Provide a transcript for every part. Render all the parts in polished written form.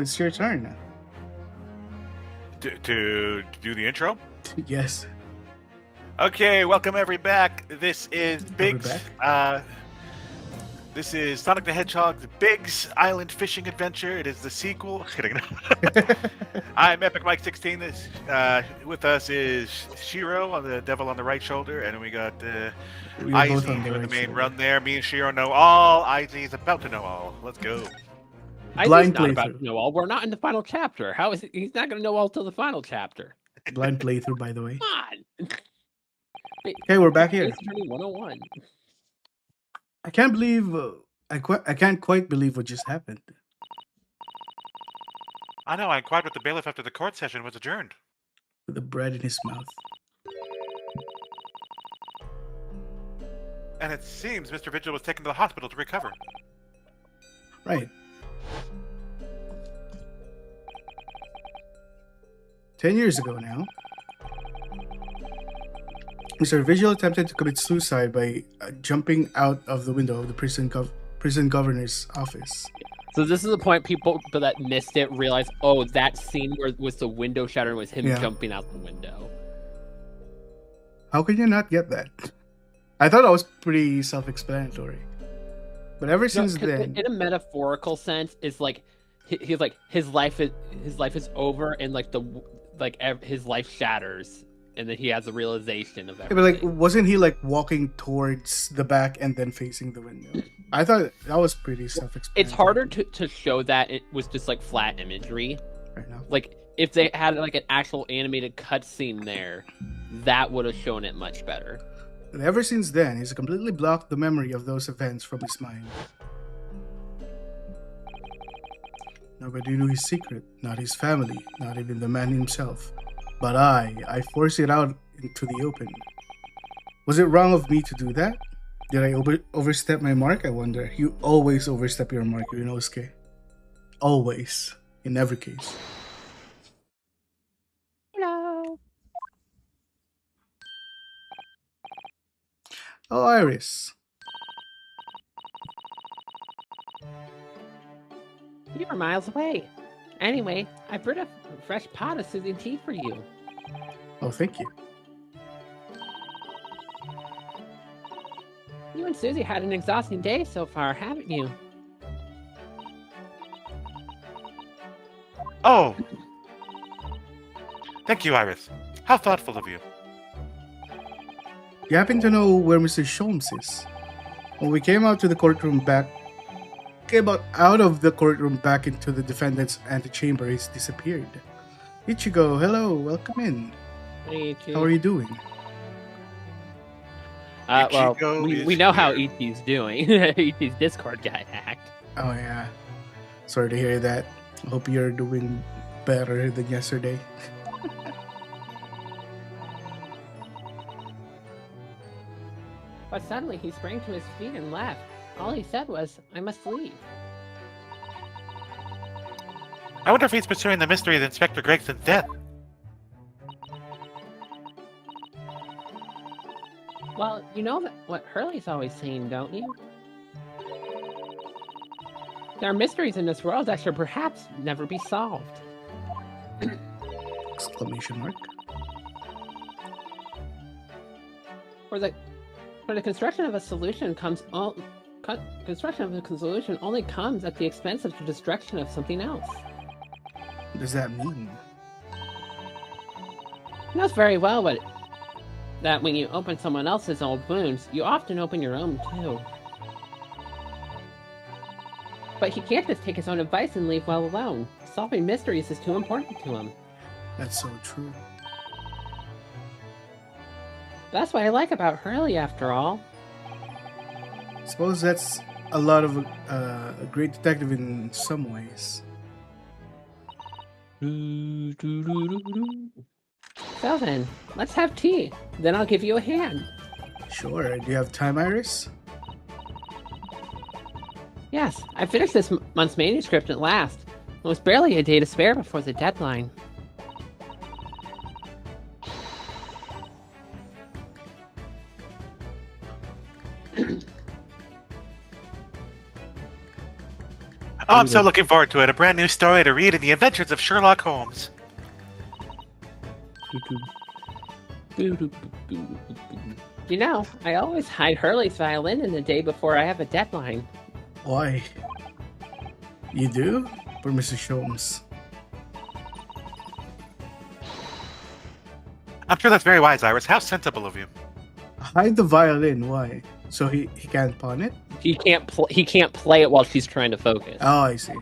It's your turn. To do the intro? Yes. Okay, welcome everybody back. This is Biggs. back? This is Sonic the Hedgehog's Biggs Island Fishing Adventure. It is the sequel. Kidding. I'm Epic Mike 16. With us is Shiro on the Devil on the right shoulder, and we got IZ doing the main run there. Me and Shiro know all. IZ is about to know all. Let's go. Blind not about to know all. We're not in the final chapter. How is he? He's not going to know all till the final chapter. Blind playthrough, by the way. Come on. Okay, we're back here. 101. I can't believe I can't quite believe what just happened. I know. I inquired with the bailiff after the court session was adjourned. With the bread in his mouth. And it seems Mr. Vigil was taken to the hospital to recover. Right. 10 years ago now, Mr. Vigil attempted to commit suicide by jumping out of the window of the prison governor's office. So this is the point people that missed it realize, oh, that scene where was the window shattered was him jumping out the window. How can you not get that? I thought that was pretty self-explanatory. But ever since then, in a metaphorical sense, it's like he's like his life is over, and his life shatters, and then he has a realization of everything. Yeah, but wasn't he walking towards the back and then facing the window? I thought that was pretty self-explanatory. It's harder to show that it was just flat imagery. Right now. If they had an actual animated cutscene there, that would have shown it much better. And ever since then, he's completely blocked the memory of those events from his mind. Nobody knew his secret, not his family, not even the man himself. But I forced it out into the open. Was it wrong of me to do that? Did I overstep my mark, I wonder? You always overstep your mark, Inosuke. Always. In every case. Hello. Oh, Iris. You are miles away. Anyway, I brewed a fresh pot of soothing tea for you. Oh, thank you. You and Susie had an exhausting day so far, haven't you? Oh! Thank you, Iris. How thoughtful of you. You happen to know where Mr. Sholmes is? When we came out of the courtroom back into the defendant's antechamber, he's disappeared. Ichigo, hello, welcome in. Hey, how are you doing? Well, we know how Ichi's doing. Ichi's Discord got hacked. Oh yeah. Sorry to hear that. I hope you're doing better than yesterday. But suddenly he sprang to his feet and left. All he said was, I must leave. I wonder if he's pursuing the mystery of Inspector Gregson's death. Well, you know what Hurley's always saying, don't you? There are mysteries in this world that should perhaps never be solved. Exclamation mark. For the construction of a solution only comes at the expense of the destruction of something else. What does that mean? He knows very well that when you open someone else's old wounds, you often open your own too. But he can't just take his own advice and leave well alone. Solving mysteries is too important to him. That's so true. That's what I like about Hurley, after all. I suppose that's a lot of a great detective in some ways. So then, let's have tea. Then I'll give you a hand. Sure. Do you have time, Iris? Yes, I finished this month's manuscript at last. It was barely a day to spare before the deadline. Oh, I'm so Really? looking forward to it. A brand new story to read in the adventures of Sherlock Holmes. You know, I always hide Hurley's violin in the day before I have a deadline. Why? You do? For Mr. Sholmes. I'm sure that's very wise, Iris. How sensible of you. Hide the violin. Why? So he can't pawn it? He can't play it while she's trying to focus. Oh, I see.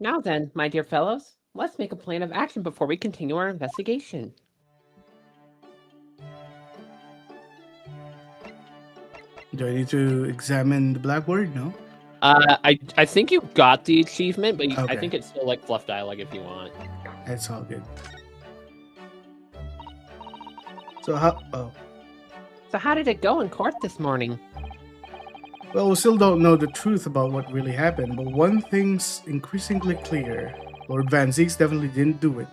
Now then, my dear fellows, let's make a plan of action before we continue our investigation. Do I need to examine the blackboard? No. I think you got the achievement, but I Okay. think it's still like fluff dialogue if you want. That's all good. So how? Oh, So how did it go in court this morning? well, we still don't know the truth about what really happened. But one thing's increasingly clear: Lord Van Zieks definitely didn't do it.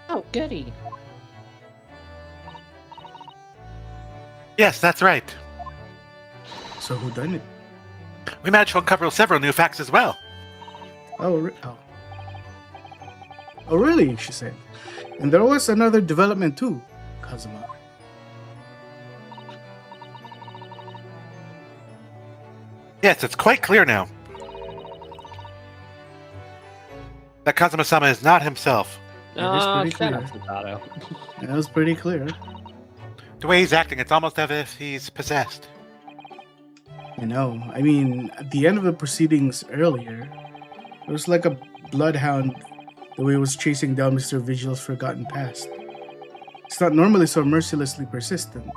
Oh, goody. Yes, that's right. So who done it? We managed to uncover several new facts as well. Oh. Oh, really? She said. And there was another development too, Kazuma. Yes, it's quite clear now that Kazuma-sama is not himself. It is pretty Shut up, clear. Susato. That was pretty clear. The way he's acting, it's almost as if he's possessed. You know, I mean, at the end of the proceedings earlier, it was like a bloodhound the way it was chasing down Mr. Vigil's forgotten past. It's not normally so mercilessly persistent.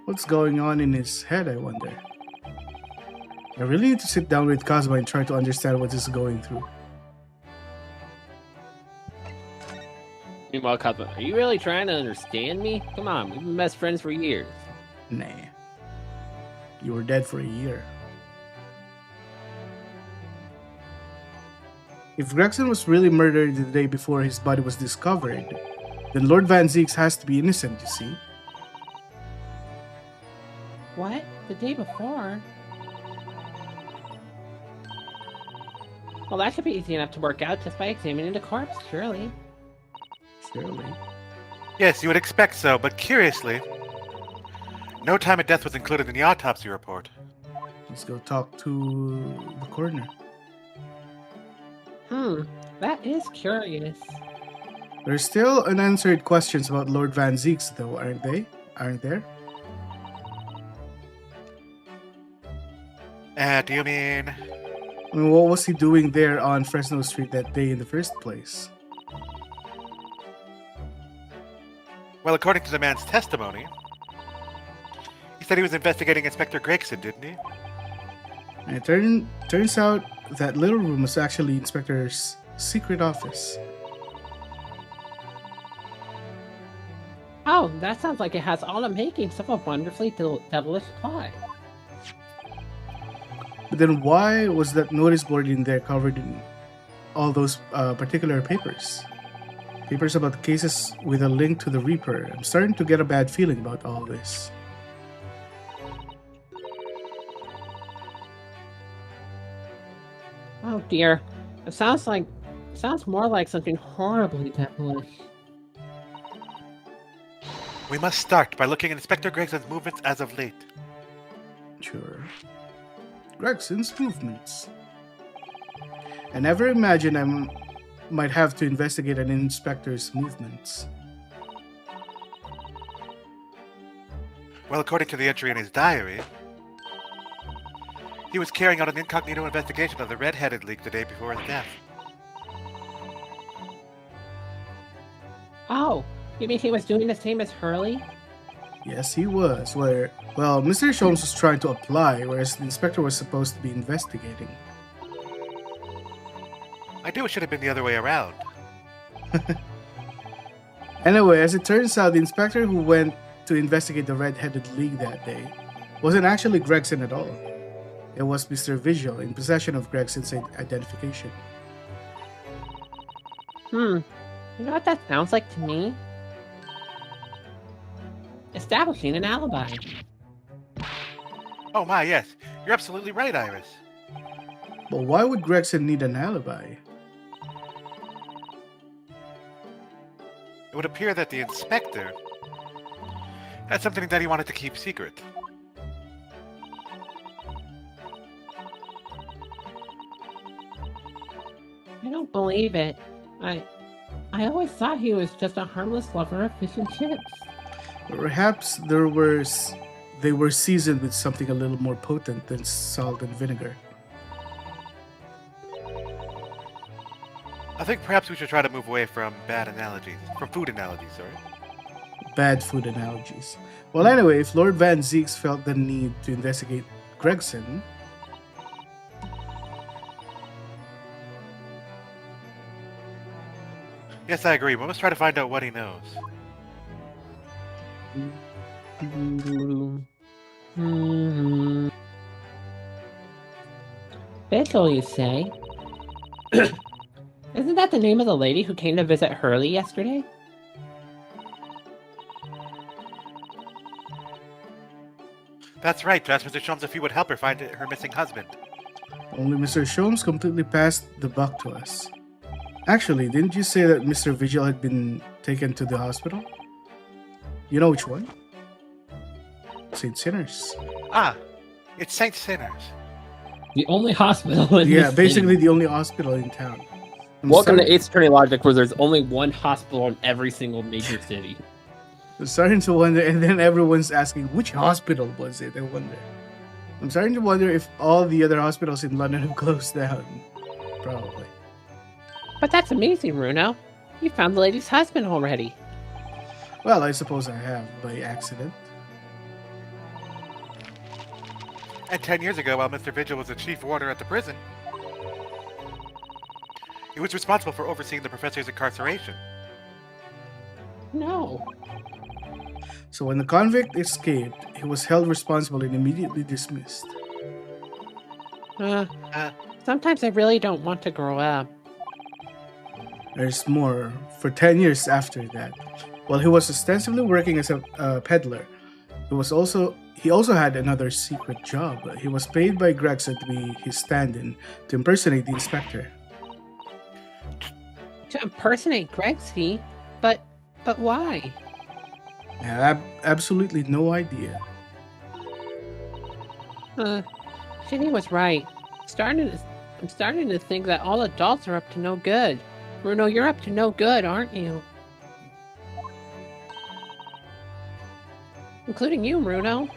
What's going on in his head, I wonder? I really need to sit down with Kazuma and try to understand what he's going through. Meanwhile, Kazuma, are you really trying to understand me? Come on, we've been best friends for years. Nah. You were dead for a year. If Gregson was really murdered the day before his body was discovered, then Lord Van Zieks has to be innocent, you see. What? The day before? Well, that should be easy enough to work out just by examining the corpse, surely. Surely. Yes, you would expect so, but curiously, no time of death was included in the autopsy report. Let's go talk to the coroner. That is curious. There's still unanswered questions about Lord Van Zieks, though, aren't they? Aren't there? Do you mean... I mean, what was he doing there on Fresno Street that day in the first place? Well, according to the man's testimony, he said he was investigating Inspector Gregson, didn't he? And it turns out that little room was actually Inspector's secret office. Oh, that sounds like it has all the makings of a wonderfully devilish plot. But then why was that notice board in there covered in all those particular papers? Papers about the cases with a link to the Reaper. I'm starting to get a bad feeling about all this. Oh dear. It sounds more like something horribly devilish. We must start by looking at Inspector Gregson's movements as of late. Sure. Gregson's movements. I never imagined I might have to investigate an inspector's movements. Well, according to the entry in his diary, he was carrying out an incognito investigation of the red-headed leak the day before his death. Oh, you mean he was doing the same as Hurley? Yes, he was. Well, Mr. Sholmes was trying to apply, whereas the inspector was supposed to be investigating. I knew it should have been the other way around. Anyway, as it turns out, the inspector who went to investigate the red-headed league that day wasn't actually Gregson at all. It was Mr. Vigil in possession of Gregson's identification. You know what that sounds like to me? Establishing an alibi. Oh my, yes. You're absolutely right, Iris. But why would Gregson need an alibi? It would appear that the inspector had something that he wanted to keep secret. I don't believe it. I always thought he was just a harmless lover of fish and chips. Perhaps they were seasoned with something a little more potent than salt and vinegar. I think perhaps we should try to move away from food analogies, sorry. Bad food analogies. Well, anyway, if Lord Van Zeeks felt the need to investigate Gregson, Yes, I agree. We must try to find out what he knows. Vigil, you say? Isn't that the name of the lady who came to visit Hurley yesterday? That's right. To ask Mr. Sholmes if he would help her find her missing husband. only Mr. Sholmes completely passed the buck to us. Actually, didn't you say that Mr. Vigil had been taken to the hospital? You know which one? St. Sinners. Ah, it's Saint Sinners. The only hospital in Yeah, this basically city. the only hospital in town. I'm Welcome to starting- 8th Attorney Logic, where there's only one hospital in every single major city. I'm starting to wonder, and then everyone's asking, which hospital was it? I wonder. I'm starting to wonder if all the other hospitals in London have closed down. Probably. But that's amazing, Bruno. You found the lady's husband already. Well, I suppose I have, by accident. And 10 years ago, while Mr. Vigil was the chief warder at the prison, he was responsible for overseeing the professor's incarceration. No. So when the convict escaped, he was held responsible and immediately dismissed. Uh. Sometimes I really don't want to grow up. There's more. For 10 years after that, while he was ostensibly working as a peddler, he also had another secret job. He was paid by Gregson to be his stand-in to impersonate the inspector. To impersonate Gregsky? But why? I have absolutely no idea. Shinny was right. I'm starting to think that all adults are up to no good. Bruno, you're up to no good, aren't you? Including you, Bruno.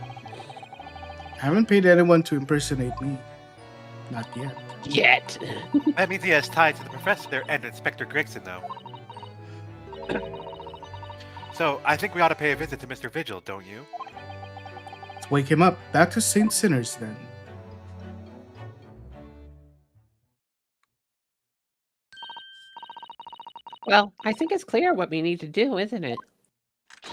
I haven't paid anyone to impersonate me. Not yet. Yet. That means he has ties to the professor and Inspector Gregson, though. So, I think we ought to pay a visit to Mr. Vigil, don't you? Let's wake him up. Back to St. Sinners then. Well, I think it's clear what we need to do, isn't it?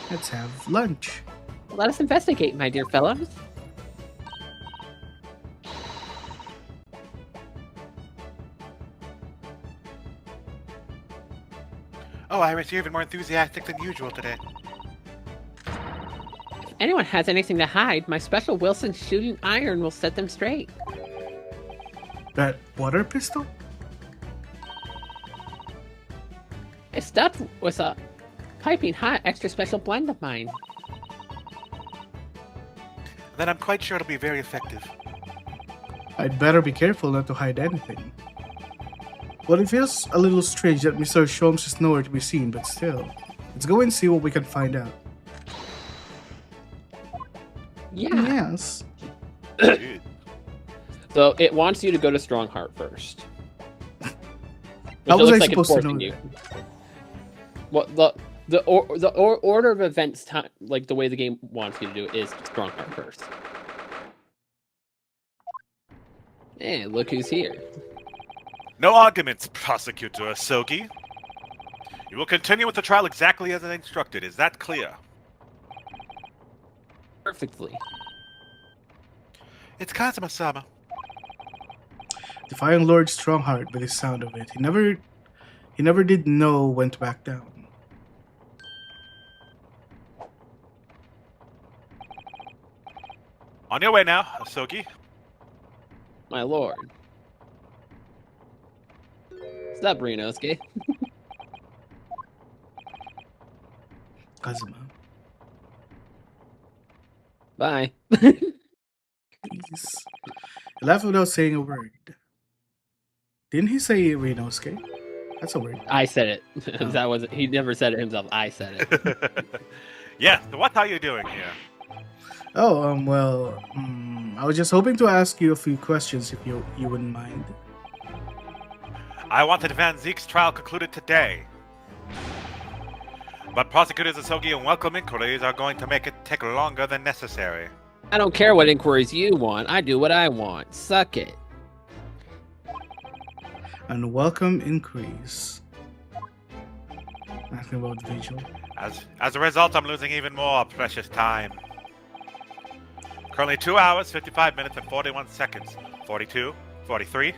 Let's have lunch. Let us investigate, my dear fellows. Oh, Iris, you're even more enthusiastic than usual today. If anyone has anything to hide, my special Wilson shooting iron will set them straight. That water pistol? It's stuffed with a piping hot extra special blend of mine. Then I'm quite sure it'll be very effective. I'd better be careful not to hide anything. Well, it feels a little strange that Mr. Sholmes is nowhere to be seen, but still. Let's go and see what we can find out. Yeah. Yes. Dude. So it wants you to go to Strongheart first. How Which it was I looks like supposed to enforcing know you. that? Well, the order of events, like the way the game wants you to do it, is Strongheart first. Hey, look who's here. No arguments, Prosecutor Asogi. You will continue with the trial exactly as instructed. Is that clear? Perfectly. It's Kazuma-sama. Defying Lord Strongheart by the sound of it. He He never did know when to back down. On your way now, Asogi. My lord. What's up, Renosuke? Kazuma, Bye. please. He left without saying a word. Didn't he say Rinosuke? That's a word. I said it. Oh. That was he never said it himself. I said it. Yeah, so what are you doing here? Oh, I was just hoping to ask you a few questions if you wouldn't mind. I wanted Van Zeek's trial concluded today. But prosecutors Asogi and welcome inquiries are going to make it take longer than necessary. I don't care what inquiries you want. I do what I want. Suck it. And welcome inquiries. Asking about the vigil. As a result, I'm losing even more precious time. Currently 2 hours, 55 minutes, and 41 seconds. 42, 43,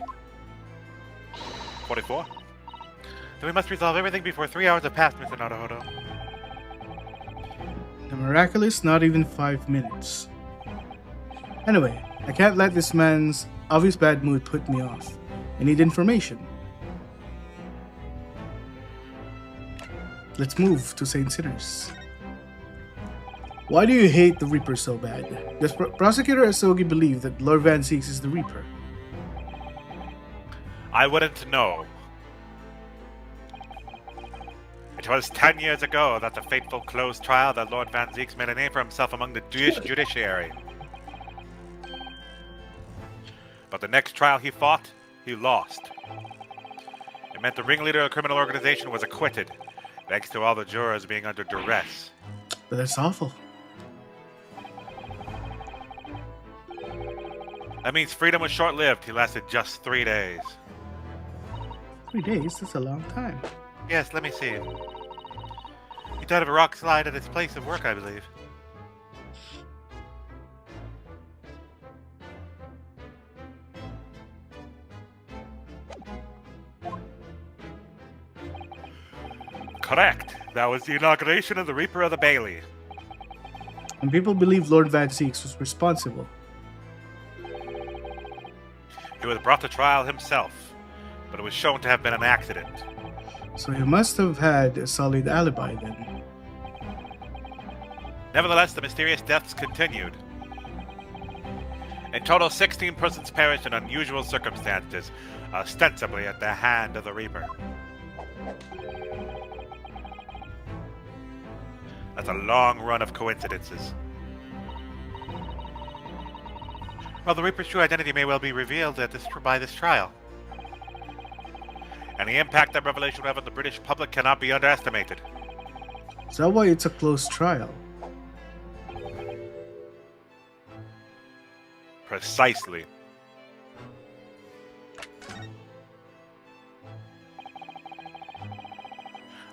44. So we must resolve everything before 3 hours have passed, Mr. Naruhodo. The miraculous, not even 5 minutes. Anyway, I can't let this man's obvious bad mood put me off. I need information. Let's move to Saint Sinners. Why do you hate the Reaper so bad? Does Prosecutor Asogi believe that Lord Van Zeeks is the Reaper? I wouldn't know. It was 10 years ago that the fateful closed trial that Lord Van Zeeks made a name for himself among the judiciary. But the next trial he fought, he lost. It meant the ringleader of a criminal organization was acquitted, thanks to all the jurors being under duress. But that's awful. That means freedom was short-lived. He lasted just 3 days. 3 days? That's a long time. Yes, let me see. He died of a rock slide at his place of work, I believe. Correct. That was the inauguration of the Reaper of the Bailey. And people believe Lord Van Zeeks was responsible. He was brought to trial himself, but it was shown to have been an accident. So he must have had a solid alibi then. Nevertheless, the mysterious deaths continued. In total, 16 persons perished in unusual circumstances, ostensibly at the hand of the Reaper. That's a long run of coincidences. Well, the Reaper's true identity may well be revealed by this trial. And the impact that revelation will have on the British public cannot be underestimated. Is that why it's a close trial? Precisely.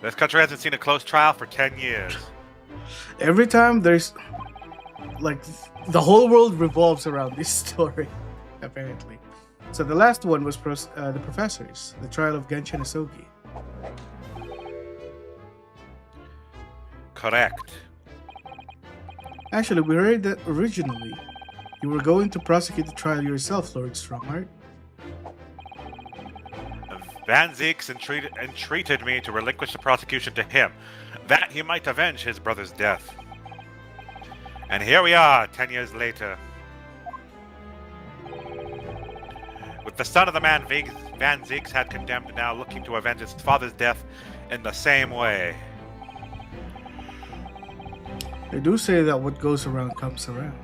This country hasn't seen a close trial for 10 years. Every time there's... like, the whole world revolves around this story, apparently. So the last one was the Professors, the trial of Genshin Asogi. Correct. Actually, we heard that originally you were going to prosecute the trial yourself, Lord Strongheart. Van Zeeks entreated me to relinquish the prosecution to him, that he might avenge his brother's death. And here we are, 10 years later. With the son of the man Van Zeeks had condemned now looking to avenge his father's death in the same way. They do say that what goes around comes around.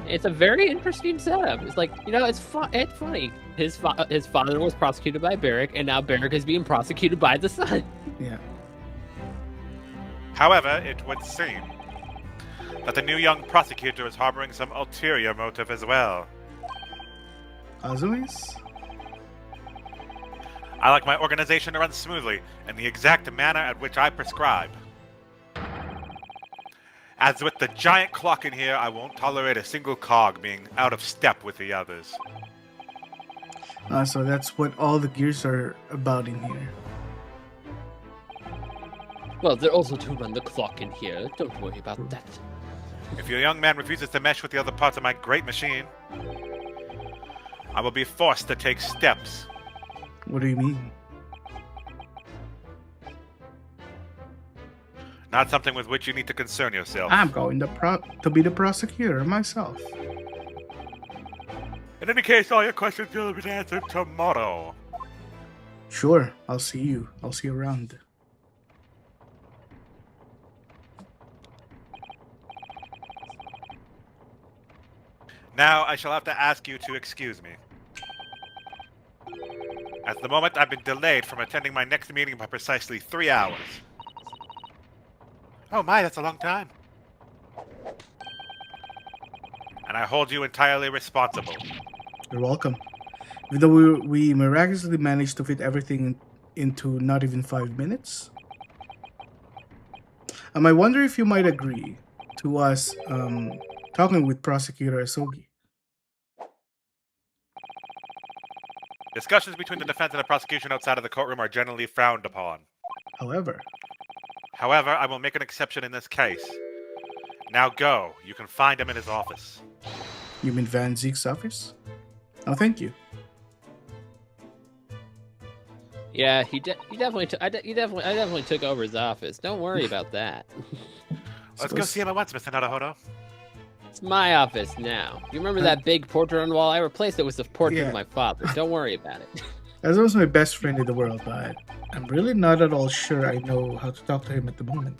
It's a very interesting setup. It's like, it's funny. His father was prosecuted by Barrick, and now Barrick is being prosecuted by the son. Yeah. However, it would seem that the new young prosecutor is harboring some ulterior motive as well. As always? I like my organization to run smoothly in the exact manner at which I prescribe. As with the giant clock in here, I won't tolerate a single cog being out of step with the others. So that's what all the gears are about in here. Well, they're also to run the clock in here. Don't worry about that. If your young man refuses to mesh with the other parts of my great machine, I will be forced to take steps. What do you mean? Not something with which you need to concern yourself. I'm going to be the prosecutor myself. In any case, all your questions will be answered tomorrow. Sure, I'll see you. I'll see you around. Now I shall have to ask you to excuse me. At the moment, I've been delayed from attending my next meeting by precisely 3 hours. Oh my, that's a long time. And I hold you entirely responsible. You're welcome. Even though we miraculously managed to fit everything into not even 5 minutes. I wonder if you might agree to us talking with Prosecutor Asogi. Discussions between the defense and the prosecution outside of the courtroom are generally frowned upon. However, I will make an exception in this case. Now go. You can find him in his office. you mean Van Zeke's office? Oh, thank you. Yeah, he definitely took over his office. Don't worry about that. Let's go see him at once, Mr. Naruhodo. It's my office now. You remember that big portrait on the wall? I replaced it with the portrait of my father. Don't worry about it. As was my best friend in the world, but I'm really not at all sure I know how to talk to him at the moment.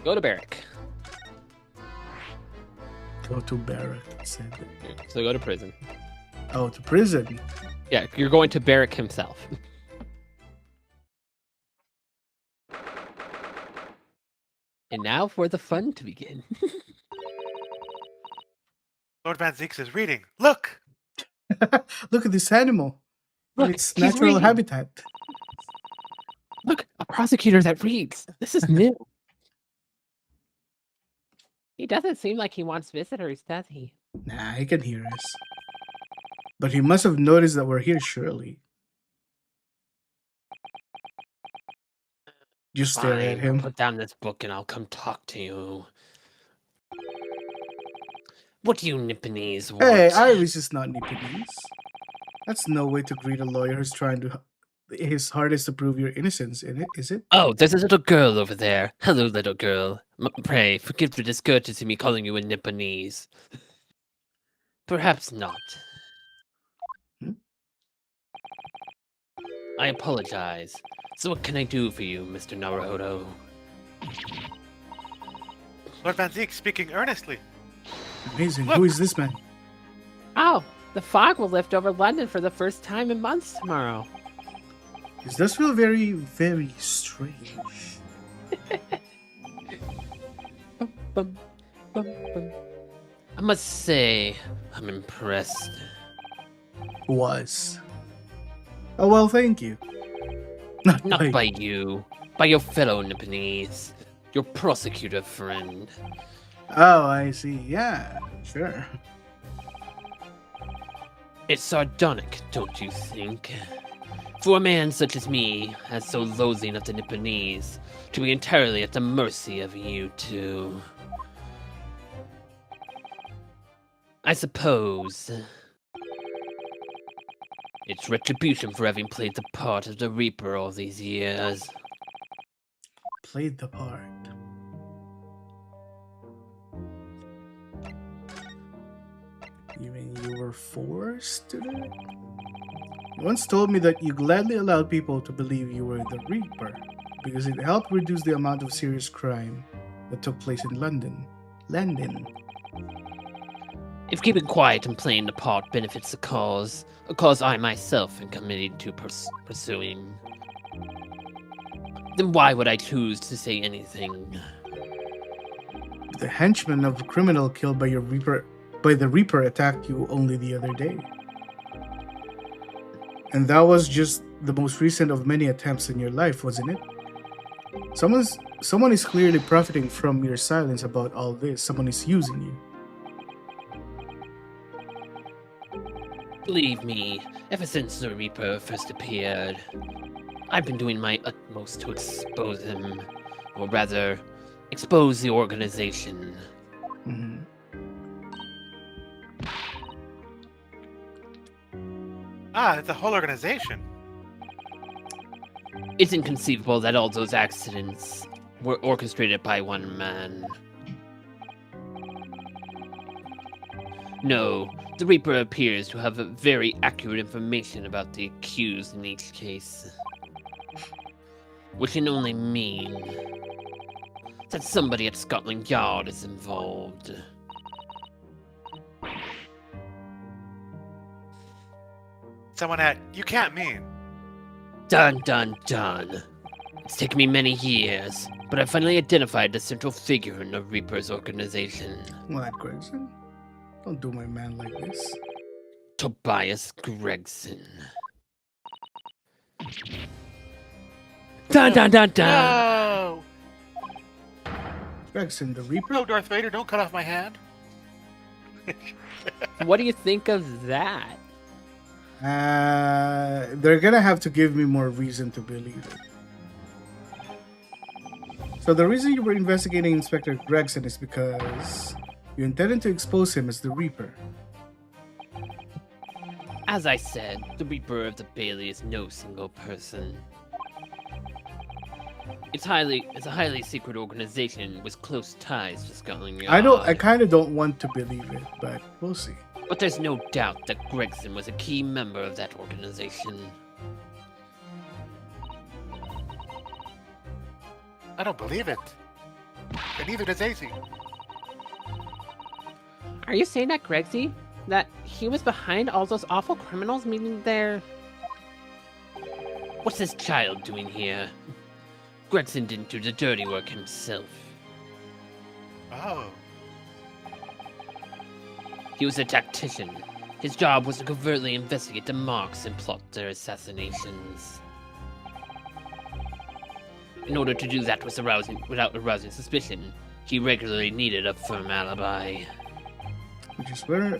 Go to Barrack. Go to Barrack, said. So go to prison. Oh, to prison? Yeah, you're going to Barrack himself. And now for the fun to begin. Lord Van Zeeks is reading. Look! Look at this animal. Look, Its he's natural reading. habitat. Look, a prosecutor that reads. This is new. He doesn't seem like he wants visitors, does he? Nah, he can hear us. But he must have noticed that we're here, surely. Just stare Fine, at him. Put down this book and I'll come talk to you. What do you Nipponese want? Hey, Iris is not Nipponese. That's no way to greet a lawyer who's trying to his hardest to prove your innocence, is it? Oh, there's a little girl over there. Hello, little girl. Pray, forgive the discourtesy me calling you a Nipponese. Perhaps not. Hmm? I apologize. So what can I do for you, Mr. Naruhodo? Lord Van Zeek speaking earnestly. Amazing. Look. Who is this man? Oh, the fog will lift over London for the first time in months tomorrow. This does feel very, very strange. I must say, I'm impressed. Was. Oh, well, thank you. Not by you, by your fellow Nipponese, your prosecutor friend. Oh, I see. Yeah, sure. It's sardonic, don't you think? For a man such as me, as so loathing of the Nipponese, to be entirely at the mercy of you two. I suppose it's retribution for having played the part of the Reaper all these years. Played the part. You mean you were forced to do it? You once told me that you gladly allowed people to believe you were the Reaper because it helped reduce the amount of serious crime that took place in London. If keeping quiet and playing the part benefits the cause, a cause I myself am committed to pursuing, then why would I choose to say anything? The henchman of a criminal killed by the Reaper attacked you only the other day. And that was just the most recent of many attempts in your life, wasn't it? Someone is clearly profiting from your silence about all this. Someone is using you. Believe me, ever since the Reaper first appeared, I've been doing my utmost to expose him, or rather, expose the organization. Mhm. Ah, it's a whole organization. It's inconceivable that all those accidents were orchestrated by one man. No, the Reaper appears to have very accurate information about the accused in each case. Which can only mean that somebody at Scotland Yard is involved. Someone at you can't mean. Dun dun dun. It's taken me many years, but I finally identified the central figure in the Reaper's organization. What, Gregson? Don't do my man like this. Tobias Gregson. Dun dun dun dun! No! Gregson, the Reaper? No, Darth Vader, don't cut off my hand. What do you think of that? They're gonna have to give me more reason to believe it. So the reason you were investigating Inspector Gregson is because you intended to expose him as the Reaper. As I said, the Reaper of the Bailey is no single person. It's a highly secret organization with close ties to Scotland Yard. I kind of don't want to believe it, but we'll see. But there's no doubt that Gregson was a key member of that organization. I don't believe it. And neither does AC. Are you saying that Gregsy? That he was behind all those awful criminals, meaning they're... What's this child doing here? Gregson didn't do the dirty work himself. Oh. He was a tactician. His job was to covertly investigate the marks and plot their assassinations. In order to do that without arousing suspicion, he regularly needed a firm alibi. Which is where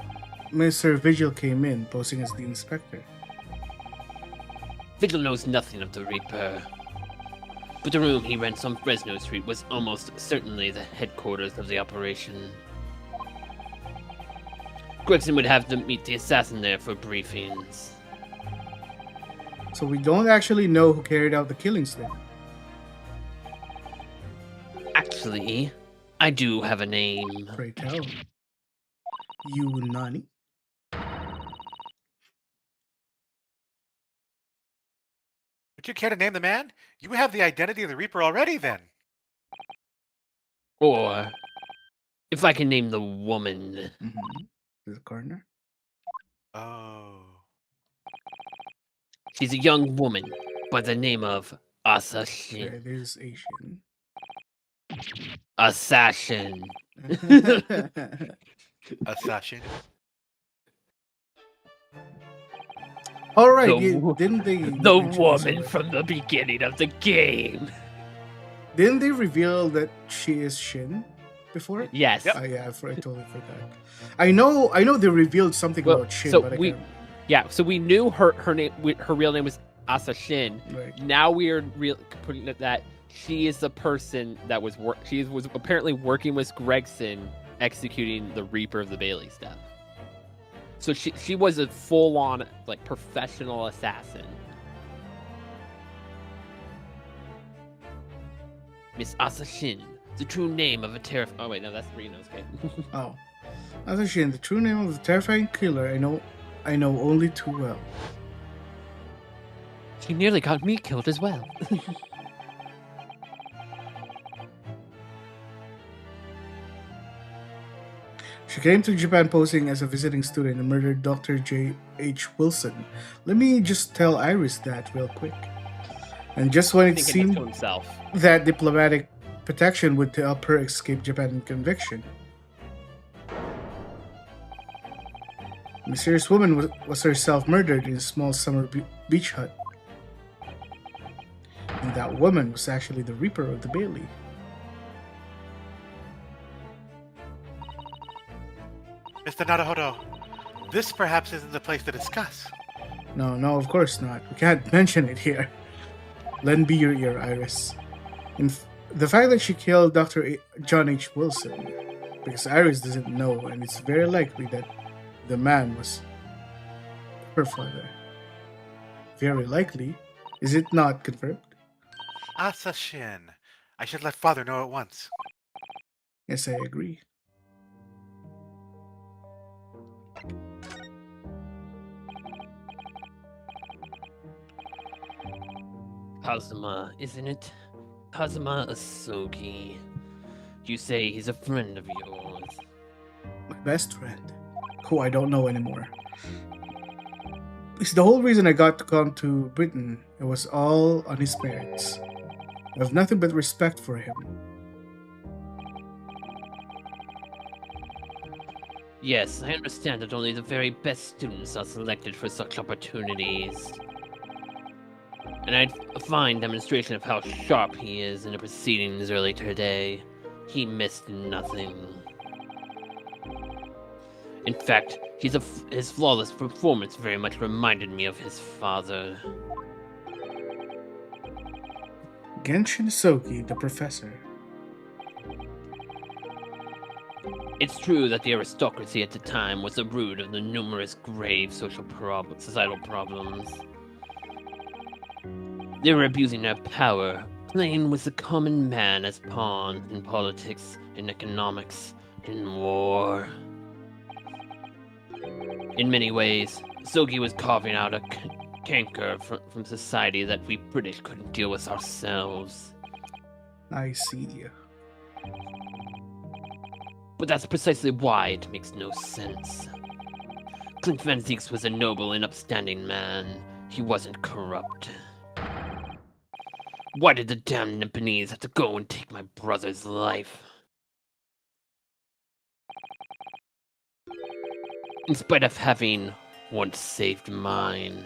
Mr. Vigil came in, posing as the inspector. Vigil knows nothing of the Reaper. But the room he rents on Fresno Street was almost certainly the headquarters of the operation. Gregson would have to meet the assassin there for briefings. So we don't actually know who carried out the killings then. Actually, I do have a name. Pray tell. You Nani? Would you care to name the man? You have the identity of the Reaper already, then. Or, if I can name the woman. Mm-hmm. The coroner? Oh. She's a young woman by the name of Assassin. It is Asian. Assassin. Assassin. All right, The didn't they? The mention this woman already? from the beginning of the game. Didn't they reveal that she is Shin before? Yes. Yep. I totally forgot. I know they revealed something Well, about Shin, so but I we- can't. Yeah, so we knew her name, her real name was Assassin. Right. Now we are putting it that she is the person that was she was apparently working with Gregson executing the Reaper of the Bailey stuff. So she was a full-on like professional assassin. Miss Assassin, the true name of a terrifying... Oh wait, no, that's Reno's. Okay. Oh, as Shin, the true name of the terrifying killer, I know only too well. She nearly got me killed as well. She came to Japan posing as a visiting student and murdered Dr. J.H. Wilson. Let me just tell Iris that real quick. And just when it Thinking seemed to himself. that diplomatic protection would help her escape Japan conviction, a mysterious woman was herself murdered in a small summer beach hut. And that woman was actually the Reaper of the Bailey. Mr. Naruhodo, this perhaps isn't the place to discuss. No, of course not. We can't mention it here. Lend me your ear, Iris. The fact that she killed John H. Wilson, because Iris doesn't know, and it's very likely that the man was her father. Very likely. Is it not confirmed? Asa-shin. I should let father know at once. Yes, I agree. Kazuma, isn't it? Kazuma Asogi. You say he's a friend of yours. My best friend, who I don't know anymore. It's the whole reason I got to come to Britain. It was all on his merits. I have nothing but respect for him. Yes, I understand that only the very best students are selected for such opportunities. And I'd a fine demonstration of how sharp he is in the proceedings early today. He missed nothing. In fact, his flawless performance very much reminded me of his father. Genshin Soki, the professor. It's true that the aristocracy at the time was the root of the numerous grave societal problems. They were abusing their power, playing with the common man as pawns in politics, in economics, in war. In many ways, Sogi was carving out a canker from society that we British couldn't deal with ourselves. I see. But that's precisely why it makes no sense. Clint Van Zieks was a noble and upstanding man. He wasn't corrupt. Why did the damn Nipponese have to go and take my brother's life? In spite of having once saved mine.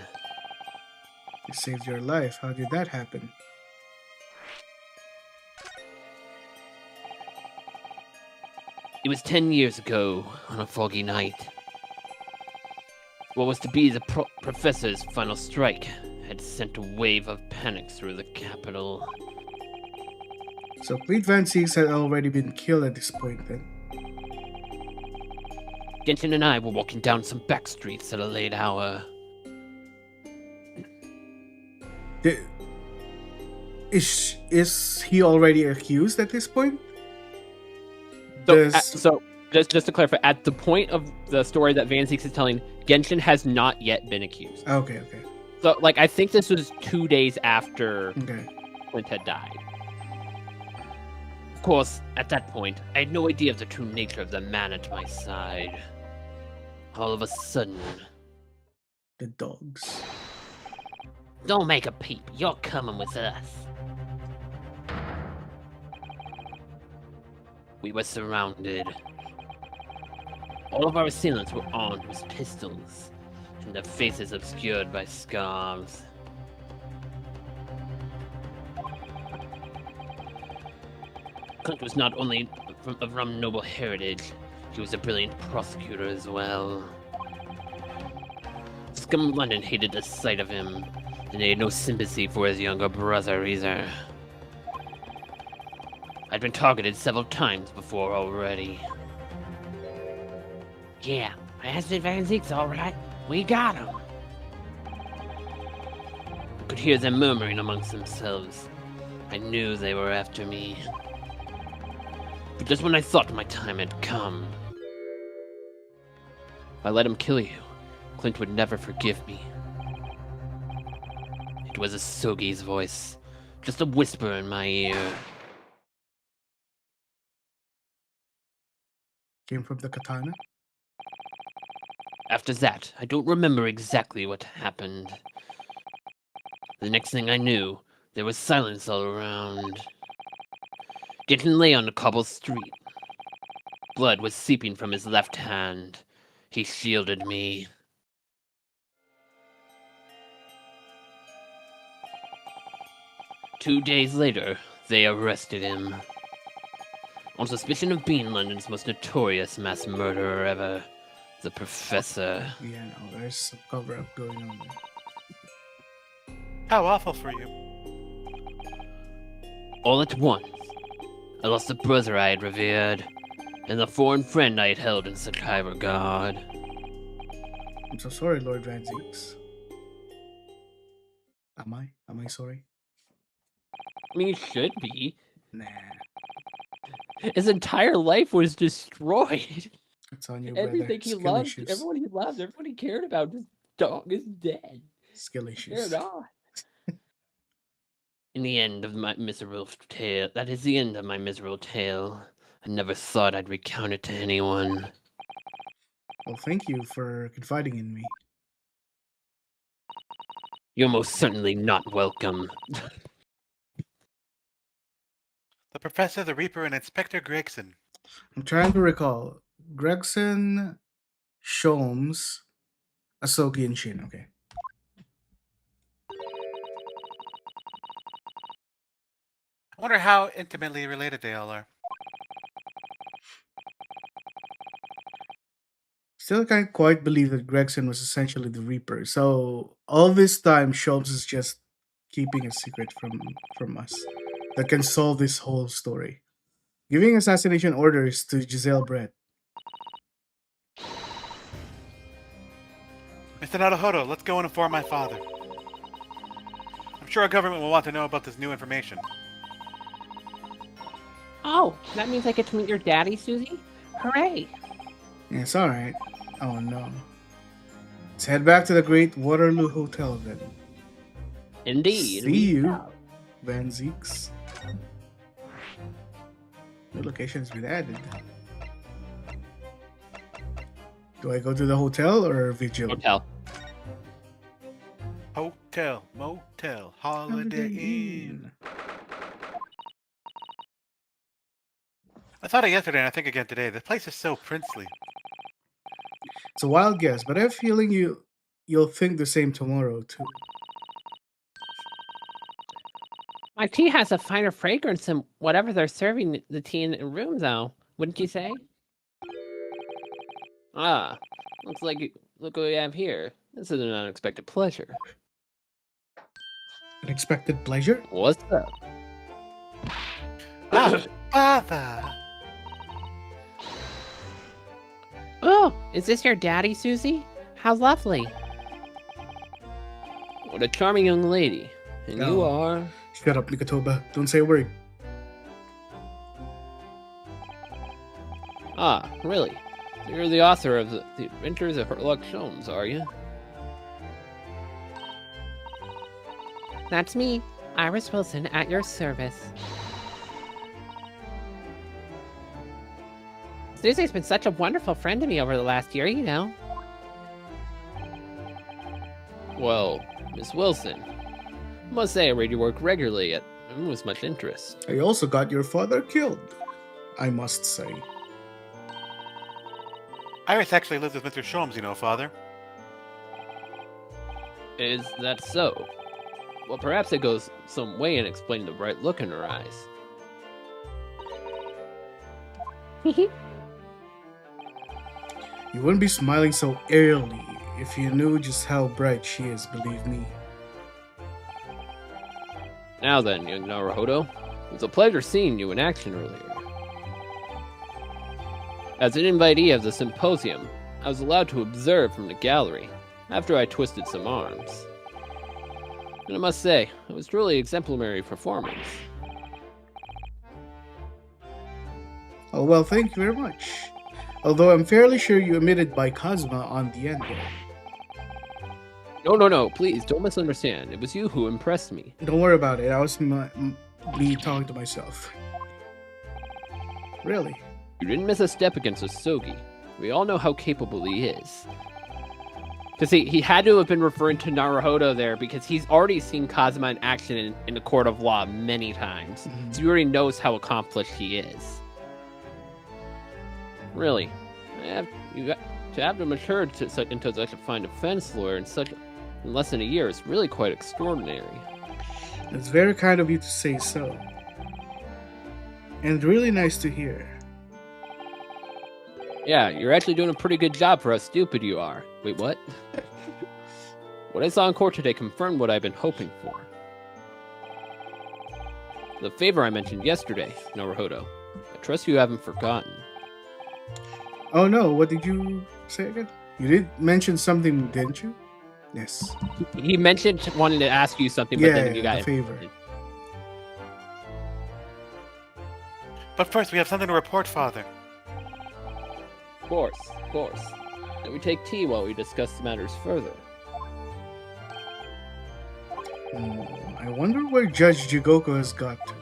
You saved your life. How did that happen? It was 10 years ago, on a foggy night. What was to be the professor's final strike had sent a wave of panic through the capital. So Clint Van Zieks had already been killed at this point then. Genshin and I were walking down some back streets at a late hour. Is he already accused at this point? So just to clarify, at the point of the story that Van Zieks is telling, Genshin has not yet been accused. Okay. So, I think this was 2 days after Okay. Clint had died. Of course, at that point, I had no idea of the true nature of the man at my side. All of a sudden... The dogs. Don't make a peep, you're coming with us. We were surrounded. All of our assailants were armed with pistols, and their faces obscured by scarves. Clint was not only from noble heritage, he was a brilliant prosecutor as well. Scum of London hated the sight of him, and they had no sympathy for his younger brother either. I'd been targeted several times before already. Yeah, President Van Zieks, all right. We got him. I could hear them murmuring amongst themselves. I knew they were after me. But just when I thought my time had come... If I let him kill you, Clint would never forgive me. It was Asogi's voice, just a whisper in my ear. Came from the katana? After that, I don't remember exactly what happened. The next thing I knew, there was silence all around. Genshin lay on the cobbled street. Blood was seeping from his left hand. He shielded me. Two days later, they arrested him. On suspicion of being London's most notorious mass murderer ever, the Professor. Yeah, no, there's some cover-up going on there. How awful for you. All at once, I lost the brother I had revered, and the foreign friend I had held in such high regard. I'm so sorry, Lord Van Zeeks. Am I? Am I sorry? I mean, he should be. Nah. His entire life was destroyed. It's on you, brother. Everything he Skill loved, issues. everyone he loved, everyone he cared about, his dog is dead. Skill They're issues. not. In the end of my miserable tale, that is the end of my miserable tale. I never thought I'd recount it to anyone. Well, thank you for confiding in me. You're most certainly not welcome. The Professor, the Reaper, and Inspector Gregson. I'm trying to recall. Gregson, Sholmes, Asogi, and Shin. Okay. I wonder how intimately related they all are. Still can't quite believe that Gregson was essentially the Reaper. So all this time, Sholmes is just keeping a secret from us that can solve this whole story. Giving assassination orders to Giselle Brett. Mr. Naruhodo, let's go and inform my father. I'm sure our government will want to know about this new information. Oh, that means I get to meet your daddy, Susie? Hooray! Yeah, it's alright. Oh no. Let's head back to the Great Waterloo Hotel then. Indeed. See you, Van Zeeks. New location has been added. Do I go to the hotel or Vigil? Hotel. Hotel, motel, Holiday Inn. I thought it yesterday and I think again today. The place is so princely. It's a wild guess, but I have a feeling you'll think the same tomorrow too. My tea has a finer fragrance than whatever they're serving the tea in the room, though. Wouldn't you say? Ah, look what we have here. This is an unexpected pleasure. Unexpected pleasure? What's up? Ah, father! Oh, is this your daddy, Susie? How lovely. What a charming young lady. And you Oh. are... Shut up, Nikatoba. Don't say a word. Ah, really? You're the author of the Adventures of Sherlock Holmes, are you? That's me, Iris Wilson, at your service. Susie's been such a wonderful friend to me over the last year, you know. Well, Miss Wilson, I must say I read your work regularly with much interest. I also got your father killed, I must say. Iris actually lives with Mr. Sholmes, you know, father. Is that so? Well, perhaps it goes some way in explaining the bright look in her eyes. You wouldn't be smiling so airily if you knew just how bright she is, believe me. Now then, young Naruhodo, it was a pleasure seeing you in action earlier. As an invitee of the symposium, I was allowed to observe from the gallery after I twisted some arms. And I must say, it was truly exemplary performance. Oh well, thank you very much. Although I'm fairly sure you omitted by Cosma on the end there. No, please, don't misunderstand. It was you who impressed me. Don't worry about it. I was me talking to myself. Really? You didn't miss a step against Asogi. We all know how capable he is. Because he had to have been referring to Naruhodo there because he's already seen Kazuma in action in the court of law many times. Mhm. So he already knows how accomplished he is. Really, to have to mature into such a fine defense lawyer in less than a year is really quite extraordinary. It's very kind of you to say so. And really nice to hear. Yeah, you're actually doing a pretty good job for how stupid you are. Wait, what? What I saw in court today confirmed what I've been hoping for. The favor I mentioned yesterday, Naruhodo. I trust you haven't forgotten. Oh no, what did you say again? You did mention something, didn't you? Yes. He mentioned wanting to ask you something, but then you got the favor. But first, we have something to report, Father. Of course, of course. Then we take tea while we discuss matters further. I wonder where Judge Jigoko has got to.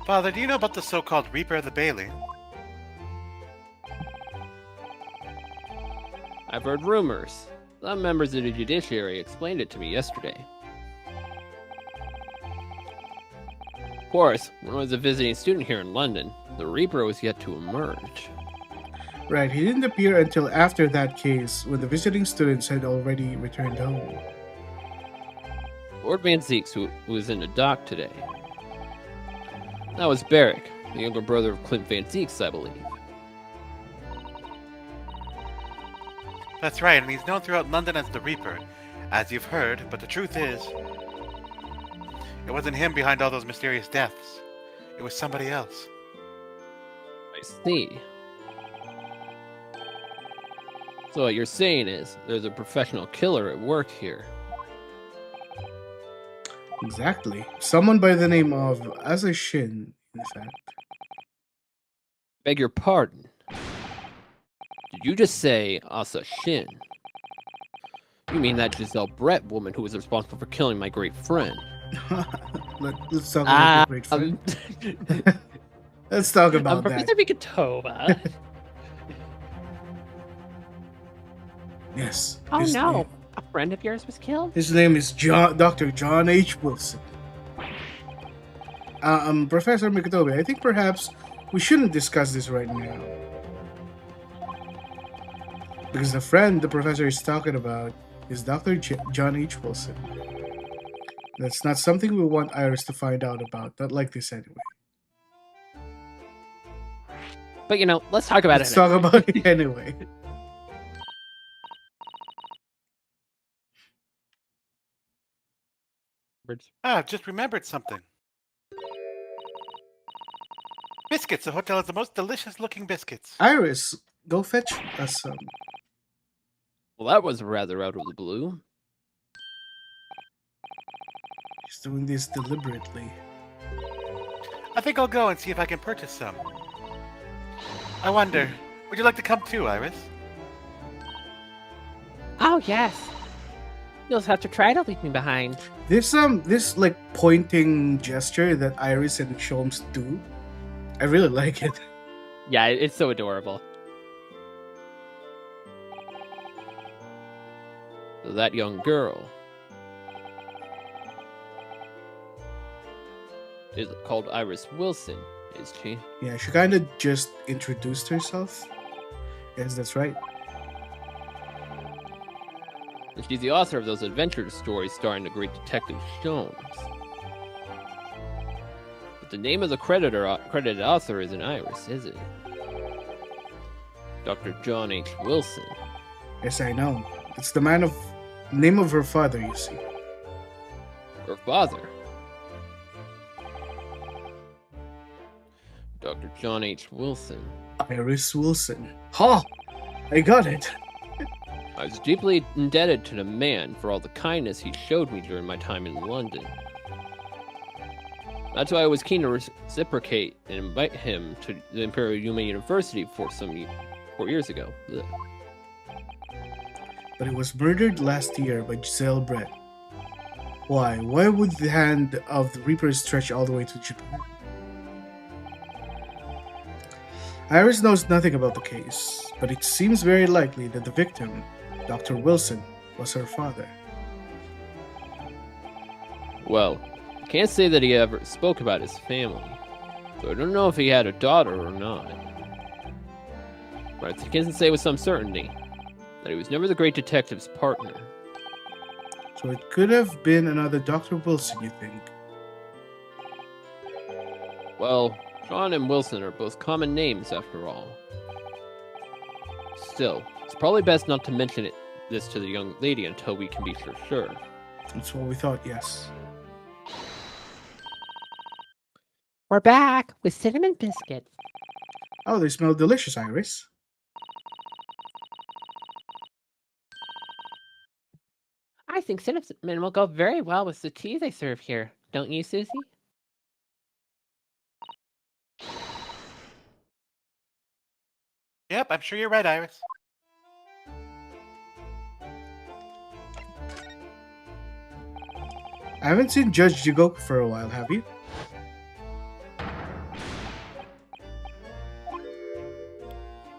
Father, do you know about the so-called Reaper of the Bailey? I've heard rumors. Some members of the judiciary explained it to me yesterday. Of course, when I was a visiting student here in London, the Reaper was yet to emerge. Right, he didn't appear until after that case, when the visiting students had already returned home. Lord Van Zeeks, who was in the dock today. That was Barrick, the younger brother of Clint Van Zeeks, I believe. That's right, and he's known throughout London as the Reaper, as you've heard, but the truth is, it wasn't him behind all those mysterious deaths. It was somebody else. I see. So what you're saying is, there's a professional killer at work here. Exactly. Someone by the name of Azashin, in fact. Beg your pardon. Did you just say Asa Shin? You mean that Giselle Brett woman who was responsible for killing my great friend? Let's talk about your great friend. Let's talk about that. Professor Mikatova. Yes. Oh his no, name- a friend of yours was killed? His name is Dr. John H. Wilson. Professor Mikatobi, I think perhaps we shouldn't discuss this right now. Because the friend the professor is talking about is Dr. John H. Wilson. That's not something we want Iris to find out about. Not like this anyway. But you know, let's talk about Let's it. talk about it anyway. Ah, I've just remembered something. Biscuits! The hotel has the most delicious-looking biscuits. Iris, go fetch us some. Well, that was rather out of the blue. He's doing this deliberately. I think I'll go and see if I can purchase some. I wonder, would you like to come too, Iris? Oh yes. You'll just have to try to leave me behind. This like pointing gesture that Iris and Sholmes do, I really like it. Yeah, it's so adorable. So that young girl is called Iris Wilson, is she? Yeah, she kind of just introduced herself. Yes, that's right. And she's the author of those adventure stories starring the great detective Sholmes. But the name of the credited author isn't Iris, is it? Dr. John H. Wilson. Yes, I know. It's the name of her father, you see. Her father. Dr. John H. Wilson. Iris Wilson. Ha! I got it. I was deeply indebted to the man for all the kindness he showed me during my time in London. That's why I was keen to reciprocate and invite him to the Imperial Yuma University 4 years ago. Ugh. But he was murdered last year by Giselle Brett. Why? Why would the hand of the Reaper stretch all the way to Japan? Iris knows nothing about the case, but it seems very likely that the victim, Dr. Wilson, was her father. Well, I can't say that he ever spoke about his family, so I don't know if he had a daughter or not. But I can say with some certainty that he was never the great detective's partner. So it could have been another Dr. Wilson, you think? Well, John and Wilson are both common names after all. Still, It's probably best not to mention this to the young lady until we can be sure. That's what we thought, yes. We're back with cinnamon biscuits. Oh, they smell delicious, Iris. I think cinnamon will go very well with the tea they serve here. Don't you, Susie? Yep, I'm sure you're right, Iris. I haven't seen Judge Jigoku for a while, have you?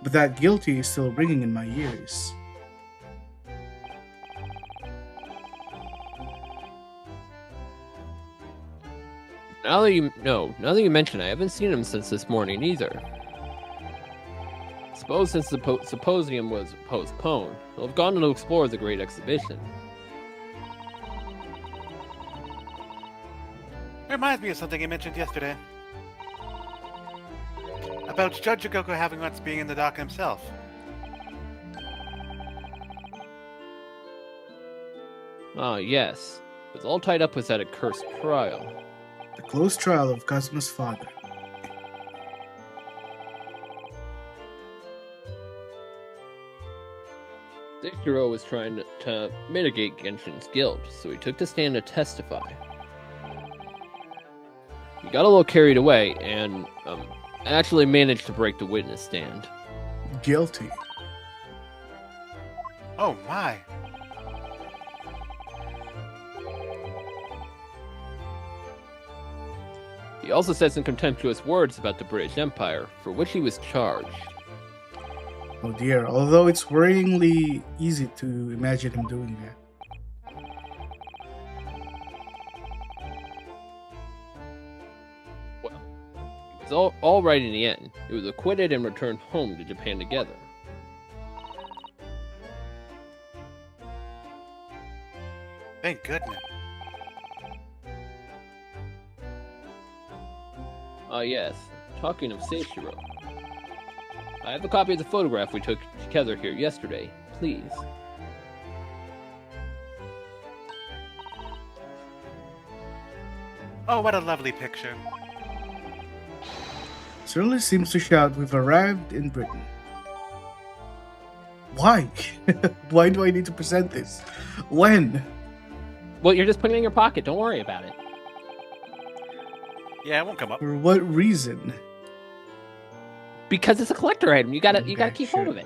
But that guilty is still ringing in my ears. Now that you mention it, I haven't seen him since this morning either. Suppose since the symposium was postponed, he'll have gone to explore the great exhibition. It reminds me of something he mentioned yesterday. About Judge Jigoku having once being in the dock himself. Ah, yes. It was all tied up with that accursed trial. The close trial of Kazuma's father. Seishiro was trying to mitigate Genshin's guilt, so he took to stand to testify. He got a little carried away and actually managed to break the witness stand. Guilty. Oh my. He also said some contemptuous words about the British Empire, for which he was charged. Oh dear, although it's worryingly easy to imagine him doing that. Well, it was all right in the end. He was acquitted and returned home to Japan together. Thank goodness. Ah, yes. Talking of Seishiro. I have a copy of the photograph we took together here yesterday. Please. Oh, what a lovely picture. Certainly seems to shout, "We've arrived in Britain." Why? Why do I need to present this? When? Well, you're just putting it in your pocket. Don't worry about it. Yeah, it won't come up. For what reason? Because it's a collector item. You gotta keep hold sure. of it.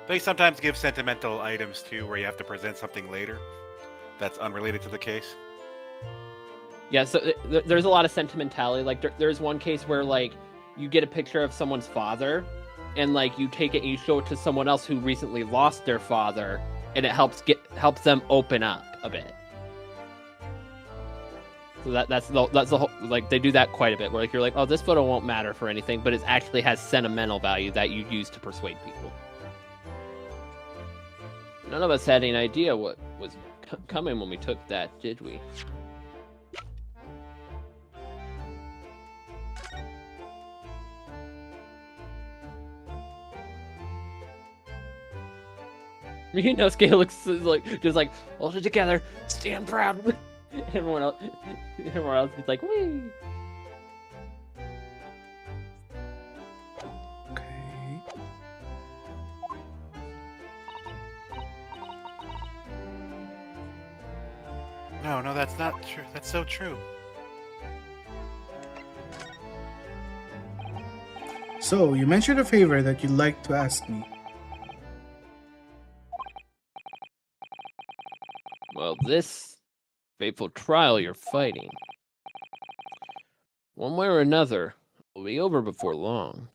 They sometimes give sentimental items too, where you have to present something later that's unrelated to the case. Yeah, so there's a lot of sentimentality. Like there's one case where like you get a picture of someone's father, and like you take it and you show it to someone else who recently lost their father, and it helps them open up a bit. So that's the whole, like they do that quite a bit. Where like you're like, oh, this photo won't matter for anything, but it actually has sentimental value that you use to persuade people. None of us had any idea what was coming when we took that, did we? Inosuke looks like just like hold it together, stand proud. Everyone else is like, wee. Okay. No, that's not true. That's so true. So, you mentioned a favor that you'd like to ask me. Well, this fateful trial you're fighting, one way or another, will be over before long.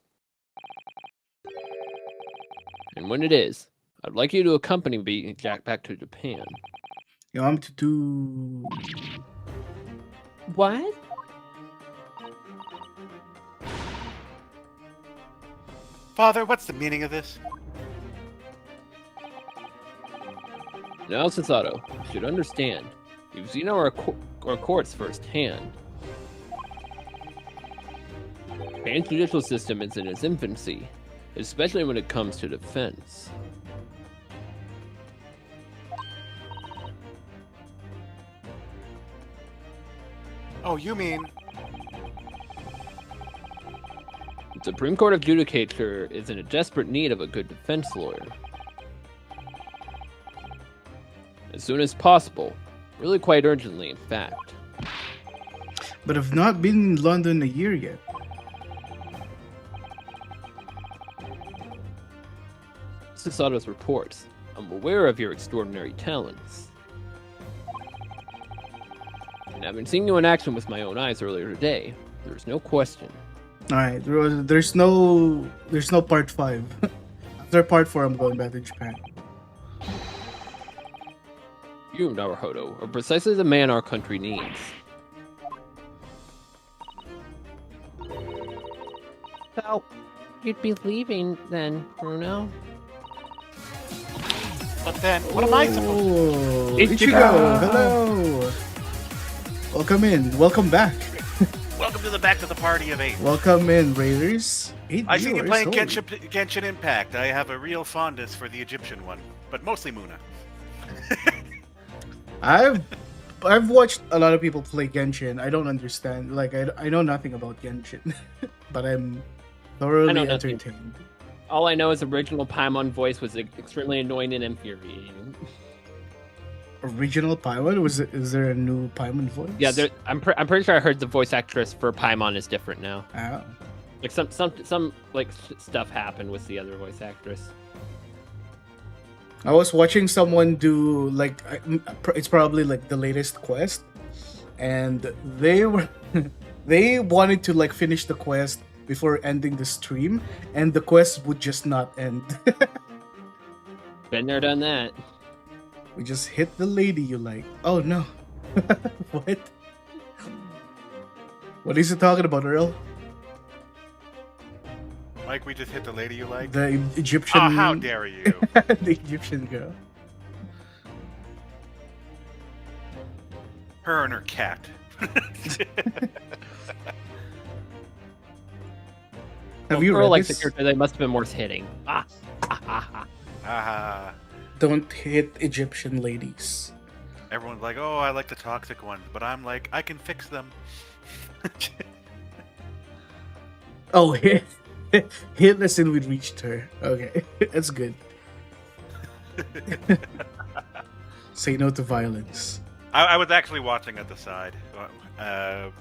And when it is, I'd like you to accompany me back to Japan. You want me to do... What? Father, what's the meaning of this? Now, Sensato, you should understand. You've seen our courts firsthand. Japan's judicial system is in its infancy, especially when it comes to defense. Oh, you mean The Supreme Court of Judicature is in a desperate need of a good defense lawyer. As soon as possible. Really quite urgently, in fact. But I've not been in London a year yet. Sasato's reports. I'm aware of your extraordinary talents. And having seen you in action with my own eyes earlier today, there's no question. Alright, there's no part 5. After part 4, I'm going back to Japan. You, Naruhodo, are precisely the man our country needs. So, you'd be leaving then, Bruno? but then what am I supposed Oh, Ichigo! Hello! Welcome in. Welcome back. to Welcome to the back to the party of 8. Welcome in, Raiders. 8 I see you viewers, playing holy. Genshin Impact. I have a real fondness for the Egyptian one, but mostly Muna. I've watched a lot of people play Genshin. I don't understand. Like I know nothing about Genshin, but I'm thoroughly I know nothing. entertained. All I know is original Paimon voice was extremely annoying and infuriating. Original Paimon? Is there a new Paimon voice? Yeah, I'm pretty sure I heard the voice actress for Paimon is different now. Oh. Like some like stuff happened with the other voice actress. I was watching someone do like it's probably like the latest quest, and they wanted to like finish the quest before ending the stream, and the quest would just not end. Been there, done that. We just hit the lady you like. Oh no. What? What is it talking about, Earl? Mike, we just hit the lady you like. The Egyptian. Oh, how dare you! The Egyptian girl. Her and her cat. Have you Girl read like the this? character, they must have been worth hitting. Ah. Ah, Don't hit Egyptian ladies. everyone's like, "Oh, I like the toxic ones," but I'm like, I can fix them. Oh, hit as in we reached her. Okay, that's good. Say no to violence. I was actually watching at the side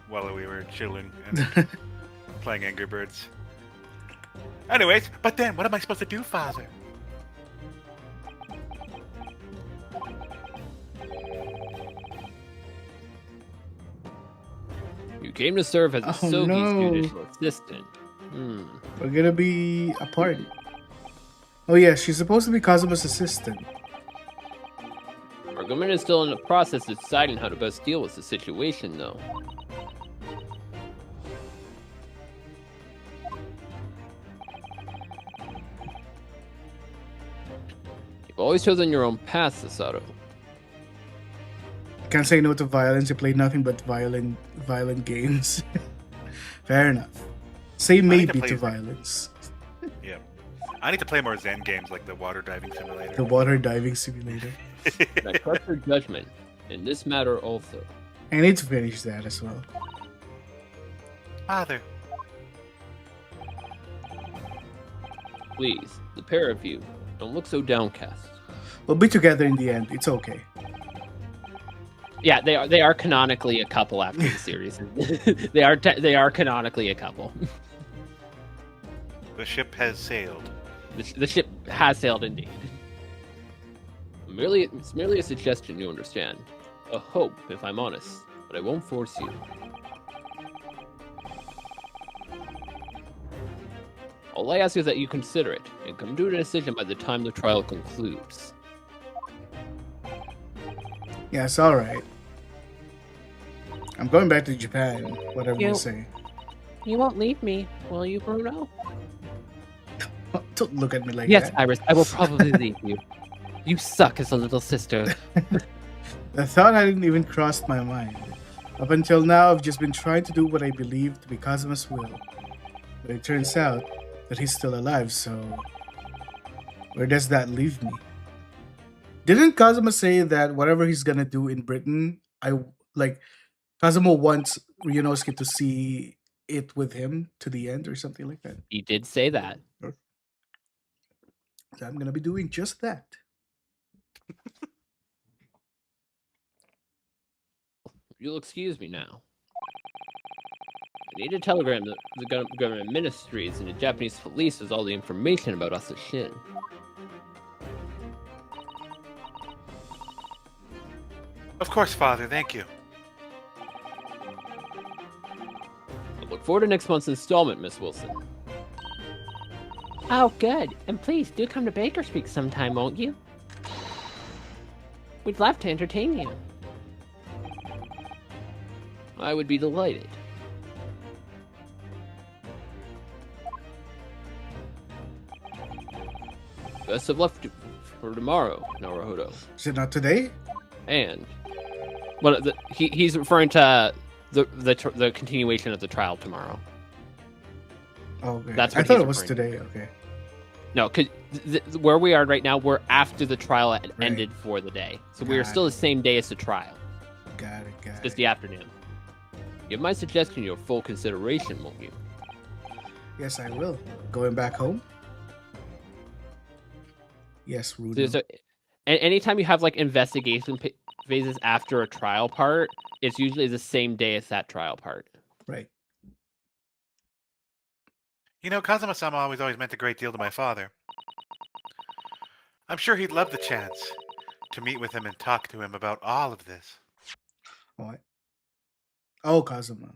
while we were chilling and playing Angry Birds. Anyways, but then what am I supposed to do, Father? You came to serve as a Oh, Sogi's no. judicial assistant. We're gonna be a party. Oh yeah, she's supposed to be Kazuma's assistant. Our government is still in the process of deciding how to best deal with the situation, though. You've always chosen your own path, Sasato. Can't say no to violence. You play nothing but violent games. Fair enough. Say need to maybe play to Zen. violence. Yeah, I need to play more Zen games like the water diving simulator. The water diving simulator. And I trust your judgment in this matter also. I need to finish that as well. Father, Please, the pair of you, don't look so downcast. We'll be together in the end. It's okay. Yeah, they are canonically a couple after the series. they are canonically a couple. the ship has sailed. The ship has sailed indeed. It's merely a suggestion, you understand. A hope, if I'm honest, but I won't force you. All I ask is that you consider it and come to a decision by the time the trial concludes. Yes, alright. I'm going back to Japan, whatever you You- say. You won't leave me, will you, Bruno? Don't look at me like Yes, that. Iris, I will probably leave you. You suck as a little sister. The thought hadn't even crossed my mind. Up until now, I've just been trying to do what I believe to be Kazuma's will. But it turns out, that he's still alive, so where does that leave me? Didn't Kazuma say that whatever he's gonna do in Britain, like Kazuma wants Ryunosuke to see it with him to the end or something like that? He did say that. So I'm gonna be doing just that. You'll excuse me now. I need a telegram that the government ministries and the Japanese police has all the information about us at Shin. Of course, Father. Thank you. I look forward to next month's installment, Miss Wilson. Oh, good. And please do come to Baker Street sometime, won't you? We'd love to entertain you. I would be delighted. Best of luck for tomorrow, Naruhodo. Is it not today? And, well, he's referring to the continuation of the trial tomorrow. Oh, okay. That's I what thought he's it was referring today. Okay. No, because where we are right now, we're after the trial had ended for the day. So we are still the same day as the trial. Got it. It's just the afternoon. Give my suggestion your full consideration, won't you? Yes, I will. Going back home? Yes, Rudy. So, anytime you have like investigation phases after a trial part, it's usually the same day as that trial part. Right. You know, Kazuma-sama always meant a great deal to my father. I'm sure he'd love the chance to meet with him and talk to him about all of this. What? Oh, Kazuma.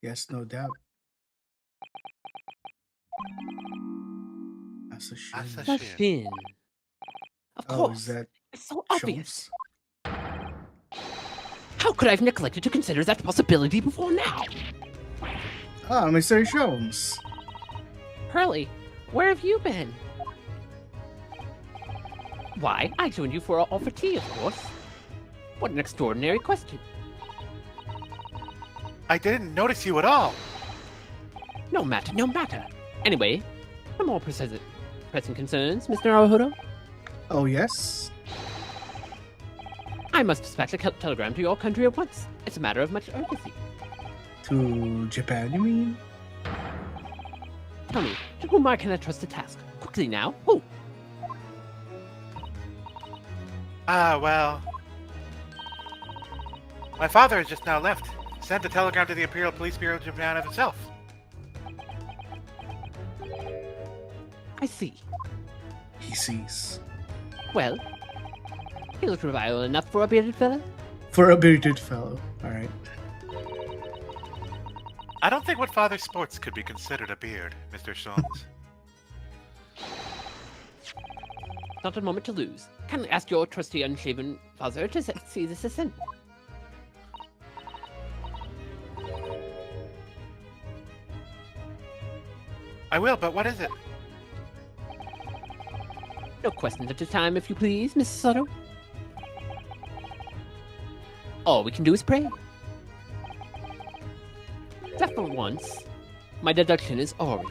Yes, no doubt. That's a shame. That's a The shit. Shin. Of Oh, course. is that It's so obvious. Shows? How could I have neglected to consider that possibility before now? Ah, Mr. Sholmes. Hurley, where have you been? Why, I joined you for all for tea, of course. What an extraordinary question. I didn't notice you at all. No matter, no matter. Anyway, for more pressing concerns, Mr. Naruhodo, Oh, yes? I must dispatch a telegram to your country at once. It's a matter of much urgency. To Japan, you mean? Tell me, to whom I can trust the task? Quickly now, who? Ah, well. My father has just now left. Sent a telegram to the Imperial Police Bureau of Japan of itself. I see. He sees. Well, he looks vile enough for a bearded fellow. For a bearded fellow. Alright. I don't think what father sports could be considered a beard, Mr. Sholmes. Not a moment to lose. Kindly ask your trusty unshaven father to see this ascent. I will, but what is it? No questions at this time, if you please, Mrs. Soto. All we can do is pray. That for once, my deduction is Ori.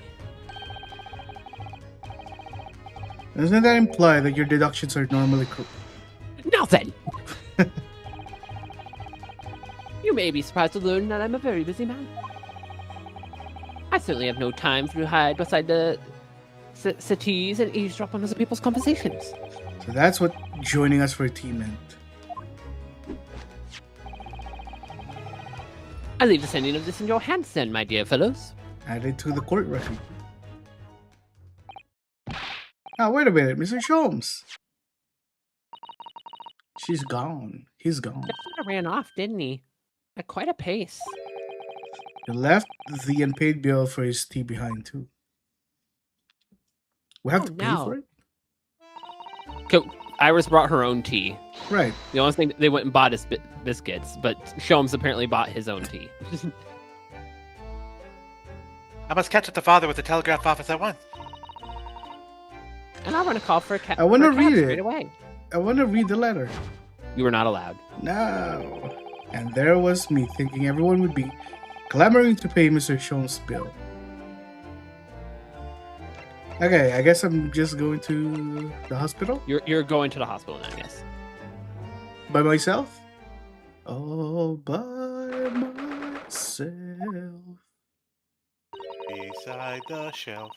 Doesn't that imply that your deductions are normally Now then! You may be surprised to learn that I'm a very busy man. I certainly have no time to hide beside the settees and eavesdrop on other people's conversations. So that's what joining us for a team meant. I leave the sending of this in your hands then, my dear fellows. Added to the court record. Now, wait a minute, Mr. Sholmes. She's gone. He's gone. Just sort of ran off, didn't he? At quite a pace. He left the unpaid bill for his tea behind, too. We have Oh, to pay no. for it? Iris brought her own tea. Right. The only thing they went and bought is biscuits, but Sholmes apparently bought his own tea. I must catch up the father with the telegraph office at once. And I want to call for a cab. I wanna read it. straight away. I want to read the letter. You were not allowed. No. And there was me thinking everyone would be clamoring to pay Mr. Sholmes' bill. Okay, I guess I'm just going to the hospital You're going to the hospital now, yes. by myself. All by myself. Beside the shelf.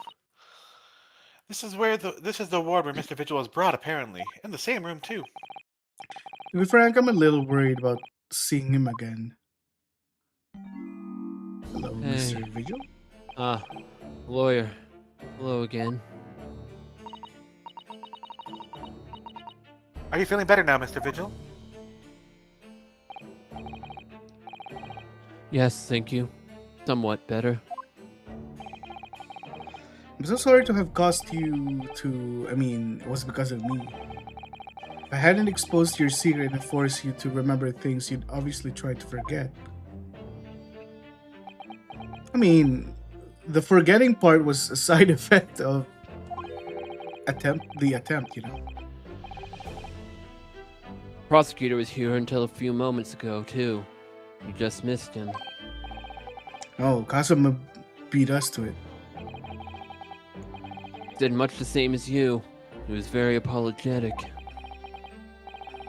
This is the ward where Mr. Vigil was brought, apparently. In the same room, too. To be frank, I'm a little worried about seeing him again. Hello, Hey. Mr. Vigil. Lawyer. Hello again. Are you feeling better now, Mr. Vigil? Yes, thank you. Somewhat better. I'm so sorry to have caused you to. I mean, it was because of me. If I hadn't exposed your secret and forced you to remember things you'd obviously try to forget. I mean, the forgetting part was a side effect of the attempt, you know. Prosecutor was here until a few moments ago, too. You just missed him. Oh, Kazuma beat us to it. Did much the same as you. He was very apologetic.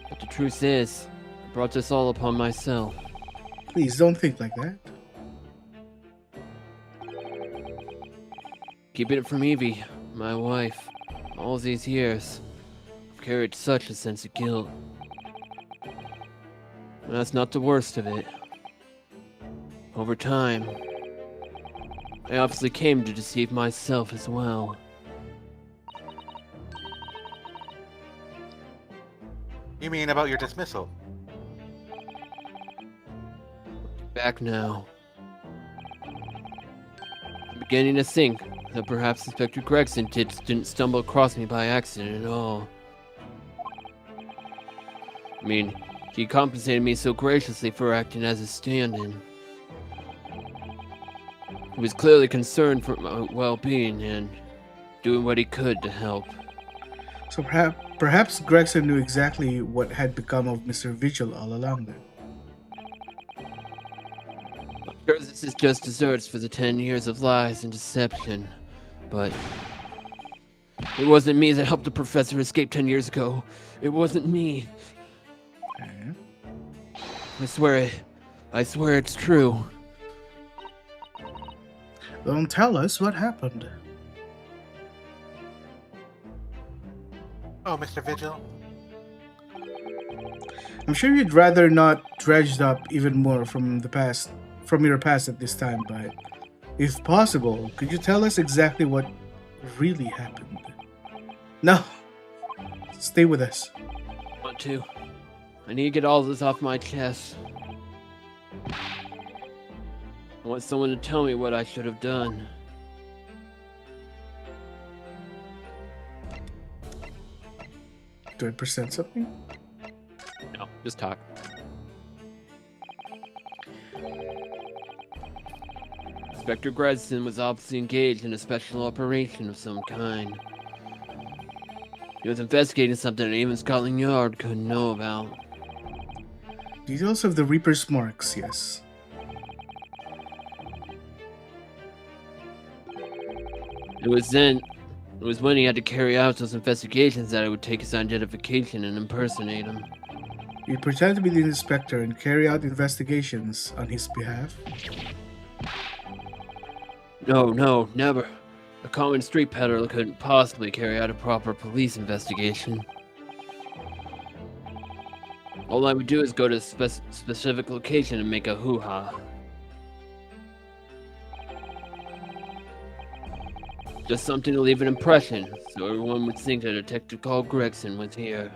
But the truth is, I brought this all upon myself. Please don't think like that. Keeping it from Evie, my wife. All these years, I've carried such a sense of guilt. And that's not the worst of it. Over time, I obviously came to deceive myself as well. You mean about your dismissal? Back now. I'm beginning to think that perhaps Inspector Gregson didn't stumble across me by accident at all. I mean, he compensated me so graciously for acting as a stand-in. He was clearly concerned for my well-being and doing what he could to help. So perhaps Gregson knew exactly what had become of Mr. Vigil all along then. I'm sure this is just desserts for the 10 years of lies and deception, but it wasn't me that helped the professor escape 10 years ago. It wasn't me. Okay. I swear it's true. Don't tell us what happened. Oh, Mr. Vigil? I'm sure you'd rather not dredged up even more from your past at this time, but if possible, could you tell us exactly what really happened? No. Stay with us. I want to. I need to get all this off my chest. I want someone to tell me what I should have done. Do I present something? No, just talk. Inspector Gregson was obviously engaged in a special operation of some kind. He was investigating something that even Scotland Yard couldn't know about. Details of the Reaper's marks, yes. It was when he had to carry out those investigations that I would take his identification and impersonate him. You pretend to be the inspector and carry out investigations on his behalf? No, never. A common street peddler couldn't possibly carry out a proper police investigation. All I would do is go to a specific location and make a hoo-ha. Just something to leave an impression, so everyone would think that Detective Carl Gregson was here.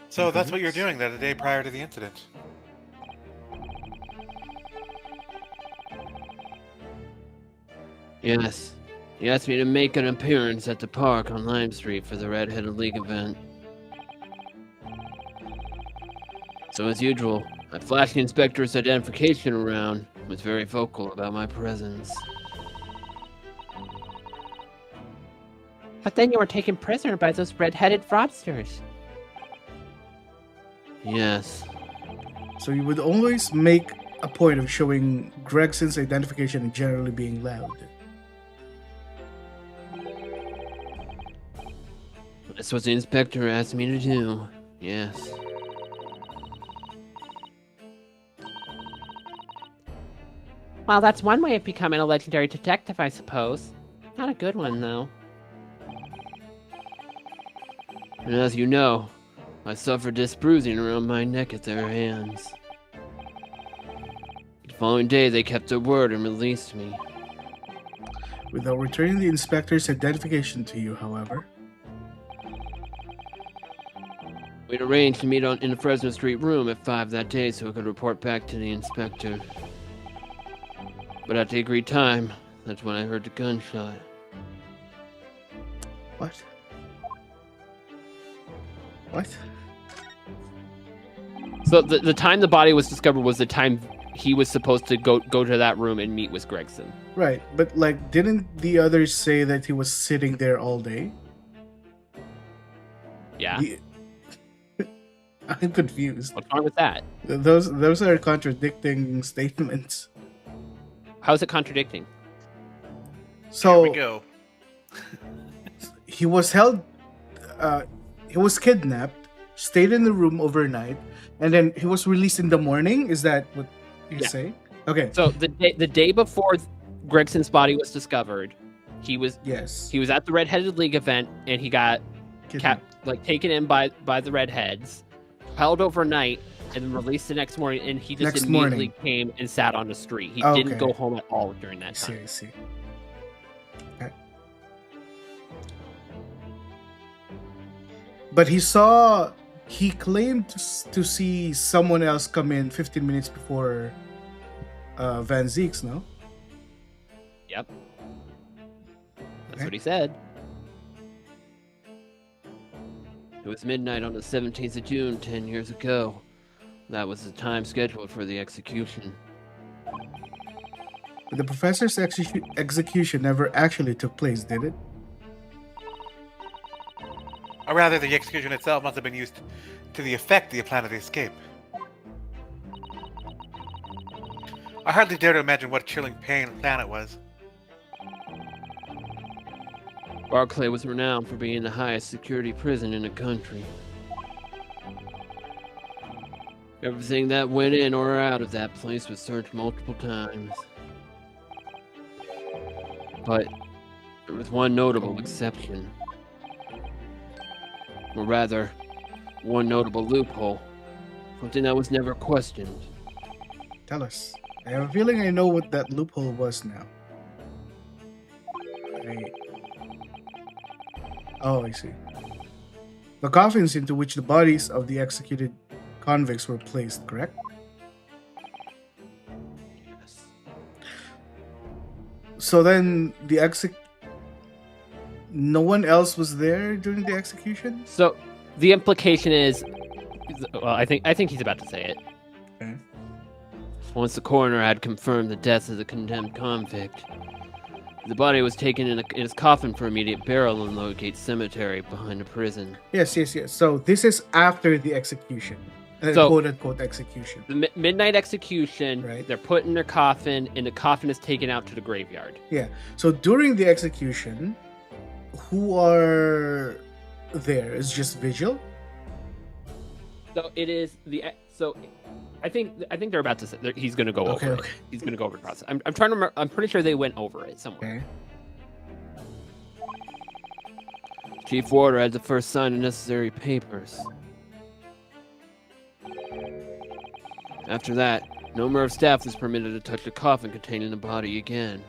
So that's what you're doing the day prior to the incident. Yes. He asked me to make an appearance at the park on Lime Street for the Red-Headed League event. So as usual, I flashed the inspector's identification around and was very vocal about my presence. But then you were taken prisoner by those red-headed fraudsters. Yes. So you would always make a point of showing Gregson's identification and generally being loud. That's what the inspector asked me to do. Yes. Well, that's one way of becoming a legendary detective, I suppose. Not a good one, though. And as you know, I suffered this bruising around my neck at their hands. The following day, they kept their word and released me. Without returning the inspector's identification to you, however. We'd arranged to meet in the Fresno Street room at 5 that day so I could report back to the inspector. But at the agreed time, that's when I heard the gunshot. What? What? So the time the body was discovered was the time he was supposed to go to that room and meet with Gregson. Right, but like, didn't the others say that he was sitting there all day? Yeah. I'm confused. What's wrong with that? Those are contradicting statements. How's it contradicting? So Here we go. he was held. He was kidnapped, stayed in the room overnight, and then he was released in the morning. Is that what you say? Okay. So the day before Gregson's body was discovered, he was Yes. at the Red-Headed League event and he got Kidnapped. taken in by the Redheads, held overnight, and then released the next morning. And he just Next immediately morning. came and sat on the street. He Okay. didn't go home at all during I that see. time. I see. Okay. But he claimed to see someone else come in 15 minutes before Van Zeek's, no? Yep. That's Okay. what he said. It was midnight on the 17th of June, 10 years ago. That was the time scheduled for the execution. But the professor's execution never actually took place, did it? Or rather, the execution itself must have been used to the effect the plan of the escape. I hardly dare to imagine what chilling pain plan it was. Barclay was renowned for being the highest security prison in the country. Everything that went in or out of that place was searched multiple times. But there was one notable exception. Or rather, one notable loophole. Something that was never questioned. Tell us. I have a feeling I know what that loophole was now. I see. The coffins into which the bodies of the executed convicts were placed, correct? Yes. So then no one else was there during the execution? So the implication is, well, I think he's about to say it. Okay. Once the coroner had confirmed the death of the condemned convict, the body was taken in his coffin for immediate burial in Lowgate Cemetery behind the prison. Yes. So this is after the execution. So- Quote-unquote execution. The midnight execution, Right. They're put in their coffin, and the coffin is taken out to the graveyard. Yeah. So during the execution, who are there? Is just Vigil? So it is so. I think they're about to say he's going to go Okay, over okay. it. He's going to go over the process. I'm trying to remember. I'm pretty sure they went over it somewhere. Okay. Chief Warder had to first sign the necessary papers. After that, no member of staff was permitted to touch the coffin containing the body again.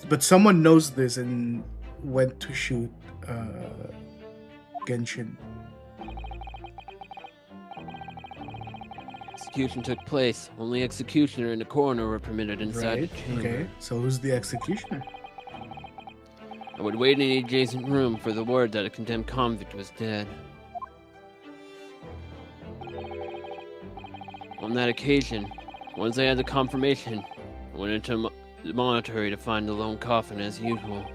But someone knows this and went to shoot Genshin. Execution took place. Only executioner and the coroner were permitted inside Right? the chamber. Okay. So who's the executioner? I would wait in the adjacent room for the word that a condemned convict was dead. On that occasion, once I had the confirmation, I went into the monitory to find the lone coffin as usual.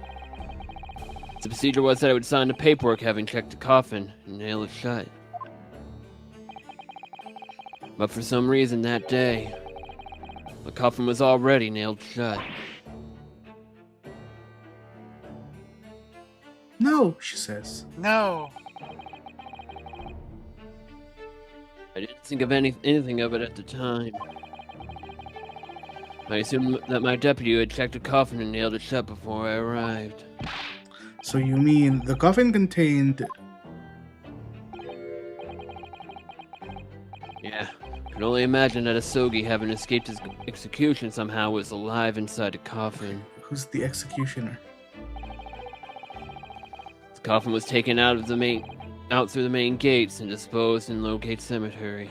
The procedure was that I would sign the paperwork having checked the coffin and nail it shut. But for some reason that day, the coffin was already nailed shut. No, she says. No. I didn't think of anything of it at the time. I assumed that my deputy had checked the coffin and nailed it shut before I arrived. So you mean the coffin contained... Yeah, could only imagine that Asogi, having escaped his execution somehow, was alive inside the coffin. Who's the executioner? The coffin was taken out through the main gates and disposed in Lowgate Cemetery.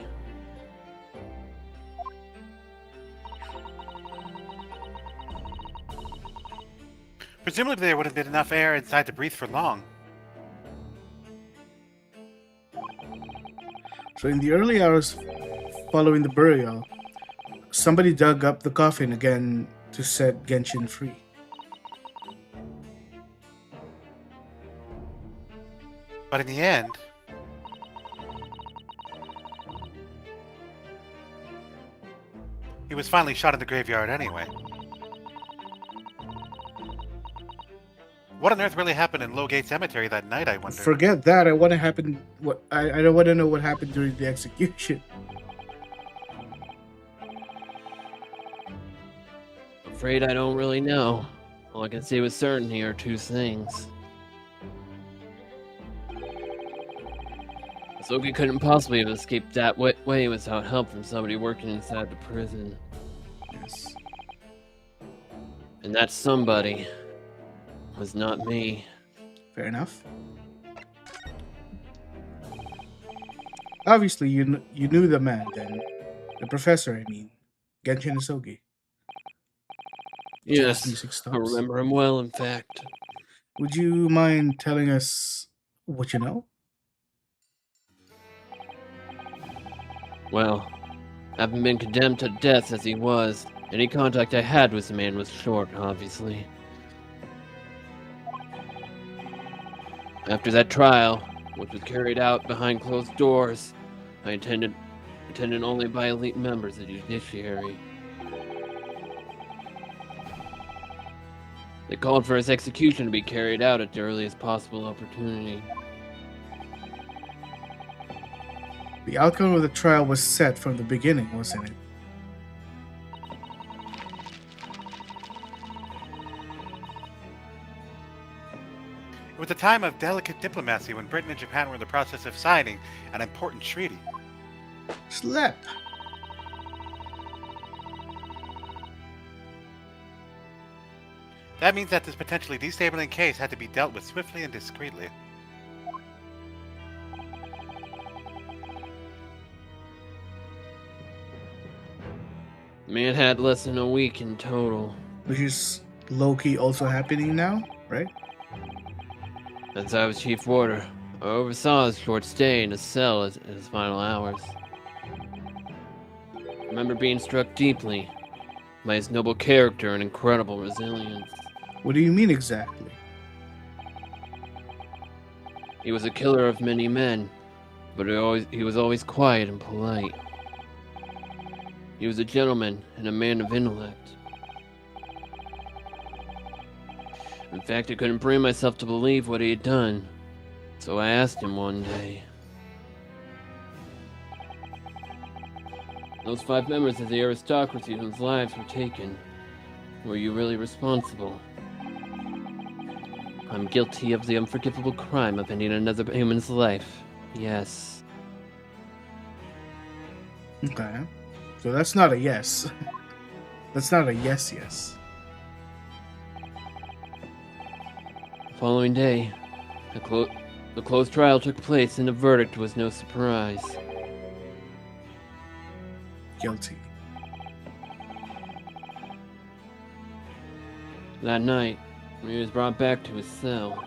Presumably there would have been enough air inside to breathe for long. So in the early hours following the burial, somebody dug up the coffin again to set Genshin free. But in the end, he was finally shot in the graveyard anyway. What on earth really happened in Lowgate Cemetery that night, I wonder? Forget that. I want to happen. I don't want to know what happened during the execution. Afraid I don't really know. All I can say with certainty are two things. Asogi couldn't possibly have escaped that way without help from somebody working inside the prison. Yes. And that somebody was not me. Fair enough. Obviously, you knew the man then. The professor, I mean. Genshin Asogi. Yes, Music I stops. remember him well, in fact. Would you mind telling us what you know? Well, having been condemned to death as he was, any contact I had with the man was short, obviously. After that trial, which was carried out behind closed doors, I attended only by elite members of the judiciary. They called for his execution to be carried out at the earliest possible opportunity. The outcome of the trial was set from the beginning, wasn't it? It was a time of delicate diplomacy when Britain and Japan were in the process of signing an important treaty. Slap. That means that this potentially destabilizing case had to be dealt with swiftly and discreetly. The man had less than a week in total. Which is low-key also happening now, right? As I was chief warder, I oversaw his short stay in his cell in his final hours. I remember being struck deeply by his noble character and incredible resilience. What do you mean exactly? He was a killer of many men, but he was always quiet and polite. He was a gentleman and a man of intellect. In fact, I couldn't bring myself to believe what he had done, so I asked him one day. Those 5 members of the aristocracy whose lives were taken, were you really responsible? I'm guilty of the unforgivable crime of ending another human's life. Yes. Okay. So that's not a yes. That's not a yes. The following day, the closed trial took place and the verdict was no surprise. Guilty. That night, when he was brought back to his cell,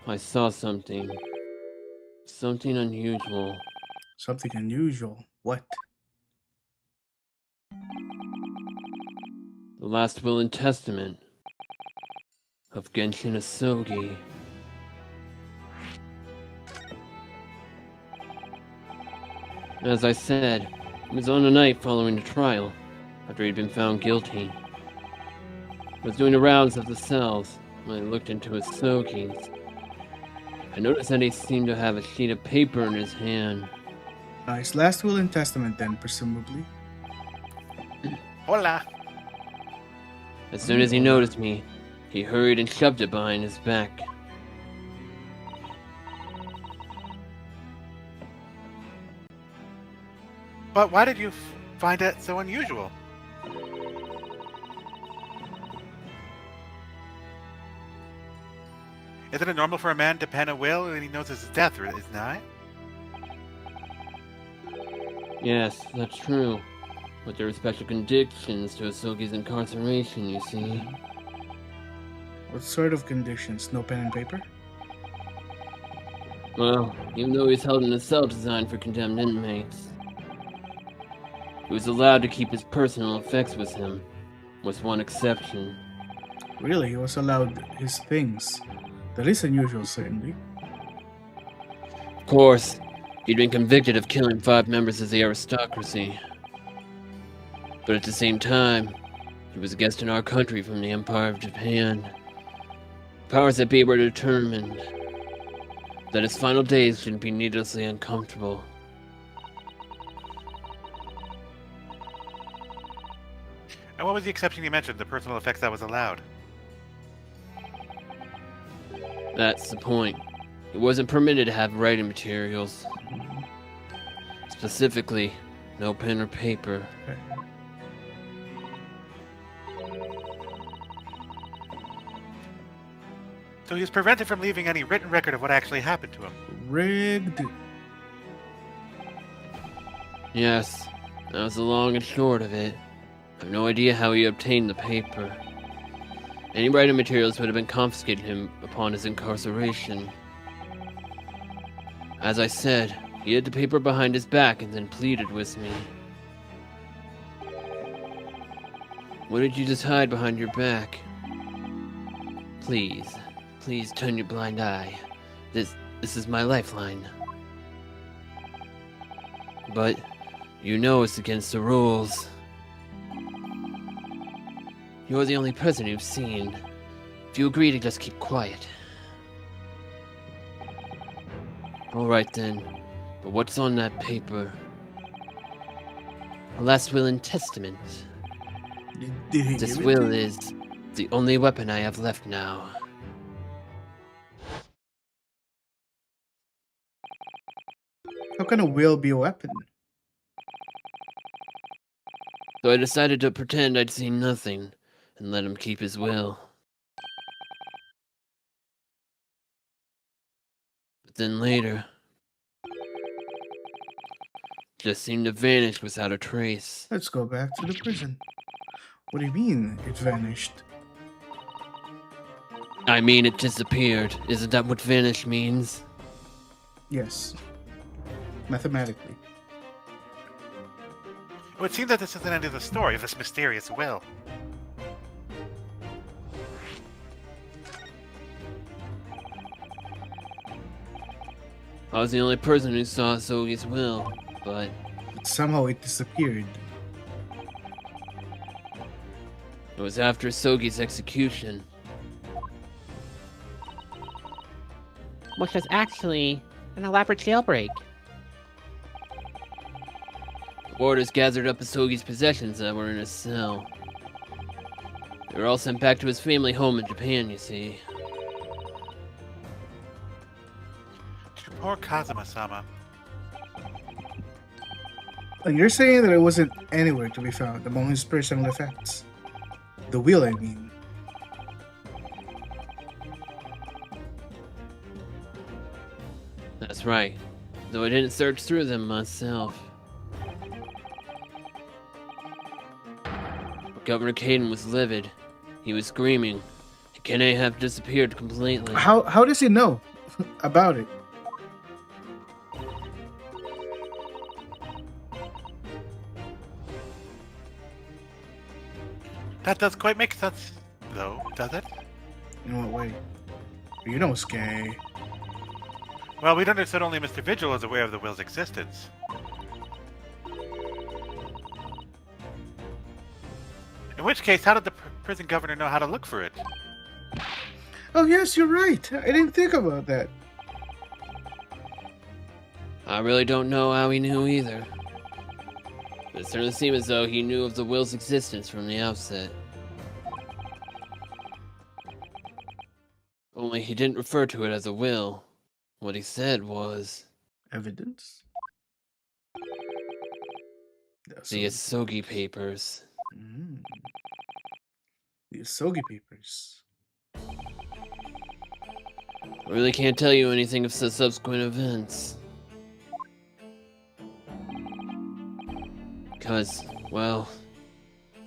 I saw something. Something unusual. Something unusual. What? The last will and testament of Genshin Asogi. As I said, it was on the night following the trial, after he'd been found guilty. I was doing the rounds of the cells when I looked into his smokies. I noticed that he seemed to have a sheet of paper in his hand. His last will and testament, then, presumably. Hola. As soon as he noticed me, he hurried and shoved it behind his back. But why did you find that so unusual? Isn't it normal for a man to pen a will when he knows his death is nigh? Yes, that's true. But there are special conditions to Asogi's incarceration, you see. What sort of conditions? No pen and paper? Well, even though he's held in a cell designed for condemned inmates, he was allowed to keep his personal effects with him, with one exception. Really, he was allowed his things. That is unusual, certainly. Of course, he'd been convicted of killing 5 members of the aristocracy. But at the same time, he was a guest in our country from the Empire of Japan. Powers that be were determined that his final days shouldn't be needlessly uncomfortable. And what was the exception you mentioned, the personal effects that was allowed? That's the point. He wasn't permitted to have writing materials. Specifically, no pen or paper. So he was prevented from leaving any written record of what actually happened to him. Rigged. Yes, that was the long and short of it. I have no idea how he obtained the paper. Any writing materials would have been confiscated him upon his incarceration. As I said, he hid the paper behind his back and then pleaded with me. What did you just hide behind your back? Please, please turn your blind eye. This is my lifeline. But you know it's against the rules. You're the only person you've seen. If you agree to just keep quiet. Alright then, but what's on that paper? A last will and testament. Did he This give it will to you? is the only weapon I have left now. How can a will be a weapon? So I decided to pretend I'd seen nothing and let him keep his will. But then later, just seemed to vanish without a trace. Let's go back to the prison. What do you mean, it vanished? I mean, it disappeared. Isn't that what vanish means? Yes. Mathematically. It would seem that this is the end of the story of this mysterious will. I was the only person who saw Sogi's will, but Somehow it disappeared. it was after Sogi's execution. Which was actually an elaborate jailbreak. The warders gathered up Sogi's possessions that were in his cell. They were all sent back to his family home in Japan, you see. Poor Kazuma-sama. And you're saying that it wasn't anywhere to be found among his personal effects? The will, I mean. That's right, though I didn't search through them myself. But Governor Caden was livid. He was screaming. Can I have disappeared completely? How does he know about it? That does quite make sense, though, does it? In what way? You know it's gay. Well, we'd understood only Mr. Vigil was aware of the will's existence. In which case, how did the prison governor know how to look for it? Oh, yes, you're right. I didn't think about that. I really don't know how he knew either. But it certainly seemed as though he knew of the will's existence from the outset. Only he didn't refer to it as a will. What he said was Evidence? the Asogi papers. Mm. The Asogi papers. I really can't tell you anything of the subsequent events. Because, well,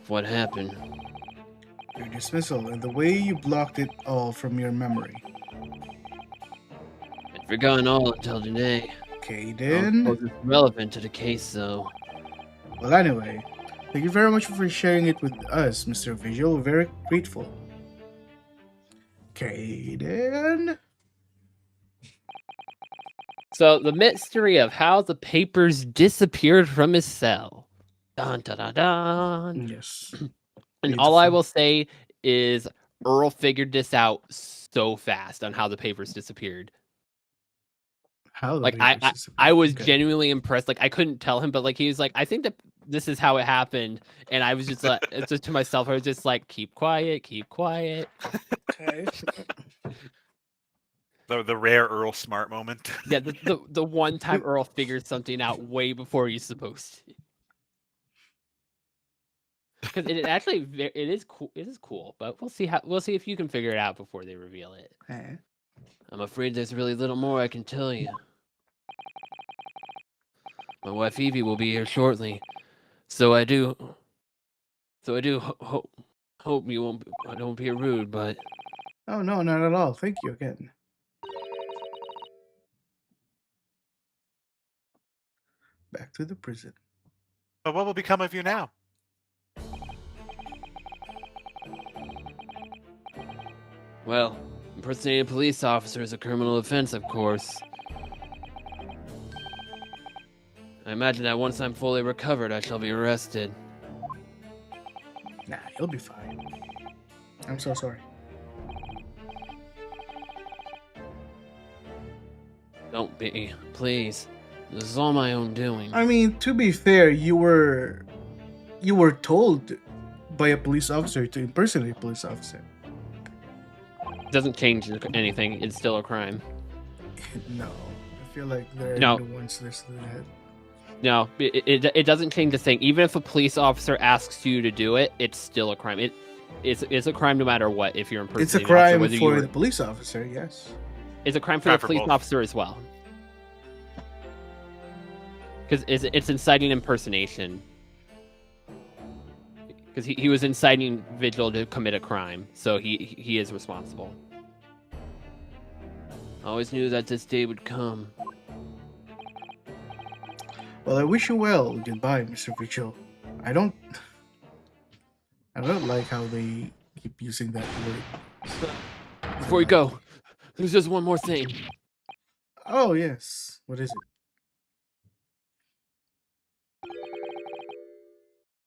what happened. Your dismissal and the way you blocked it all from your memory. I'd forgotten all until today. Okay, I don't then. suppose it's relevant to the case, though. Well, anyway, thank you very much for sharing it with us, Mr. Visual. We're very grateful. Okay, then. So the mystery of how the papers disappeared from his cell. Dun dun dun dun. Yes. And all I will say is Earl figured this out so fast on how the papers disappeared. How the Like papers I disappeared. was Okay. genuinely impressed. Like I couldn't tell him, but like he was like, I think that this is how it happened. And I was just like, just to myself, I was just like, keep quiet, keep quiet. Okay. The rare Earl Smart moment. Yeah, the one time Earl figured something out way before he's supposed to. Because it actually it is cool. It is cool, but we'll see if you can figure it out before they reveal it. Eh. I'm afraid there's really little more I can tell you. My wife Evie will be here shortly, so I do hope you won't. I don't be rude, but Oh, no, not at all. Thank you again. Back to the prison. But what will become of you now? well, impersonating a police officer is a criminal offense, of course. I imagine that once I'm fully recovered, I shall be arrested. Nah, you'll be fine. I'm so sorry. Don't be, please. This is all my own doing. I mean, to be fair, you were told by a police officer to impersonate a police officer. Doesn't change anything. It's still a crime. No, I feel like they're No. the ones that do that. No, it doesn't change the thing. Even if a police officer asks you to do it, it's still a crime. It's a crime no matter what. If you're impersonating, It's a an crime officer, whether for you're- the police officer, yes. It's a crime for Crime the for police both. officer as well. Because it's inciting impersonation. Because he was inciting Vigil to commit a crime, so he is responsible. I always knew that this day would come. Well, I wish you well. Goodbye, Mr. Vigil. I don't like how they keep using that word. Before you go, there's just one more thing. Oh, yes. What is it?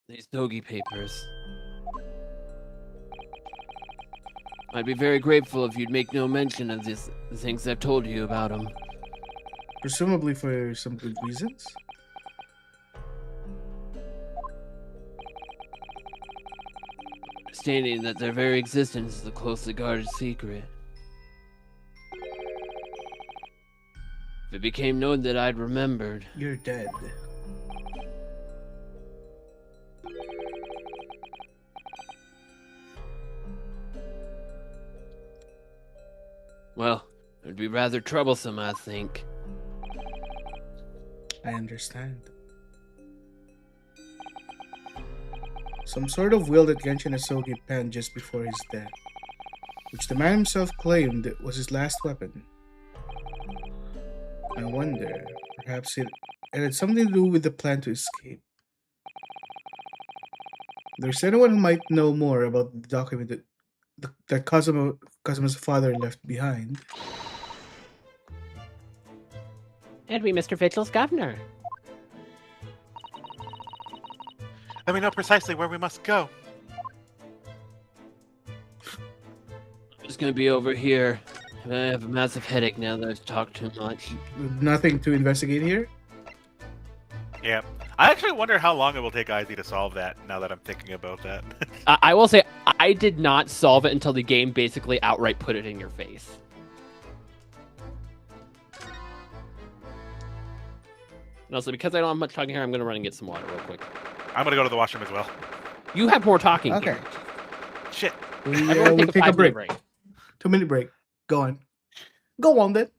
These Dogi papers. I'd be very grateful if you'd make no mention of the things I've told you about them. Presumably for some good reasons? Stating that their very existence is a closely guarded secret. If it became known that I'd remembered, You're dead. well, it would be rather troublesome, I think. I understand. Some sort of will that Genshin Asogi penned just before his death, which the man himself claimed was his last weapon. I wonder, perhaps it had something to do with the plan to escape. There's anyone who might know more about the document that Kazuma's father left behind. And we, Mr. Vigil's governor. Let me know precisely where we must go. just gonna be over here. I have a massive headache now that I've talked too much. Nothing to investigate here. Yeah. I actually wonder how long it will take Izzy to solve that. Now that I'm thinking about that. I will say I did not solve it until the game basically outright put it in your face. And also, because I don't have much talking here, I'm going to run and get some water real quick. I'm gonna go to the washroom as well. You have more talking Okay. here. Shit. Everyone We'll take a 5-minute break. 2-minute break. Go on. Go on then.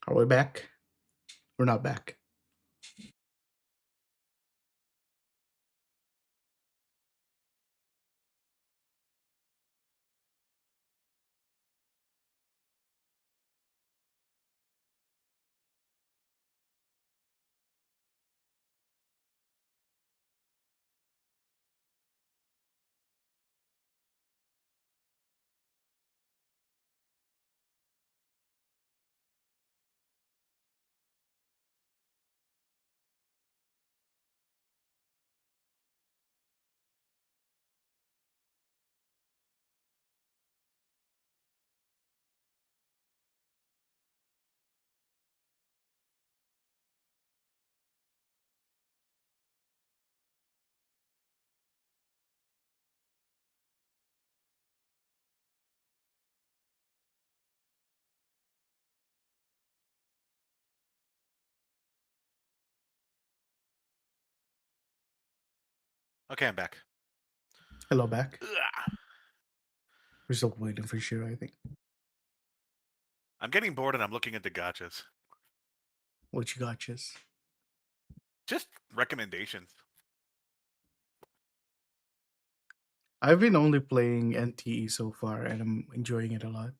Are we back? We're not back. Okay, I'm back. Hello, back. Ugh. We're still waiting for Shiro, I think. I'm getting bored and I'm looking at the gotchas. What you got, Chis? Just recommendations. I've been only playing NTE so far, and I'm enjoying it a lot.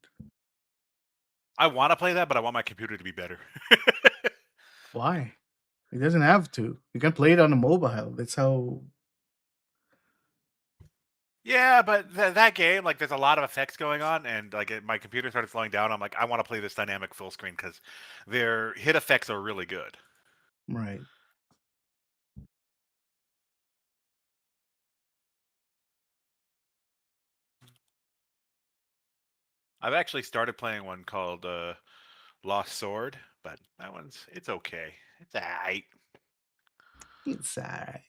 I want to play that, but I want my computer to be better. Why? It doesn't have to. You can play it on a mobile. That's how. Yeah, but that game, like, there's a lot of effects going on, and like my computer started slowing down. I'm like, I want to play this dynamic full screen because their hit effects are really good. Right. I've actually started playing one called Lost Sword, but it's okay. It's alright. It's alright.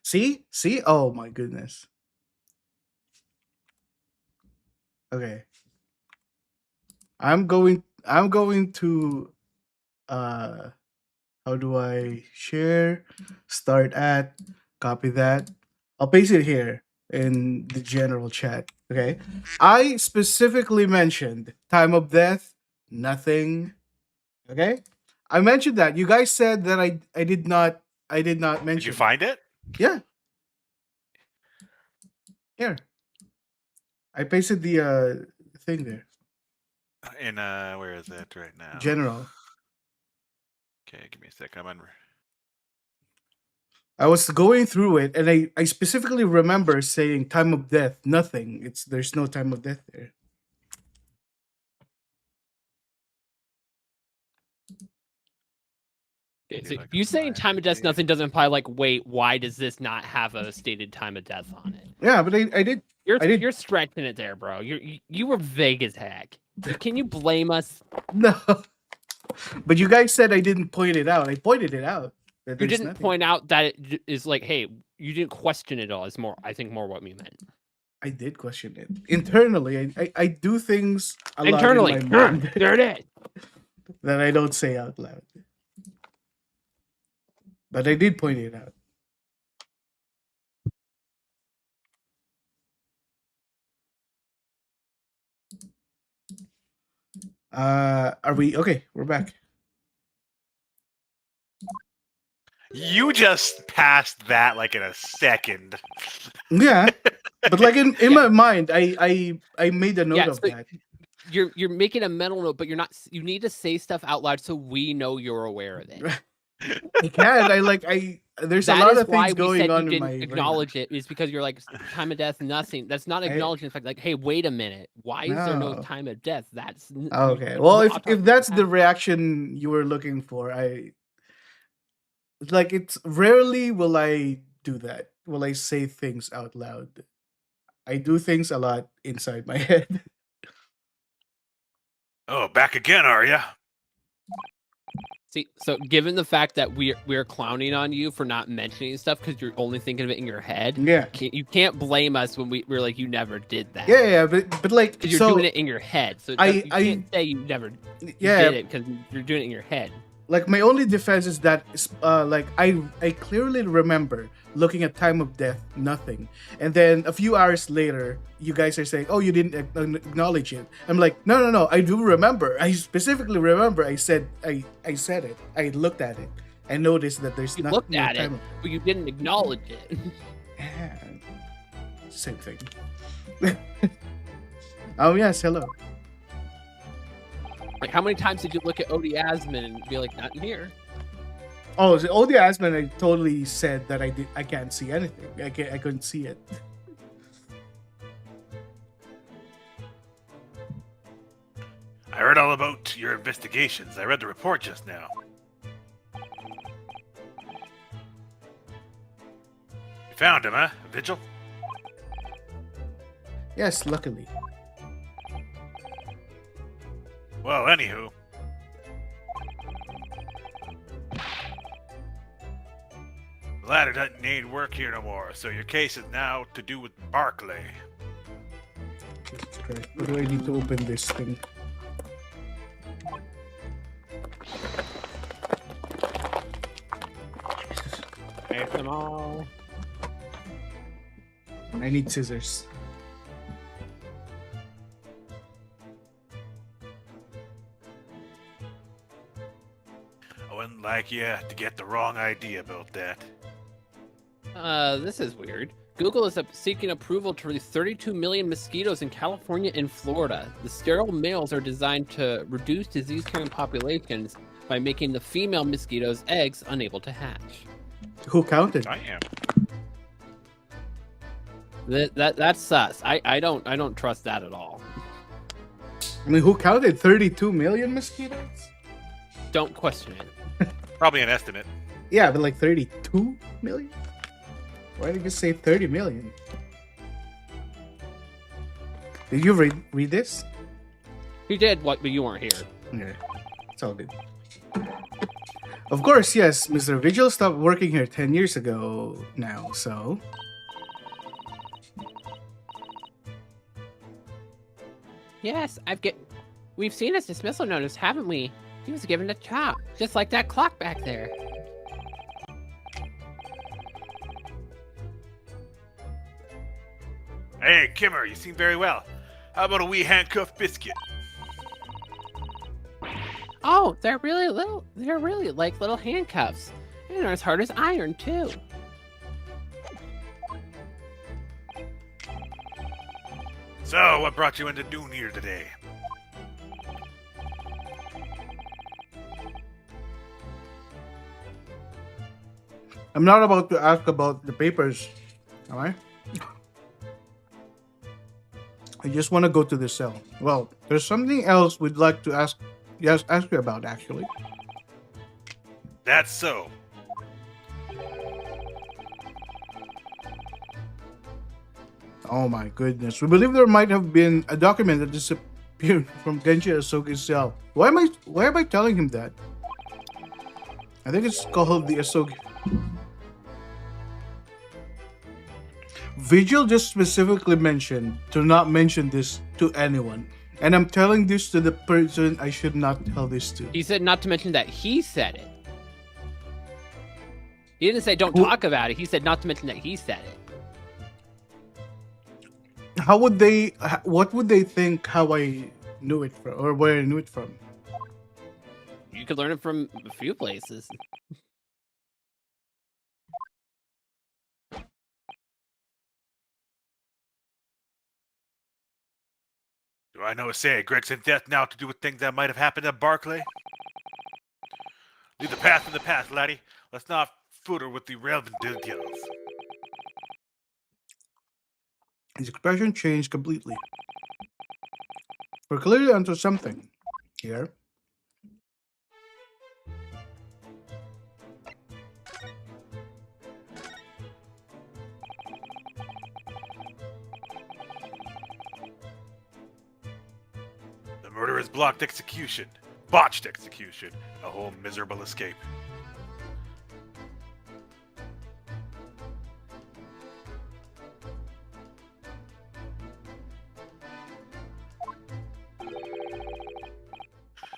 See? Oh my goodness. Okay. I'm going to uh how do I share? Start at, copy that. I'll paste it here in the general chat. Okay. I specifically mentioned time of death, nothing. Okay. I mentioned that. You guys said that I did not Did you mention. find it? Yeah, here. I pasted the thing there. In where is it right now? General. Okay, give me a sec. I'm on. I was going through it and I specifically remember saying time of death, nothing. There's no time of death there. Okay, See so if I can you saying find time of it death here. nothing doesn't imply like, wait, why does this not have a stated time of death on it? Yeah, but I did. You're stretching it there, bro. You were vague as heck. Can you blame us? No. But you guys said I didn't point it out. I pointed it out. That You there's didn't nothing. point out that it is like, hey, you didn't question it all. Is more, I think, more what we meant. I did question it. Internally, I do things a Internally, lot in my mind there it is. that I don't say out loud. But I did point it out. Are we okay? We're back. You just passed that like in a second. Yeah, but like in Yeah. my mind, I made a note of so that. You're making a mental note, but you're not. You need to say stuff out loud so we know you're aware of it. I can. There's That a lot is of why things we going said on you in my didn't brain. acknowledge it. Is because you're like time of death, nothing. That's not acknowledging the fact. Like, hey, wait a minute. Why is there no No. time of death? That's Okay. we're Well, not if talking that's about the that. reaction you were looking for, it's rarely will I do that. Will I say things out loud? I do things a lot inside my head. Oh, back again, are ya? See, so given the fact that we're clowning on you for not mentioning stuff because you're only thinking of it in your head, Yeah. you can't blame us when we're like you never did that. Yeah, but like Because you're so doing it in your head, so I- you I- can't say you never yeah, did it because you're doing it in your head. like my only defense is that like I clearly remember looking at time of death, nothing, and then a few hours later you guys are saying, oh, you didn't acknowledge it. I'm like, no, I do remember. I specifically remember I said it. I looked at it. I noticed that there's You no looked at it, time of but you didn't acknowledge it. yeah, same thing. Oh yes, hello. Like, how many times did you look at Odie Asman and be like, not in here? Oh, so Odie Asman, I totally said that I can't see anything. I couldn't see it. I heard all about your investigations. I read the report just now. You found him, huh? Vigil? Yes, luckily. Well, anywho. The ladder doesn't need work here no more, so your case is now to do with Barclay. Okay, where do I need to open this thing? Take them all. I need scissors. I wouldn't like you to get the wrong idea about that. This is weird. Google is seeking approval to release 32 million mosquitoes in California and Florida. The sterile males are designed to reduce disease-carrying populations by making the female mosquitoes' eggs unable to hatch. Who counted? I am. That's sus. I don't trust that at all. I mean, who counted 32 million mosquitoes? Don't question it. Probably an estimate. Yeah, but like 32 million? Why did you say 30 million? Did you read this? You did what, but you weren't here. Yeah, it's all good. Of course, yes, Mr. Vigil stopped working here 10 years ago now, so. Yes, we've seen his dismissal notice, haven't we? He was given a chop, just like that clock back there. Hey, Kimmer, you seem very well. How about a wee handcuff biscuit? Oh, they're really little. They're really like little handcuffs, and they're as hard as iron too. So, what brought you into Dune here today? I'm not about to ask about the papers, am I? I just want to go to the cell. Well, there's something else we'd like to ask you about, actually. That's so. Oh my goodness. We believe there might have been a document that disappeared from Genji Asogi's cell. Why am I telling him that? I think it's called the Asogi. Vigil just specifically mentioned to not mention this to anyone. And I'm telling this to the person I should not tell this to. He said not to mention that he said it. He didn't say don't talk about it. He said not to mention that he said it. What would they think how I knew it from, or where I knew it from? You could learn it from a few places. Do I know a say? Gregson's death now to do with things that might have happened at Barclay? Leave the past in the past, laddie. Let's not footer with the relevant details. His expression changed completely. We're clearly onto something here. The murderer's blocked execution. Botched execution. A whole miserable escape.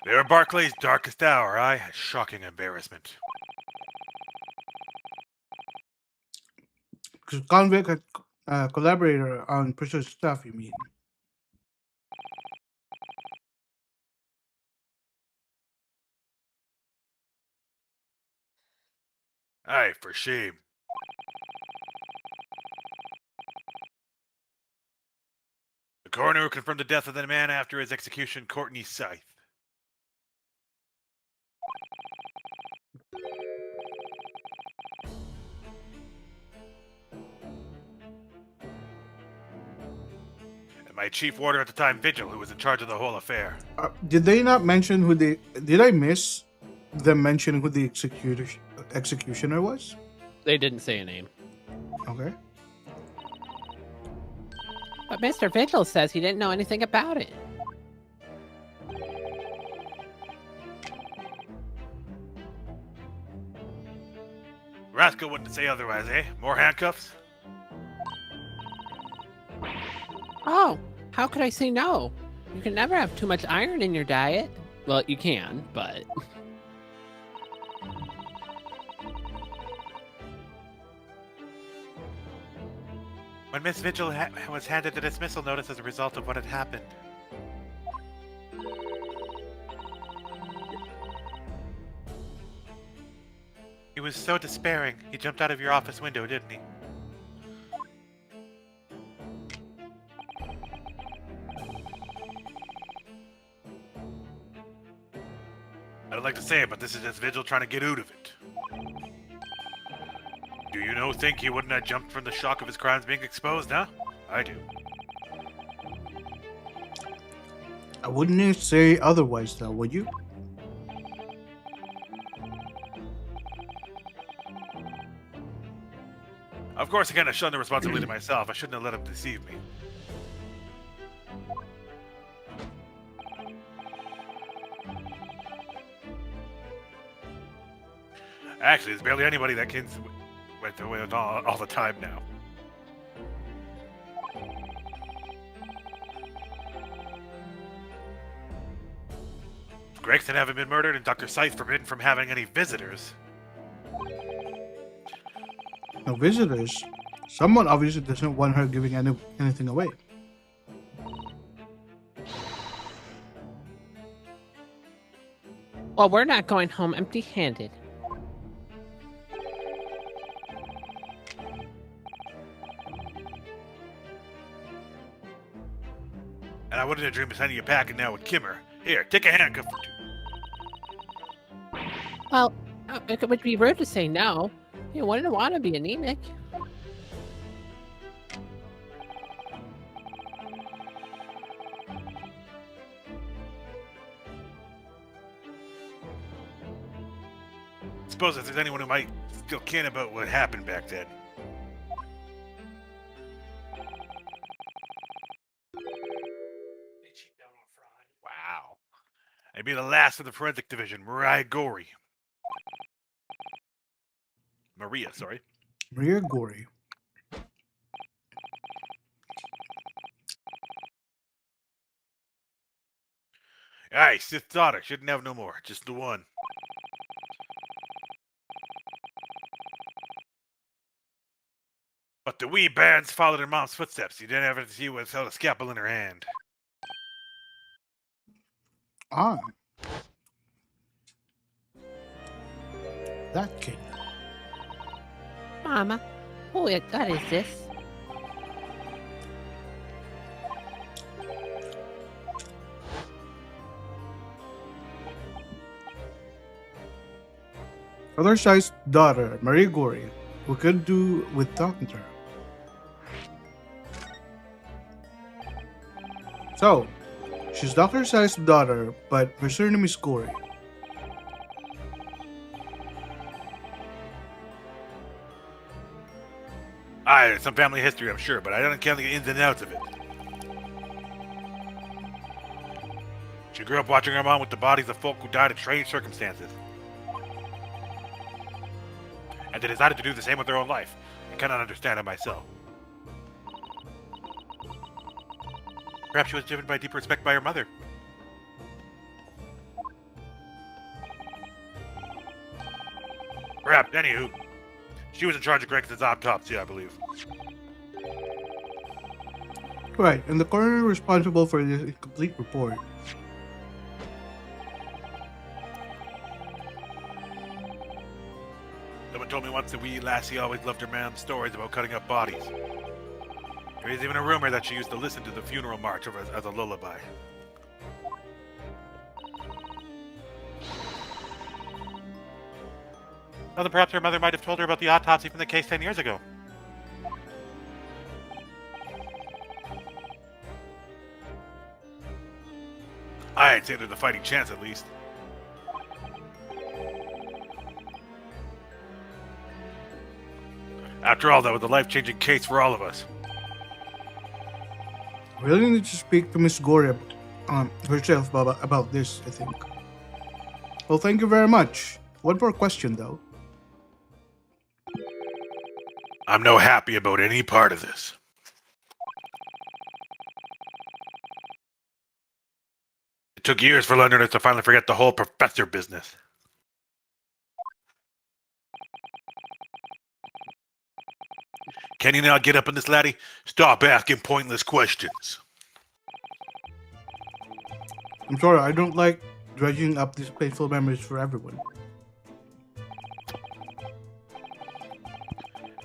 They're Barclay's darkest hour, aye? A shocking embarrassment. Convict collaborator on prison stuff, you mean? Aye, for shame. The coroner who confirmed the death of the man after his execution, Courtney Scythe. And my chief warder at the time, Vigil, who was in charge of the whole affair. Did they not mention who they? Did I miss them mentioning who the executioner was? They didn't say a name. Okay. But Mr. Vigil says he didn't know anything about it. Rascal wouldn't say otherwise, eh? More handcuffs? Oh, how could I say no? You can never have too much iron in your diet. Well, you can, but... When Miss Vigil was handed the dismissal notice as a result of what had happened. He was so despairing, he jumped out of your office window, didn't he? I don't like to say it, but this is just Vigil trying to get out of it. Do you think he wouldn't have jumped from the shock of his crimes being exposed, huh? I do. I wouldn't say otherwise, though, would you? Of course, I can't shun the responsibility to myself. I shouldn't have let him deceive me. Actually, there's barely anybody that can went away all the time now. Gregson haven't been murdered, and Dr. Scythe forbidden from having any visitors. No visitors. Someone obviously doesn't want her giving anything away. Well, we're not going home empty-handed. And I wouldn't have dreamed of sending you packing now with Kimmer. Here, take a handcuff or two. Well, it would be rude to say no. You wouldn't want to be anemic. Suppose if there's anyone who might still care about what happened back then. Wow. I'd be the last of the forensic division, Maria, sorry. Maria Gory. Aye, Sith's daughter. Shouldn't have no more. Just the one. But the wee bands followed in Mom's footsteps. You didn't ever see her without a scalpel in her hand. Ah. That kid. Mama, what is this? Other side's daughter, Maria Gory. We could do with talking to her. So, she's Dr. Sai's daughter, but her surname is Gory. Aye, there's some family history, I'm sure, but I don't count the ins and outs of it. She grew up watching her mom with the bodies of folk who died in strange circumstances. And they decided to do the same with their own life. I cannot understand it myself. Perhaps she was driven by deep respect by her mother. Perhaps, anywho. She was in charge of Gregson's autopsy, I believe. Right, and the coroner responsible for this incomplete report. Someone told me once that wee lassie always loved her mom's stories about cutting up bodies. There is even a rumor that she used to listen to the funeral march as a lullaby. Now then perhaps her mother might have told her about the autopsy from the case 10 years ago. I'd say there's a fighting chance at least. After all, that was a life-changing case for all of us. We really need to speak to Miss Gory herself about this, I think. Well, thank you very much. One more question, though. I'm no happy about any part of this. It took years for Londoners to finally forget the whole professor business. Can you now get up on this, laddie? Stop asking pointless questions. I'm sorry, I don't like dredging up these painful memories for everyone.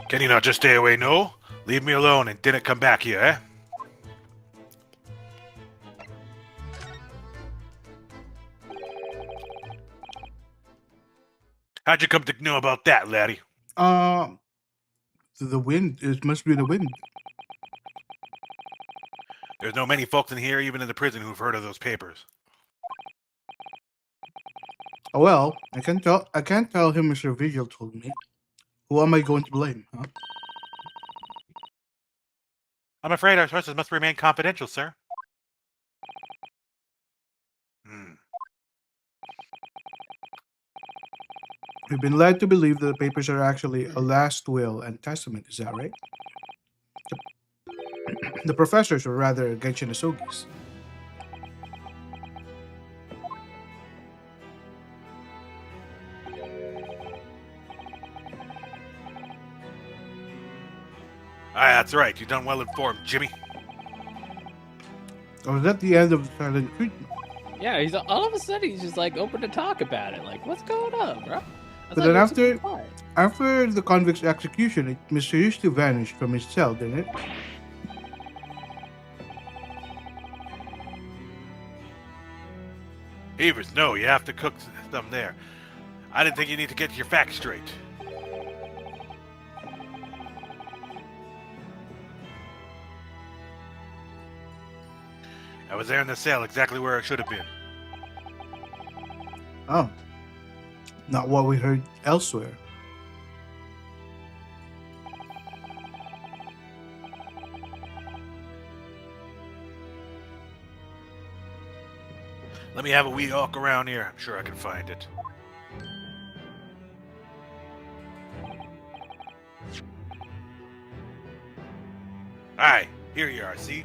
Can you not just stay away, no? Leave me alone and didn't come back here, eh? How'd you come to know about that, laddie? The wind. It must be the wind. There's no many folks in here, even in the prison, who've heard of those papers. Oh well, I can't tell him Mr. Vigil told me. Who am I going to blame, huh? I'm afraid our sources must remain confidential, sir. We've been led to believe that the papers are actually a last will and testament. Is that right? The professors, or rather Genshin Asogis. That's right. You done well informed, Jimmy. Or was that the end of the silent treatment? Yeah, he's all of a sudden he's just like open to talk about it. Like, what's going on, bro? I But thought then you were super quiet. after the convict's execution, it mysteriously vanished from his cell, didn't it? Evers, no, you have to cook them there. I didn't think you need to get your facts straight. I was there in the cell, exactly where I should have been. Oh, not what we heard elsewhere. Let me have a wee walk around here. I'm sure I can find it. Aye, here you are, see?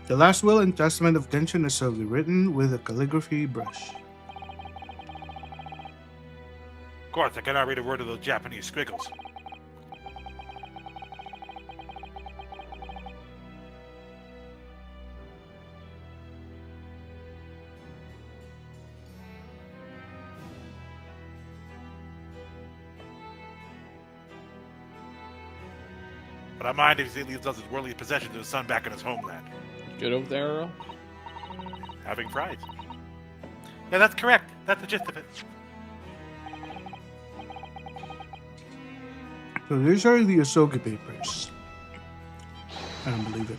The last will and testament of Genshin Asogi, written with a calligraphy brush. Of course, I cannot read a word of those Japanese squiggles. But I mind if he leaves us his worldly possessions to his son back in his homeland. Good over there, Earl. Having fries. Yeah, that's correct. That's the gist of it. So these are the Asogi papers. I don't believe it.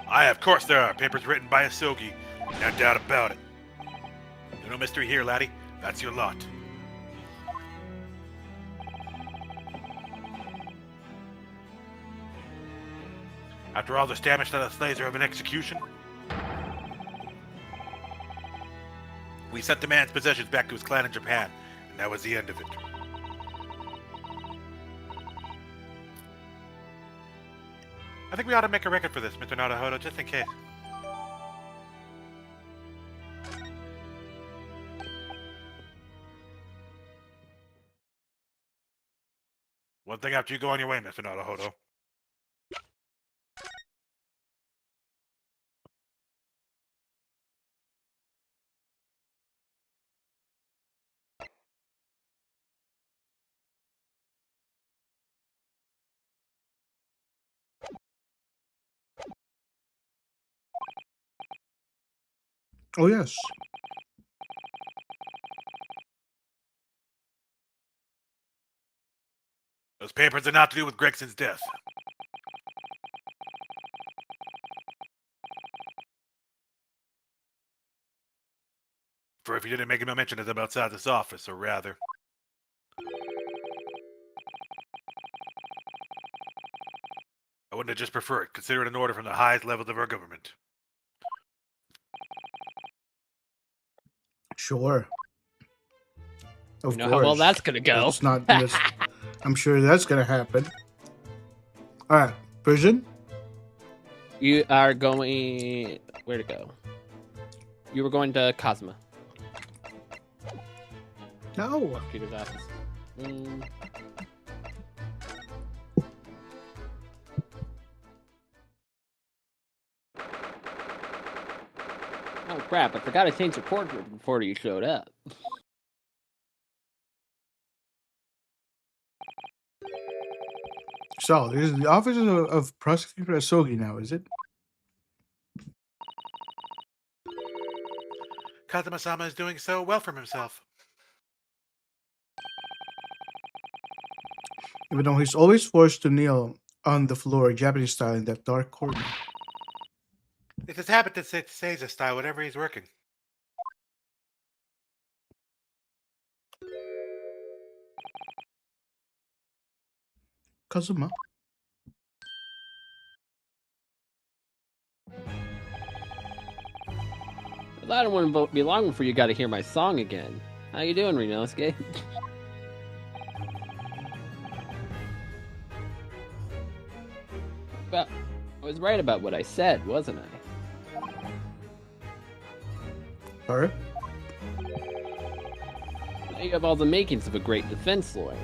Aye, of course there are. Papers written by Asogi. No doubt about it. No mystery here, laddie. That's your lot. After all this damage to the slaves of an execution, we sent the man's possessions back to his clan in Japan, and that was the end of it. I think we ought to make a record for this, Mr. Naruhodo, just in case. One thing after you go on your way, Mr. Naruhodo. Oh, yes. Those papers are not to do with Gregson's death. For if you didn't make no mention of them outside this office, or rather. I wouldn't have just preferred it. Consider it an order from the highest levels of our government. Sure. Of You know course. how well that's gonna go. That's not. I'm sure that's gonna happen. All right, prison. You are going where to go? You were going to Cosma. No. Peter's office. Oh crap! I forgot to change the portrait before you showed up. So this is the office of Prosecutor Asogi now, is it? Kazuma-sama is doing so well for himself. Even though he's always forced to kneel on the floor, Japanese style, in that dark corner. It's his habit to say his style whenever he's working. Kazuma. thought it wouldn't be long before you got to hear my song again. How you doing, Renosuke? Well, I was right about what I said, wasn't I? Sorry? Now you have all the makings of a great defense lawyer.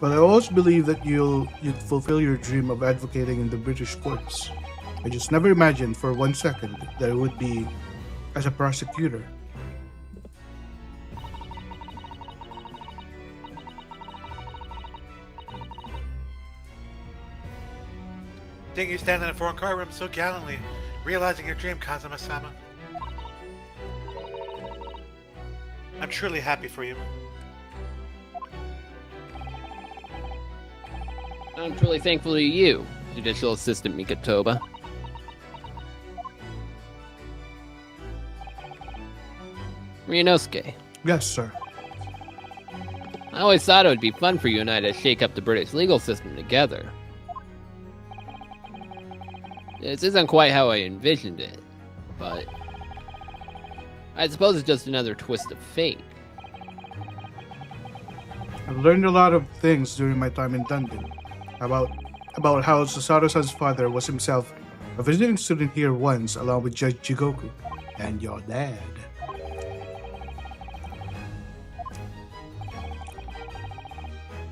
But I always believed that you'd fulfill your dream of advocating in the British courts. I just never imagined for 1 second that it would be as a prosecutor. Seeing you stand in a foreign courtroom so gallantly, realizing your dream, Kazuma-sama. I'm truly happy for you. I'm truly thankful to you, Judicial Assistant Mikatoba. Ryunosuke, Yes, sir. I always thought it would be fun for you and I to shake up the British legal system together. This isn't quite how I envisioned it, but I suppose it's just another twist of fate. I've learned a lot of things during my time in London. About how Susato-san's father was himself a visiting student here once along with Judge Jigoku and your dad.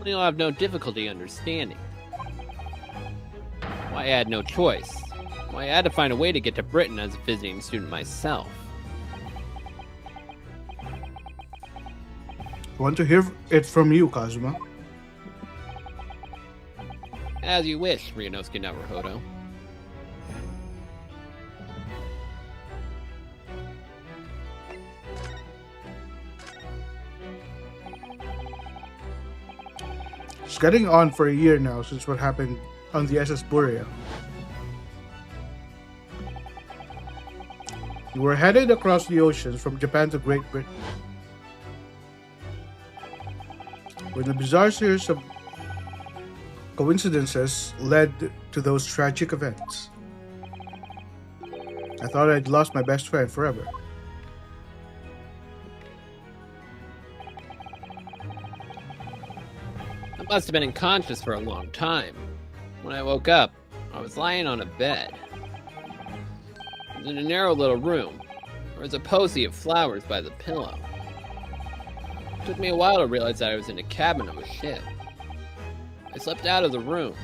You'll have no difficulty understanding why I had no choice. Why I had to find a way to get to Britain as a visiting student myself. I want to hear it from you, Kazuma. As you wish, Ryunosuke Naruhodo. It's getting on for a year now since what happened on the SS Buria. You were headed across the oceans from Japan to Great Britain. When a bizarre series of coincidences led to those tragic events. I thought I'd lost my best friend forever. I must have been unconscious for a long time. When I woke up, I was lying on a bed. It was in a narrow little room. There was a posy of flowers by the pillow. It took me a while to realize that I was in a cabin of a ship. I slipped out of the room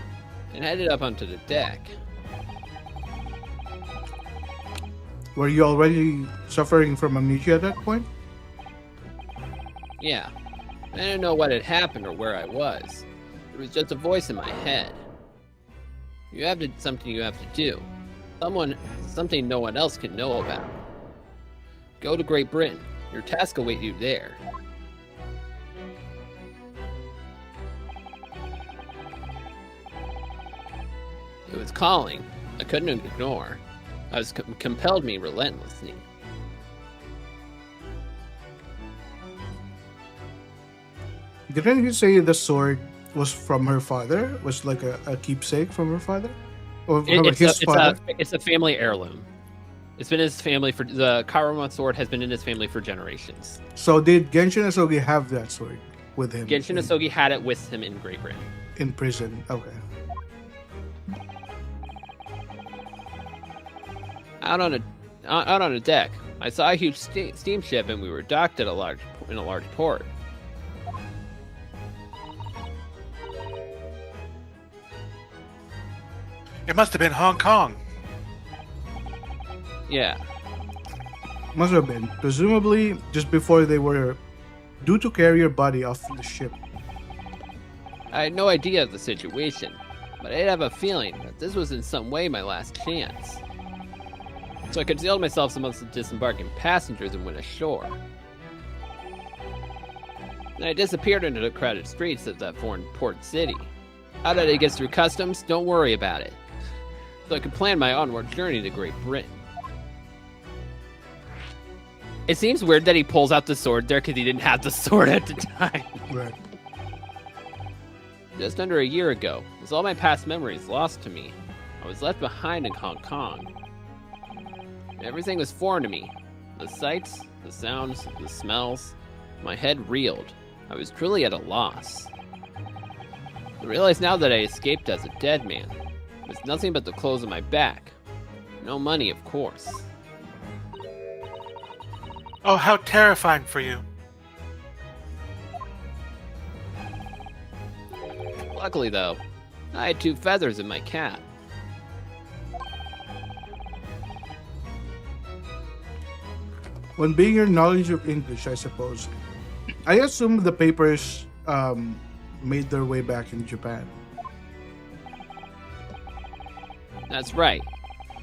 and headed up onto the deck. Were you already suffering from amnesia at that point? Yeah, I didn't know what had happened or where I was. It was just a voice in my head. You have something you have to do. Something no one else can know about. Go to Great Britain. Your task will await you there. It was calling. I couldn't ignore. I was compelled me relentlessly. Didn't you say the sword was from her father? Was like a keepsake from her father? Or from his father? It's a family heirloom. It's been in his family for the Karuma sword has been in his family for generations. So did Genshin Asogi have that sword with him? Genshin Asogi had it with him in Great Britain. In prison. Okay. Out on a deck, I saw a huge steamship, and we were docked at a large port. It must have been Hong Kong. Yeah, Must have been. Presumably just before they were due to carry your body off the ship. I had no idea of the situation, but I did have a feeling that this was in some way my last chance. So I concealed myself amongst the disembarking passengers and went ashore. Then I disappeared into the crowded streets of that foreign port city. How did I get through customs? Don't worry about it. So I could plan my onward journey to Great Britain. It seems weird that he pulls out the sword there because he didn't have the sword at the time. Right. Just under a year ago, with all my past memories lost to me, I was left behind in Hong Kong. Everything was foreign to me. The sights, the sounds, the smells. My head reeled. I was truly at a loss. I realize now that I escaped as a dead man, with nothing but the clothes on my back. No money, of course. Oh, how terrifying for you. Luckily, though, I had 2 feathers in my cap. When being your knowledge of English, I suppose, I assume the papers made their way back in Japan. That's right.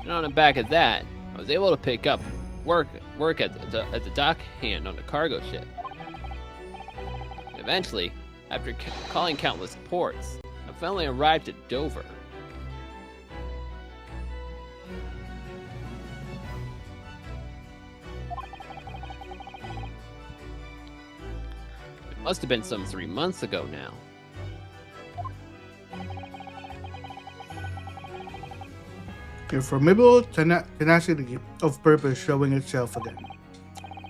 And on the back of that, I was able to pick up work at the dock hand on a cargo ship. Eventually, after calling countless ports, I finally arrived at Dover. It must have been some 3 months ago now. Your formidable tenacity of purpose showing itself again.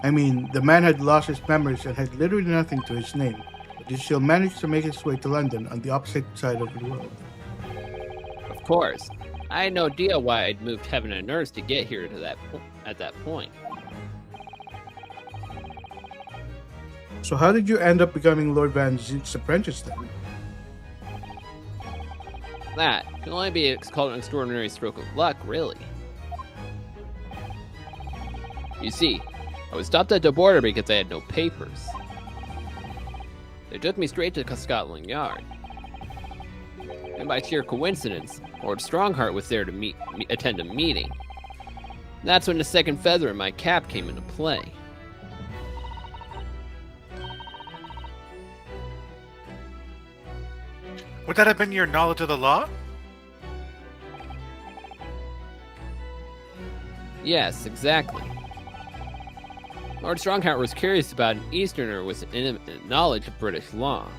I mean, the man had lost his memories and had literally nothing to his name, but he still managed to make his way to London on the opposite side of the world. Of course, I had no idea why I'd moved heaven and earth to get here to at that point. So how did you end up becoming Lord Van Zeek's apprentice then? That can only be called an extraordinary stroke of luck, really. You see, I was stopped at the border because I had no papers. They took me straight to Scotland Yard. And by sheer coincidence, Lord Strongheart was there to attend a meeting. That's when the second feather in my cap came into play. Would that have been your knowledge of the law? Yes, exactly. Lord Strongheart was curious about an Easterner with an intimate knowledge of British law.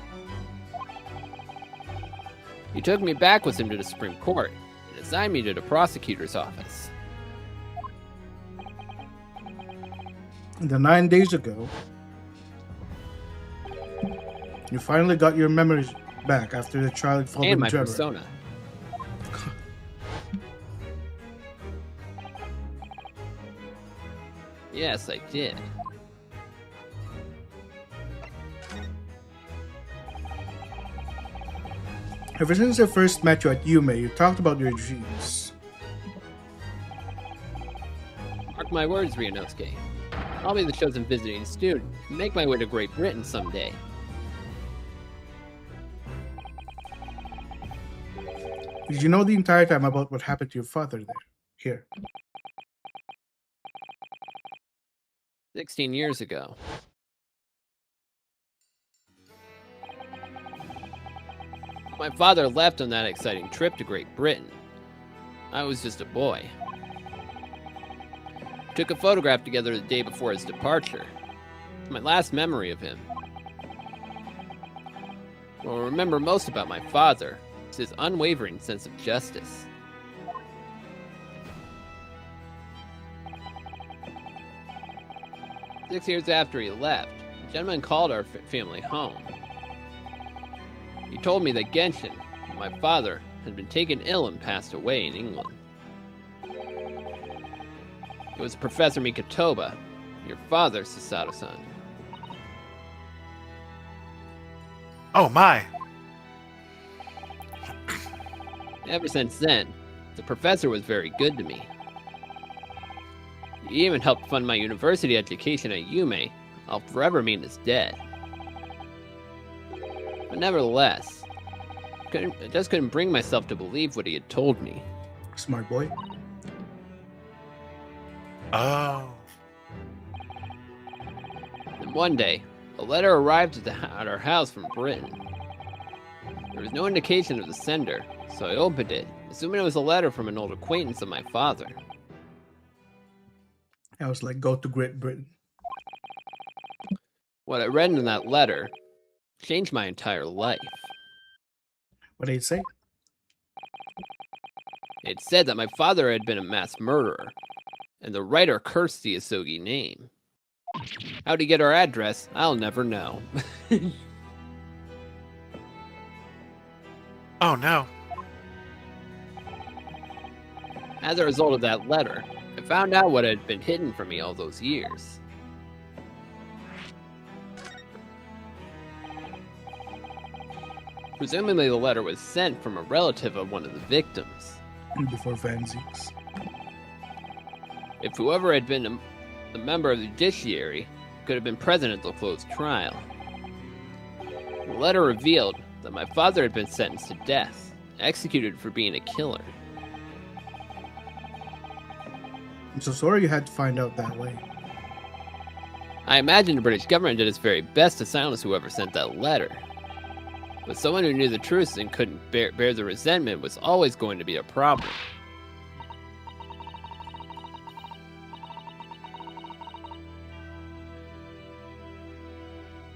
He took me back with him to the Supreme Court and assigned me to the prosecutor's office. And 9 days ago, you finally got your memories back after the trial had fallen And my terror. persona. Yes, I did. Ever since I first met you at Yume, you talked about your dreams. Mark my words, Ryunosuke. I'll be the chosen visiting student and make my way to Great Britain someday. Did you know the entire time about what happened to your father there? Here. 16 years ago. My father left on that exciting trip to Great Britain. I was just a boy. Took a photograph together the day before his departure. It's my last memory of him. What I remember most about my father is his unwavering sense of justice. Six years after he left, a gentleman called our family home. He told me that Genshin, my father, had been taken ill and passed away in England. It was Professor Mikotoba, your father, Sasato-san. Oh my! Ever since then, the professor was very good to me. He even helped fund my university education at Yume. I'll forever mean his debt. But nevertheless, I just couldn't bring myself to believe what he had told me. Smart boy. Oh. And one day, a letter arrived at our house from Britain. There was no indication of the sender, so I opened it, assuming it was a letter from an old acquaintance of my father. I was like, go to Great Britain. What I read in that letter changed my entire life. What did it say? It said that my father had been a mass murderer, and the writer cursed the Asogi name. How'd he get our address? I'll never know. Oh no. As a result of that letter, I found out what had been hidden from me all those years. Presumably the letter was sent from a relative of one of the victims. Before Van Zieks. If whoever had been a member of the judiciary could have been present at the closed trial. The letter revealed that my father had been sentenced to death, executed for being a killer. I'm so sorry you had to find out that way. I imagine the British government did its very best to silence whoever sent that letter. But someone who knew the truth and couldn't bear the resentment was always going to be a problem.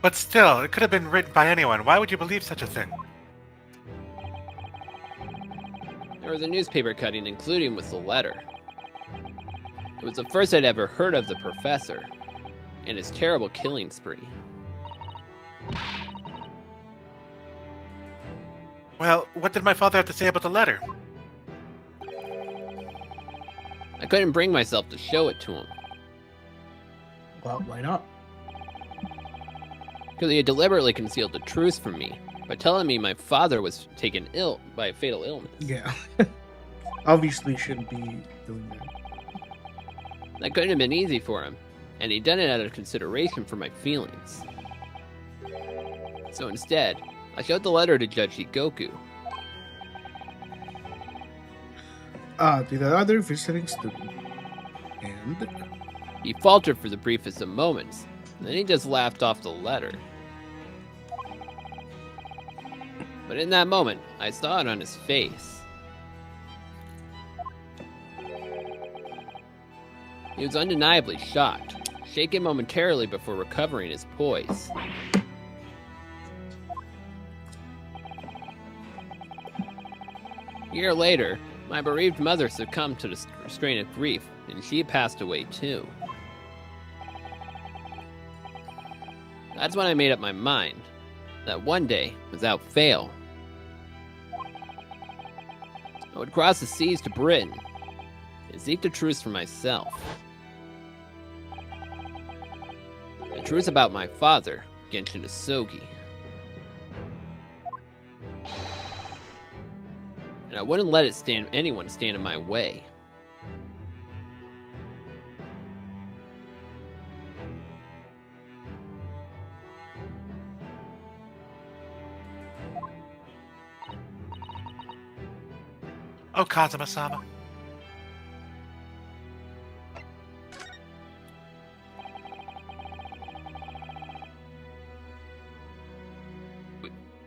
But still, it could have been written by anyone. Why would you believe such a thing? There was a newspaper cutting including with the letter. It was the first I'd ever heard of the professor and his terrible killing spree. Well, what did my father have to say about the letter? I couldn't bring myself to show it to him, Well, why not? because he had deliberately concealed the truth from me by telling me my father was taken ill by a fatal illness. Yeah. Obviously shouldn't be doing that. That couldn't have been easy for him, and he'd done it out of consideration for my feelings. So instead, I showed the letter to Judge Hikoku. To the other visiting student. And? He faltered for the briefest of moments, and then he just laughed off the letter. But in that moment, I saw it on his face. He was undeniably shocked, shaken momentarily before recovering his poise. A year later, my bereaved mother succumbed to the strain of grief, and she passed away too. That's when I made up my mind that one day, without fail, I would cross the seas to Britain and seek the truth for myself. The truth about my father, Genshin Asogi. And I wouldn't let anyone stand in my way. Oh, Kazuma-sama.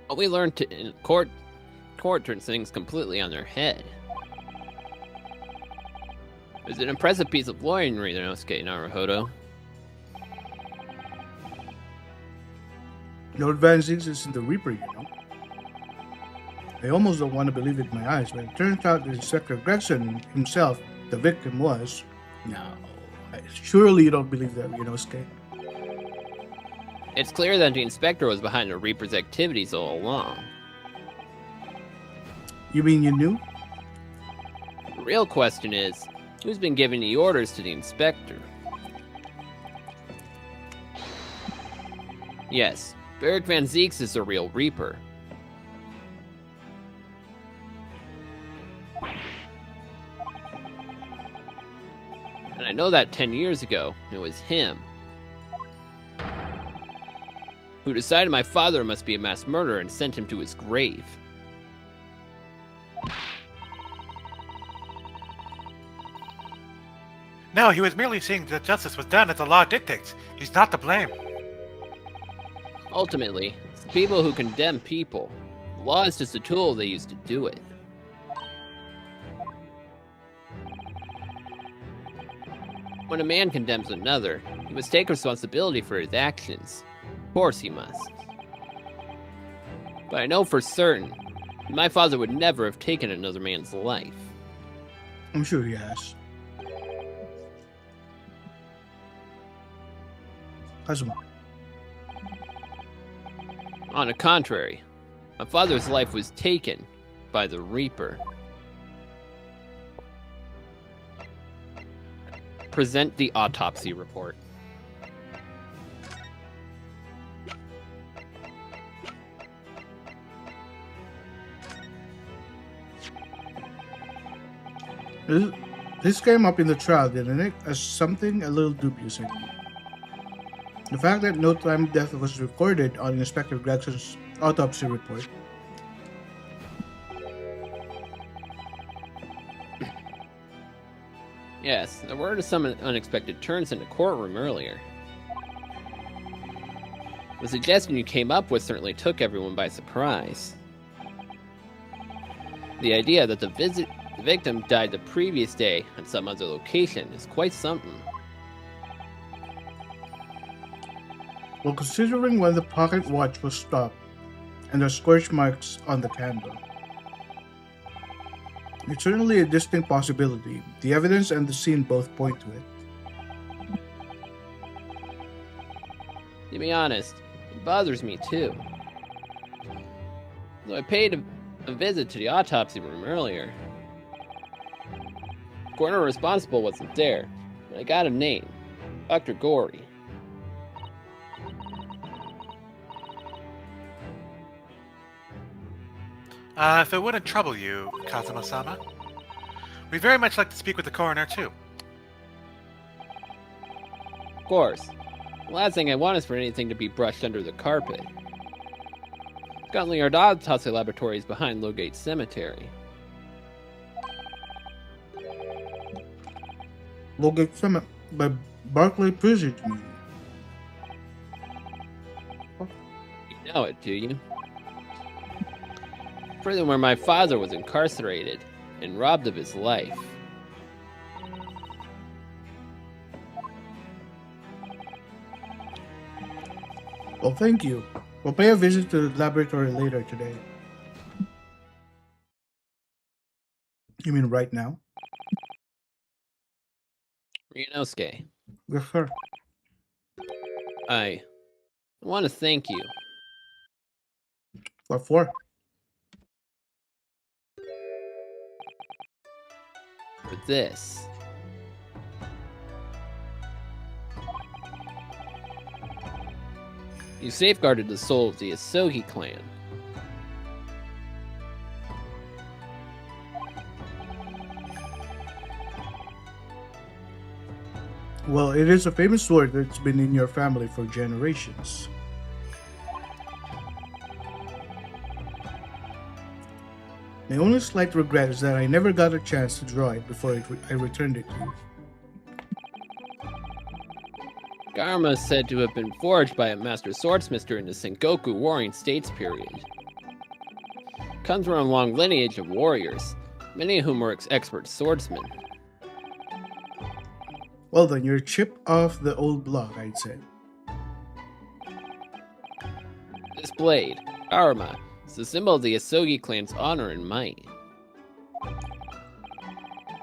What we learned in court turns things completely on their head. It was an impressive piece of lawyering, Ryunosuke Naruhodo. Lord Van Zieks isn't the Reaper, you know. I almost don't want to believe it in my eyes, but it turns out that Inspector Gregson himself, the victim, was. No, surely you don't believe that, Ryunosuke. It's clear that the inspector was behind the Reaper's activities all along. You mean you knew? The real question is, who's been giving the orders to the inspector? Yes, Beric Van Zieks is the real Reaper. And I know that 10 years ago, it was him who decided my father must be a mass murderer and sent him to his grave. No, he was merely seeing that justice was done as the law dictates. He's not to blame. Ultimately, it's the people who condemn people. The law is just a tool they use to do it. When a man condemns another, he must take responsibility for his actions. Of course he must. But I know for certain, my father would never have taken another man's life. I'm sure he has. Kazuma. On the contrary, my father's life was taken by the Reaper. Present the autopsy report. This came up in the trial, didn't it? As something a little dubious. The fact that no time of death was recorded on Inspector Gregson's autopsy report. Yes, there were some unexpected turns in the courtroom earlier. The suggestion you came up with certainly took everyone by surprise. The idea that the victim died the previous day at some other location is quite something. Well, considering when the pocket watch was stopped and the scorch marks on the candle, it's certainly a distinct possibility. The evidence and the scene both point to it. To be honest, it bothers me too. Though I paid a visit to the autopsy room earlier, the coroner responsible wasn't there, but I got a name, Dr. Gory. If it wouldn't trouble you, Kazuma-sama, we'd very much like to speak with the coroner, too. Of course. The last thing I want is for anything to be brushed under the carpet. Scotland Yard Autopsy Laboratory is behind Lowgate Cemetery. Lowgate Cemetery by Barclay Prison, you mean? You know it, do you? Prison where my father was incarcerated and robbed of his life. Well, thank you. We'll pay a visit to the laboratory later today. You mean right now? Ryunosuke, Yes, sir. I want to thank you. What for? For this. You safeguarded the soul of the Asogi clan. Well, it is a famous sword that's been in your family for generations. My only slight regret is that I never got a chance to draw it before I returned it to you. Garma is said to have been forged by a master swordsmith during the Sengoku Warring States period. Comes from a long lineage of warriors, many of whom were expert swordsmen. Well then, you're a chip off the old block, I'd say. This blade, Garma, is a symbol of the Asogi clan's honor and might.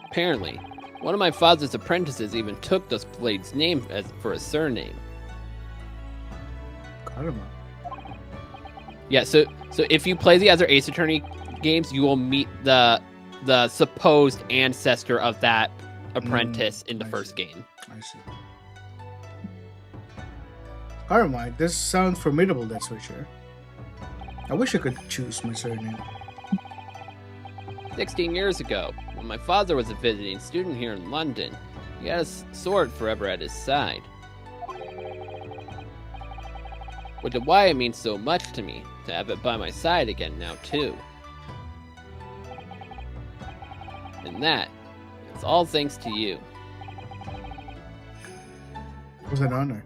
Apparently, one of my father's apprentices even took this blade's name for a surname. Karma. Yeah, so if you play the other Ace Attorney games, you will meet the supposed ancestor of that apprentice in the I first see. game. I see. Karma, this sounds formidable, that's for sure. I wish I could choose my surname. 16 years ago, when my father was a visiting student here in London, he had a sword forever at his side. Which is why it means so much to me to have it by my side again now, too. And that is all thanks to you. It was an honor.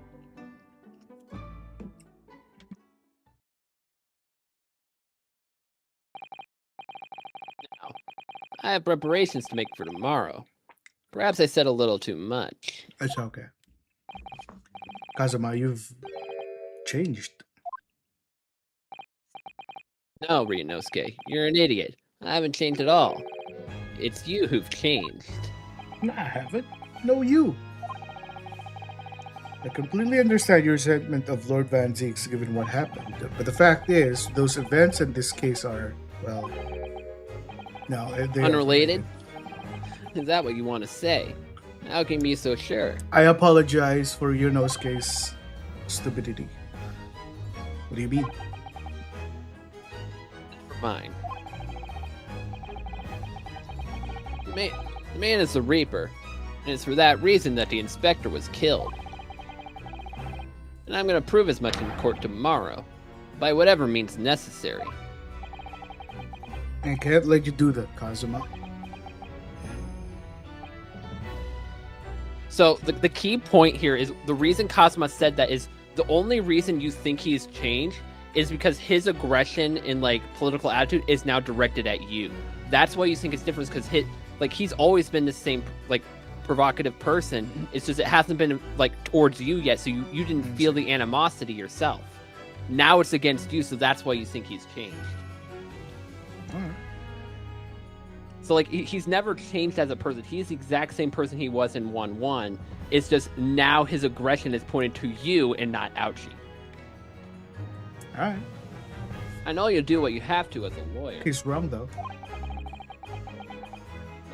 Now, I have preparations to make for tomorrow. Perhaps I said a little too much. It's okay. Kazuma, you've changed. No, Ryunosuke, you're an idiot. I haven't changed at all. It's you who've changed. No, I haven't. No, you. I completely understand your resentment of Lord Van Zieks given what happened, but the fact is, those events in this case are, well, no, they are Unrelated? Is that what you want to say? How can you be so sure? I apologize for Yonosuke's stupidity. What do you mean? Fine. The man is the Reaper, and it's for that reason that the inspector was killed. And I'm going to prove as much in court tomorrow, by whatever means necessary. I can't let you do that, Kazuma. So the key point here is the reason Kazuma said that is the only reason you think he's changed is because his aggression and like political attitude is now directed at you. That's why you think it's different, because he's always been the same like provocative person. It's just it hasn't been like towards you yet, so you didn't feel the animosity yourself. Now it's against you, so that's why you think he's changed. Alright. So like he's never changed as a person. He's the exact same person he was in 1-1. It's just now his aggression is pointed to you and not Ouchie. Alright. I know you do what you have to as a lawyer. He's wrong, though.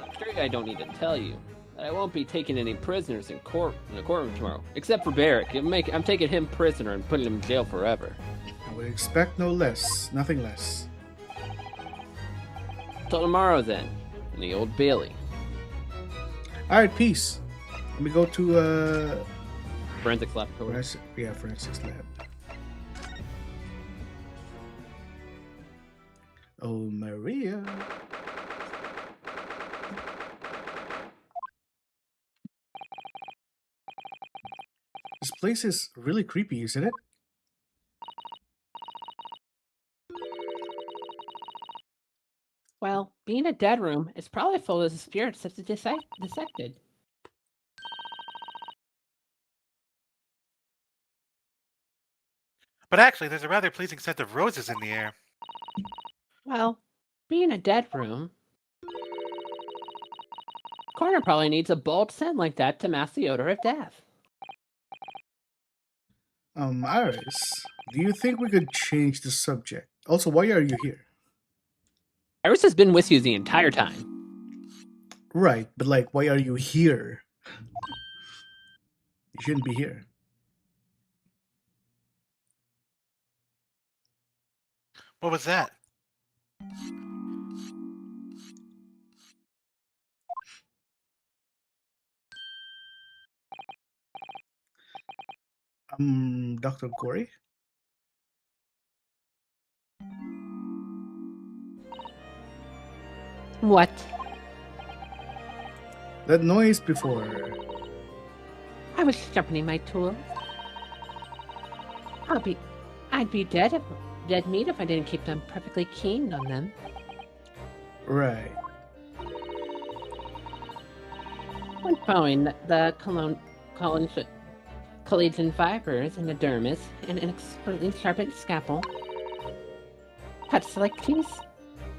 I'm sure I don't need to tell you that I won't be taking any prisoners in the courtroom tomorrow, except for Barrick. I'm taking him prisoner and putting him in jail forever. I would expect no less, nothing less. Till tomorrow then, in the Old Bailey. Alright, peace. Let me go to, Forensics laboratory. forensics lab. Oh, Maria. This place is really creepy, isn't it? Well, being a dead room is probably full of the spirits of the dissected. But actually, there's a rather pleasing scent of roses in the air. Well, being a dead room, corner probably needs a bold scent like that to mask the odor of death. Iris, do you think we could change the subject? Also, why are you here? Iris has been with you the entire time. Right, but like, why are you here? You shouldn't be here. What was that? Dr. Corey? What? That noise before. I was sharpening my tools. I'd be dead meat if I didn't keep them perfectly keen on them. Right. When following the collagen fibers in the dermis and an expertly sharpened scalpel. Cuts like cheese.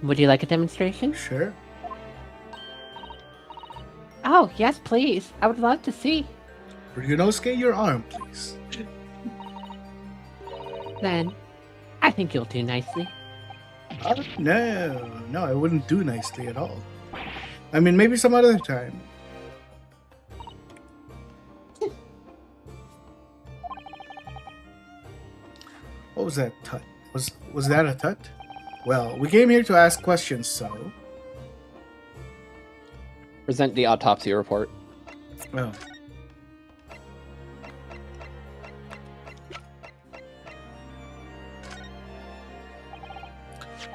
Would you like a demonstration? Sure. Oh, yes, please. I would love to see. Ryunosuke, your arm, please. Then, I think you'll do nicely. No, I wouldn't do nicely at all. I mean, maybe some other time. What was that tut? Was that a tut? Well, we came here to ask questions, so... Present the autopsy report. Oh.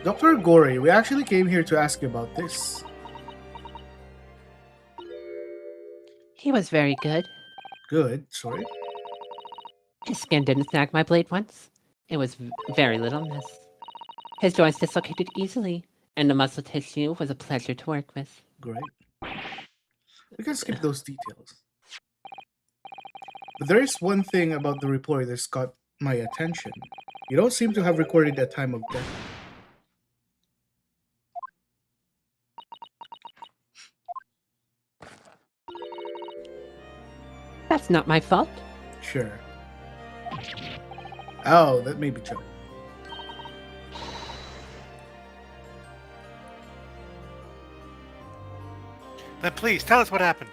Dr. Gori, we actually came here to ask you about this. He was very good. Good, sorry. His skin didn't snag my blade once. It was very little miss. His joints dislocated easily, and the muscle tissue was a pleasure to work with. Great. We can skip those details. But there is one thing about the report that's caught my attention. You don't seem to have recorded the time of death. That's not my fault. Sure. Oh, that made me jump. Then please tell us what happened.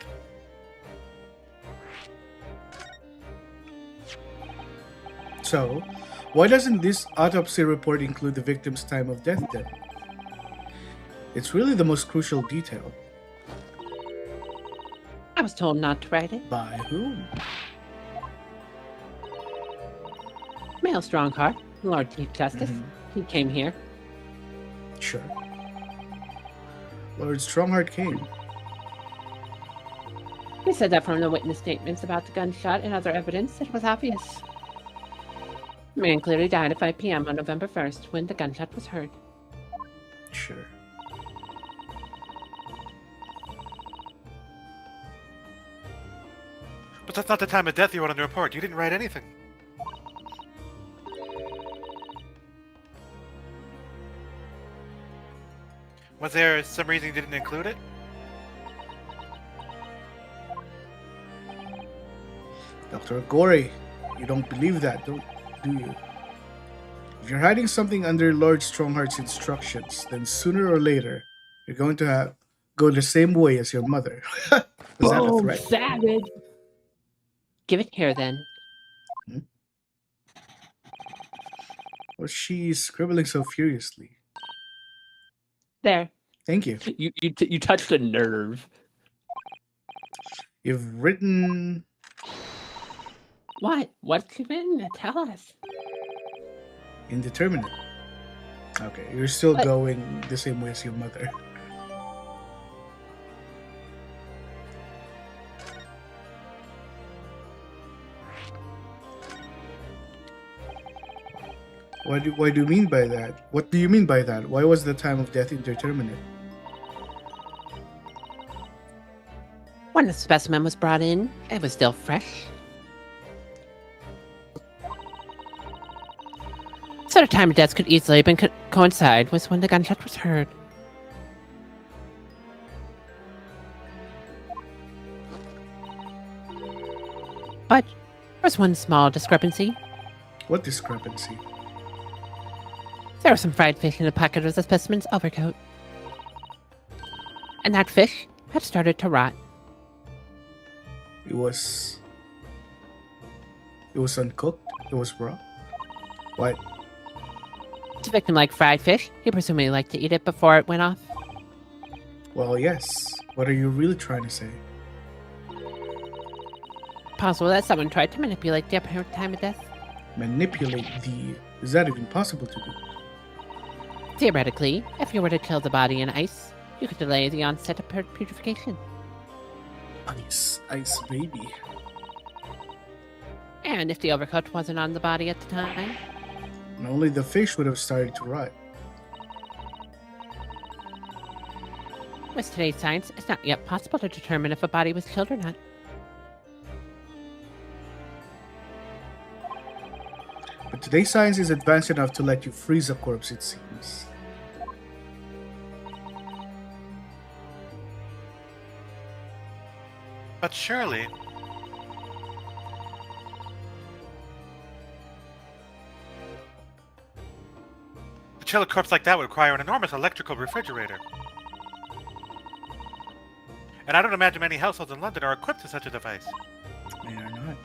So, why doesn't this autopsy report include the victim's time of death then? It's really the most crucial detail. I was told not to write it. By whom? Male Strongheart, Lord Chief Justice. He came here. Sure. Lord Strongheart came. He said that from the witness statements about the gunshot and other evidence, it was obvious. The man clearly died at 5 p.m. on November 1st when the gunshot was heard. Sure. But that's not the time of death you wrote on the report. You didn't write anything. Was there some reason you didn't include it? Dr. Gory, you don't believe that, do you? If you're hiding something under Lord Strongheart's instructions, then sooner or later, you're going to have go the same way as your mother. Is that a threat? Savage! Give it here, then. What's she scribbling so furiously? There. Thank you. You touched a nerve. You've written... What? What's he written? Tell us. Indeterminate. Okay, you're still What? going the same way as your mother. Why do you mean by that? What do you mean by that? Why was the time of death indeterminate? When the specimen was brought in, it was still fresh. So the time of death could easily have been coincide with when the gunshot was heard. But there was one small discrepancy. What discrepancy? There was some fried fish in the pocket of the specimen's overcoat. And that fish had started to rot. It was uncooked? It was raw? What? The victim liked fried fish. He presumably liked to eat it before it went off. Well, yes. What are you really trying to say? Possible that someone tried to manipulate the apparent time of death. Manipulate the... Is that even possible to do? Theoretically, if you were to kill the body in ice, you could delay the onset of putrefaction. Ice baby. And if the overcoat wasn't on the body at the time, And only the fish would have started to rot. with today's science, it's not yet possible to determine if a body was killed or not. But today's science is advanced enough to let you freeze a corpse, it seems. But surely... To chill a corpse like that would require an enormous electrical refrigerator. And I don't imagine many households in London are equipped with such a device. They are not.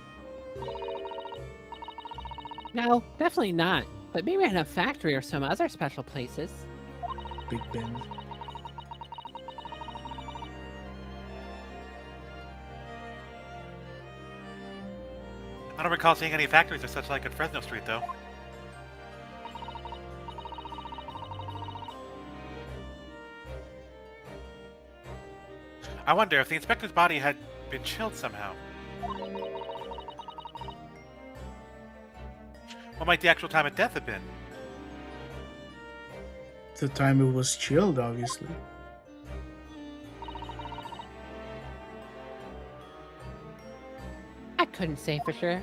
No, definitely not. But maybe in a factory or some other special places. Big Ben. I don't recall seeing any factories or such like at Fresno Street, though. I wonder if the inspector's body had been chilled somehow. What might the actual time of death have been? The time it was chilled, obviously. I couldn't say for sure.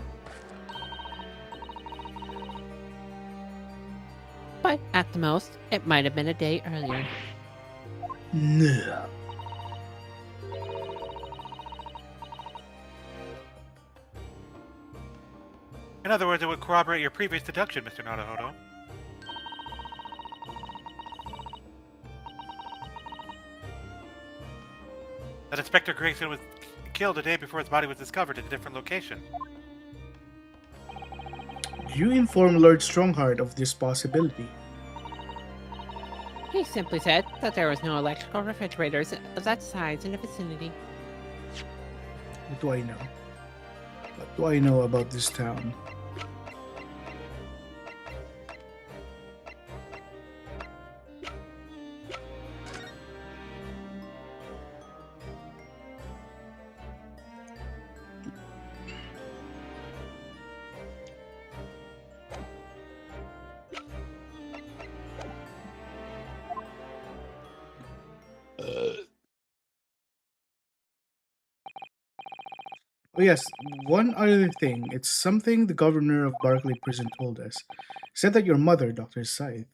But at the most, it might have been a day earlier. No. In other words, it would corroborate your previous deduction, Mr. Naruhodo. That Inspector Gregson was killed a day before his body was discovered at a different location. You inform Lord Strongheart of this possibility. He simply said that there was no electrical refrigerators of that size in the vicinity. What do I know? What do I know about this town? Oh yes, one other thing. It's something the governor of Barclay Prison told us. He said that your mother, Dr. Scythe,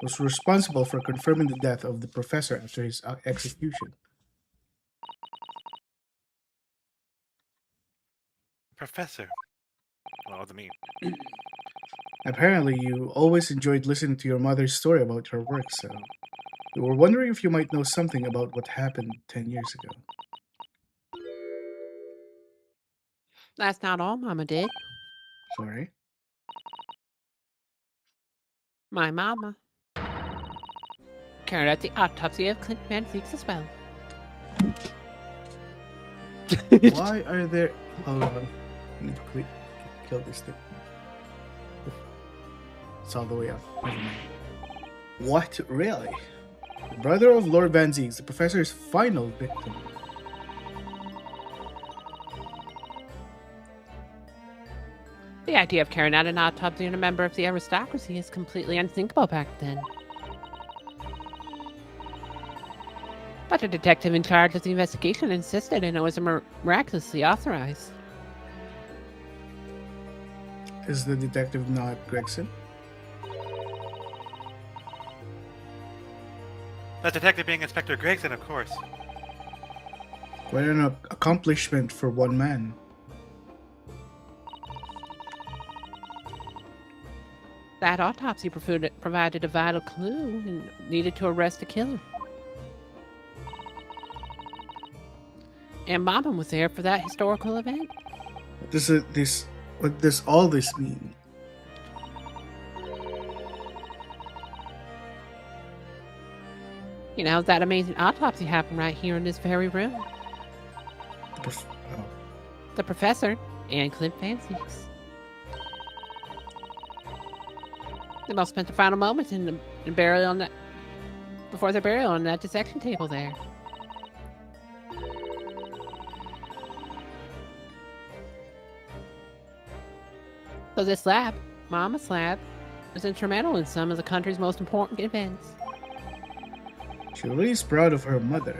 was responsible for confirming the death of the professor after his execution. Professor. Well, what does it mean? Apparently, you always enjoyed listening to your mother's story about her work, so we were wondering if you might know something about what happened 10 years ago. That's not all Mama did. Sorry? My mama carried out the autopsy of Clint Van Zeeks as well. Why are there... Hold on. I need to kill this thing. It's all the way up. Never mind. What? Really? The brother of Lord Van Zeeks, the professor's final victim. The idea of carrying out an autopsy on a member of the aristocracy is completely unthinkable back then. But the detective in charge of the investigation insisted, and it was miraculously authorized. Is the detective not Gregson? That detective being Inspector Gregson, of course. Quite an accomplishment for one man. That autopsy provided a vital clue and needed to arrest the killer. And Mama was there for that historical event. What does all this mean? You know, that amazing autopsy happened right here in this very room. The professor and Clint Van Zeeks. They both spent the final moments in burial on that before their burial on that dissection table there. So this lab, Mama's lab, was instrumental in some of the country's most important events. She really is proud of her mother.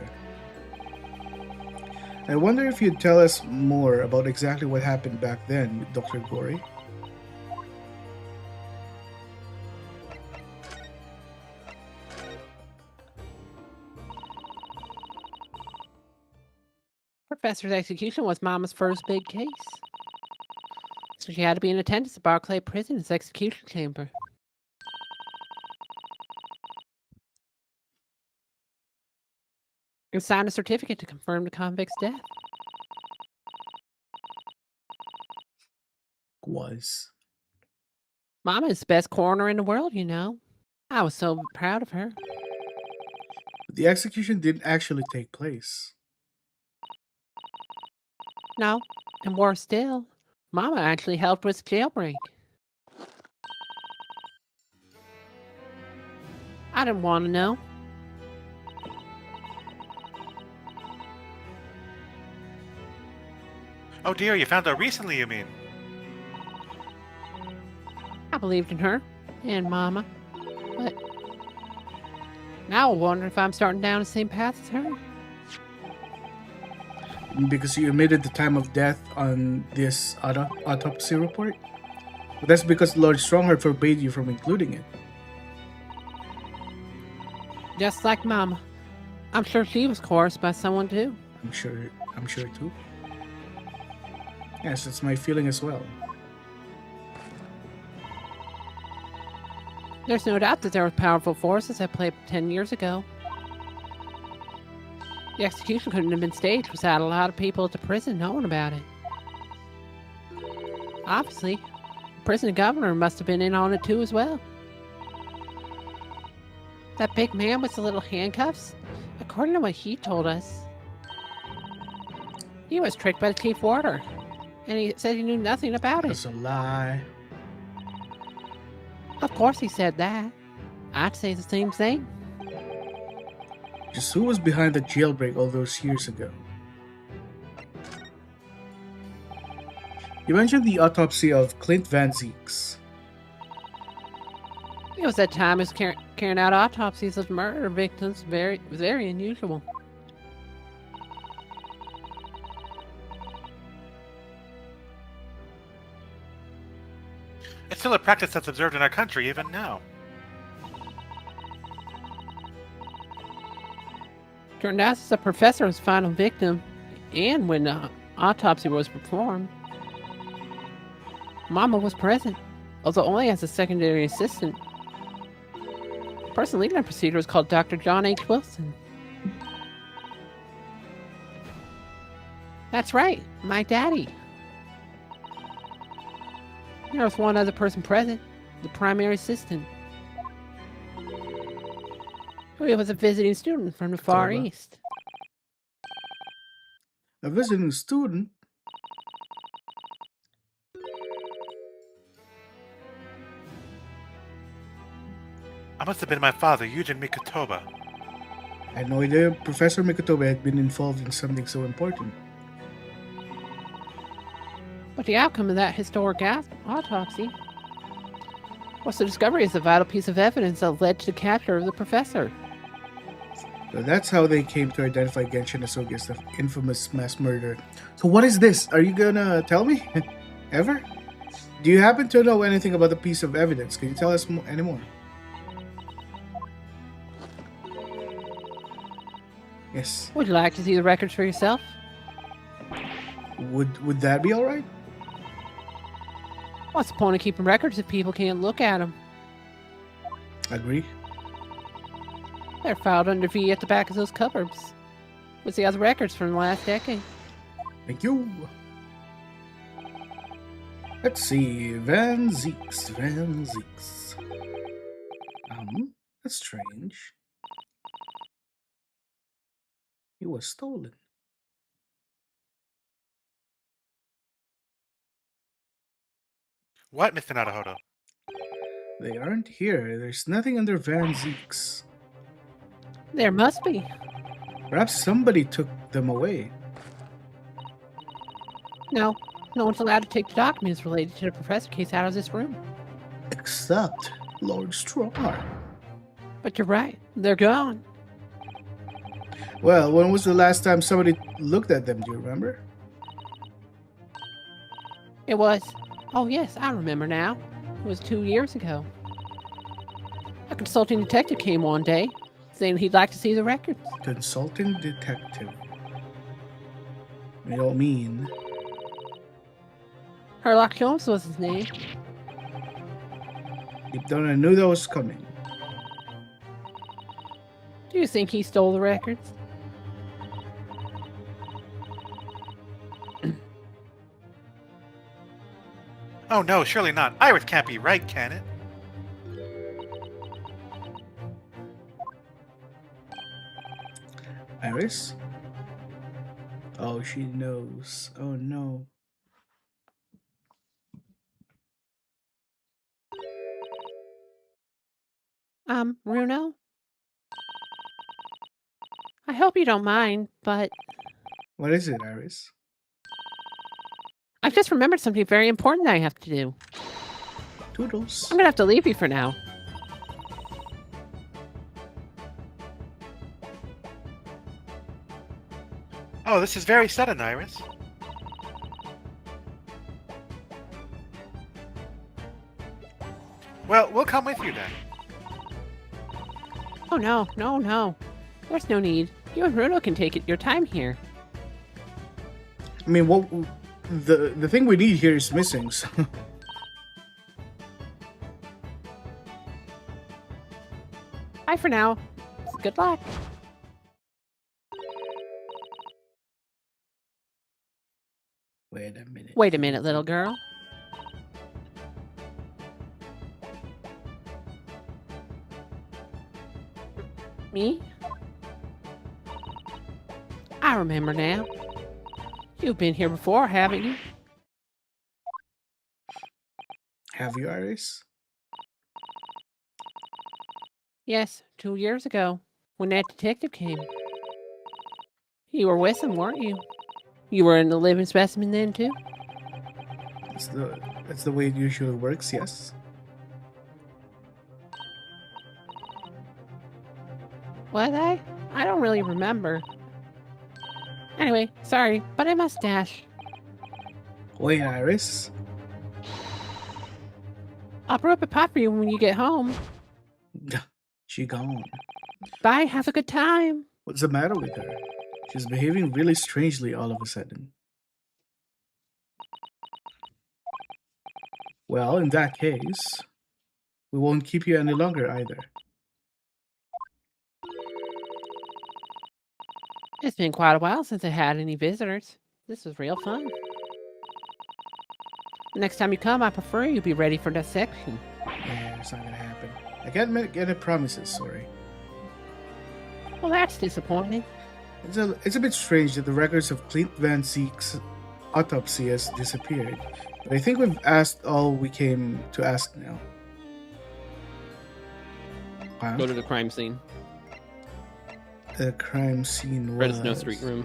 I wonder if you'd tell us more about exactly what happened back then with Dr. Gory. Professor's execution was Mama's first big case. So she had to be in attendance at Barclay Prison's execution chamber. And signed a certificate to confirm the convict's death. Mama is the best coroner in the world, you know. I was so proud of her. The execution didn't actually take place. No, and worse still, Mama actually helped with the jailbreak. I didn't want to know. Oh dear, you found out recently, you mean? I believed in her and Mama, but now I wonder if I'm starting down the same path as her. Because you omitted the time of death on this autopsy report? But that's because Lord Strongheart forbade you from including it. Just like Mama. I'm sure she was coerced by someone too. I'm sure too. Yes, that's my feeling as well. There's no doubt that there were powerful forces at play 10 years ago. The execution couldn't have been staged without a lot of people at the prison knowing about it. Obviously, the prison governor must have been in on it too as well. That big man with the little handcuffs? According to what he told us, he was tricked by the chief warder, and he said he knew nothing about it. That's a lie. Of course he said that. I'd say the same thing. Just who was behind the jailbreak all those years ago? You mentioned the autopsy of Clint Van Zeeks. It was that time he was carrying out autopsies of murder victims. Very unusual. It's still a practice that's observed in our country even now. Turned out the professor was final victim, and when the autopsy was performed, Mama was present, although only as a secondary assistant. The person leading the procedure was called Dr. John H. Wilson. That's right, my daddy. There was one other person present, the primary assistant. He was a visiting student from the Far East. A visiting student? I must have been my father, Eugen Mikotoba. I had no idea Professor Mikotobe had been involved in something so important. But the outcome of that historic autopsy was the discovery of a vital piece of evidence that led to the capture of the professor. So that's how they came to identify Genshin Asogi as the infamous mass murderer. So what is this? Are you gonna tell me? Ever? Do you happen to know anything about the piece of evidence? Can you tell us any more? Yes. Would you like to see the records for yourself? Would that be alright? What's the point of keeping records if people can't look at them? Agree. They're filed under V at the back of those cupboards. With the other records from the last decade. Thank you. Let's see. Van Zeeks. That's strange. He was stolen. What, Mr. Naruhodo? They aren't here. There's nothing under Van Zeeks. There must be. Perhaps somebody took them away. No one's allowed to take the documents related to the professor case out of this room. Except Lord Stromar. But you're right. They're gone. Well, when was the last time somebody looked at them? Do you remember? It was... Oh yes, I remember now. It was 2 years ago. A consulting detective came one day, saying he'd like to see the records. Consulting detective. You don't mean... Sherlock Holmes was his name. Deep down I knew that was coming. Do you think he stole the records? Oh no, surely not. Iris can't be right, can it? Iris? Oh, she knows. Oh no. Bruno? I hope you don't mind, but What is it, Iris? I've just remembered something very important that I have to do. Toodles. I'm gonna have to leave you for now. Oh, this is very sudden, Iris. Well, we'll come with you then. Oh no. There's no need. You and Bruno can take your time here. I mean, what the thing we need here is missing. So. Bye for now. Good luck. Wait a minute. Wait a minute, little girl. Me? I remember now. You've been here before, haven't you? Have you, Iris? Yes, 2 years ago, when that detective came. You were with him, weren't you? You were in the living specimen then, too? That's the way it usually works, yes? Was I? I don't really remember. Anyway, sorry, but I must dash. Wait, Iris? I'll brew up a pot for you when you get home. She gone. Bye, have a good time. What's the matter with her? She's behaving really strangely all of a sudden. Well, in that case, we won't keep you any longer either. It's been quite a while since I had any visitors. This was real fun. Next time you come, I prefer you be ready for dissection. Yeah, it's not gonna happen. I can't make any promises, sorry. Well, that's disappointing. It's a bit strange that the records of Clint Van Zeek's autopsy has disappeared, but I think we've asked all we came to ask now. Huh? Go to the crime scene. The crime scene Red was... Snow Street room.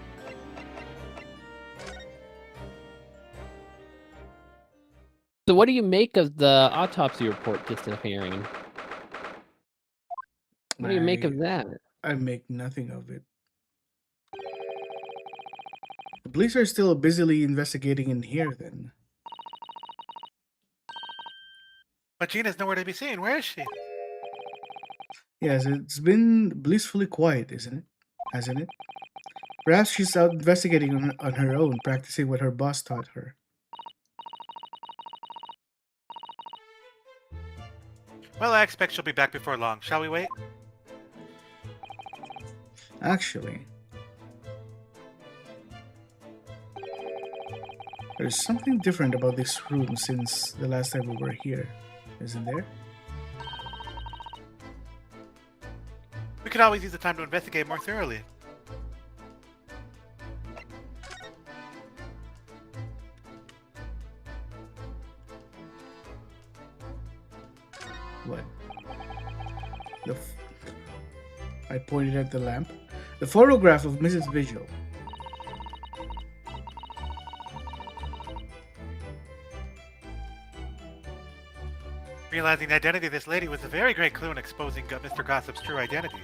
So what do you make of the autopsy report disappearing? What do you make of that? I make nothing of it. The police are still busily investigating in here then. But Gina's nowhere to be seen. Where is she? Yes, it's been blissfully quiet, isn't it? Hasn't it? Perhaps she's out investigating on her own, practicing what her boss taught her. Well, I expect she'll be back before long. Shall we wait? Actually, there's something different about this room since the last time we were here, isn't there? We could always use the time to investigate more thoroughly. What? I pointed at the lamp. The photograph of Mrs. Vigil. Realizing the identity of this lady was a very great clue in exposing Mr. Gossip's true identity.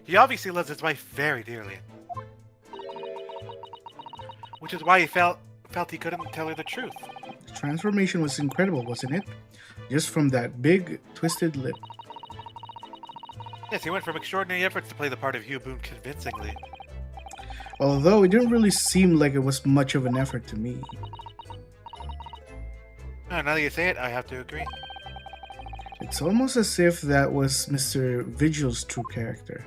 He obviously loves his wife very dearly. Which is why he felt he couldn't tell her the truth. The transformation was incredible, wasn't it? Just from that big, twisted lip. Yes, he went from extraordinary efforts to play the part of Hugh Boone convincingly. Although it didn't really seem like it was much of an effort to me. Oh, now that you say it, I have to agree. It's almost as if that was Mr. Vigil's true character.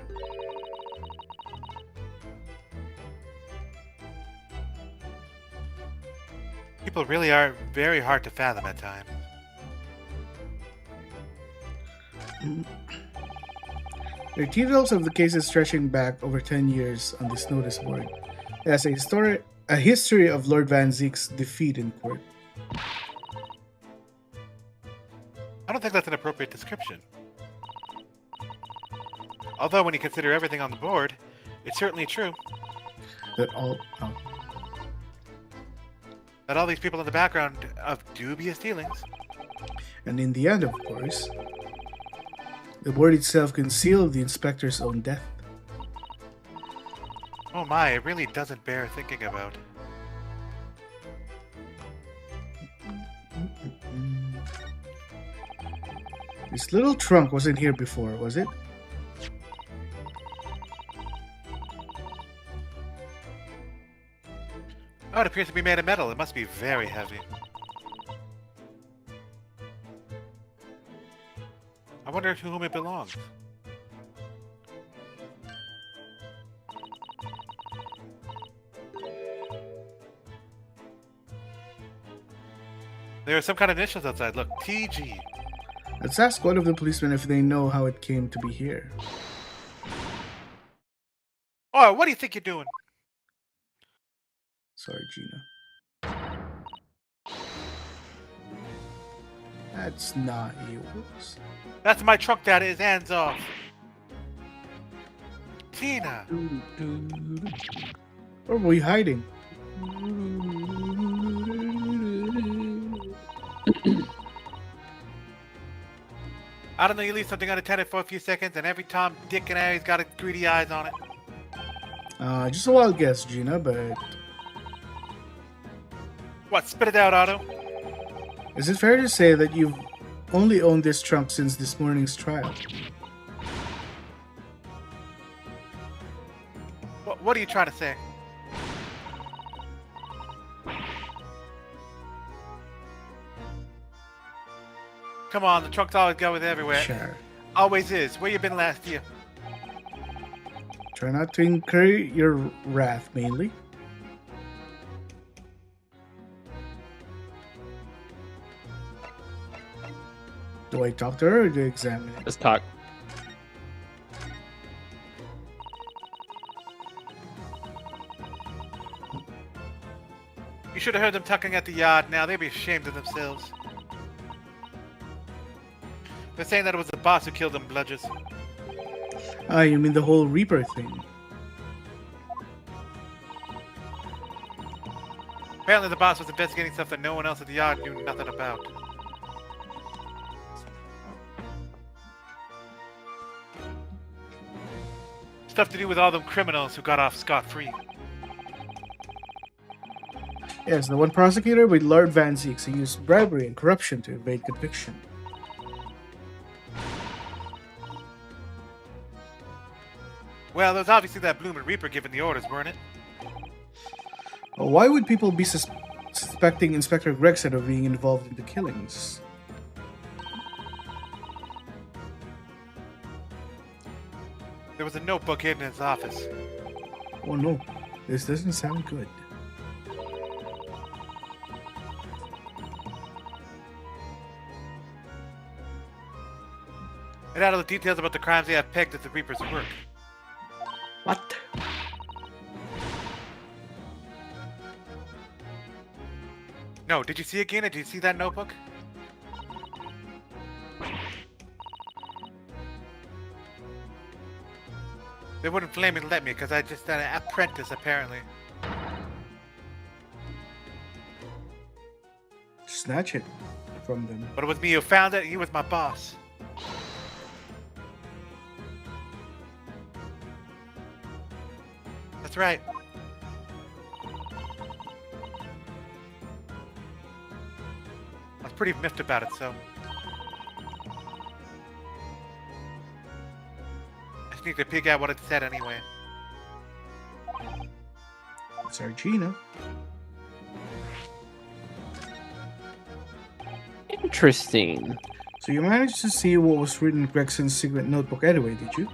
People really are very hard to fathom at times. There are details of the cases stretching back over 10 years on this notice board. It has a history of Lord Van Zeek's defeat in court. I don't think that's an appropriate description. Although, when you consider everything on the board, it's certainly true That all these people in the background of dubious dealings. And in the end, of course, the board itself concealed the inspector's own death. Oh my, it really doesn't bear thinking about. This little trunk wasn't here before, was it? Oh, it appears to be made of metal. It must be very heavy. I wonder to whom it belongs. There are some kind of initials outside. Look, TG. Let's ask one of the policemen if they know how it came to be here. Oh, what do you think you're doing? Sorry, Gina. That's not yours. That's my truck, that is. Hands off. Tina. Where were we hiding? I don't know, you leave something unattended for a few seconds, and every Tom, Dick, and Harry's got greedy eyes on it. Just a wild guess, Gina, but What? Spit it out, Otto. is it fair to say that you've only owned this trunk since this morning's trial? What are you trying to say? Come on, the trunk's always going everywhere. Sure. Always is. Where you been last year? Try not to incur your wrath, mainly. Do I talk to her or do I examine it? Let's talk. You should have heard them tucking at the yard now. They'd be ashamed of themselves. They're saying that it was the boss who killed them bludgers. Ah, you mean the whole Reaper thing? Apparently the boss was investigating stuff that no one else at the yard knew nothing about. Stuff to do with all them criminals who got off scot-free. Yes, the one prosecutor with Lord Van Zeeks who used bribery and corruption to evade conviction. Well, there was obviously that bloomin' Reaper giving the orders, weren't it? Why would people be suspecting Inspector Gregson of being involved in the killings? There was a notebook hidden in his office. Oh no, this doesn't sound good. It had all the details about the crimes they have pegged at the Reaper's work. What? No, did you see it, Gina? Did you see that notebook? They wouldn't flame and let me because I just an apprentice, apparently. Snatch it from them. But it was me who found it. He was my boss. That's right. I was pretty miffed about it, so. I just need to peek out what it said anyway. It's Argina. Interesting. So you managed to see what was written in Gregson's secret notebook anyway, did you?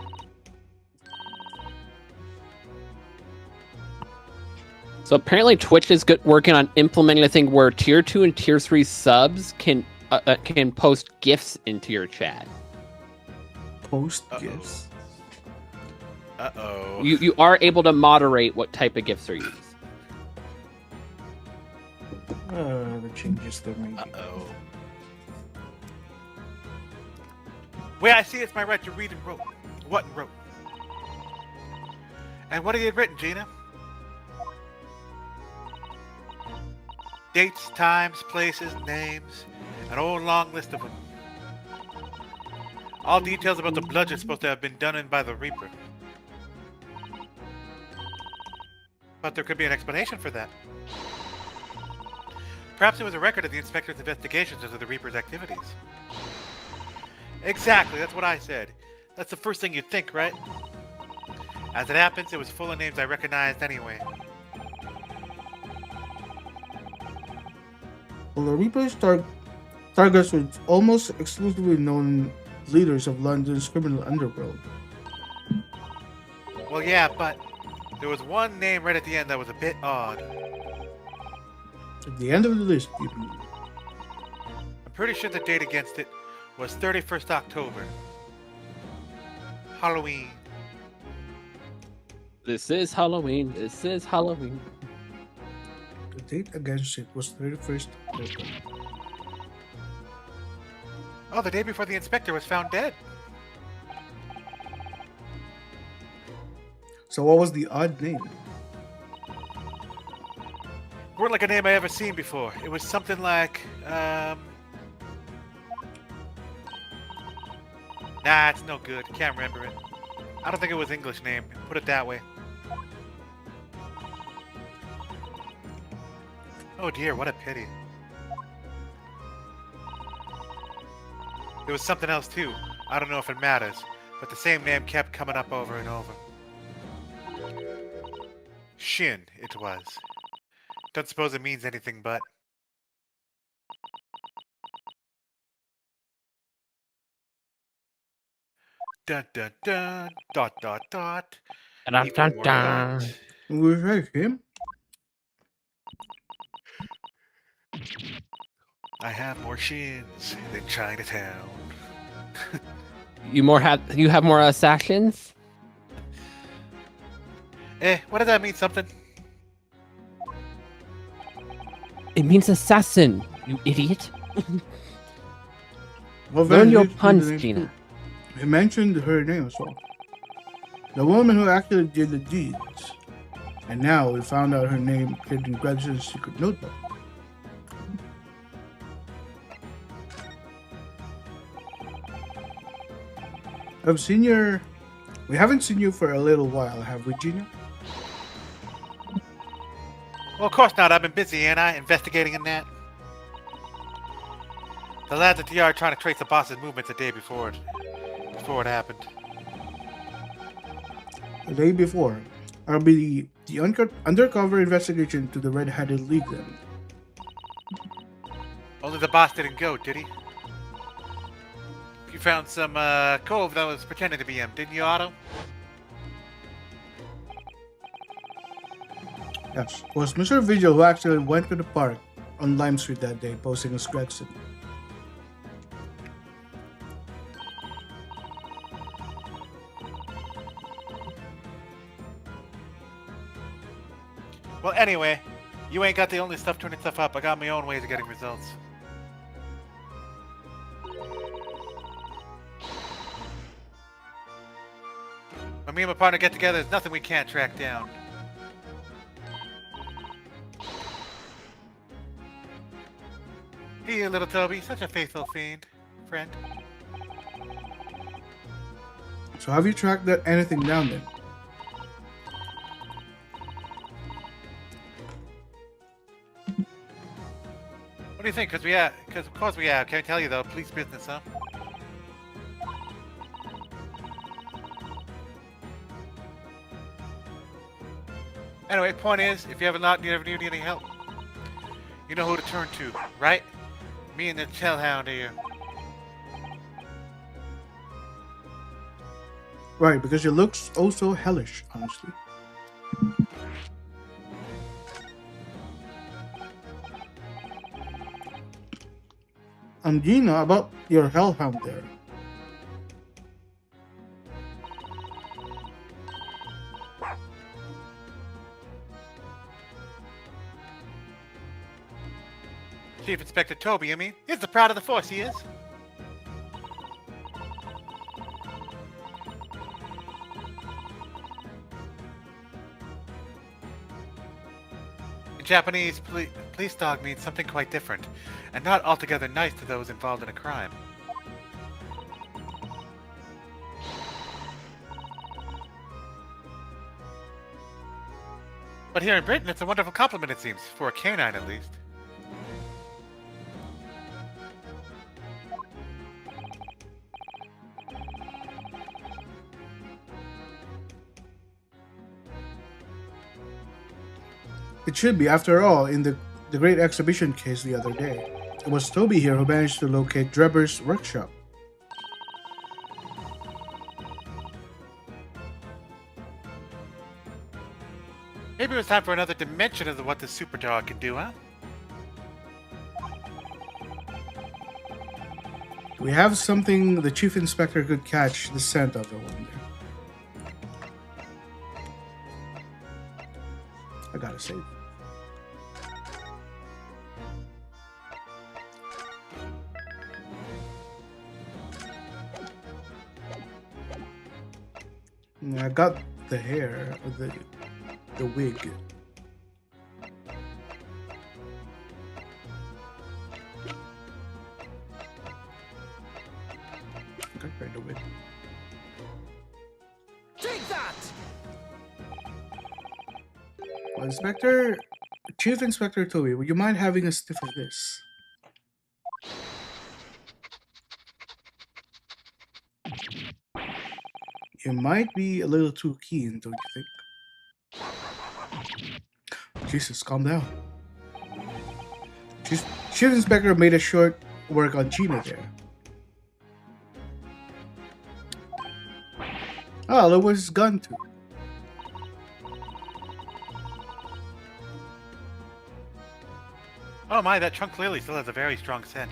So apparently Twitch is working on implementing a thing where tier 2 and tier 3 subs can post GIFs into your chat. Post gifts. Uh-oh. You are able to moderate what type of GIFs are used. The changes they're making. Uh-oh. Where I see it's my right to read and wrote. What and wrote. And what have you written, Gina? Dates, times, places, names, an old long list of them. All details about the bludgeon supposed to have been done in by the Reaper. But there could be an explanation for that. Perhaps it was a record of the inspector's investigations into the Reaper's activities. Exactly, that's what I said. That's the first thing you'd think, right? As it happens, it was full of names I recognized anyway. Well, the Reaper's targets were almost exclusively known leaders of London's criminal underworld. Well, yeah, but there was one name right at the end that was a bit odd. At the end of the list, you mean? I'm pretty sure the date against it was 31st October. Halloween. This is Halloween. This is Halloween. The date against it was 31st October. Oh, the day before the inspector was found dead. So what was the odd name? Weren't like a name I ever seen before. It was something like, Nah, it's no good. Can't remember it. I don't think it was English name. Put it that way. Oh dear, what a pity. There was something else too. I don't know if it matters, but the same name kept coming up over and over. Shin, it was. Don't suppose it means anything but... Dun dun dun, dot dot dot. Dun, Even dun, more dun. dot. Was that him? I have more shins than Chinatown. You have more assassins? What does that mean? Something? It means assassin, you idiot. Well, Learn then your he did the puns, name Gina. too. He mentioned her name as well. The woman who actually did the deeds. And now we found out her name hid in Gregson's secret notebook. We haven't seen you for a little while, have we, Gina? Well, of course not. I've been busy, ain't I? Investigating in that. The lads at the yard trying to trace the boss's movements the day before it happened. The day before. I'll be the undercover investigation to the Red-Headed League then. Only the boss didn't go, did he? You found some cove that was pretending to be him, didn't you, Otto? Yes. It was Mr. Vigil who actually went to the park on Lime Street that day, posing as Gregson. Well, anyway, you ain't got the only stuff turning stuff up. I got my own ways of getting results. When me and my partner get together, there's nothing we can't track down. Here, little Toby, such a faithful friend. So have you tracked anything down then? What do you think? Because of course we have. Can't tell you though. Police business, huh? Anyway, point is, if you ever need any help, you know who to turn to, right? Me and the Tailhound here. Right, because it looks oh so hellish, honestly. Gina, about your hellhound there. Chief Inspector Toby, I mean. He's the pride of the force, he is. In Japanese, police dog means something quite different, and not altogether nice to those involved in a crime. But here in Britain, it's a wonderful compliment, it seems, for a canine at least. It should be, after all, in the great exhibition case the other day. It was Toby here who managed to locate Drebber's workshop. Maybe it was time for another dimension of what the super dog can do, huh? Do we have something the chief inspector could catch the scent of, I wonder? I gotta save. I got the hair, the wig. Got right away. Take that! Well, Chief Inspector Toby, would you mind having a sniff of this? You might be a little too keen, don't you think? Jesus, calm down. Chief Inspector made a short work on Gina there. Oh, look what it's gone to. Oh my, that trunk clearly still has a very strong scent.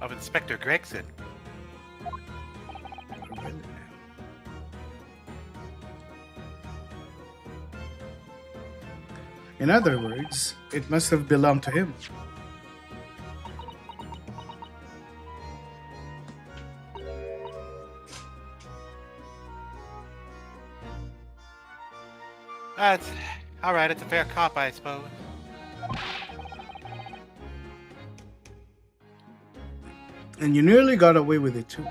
Of Inspector Gregson. In other words, it must have belonged to him. That's alright, it's a fair cop, I suppose. And you nearly got away with it too.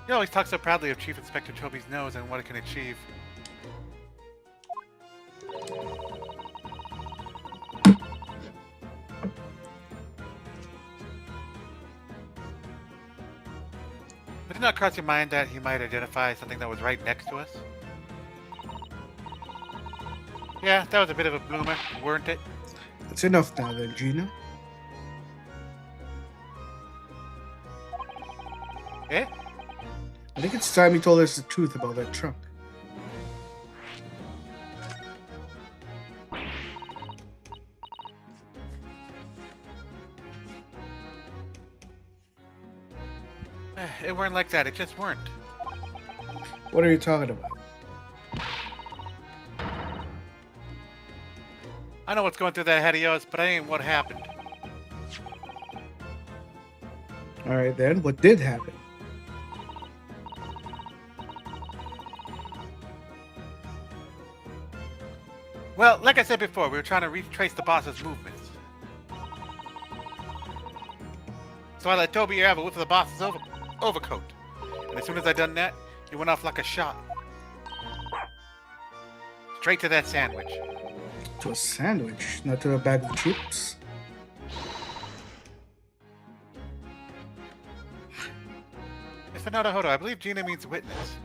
You always talk so proudly of Chief Inspector Toby's nose and what it can achieve. But did not cross your mind that he might identify something that was right next to us? Yeah, that was a bit of a bloomer, weren't it? That's enough now then, Gina. Eh? I think it's time you told us the truth about that trunk. It weren't like that, it just weren't. What are you talking about? I know what's going through that head of yours, but I ain't what happened. Alright then, what did happen? Well, like I said before, we were trying to retrace the boss's movements. So I let Toby have a whiff of the boss's overcoat. And as soon as I done that, he went off like a shot. Straight to that sandwich. To a sandwich, not to a bag of chips. If Fernando Hodo, I believe Gina means witness.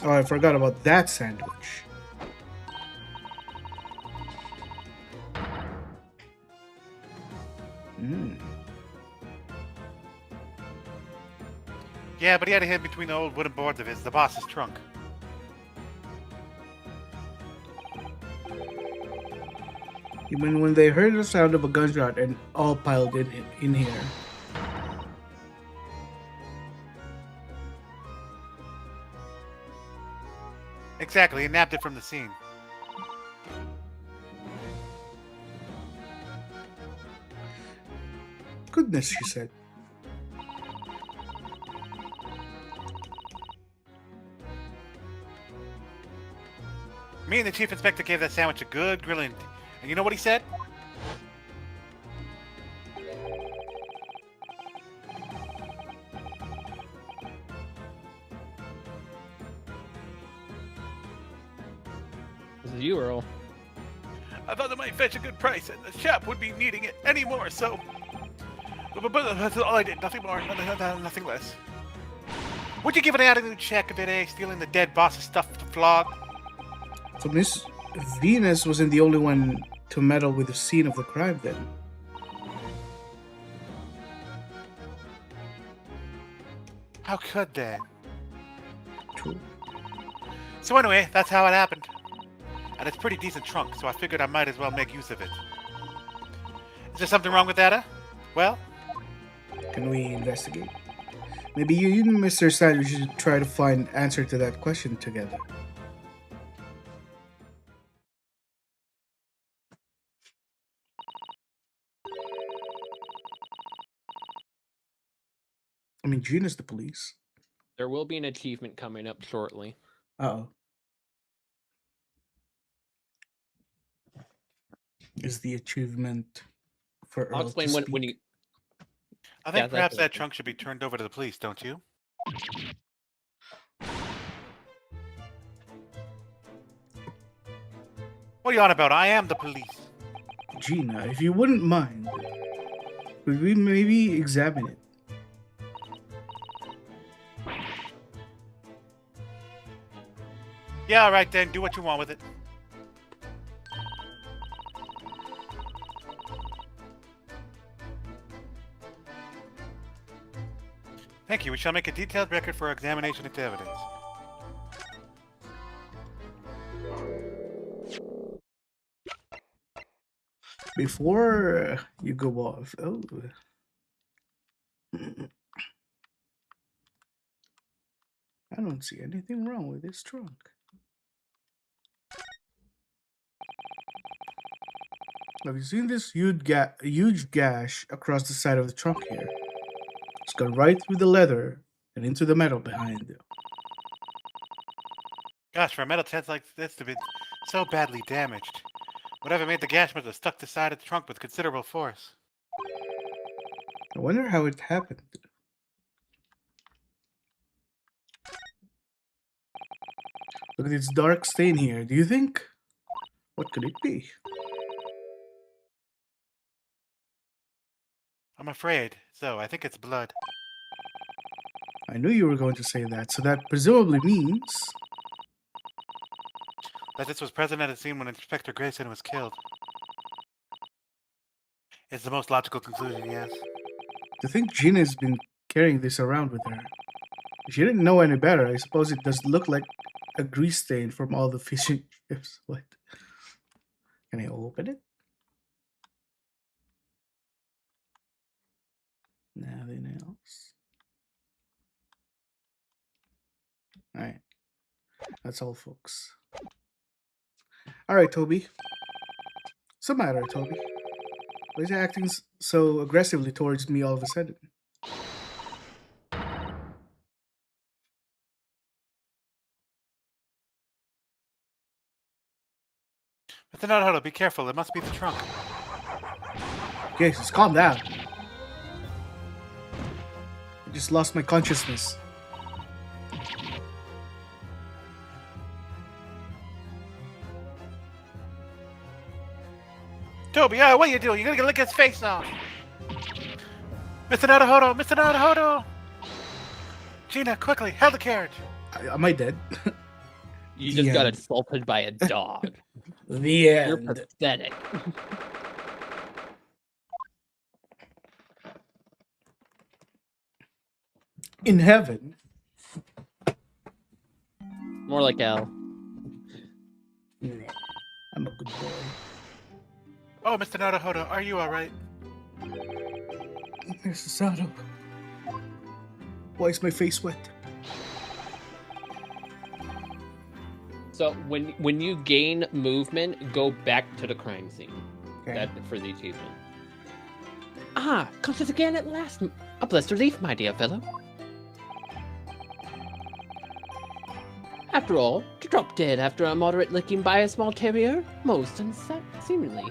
Oh, I forgot about that sandwich. Yeah, but he had a hit between the old wooden boards of his, the boss's trunk. Even when they heard the sound of a gunshot and all piled in here. Exactly, he nabbed it from the scene. Goodness, she said. Me and the chief inspector gave that sandwich a good grilling. And you know what he said? This is you, Earl. I thought it might fetch a good price, and the chap would be needing it anymore, so... But that's all I did, nothing more, nothing less. Would you give an attitude check if it stealing the dead boss's stuff to flog? So Miss Venus wasn't the only one to meddle with the scene of the crime then. How could they? True. So anyway, that's how it happened. And it's a pretty decent trunk, so I figured I might as well make use of it. Is there something wrong with that, huh? Well, Can we investigate? Maybe you and Mr. Sanders should try to find an answer to that question together. I mean, Gina's the police. There will be an achievement coming up shortly. Uh-oh. Is the achievement for I'll Earl explain to when speak? you. I think Yeah, that's perhaps what I that think. trunk should be turned over to the police, don't you? What are you on about? I am the police. Gina, if you wouldn't mind, could we maybe examine it? Yeah, all right then. Do what you want with it. Thank you. We shall make a detailed record for our examination into evidence. Before you go off, I don't see anything wrong with this trunk. Have you seen this huge gash across the side of the trunk here? It's gone right through the leather and into the metal behind it. Gosh, for a metal head like this to be so badly damaged. Whatever made the gash must have stuck to the side of the trunk with considerable force. I wonder how it happened. Look at this dark stain here. Do you think? What could it be? I'm afraid. So, I think it's blood. I knew you were going to say that, so that presumably means... That this was present at the scene when Inspector Grayson was killed. It's the most logical conclusion, yes. To think Gina's been carrying this around with her. If she didn't know any better, I suppose it does look like a grease stain from all the fishing chips. What? Can I open it? Nothing else. Alright. That's all, folks. Alright, Toby. What's the matter, Toby? Why is he acting so aggressively towards me all of a sudden? Mr. Naruto, be careful. It must be the trunk. Okay, just calm down. I just lost my consciousness. Toby, what are you doing? You're gonna lick his face off. Mr. Naruto! Mr. Naruto! Gina, quickly, hail the carriage. Am I dead? You The just got end. assaulted by a dog. The You're end. pathetic. In heaven. More like L. Nah, I'm a good boy. Oh, Mr. Naruto, are you alright? Mr. Sato. Why is my face wet? So when you gain movement, go back to the crime scene. Okay. That for the achievement. Ah, conscious again at last. A blessed relief, my dear fellow. After all, to drop dead after a moderate licking by a small terrier, most unseemly.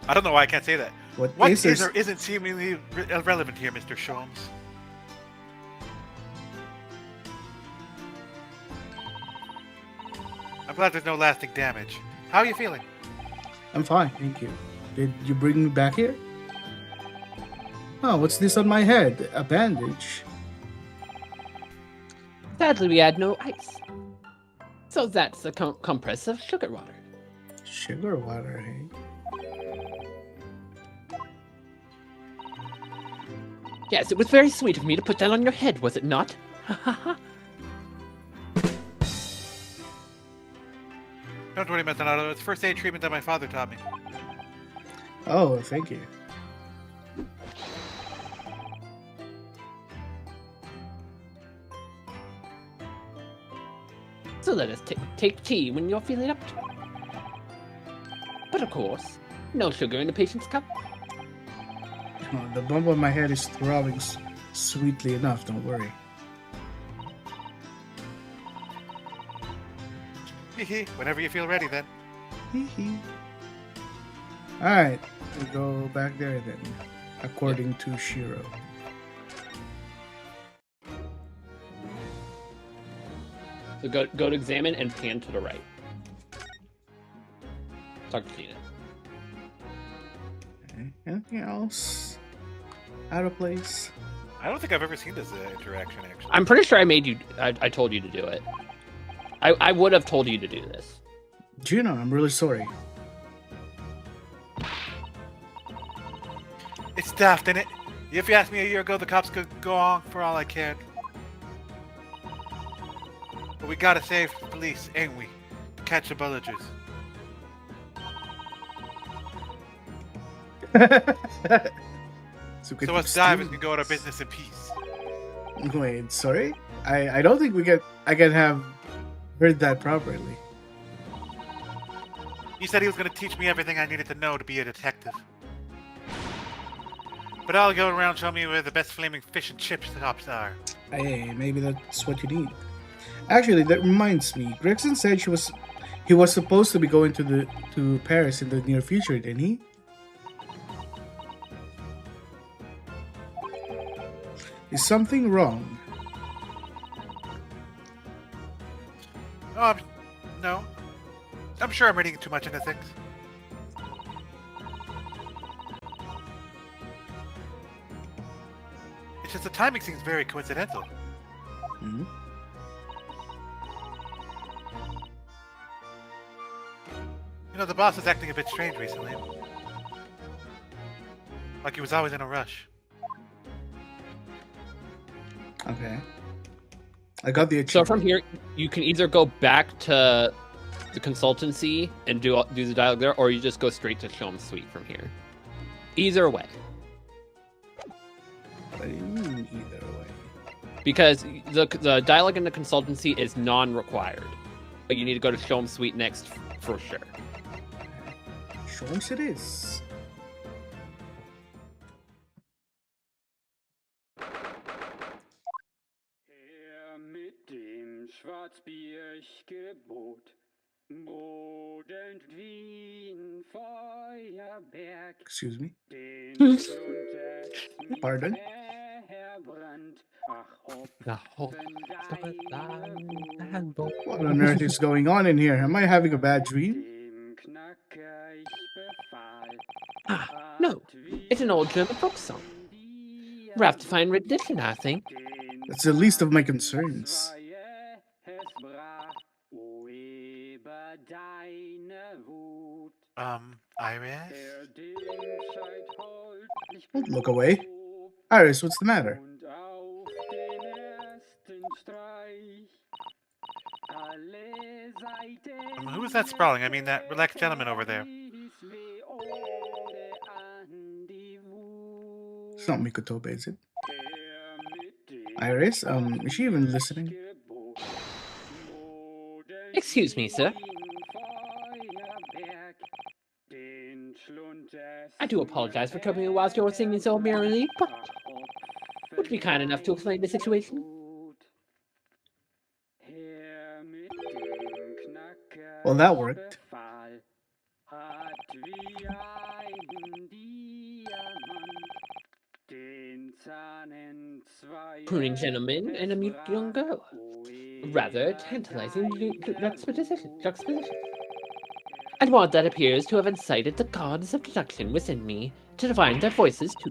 I don't know why I can't say that. What What is is there? or isn't seemingly irrelevant here, Mr. Sholmes? I'm glad there's no lasting damage. How are you feeling? I'm fine, thank you. Did you bring me back here? Oh, what's this on my head? A bandage. Sadly, we had no ice. So that's a compress of sugar water. Sugar water, hey? Yes, it was very sweet of me to put that on your head, was it not? Ha ha ha. Don't worry, Matanato. It's first aid treatment that my father taught me. Oh, thank you. So let us take tea when you're feeling up to it. But of course, no sugar in the patient's cup. Oh, the bump on my head is throbbing sweetly enough, don't worry. Hee whenever you feel ready, then. Hee. Alright, we go back there then, according to Shiro. So go to examine and pan to the right. Talk to Tina. Okay. Anything else? Out of place? I don't think I've ever seen this interaction, actually. I'm pretty sure I made you. I told you to do it. I would have told you to do this. Juno, I'm really sorry. It's daft, isn't it? If you asked me a year ago, the cops could go on for all I cared. But we gotta save the police, ain't we? To catch the villagers. So So us divers can go on our business in peace. Wait, sorry? I don't think I can have heard that properly. He said he was gonna teach me everything I needed to know to be a detective. But I'll go around showing me where the best flaming fish and chip shops are. Hey, maybe that's what you need. Actually, that reminds me. Gregson said he was supposed to be going to Paris in the near future, didn't he? Is something wrong? No. I'm sure I'm reading too much into things. It's just the timing seems very coincidental. Hmm? You know, the boss is acting a bit strange recently. Like he was always in a rush. Okay. I got the So achievement. from here, you can either go back to the consultancy and do the dialogue there, or you just go straight to Show 'em Sweet from here. Either way, What do you mean either way? because the dialogue in the consultancy is non-required, but you need to go to Show 'em Sweet next for sure. Show 'em it is. Her mit dem Schwarzbiergebot, brodelnd wie ein Feuerberg, Excuse me. den Pardon? verbrannt. Ach, The whole Hopfen deine Wut, What on earth is going on in here? Am I having a bad dream? dem Knacker ich befahl. Ah, no, it's an old German folk song. We're to find rendition, I think. That's the least of my concerns. Iris? Don't look away. Iris, what's the matter? Who is that sprawling? I mean, that relaxed gentleman over there. It's not Mikotobe, is it? Iris, is she even listening? Excuse me, sir. I do apologize for troubling you whilst you're singing so merrily, but would you be kind enough to explain the situation? Well, that worked. Pruning gentleman and a mute young girl. Rather tantalizing juxtaposition. And one that appears to have incited the gods of deduction within me to divine their voices too.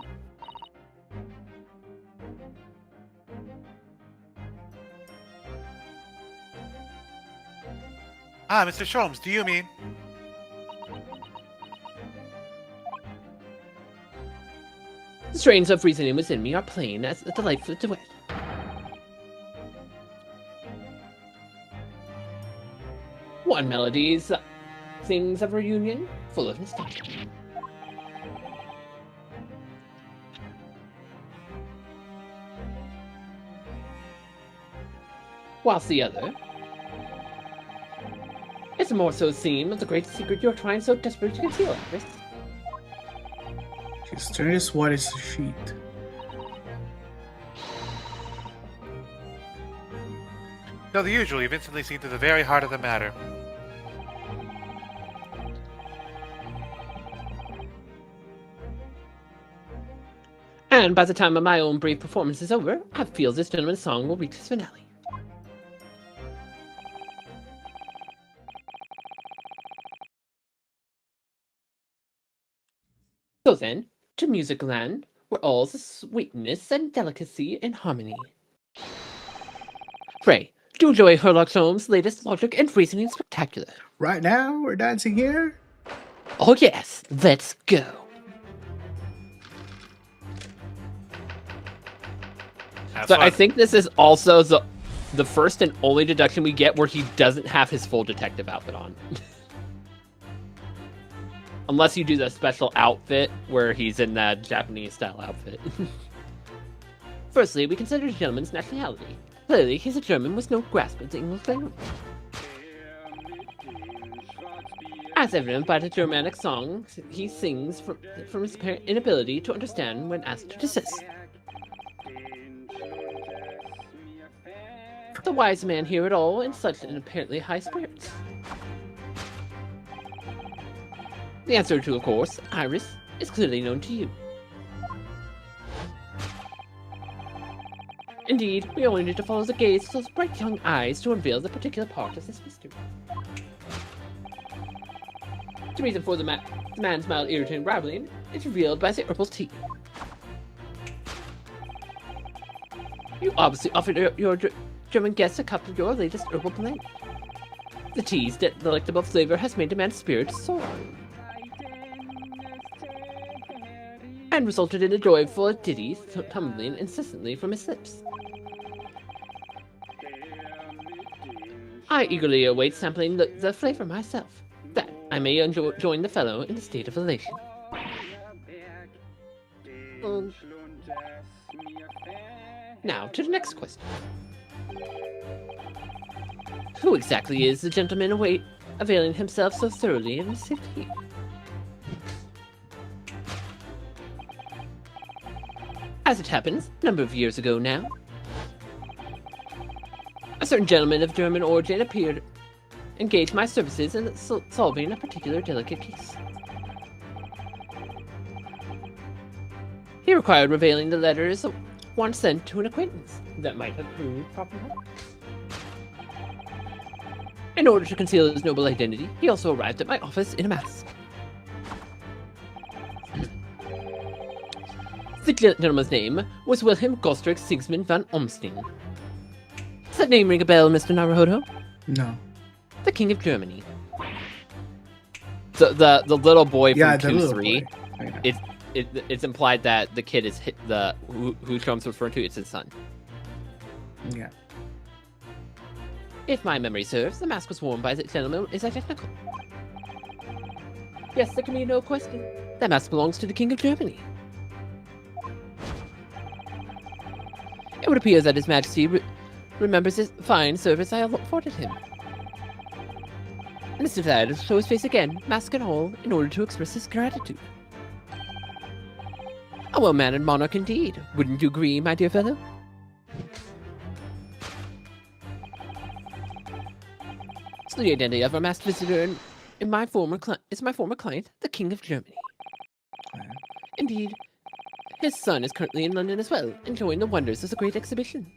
Ah, Mr. Sholmes, do you mean? The strains of reasoning within me are plain as a delightful duet. One melody sings of reunion, full of nostalgia. Whilst the other is a more so theme of the great secret you're trying so desperately to conceal, Iris. His turn is white as a sheet. No, the usual. You've instantly seen to the very heart of the matter. And by the time of my own brief performance is over, I feel this gentleman's song will reach its finale. So then, to music land, where all's the sweetness and delicacy and harmony. Pray, do enjoy Sherlock Holmes' latest logic and reasoning spectacular. Right now, we're dancing here. Oh yes, let's go. Have So fun. I think this is also the first and only deduction we get where he doesn't have his full detective outfit on. Unless you do the special outfit where he's in that Japanese style outfit. Firstly, we consider the gentleman's nationality. Clearly, he's a German with no grasp of the English language. As evident by the Germanic song he sings from his apparent inability to understand when asked to desist. The wise man here at all in such an apparently high spirits. The answer to, of course, Iris, is clearly known to you. Indeed, we only need to follow the gaze of those bright young eyes to unveil the particular part of this mystery. The reason for the man's mild irritant rattling is revealed by the herbal tea. You obviously offered your German guests a cup of your latest herbal blend. The tea's delectable flavor has made the man's spirits soar, and resulted in a joyful ditty tumbling incessantly from his lips. I eagerly await sampling the flavor myself, that I may join the fellow in a state of elation. Now to the next question. Who exactly is the gentleman availing himself so thoroughly in the city? As it happens, a number of years ago now, a certain gentleman of German origin appeared, engaged my services in solving a particular delicate case. He required revealing the letters once sent to an acquaintance that might have proved problematic. In order to conceal his noble identity, he also arrived at my office in a mask. The gentleman's name was Wilhelm Gostrich Sigismund von Umstein. Does that name ring a bell, Mr. Naruhodo? No. The King of Germany. The little boy from Yeah, the little 2-3. boy. I know. It's implied that the kid is who Trump's referring to. It's his son. Yeah. If my memory serves, the mask was worn by the gentleman is identical. Yes, there can be no question. That mask belongs to the King of Germany. It would appear that His Majesty remembers his fine service I afforded him. And Mr. Thad show his face again, mask and all, in order to express his gratitude. A well-mannered monarch indeed, wouldn't you agree, my dear fellow? So the identity of our masked visitor is my former client, the King of Germany. Yeah. Indeed, his son is currently in London as well, enjoying the wonders of the great exhibition.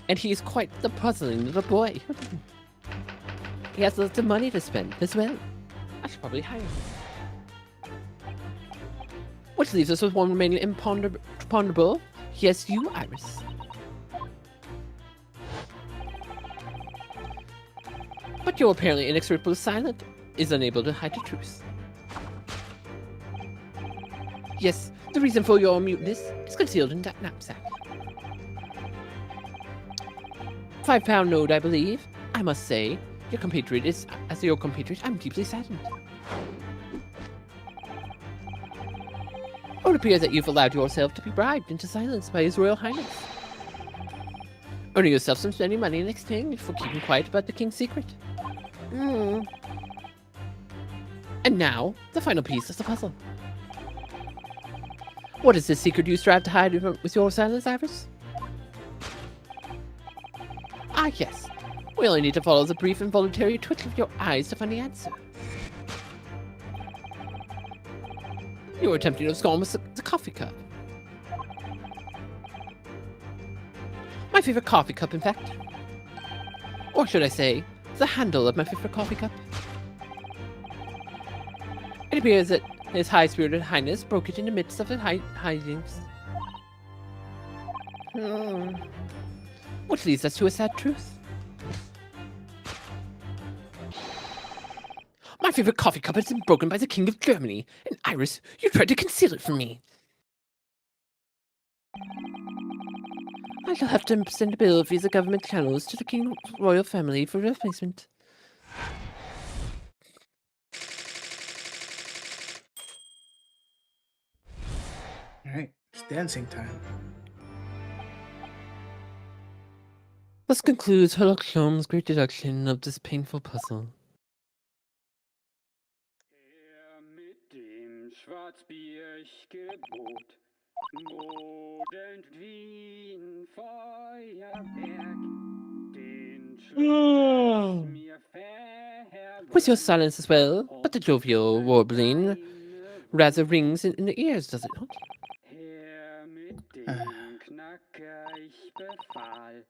And he is quite the puzzling little boy. He has lots of money to spend as well. I should probably hire him. Which leaves us with one remaining imponderable. Yes, you, Iris. But your apparently inexplicable silent is unable to hide the truth. Yes, the reason for your muteness is concealed in that knapsack. 5-pound note, I believe. I must say, your compatriot is, as your compatriot, I'm deeply saddened. It would appear that you've allowed yourself to be bribed into silence by His Royal Highness. Earning yourself some spending money in exchange for keeping quiet about the king's secret. And now, the final piece of the puzzle. What is this secret you strive to hide with your silence, Iris? Ah, yes. We only need to follow the brief involuntary twitch of your eyes to find the answer. You were attempting to abscond with the coffee cup. My favorite coffee cup, in fact. Or should I say, the handle of my favorite coffee cup. It appears that His High-Spirited Highness broke it in the midst of the hijinks. Which leads us to a sad truth. My favorite coffee cup has been broken by the King of Germany, and Iris, you tried to conceal it from me. I shall have to send a bill via the government channels to the King's royal family for replacement. Alright, it's dancing time. This concludes Sherlock Holmes' great deduction of this painful puzzle. Mit dem Schwarzbiergebot modend wie ein Feuerwerk, den Schluck mir With your silence as well, but the jovial warbling rather rings in the ears, does it not? Her mit dem Knacker ich befahl,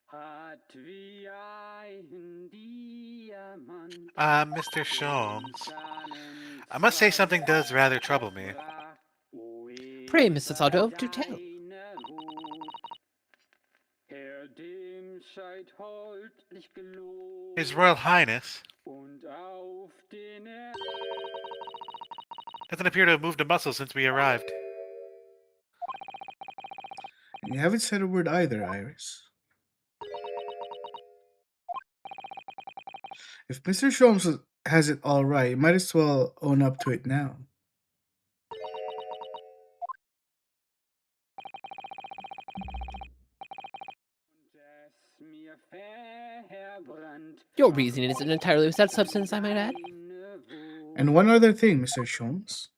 hat wie ein Diamant. Mr. Sholmes, I must say something does rather trouble me. Pray, Mr. Thordo, do tell. His Royal Highness doesn't appear to have moved a muscle since we arrived. And you haven't said a word either, Iris. If Mr. Sholmes has it all right, you might as well own up to it now. Your reasoning isn't entirely without substance, I might add. And one other thing, Mr. Sholmes.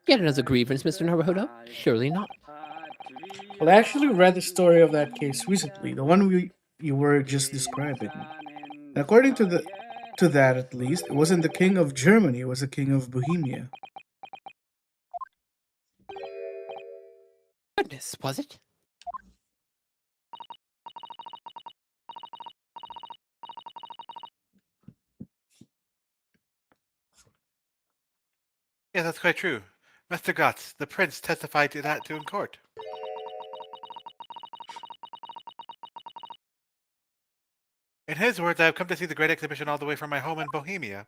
Yet another grievance, Mr. Naruhodo? Surely not. Well, I actually read the story of that case recently, the one you were just describing. And according to that, at least, it wasn't the King of Germany, it was the King of Bohemia. Goodness, was it? Yeah, that's quite true. Mr. Gotz, the prince testified to that in court. In his words, I have come to see the great exhibition all the way from my home in Bohemia.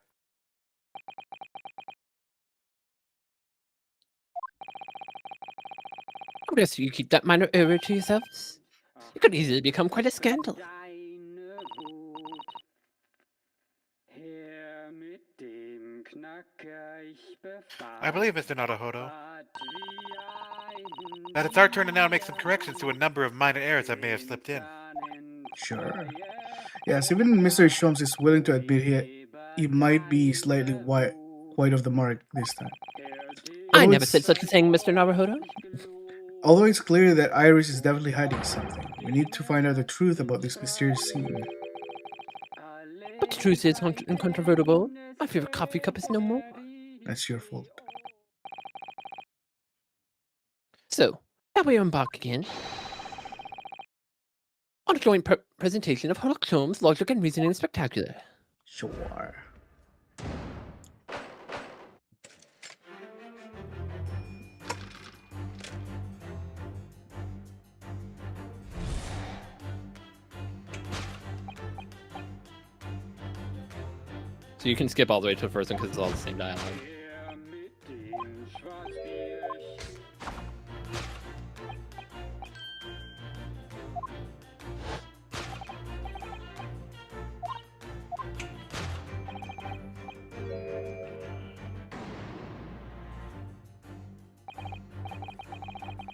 I would ask you keep that minor error to yourselves. It could easily become quite a scandal. I believe, Mr. Naruhodo, that it's our turn to now make some corrections to a number of minor errors that may have slipped in. Sure. Yes, even Mr. Sholmes is willing to admit he might be slightly wide of the mark this time. I never said such a thing, Mr. Naruhodo. Although it's clear that Iris is definitely hiding something, we need to find out the truth about this mysterious scene. But the truth is incontrovertible. My favorite coffee cup is no more. That's your fault. So, now we embark again on a joint presentation of Sherlock Holmes' Logic and Reasoning Spectacular. Sure. So you can skip all the way to the first one because it's all the same dialogue.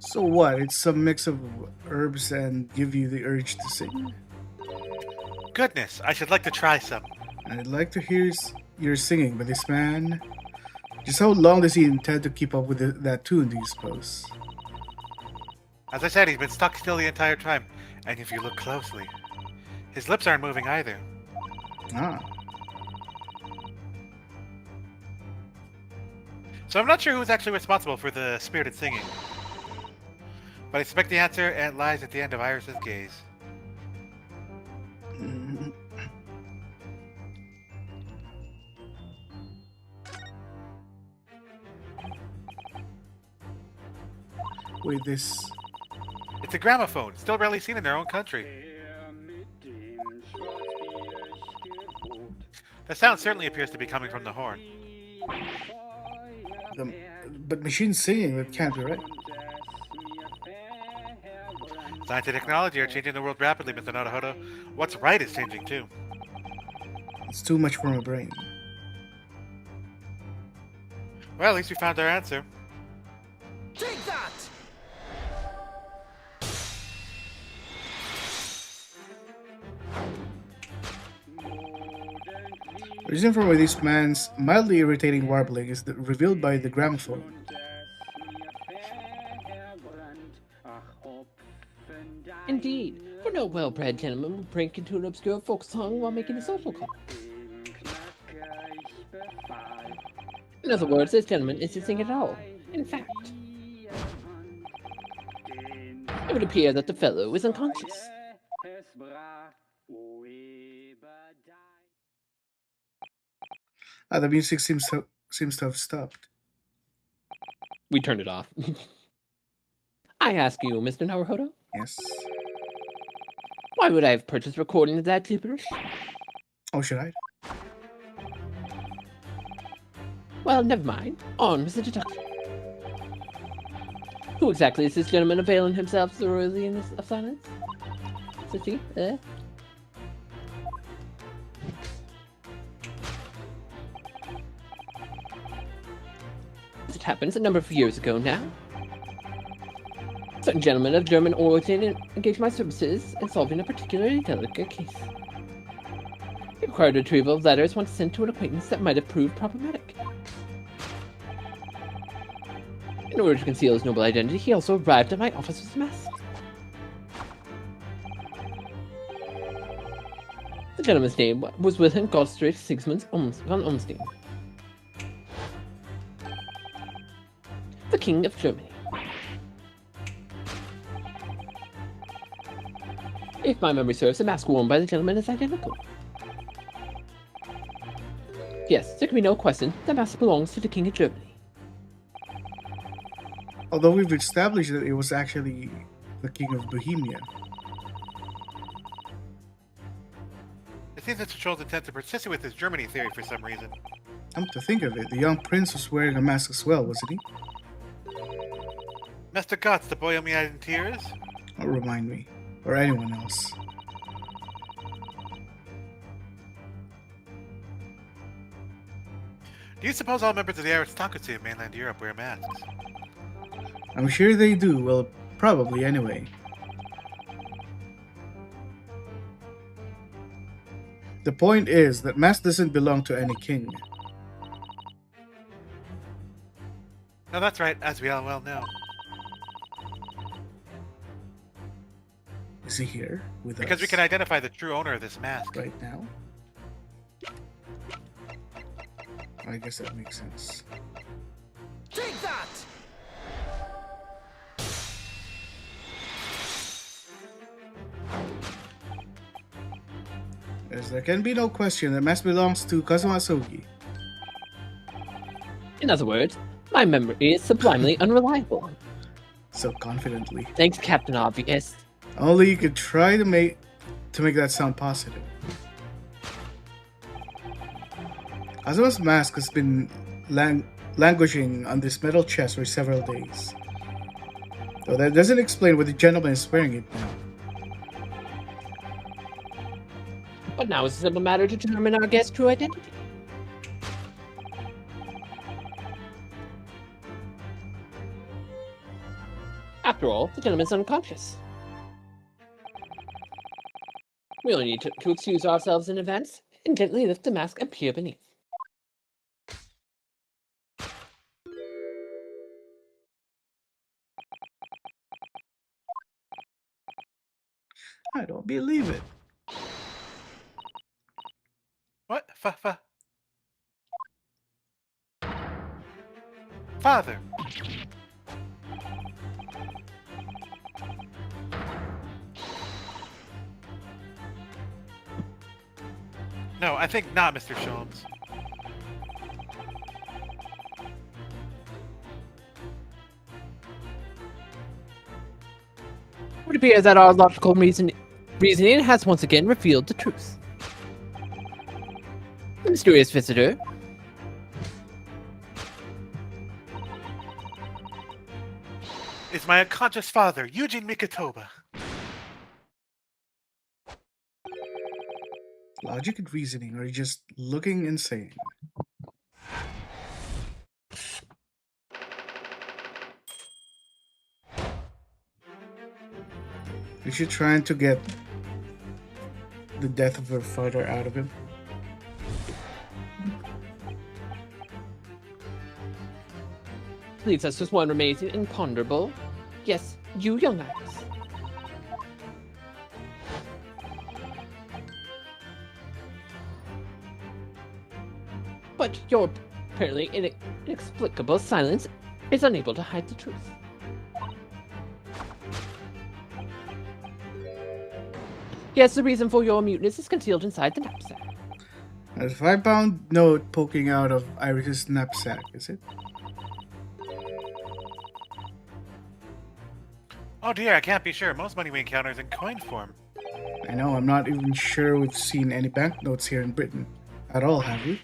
So what? It's some mix of herbs and give you the urge to sing? Goodness, I should like to try some. I'd like to hear your singing, but this man... Just how long does he intend to keep up with that tune, do you suppose? As I said, he's been stuck still the entire time. And if you look closely, his lips aren't moving either. Ah. So I'm not sure who's actually responsible for the spirited singing. But I suspect the answer lies at the end of Iris's gaze. Mm. Wait, this... It's a gramophone, still rarely seen in their own country. The sound certainly appears to be coming from the horn. But machine singing, that can't be right. Science and technology are changing the world rapidly, Mr. Naruhodo. What's right is changing too. It's too much for my brain. Well, at least we found our answer. Take that! The reason for why this man's mildly irritating warbling is revealed by the gramophone. Indeed, for no well-bred gentleman will break into an obscure folk song while making a social call. In other words, this gentleman isn't singing at all. In fact, it would appear that the fellow is unconscious. Ah, the music seems to have stopped. We turned it off. I ask you, Mr. Naruhodo, Yes. why would I have purchased a recording of that gibberish? Oh, should I? Well, never mind. On with the deduction. Who exactly is this gentleman availing himself thoroughly in this of silence? City, As it happens, a number of years ago now, a certain gentleman of German origin engaged my services in solving a particularly delicate case. He required retrieval of letters once sent to an acquaintance that might have proved problematic. In order to conceal his noble identity, he also arrived at my office with a mask. The gentleman's name was Wilhelm Gottfried Sigismund von Ormstein, the King of Germany. If my memory serves, the mask worn by the gentleman is identical. Yes, there can be no question, the mask belongs to the King of Germany. Although we've established that it was actually the King of Bohemia. It seems that the trolls intend to persist with his Germany theory for some reason. Come to think of it, the young prince was wearing a mask as well, wasn't he? Master Gotts, the boy on me in tears? Don't remind me. Or anyone else. Do you suppose all members of the aristocracy of mainland Europe wear masks? I'm sure they do, well, probably anyway. The point is that mask doesn't belong to any king. No, that's right, as we all well know. Is he here with us? Because we can identify the true owner of this mask. Right now? I guess that makes sense. Take that! As there can be no question that mask belongs to Kazuma Sogi. In other words, my memory is sublimely unreliable. So confidently. Thanks, Captain Obvious. Only you could try to make that sound positive. Kazuma's mask has been languishing on this metal chest for several days. Though that doesn't explain why the gentleman is wearing it now. But now it's a simple matter to determine our guest's true identity. After all, the gentleman's unconscious. We only need to excuse ourselves in advance and gently lift the mask and peer beneath. I don't believe it. What? Father! No, I think not, Mr. Sholmes. It would appear that our logical reasoning has once again revealed the truth. The mysterious visitor. Is my unconscious father, Eugene Mikotoba. Logic and reasoning are just looking insane. Is she trying to get the death of her father out of him? Leaves us with one remaining imponderable. Yes, you, young Iris. But your apparently inexplicable silence is unable to hide the truth. Yes, the reason for your muteness is concealed inside the knapsack. A 5-pound note poking out of Iris's knapsack, is it? Oh dear, I can't be sure. Most money we encounter is in coin form. I know, I'm not even sure we've seen any banknotes here in Britain. At all, have we?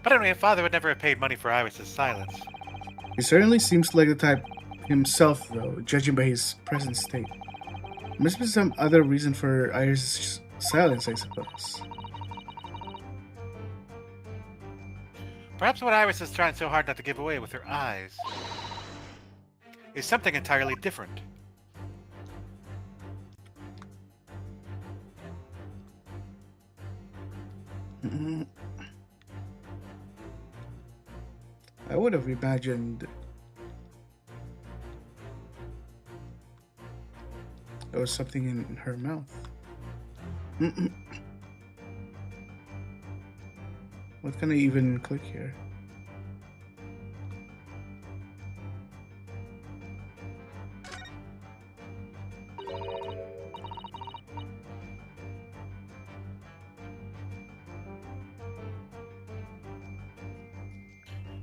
But anyway, father would never have paid money for Iris's silence. He certainly seems like the type himself, though, judging by his present state. Must be some other reason for Iris' silence, I suppose. Perhaps what Iris is trying so hard not to give away with her eyes is something entirely different. I would have imagined there was something in her mouth. What can I even click here?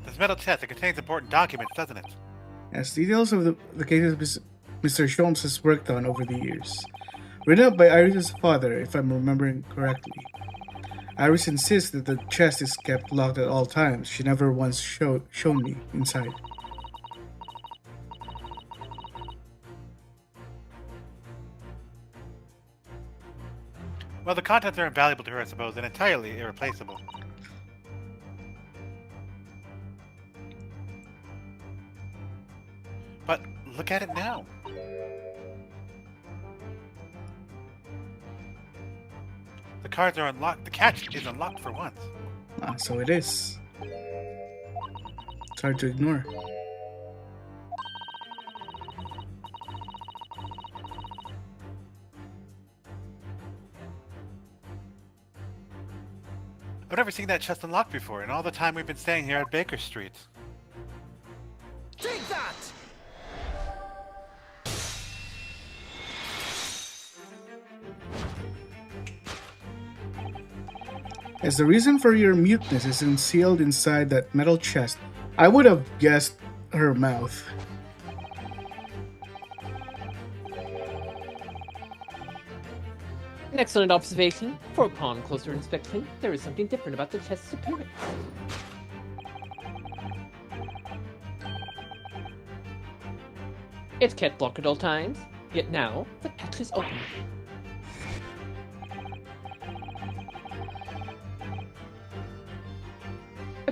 This metal chest, it contains important documents, doesn't it? Yes, details of the cases Mr. Sholmes has worked on over the years. Written up by Iris' father, if I'm remembering correctly. Iris insists that the chest is kept locked at all times. She never once shown me inside. Well, the contents are invaluable to her, I suppose, and entirely irreplaceable. But look at it now. The cards are unlocked. The catch is unlocked for once. Ah, so it is. It's hard to ignore. I've never seen that chest unlocked before in all the time we've been staying here at Baker Street. Take that! As the reason for your muteness is concealed inside that metal chest, I would have guessed her mouth. An excellent observation, for upon closer inspection, there is something different about the chest's appearance. It's kept locked at all times, yet now the catch is open.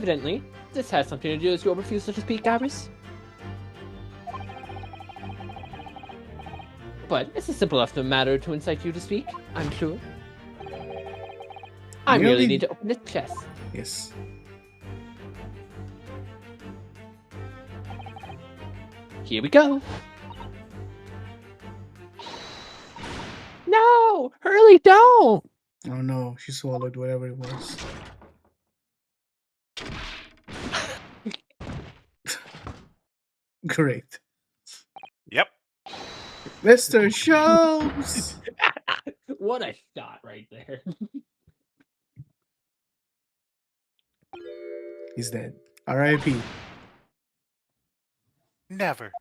Evidently, this has something to do with your refusal to speak, Iris. But it's a simple enough matter to incite you to speak, I'm sure. I merely Merely- need to open this chest. Yes. Here we go. No! Hurley, don't! Oh no, she swallowed whatever it was. Great. Yep. Mr. Shows! What a shot right there. He's dead. R.I.P. Never.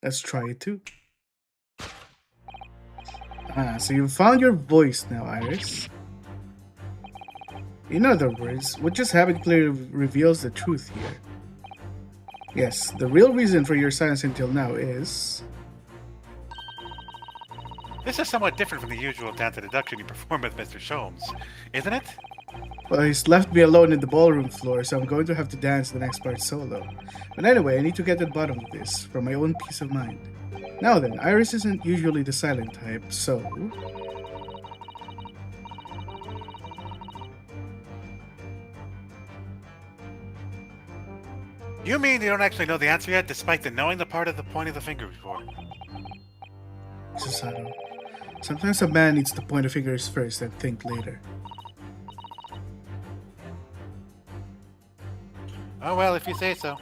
Let's try it too. So you found your voice now, Iris. In other words, what just happened clearly reveals the truth here. Yes, the real reason for your silence until now is... This is somewhat different from the usual dance and deduction you perform with Mr. Sholmes, isn't it? Well, he's left me alone in the ballroom floor, so I'm going to have to dance the next part solo. But anyway, I need to get to the bottom of this, for my own peace of mind. Now then, Iris isn't usually the silent type, so... You mean you don't actually know the answer yet, despite the knowing the part of the pointing the finger before? Susanoo. Sometimes a man needs to point the fingers first and think later. Oh well, if you say so.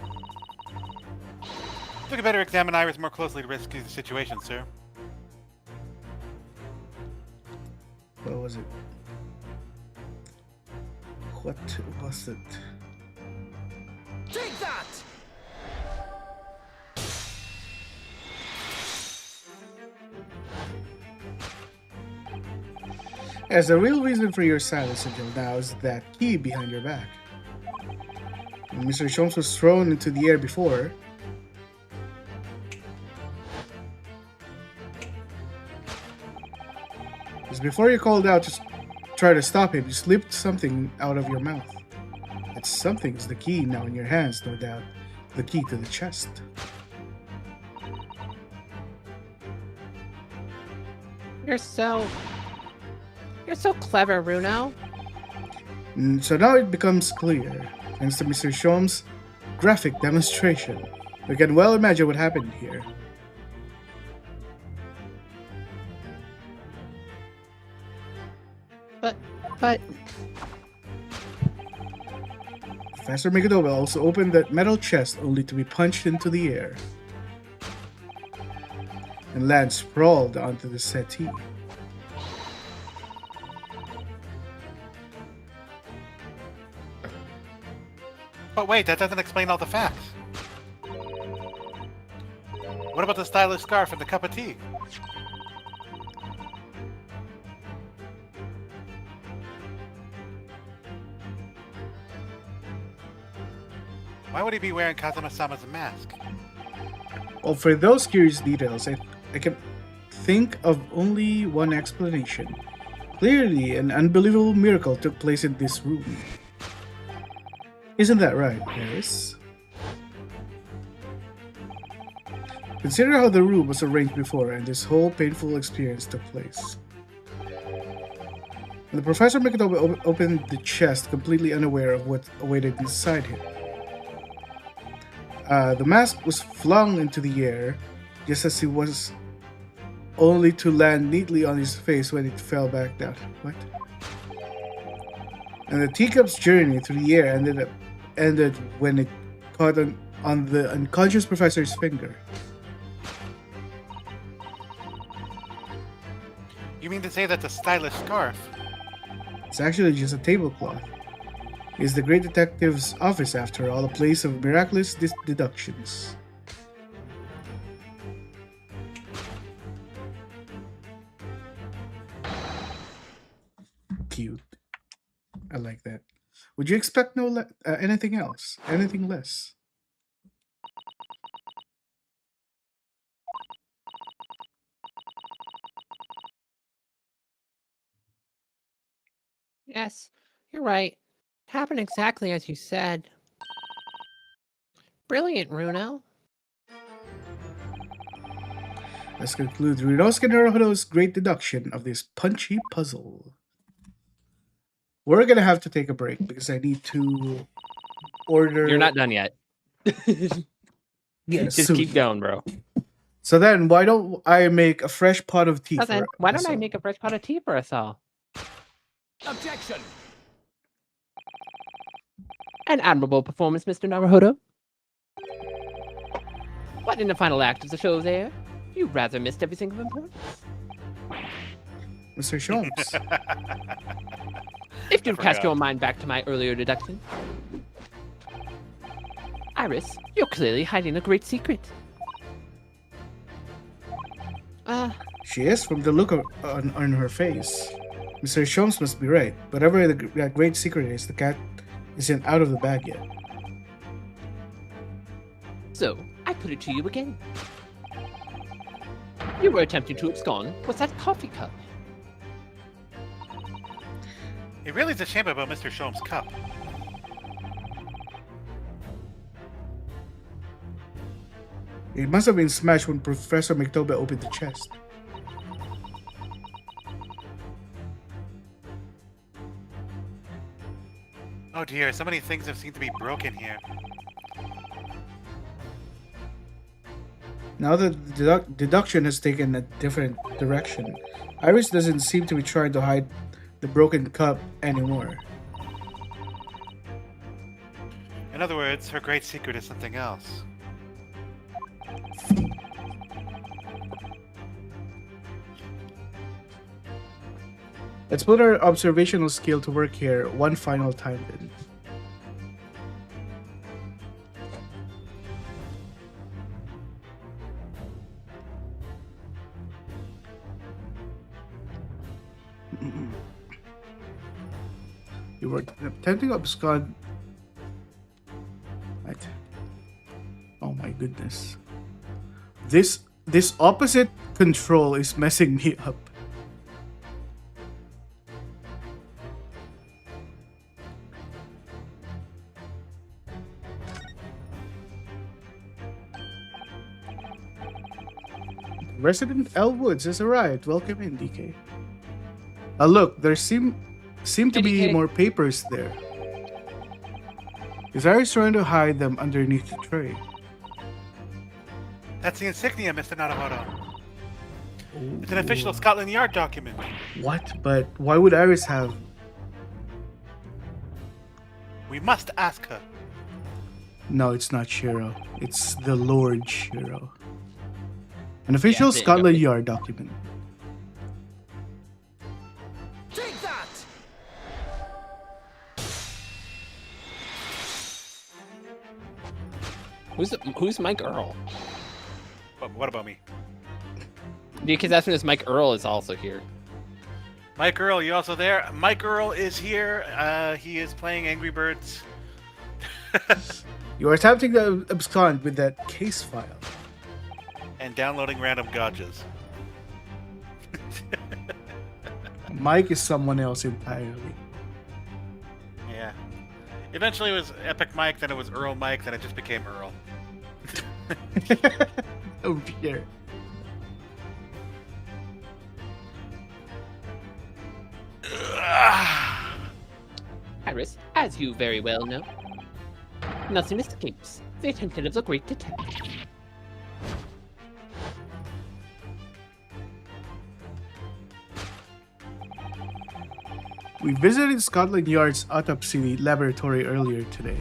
I think I better examine Iris more closely to rescue the situation, sir. What was it? What was it? Take that! As the real reason for your silence until now is that key behind your back. When Mr. Sholmes was thrown into the air before, just before you called out to try to stop him, you slipped something out of your mouth. That something is the key now in your hands, no doubt. The key to the chest. You're so clever, Runo. So now it becomes clear, thanks to Mr. Sholmes' graphic demonstration. We can well imagine what happened here. But Professor Migadoba also opened that metal chest only to be punched into the air and land sprawled onto the settee. But wait, that doesn't explain all the facts. What about the stylish scarf and the cup of tea? Why would he be wearing Kazuma-sama's mask? Well, for those curious details, I can think of only one explanation. Clearly, an unbelievable miracle took place in this room. Isn't that right, Harris? Consider how the room was arranged before and this whole painful experience took place. And the Professor Migadoba opened the chest completely unaware of what awaited inside him. The mask was flung into the air, just as he was, only to land neatly on his face when it fell back down. What? And the teacup's journey through the air ended when it caught on the unconscious professor's finger. You mean to say that the stylish scarf? It's actually just a tablecloth. It's the great detective's office, after all, a place of miraculous deductions. Cute. I like that. Would you expect anything else? Anything less? Yes, you're right. It happened exactly as you said. Brilliant, Runo. Let's conclude Ryunosuke Naruhodo's great deduction of this punchy puzzle. We're gonna have to take a break because I need to order. You're not done yet. Yeah, Just soon. keep going, bro. So then, why don't I make a fresh pot of tea So for then, why don't us I all? make a fresh pot of tea for us all? Objection! An admirable performance, Mr. Naruhodo. But in the final act of the show's air, you rather missed everything of importance. Mr. Sholmes? If you'd cast forgot. your mind back to my earlier deduction. Iris, you're clearly hiding a great secret. She is, from the look on her face. Mr. Sholmes must be right. Whatever that great secret is, the cat isn't out of the bag yet. So, I put it to you again. You were attempting to abscond with that coffee cup. It really is a shame about Mr. Sholmes' cup. It must have been smashed when Professor McTobe opened the chest. Oh dear, so many things have seemed to be broken here. Now that the deduction has taken a different direction, Iris doesn't seem to be trying to hide the broken cup anymore. In other words, her great secret is something else. Let's put our observational skill to work here one final time then. You were attempting to abscond. Right. Oh my goodness. This opposite control is messing me up. Resident Elwoods has arrived. Welcome in, DK. Look, there seem to be DK. more papers there. Is Iris trying to hide them underneath the tray? That's the insignia, Mr. Naruhodo. It's an official Scotland Yard document. What? But why would Iris have? We must ask her. No, it's not Shiro. It's the Lord Shiro. An official there you go. Scotland Yard document. Take that! Who's Mike Earl? But what about me? Because that's when this Mike Earl is also here. Mike Earl, you also there? Mike Earl is here. He is playing Angry Birds. You are attempting to abscond with that case file. And downloading random gotchas. Mike is someone else entirely. Yeah. Eventually it was Epic Mike, then it was Earl Mike, then it just became Earl. Oh dear. Iris, as you very well know, nothing escapes the attention of the great detective. We visited Scotland Yard's autopsy laboratory earlier today.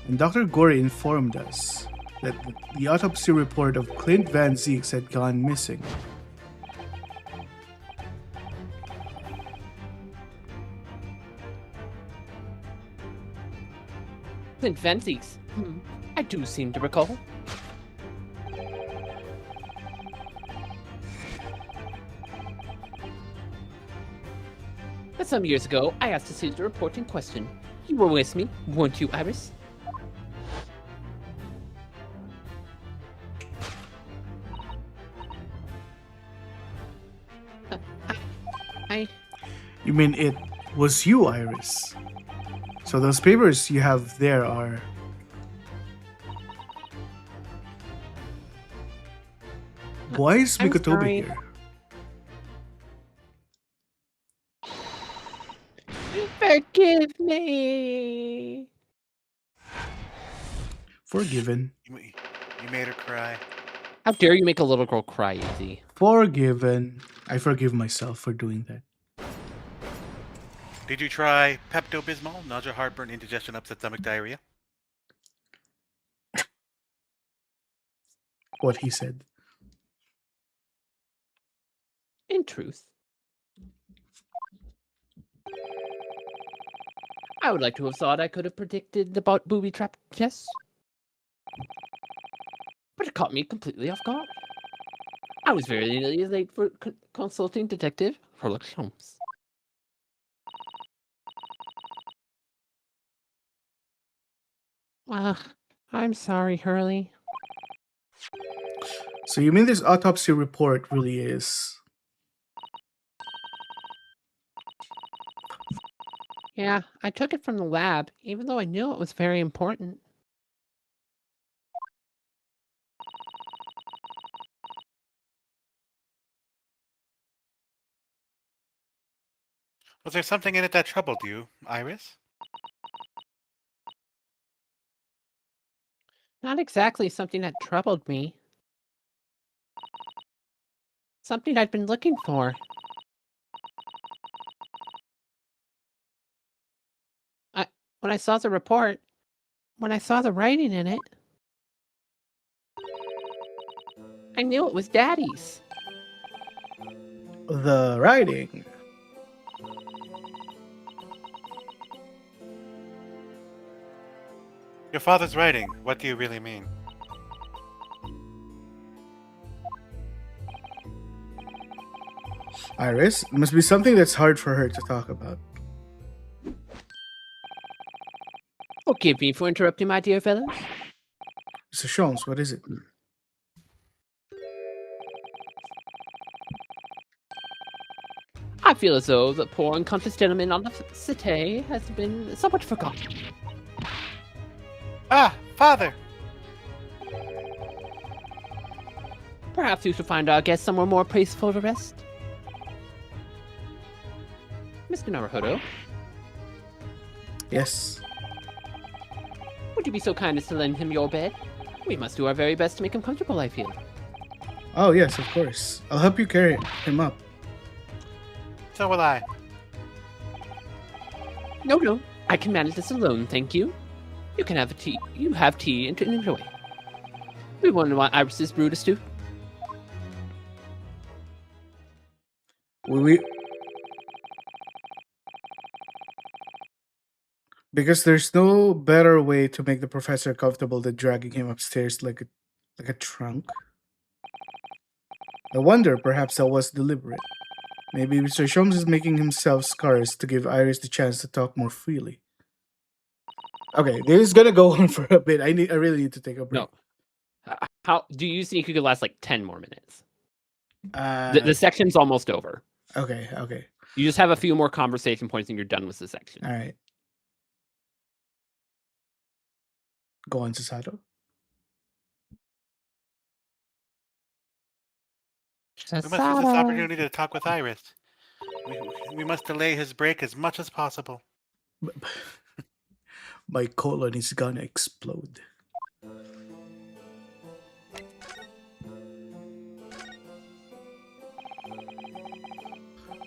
And Dr. Gorey informed us that the autopsy report of Clint Van Zeeks had gone missing. Clint Van Zeeks. I do seem to recall. But some years ago, I asked to see the report in question. You were with me, weren't you, Iris? I You mean it was you, Iris? So those papers you have there are... Why is I'm Mikotobi sorry. here? Forgive me. Forgiven. You made her cry. How dare you make a little girl cry, Easy? Forgiven. I forgive myself for doing that. Did you try Pepto-Bismol, nausea, heartburn, indigestion, upset stomach, diarrhea? What he said. In truth, I would like to have thought I could have predicted about booby trap tests, but it caught me completely off guard. I was very nearly late for consulting Detective Sherlock Holmes. I'm sorry, Hurley. So you mean this autopsy report really is... Yeah, I took it from the lab, even though I knew it was very important. Was there something in it that troubled you, Iris? Not exactly something that troubled me. Something I'd been looking for. When I saw the report, when I saw the writing in it, I knew it was Daddy's. The writing. Your father's writing. What do you really mean? Iris, it must be something that's hard for her to talk about. Forgive me for interrupting, my dear fellows. Mr. Sholmes, what is it? I feel as though the poor unconscious gentleman on the cité has been somewhat forgotten. Ah, father! Perhaps we should find our guest somewhere more peaceful to rest. Mr. Naruhodo, Yes. would you be so kind as to lend him your bed? We must do our very best to make him comfortable, I feel. Oh, yes, of course. I'll help you carry him up. So will I. No, I can manage this alone, thank you. You can have tea. You have tea and enjoy. We wonder why Iris's brood is stew. We Because there's no better way to make the professor comfortable than dragging him upstairs like a trunk. I wonder, perhaps that was deliberate. Maybe Mr. Sholmes is making himself scarce to give Iris the chance to talk more freely. Okay, this is gonna go on for a bit. I really need to take a break. No. How do you think you could last like 10 more minutes? No. The section's almost over. Okay. You just have a few more conversation points and you're done with the section. All right. Go on, Sasato. We must use this opportunity to talk with Iris. We must delay his break as much as possible. My colon is gonna explode.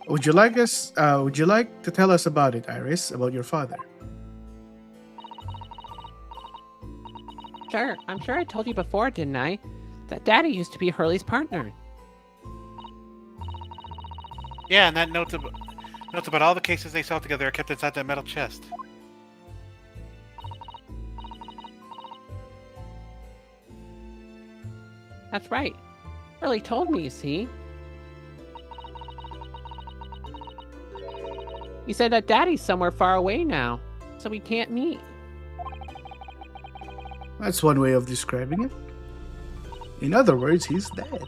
Would you like to tell us about it, Iris? About your father? Sure, I'm sure I told you before, didn't I? That Daddy used to be Hurley's partner. Yeah, and that notes about all the cases they saw together are kept inside that metal chest. That's right. Hurley told me, you see. He said that Daddy's somewhere far away now, so we can't meet. That's one way of describing it. In other words, he's dead.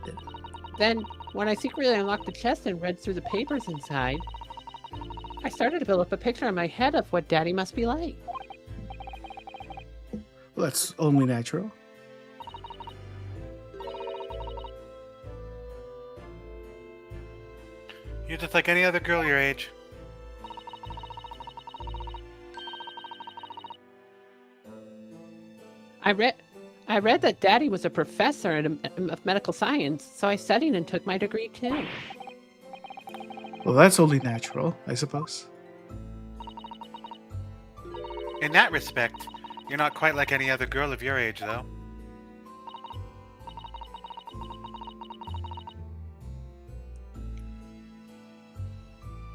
Then, when I secretly unlocked the chest and read through the papers inside, I started to build up a picture in my head of what Daddy must be like. Well, that's only natural. You're just like any other girl your age. I read that Daddy was a professor of medical science, so I studied and took my degree too. Well, that's only natural, I suppose. In that respect, you're not quite like any other girl of your age, though.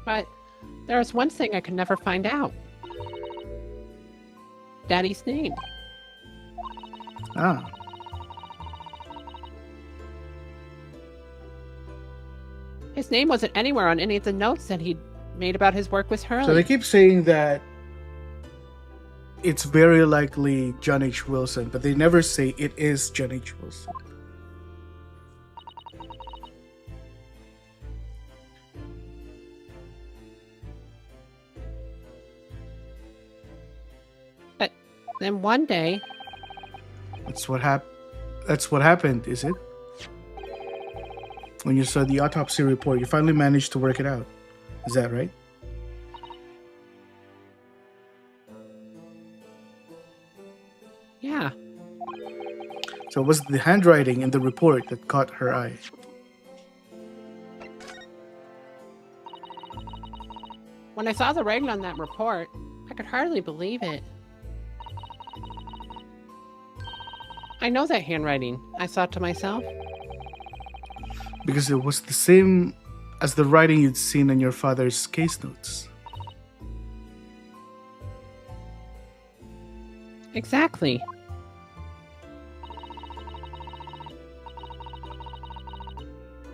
But there was one thing I could never find out. Daddy's name. Ah, His name wasn't anywhere on any of the notes that he'd made about his work with Hurley. so they keep saying that it's very likely John H. Wilson, but they never say it is John H. Wilson. But then one day, That's what happened, is it? When you saw the autopsy report, you finally managed to work it out. Is that right? yeah, So it was the handwriting in the report that caught her eye. when I saw the writing on that report, I could hardly believe it. I know that handwriting, I thought to myself. Because it was the same as the writing you'd seen in your father's case notes. Exactly.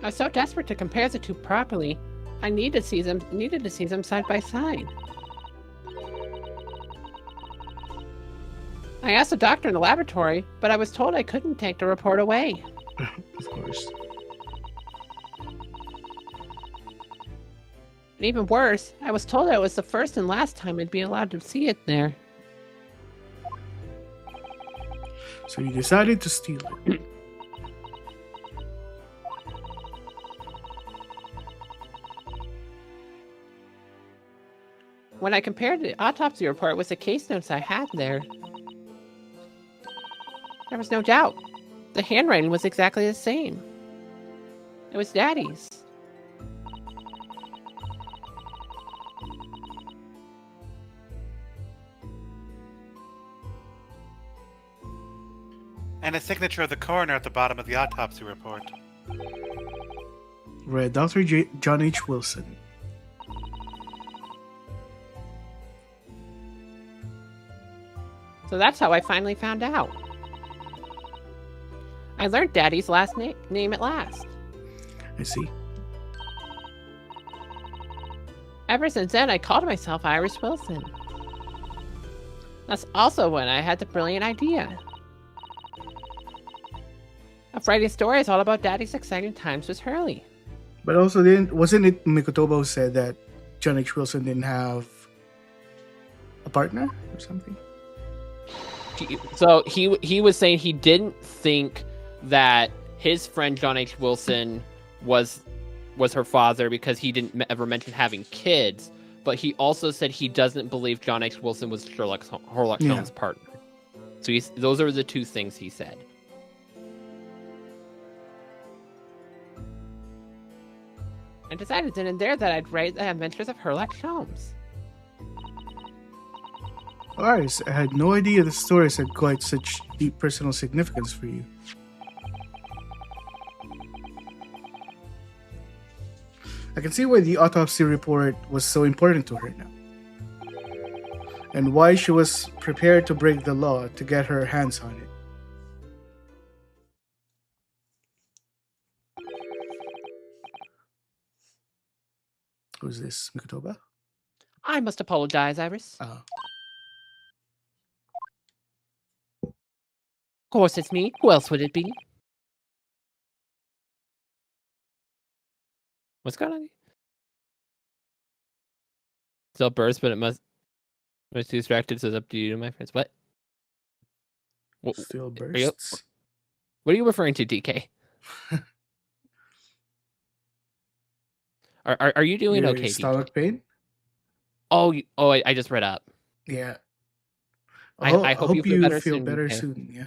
I was so desperate to compare the two properly, I needed to see them side by side. I asked the doctor in the laboratory, but I was told I couldn't take the report away. Of course. And even worse, I was told that it was the first and last time I'd be allowed to see it there. So you decided to steal it. When I compared the autopsy report with the case notes I had there was no doubt. The handwriting was exactly the same. It was Daddy's. And a signature of the coroner at the bottom of the autopsy report. Read Dr. John H. Wilson. So that's how I finally found out. I learned Daddy's last name at last. I see. Ever since then, I called myself Iris Wilson. That's also when I had the brilliant idea of writing stories all about Daddy's exciting times with Hurley. But also, wasn't it Mikotoba who said that John H. Wilson didn't have a partner or something? So he was saying he didn't think that his friend John H. Wilson was her father because he didn't ever mention having kids, but he also said he doesn't believe John H. Wilson was Sherlock Holmes' partner. So those are the two things he said. I decided then and there that I'd write the adventures of Sherlock Holmes. Iris, I had no idea the stories had quite such deep personal significance for you. I can see why the autopsy report was so important to her now. And why she was prepared to break the law to get her hands on it. Who's this, Mikotoba? I must apologize, Iris. Oh. Of course it's me. Who else would it be? What's going on? Still bursts, but it must be distracted, so it's up to you, my friends. What? Still Are you, bursts. what are you referring to, DK? Are you doing Your okay, DK? stomach pain? I just read up. Yeah. I hope you feel feel soon. better Okay? soon. Yeah.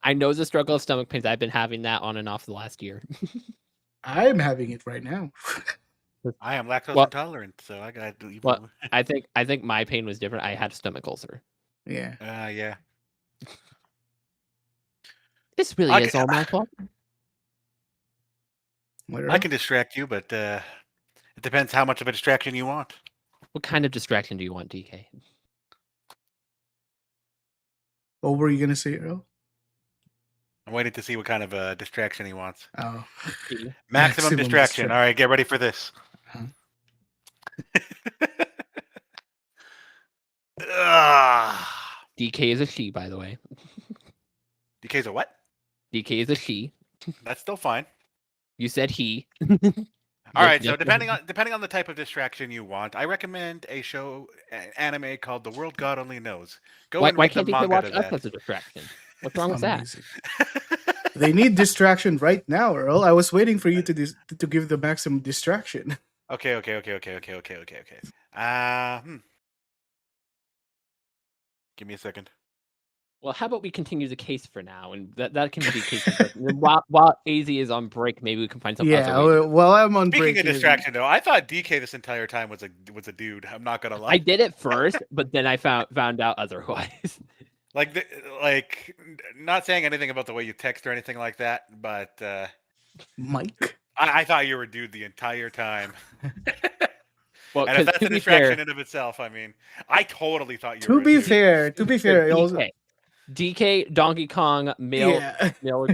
I know the struggle of stomach pains. I've been having that on and off the last year. I'm having it right now. I am lactose Well- intolerant, so I got to. Well, I think my pain was different. I had a stomach ulcer. Yeah. Yeah. This really I is can- all my fault. I can distract you, but it depends how much of a distraction you want. What kind of distraction do you want, DK? What were you gonna say, Earl? I'm waiting to see what kind of a distraction he wants. Oh. Maximum distraction. All right, get ready for this. Huh? DK is a she, by the way. DK's a what? DK is a she. That's still fine. You said he. All right, so Yep. depending on the type of distraction you want, I recommend a show, an anime called The World God Only Knows. Go and Why read the can't DK manga watch to us that. as a distraction? What's wrong with that? Amazing. They need distraction right now, Earl. I was waiting for you to give the maximum distraction. Okay. Give me a second. Well, how about we continue the case for now, and that can be case. while AZ is on break, maybe we can find some. Yeah. other ways. Well, I'm on break. Speaking of distraction, though, I thought DK this entire time was a dude. I'm not gonna lie. I did it first, but then I found out otherwise. Like, not saying anything about the way you text or anything like that, but Mike. I thought you were a dude the entire time. Well, And if that's to a be distraction fair, in and of itself, I mean, I totally thought you To were. be a dude. fair, it also, DK, Donkey Kong, male, yeah. male.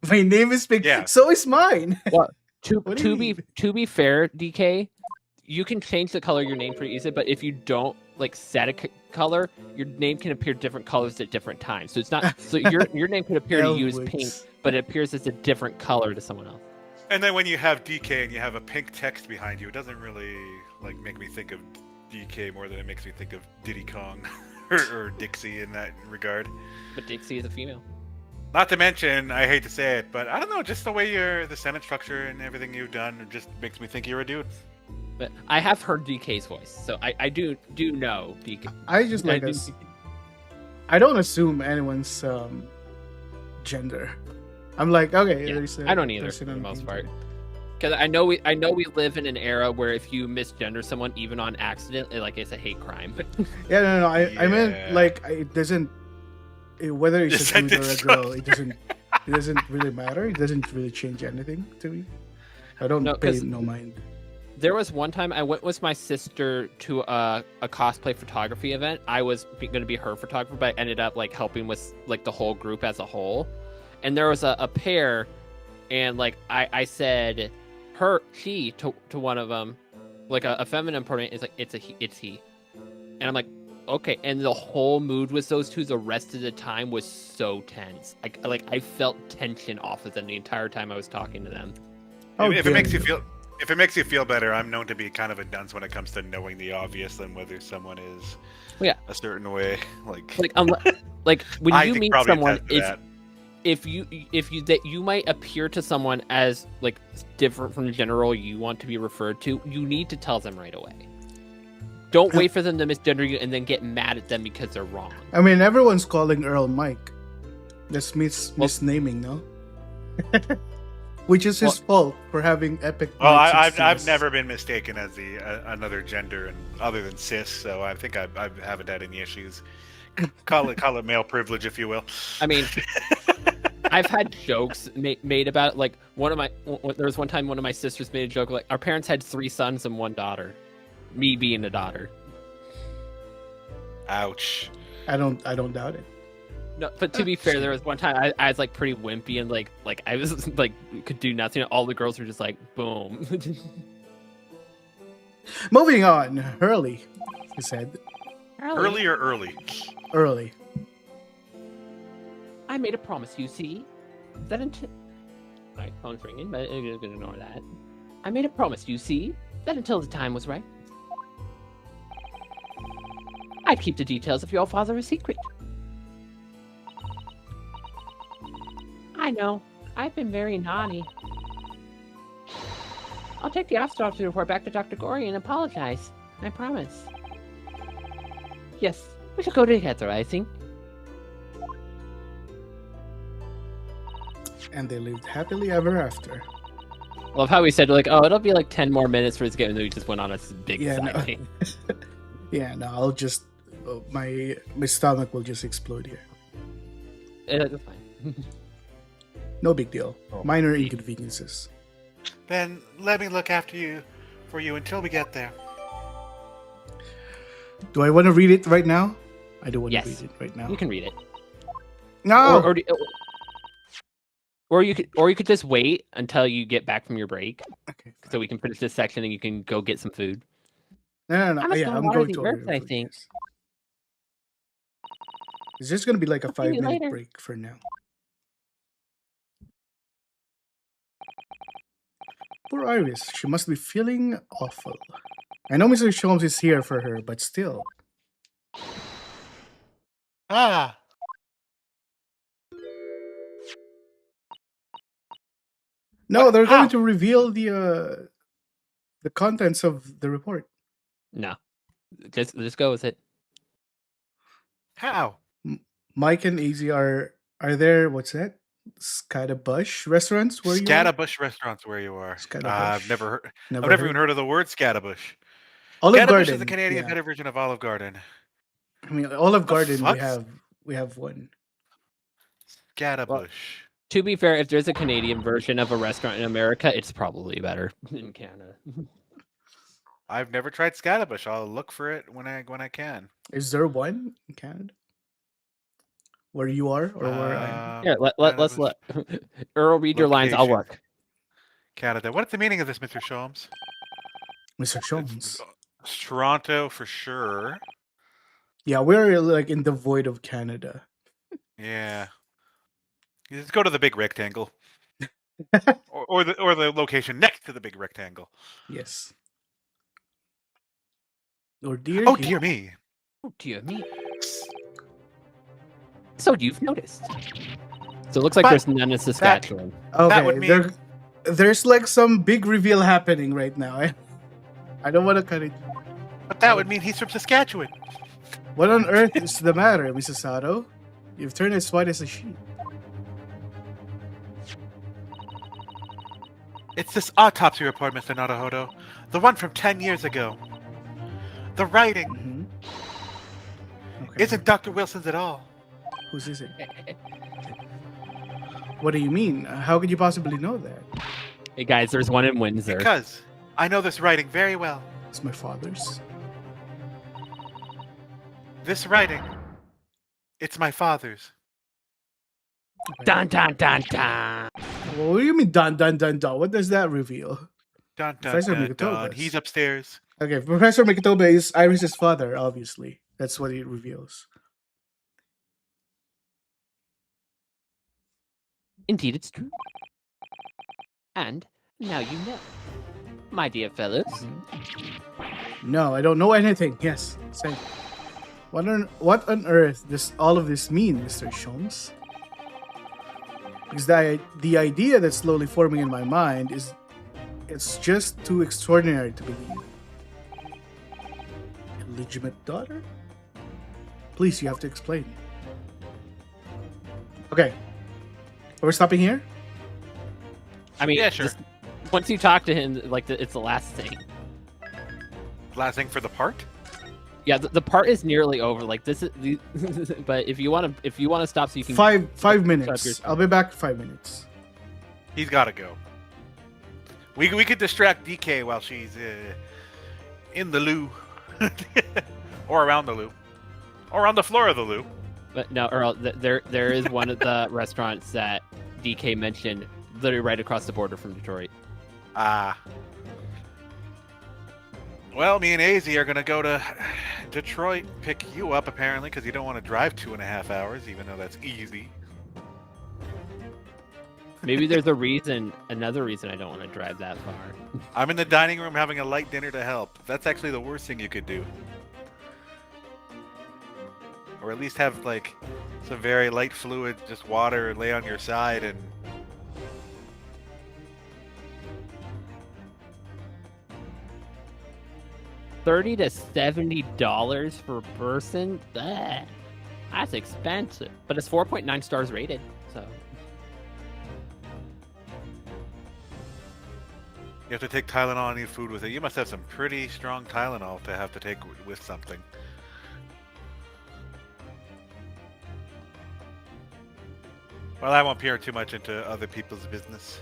My name is Big. Yeah. So is mine. What do you mean? To be fair, DK, you can change the color of your name pretty easily, but if you don't like set a color, your name can appear different colors at different times. So it's not so your name could appear to you as pink, but it appears as a different color to someone else. And then when you have DK and you have a pink text behind you, it doesn't really like make me think of DK more than it makes me think of Diddy Kong or Dixie in that regard. But Dixie is a female. Not to mention, I hate to say it, but I don't know, just the way the sentence structure and everything you've done just makes me think you're a dude. But I have heard DK's voice, so I do know DK. I just like I us. I don't assume anyone's gender. I'm like, okay. Yeah, I don't either for the most part. Because I know we live in an era where if you misgender someone even on accident, it's a hate crime. Yeah, no. I Yeah. meant like it doesn't. Whether it's a dude or a girl, it doesn't really matter. It doesn't really change anything to me. I don't pay no mind. There was one time I went with my sister to a cosplay photography event. I was going to be her photographer, but I ended up helping with the whole group as a whole. And there was a pair, and I said she to one of them, a feminine pronoun is it's he, and I'm like, okay. And the whole mood with those two the rest of the time was so tense. I felt tension off of them the entire time I was talking to them. If it makes you feel better, I'm known to be kind of a dunce when it comes to knowing the obvious and whether someone is a certain way. When I you think meet probably someone, attest to that. if you might appear to someone as different from the general you want to be referred to, you need to tell them right away. Don't wait for them to misgender you and then get mad at them because they're wrong. I mean, everyone's calling Earl Mike. That's misnaming, no? Which is his fault for having epic. Well, Mike 16s. I've never been mistaken as another gender and other than cis, so I think I haven't had any issues. Call it male privilege, if you will. I mean, I've had jokes made about it. There was one time one of my sisters made a joke our parents had 3 sons and 1 daughter, me being a daughter. Ouch. I don't doubt it. No, but to be fair, there was one time I was pretty wimpy and I was could do nothing. All the girls were just boom. Moving on, Hurley, he said. Early or early? Early. I made a promise, you see, that until my phone's ringing, but I'm gonna ignore that. I made a promise, you see, that until the time was right. I'd keep the details of your father a secret. I know. I've been very naughty. I'll take the autopsy report back to Dr. Gory and apologize. I promise. Yes, we should go together, I think. And they lived happily ever after. Love how we said, like, oh, it'll be like 10 more minutes for this game, and then we just went on a big Yeah, side no. thing. Yeah, no, I'll just my stomach will just explode here. It's fine. No big deal. Oh. Minor inconveniences. Then let me look after you for you until we get there. Do I want to read it right now? I don't want Yes. to read it right now. You can read it. No. Or you could just wait until you get back from your break, Okay. Fine. so we can finish this section and you can go get some food. No. I must Yeah, go I'm water going the to earth, order I food, think. yes. It's just gonna be like a I'll see you 5-minute later. break for now. Poor Iris, she must be feeling awful. I know Mr. Sholmes is here for her, but still. Ah, No, What? they're going How? to reveal the contents of the report. No, just go with it. how? Mike and AZ are there, what's that? Scatabush restaurants where you are? Scatabush restaurants where you are. Scatabush. I've never heard. Never I've never even heard of the word Scatabush. Olive Scatabush Garden. is the Canadian yeah. better version of Olive Garden. I mean, Olive The Garden. fuck's- We have one. Scatabush. To be fair, if there's a Canadian version of a restaurant in America, it's probably better in Canada. I've never tried Scatabush. I'll look for it when I can. Is there one in Canada? Where you are or where I am? Here, let's Scatabush, let Earl read your lines. I'll location. work. Canada. What's the meaning of this, Mr. Sholmes? Mr. It's Sholmes. Toronto for sure. Yeah, we're like in the void of Canada. Yeah. You just go to the big rectangle, or the location next to the big rectangle. Yes. Or dear. Oh dear me! Oh dear me. So you've noticed. So it looks like But there's none in Saskatchewan. Okay, would mean- there's like some big reveal happening right now. I don't want to cut it. But that would mean he's from Saskatchewan. What on earth is the matter, Mrs. Sato? You've turned as white as a sheet. It's this autopsy report, Mr. Naruhodo. The one from 10 years ago. The writing Mm-hmm. Okay. isn't Dr. Wilson's at all. Whose is it? What do you mean? How could you possibly know that? Hey guys, there's one in Windsor. Because I know this writing very well. It's my father's. This writing, it's my father's. Okay. Dun dun dun dun. Well, what do you mean dun dun dun dun? What does that reveal? Dun, dun, Professor dun, Mikitobas. dun. He's upstairs. Okay, Professor Mikitoba is Iris's father, obviously. That's what it reveals. Indeed, it's true. And now you know. My dear fellows, No, I don't know anything. Yes, say. What on earth does all of this mean, Mr. Sholmes? Because the idea that's slowly forming in my mind is it's just too extraordinary to believe. Illegitimate daughter? Please, you have to explain. Okay. Are we stopping here? I mean, Yeah, sure. just- once you talk to him, like it's the last thing. Last thing for the part? Yeah, the part is nearly over. Like this is, but if you want to stop, so you can. 5 Stop minutes. your- I'll be back in 5 minutes. He's got to go. We could distract DK while she's in the loo. Or around the loo. Or on the floor of the loo. But no, Earl, there is one of the restaurants that DK mentioned, literally right across the border from Detroit. Ah. Well, me and AZ are going to go to Detroit, pick you up, apparently, because you don't want to drive 2.5 hours, even though that's easy. Maybe there's another reason I don't want to drive that far. I'm in the dining room having a light dinner to help. That's actually the worst thing you could do. or at least have like some very light fluid, just water, lay on your side, and $30 to $70 per person? Ugh, that's expensive. But it's 4.9 stars rated, so. you have to take Tylenol and eat food with it. You must have some pretty strong Tylenol to have to take with something. Well, I won't peer too much into other people's business.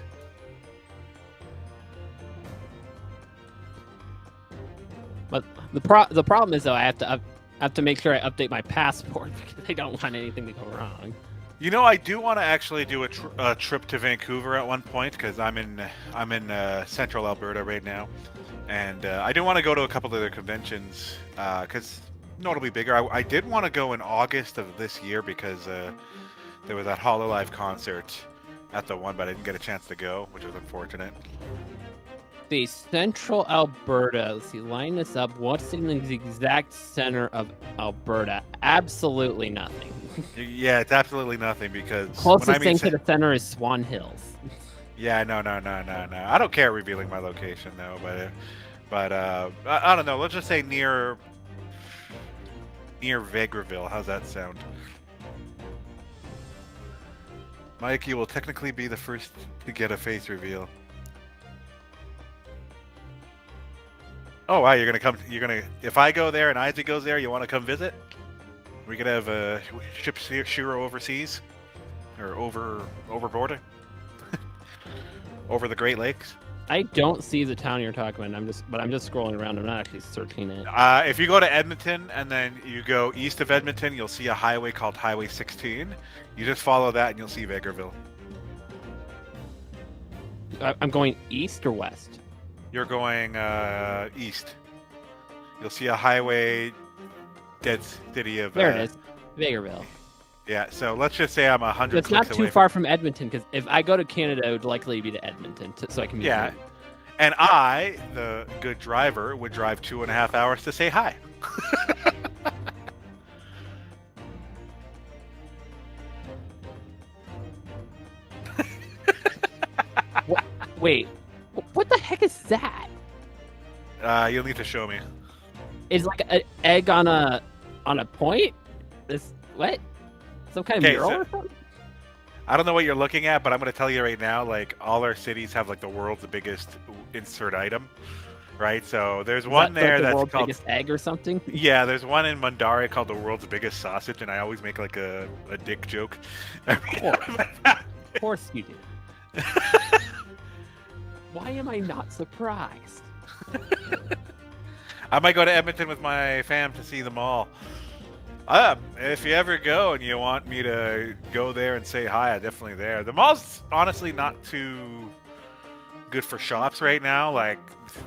But the problem is though, I have to make sure I update my passport because I don't want anything to go wrong. You know, I do want to actually do a trip to Vancouver at one point because I'm in central Alberta right now, and I do want to go to a couple of their conventions because notably bigger. I did want to go in August of this year because there was that Hololive concert at the one, but I didn't get a chance to go, which was unfortunate. The central Alberta. Let's see, line this up. What's in the exact center of Alberta? Absolutely nothing. Yeah, it's absolutely nothing because Closest thing to the center is Swan Hills. Yeah, no. I don't care revealing my location though, but I don't know. Let's just say near Vegreville. How's that sound? Mike, you will technically be the first to get a face reveal. Oh wow, you're gonna if I go there and Isaac goes there, you want to come visit? We could have ship Shiro overseas, or over border, over the Great Lakes. I don't see the town you're talking about. I'm just scrolling around. I'm not actually searching it. If you go to Edmonton and then you go east of Edmonton, you'll see a highway called Highway 16. You just follow that and you'll see Vegreville. I'm going east or west? You're going east. You'll see a highway, dead city of... There it is, Vegreville. Yeah, so let's just say I'm 100 It's not too far from Edmonton, because if I go to Canada, it would likely be to Edmonton, so I can meet Yeah, you. and I, the good driver, would drive 2.5 hours to say hi. Wait, what the heck is that? You'll need to show me. It's like an egg on a point? What? Some kind of mural or something? I don't know what you're looking at, but I'm going to tell you right now, like, all our cities have, like, the world's biggest insert item, right? So there's one there that's world's called... biggest egg or something? Yeah, there's one in Mundare called the world's biggest sausage, and I always make, like, a dick joke. Of course you do. Why am I not surprised? I might go to Edmonton with my fam to see them all. If you ever go and you want me to go there and say hi, I'm definitely there. The mall's honestly not too good for shops right now. Like,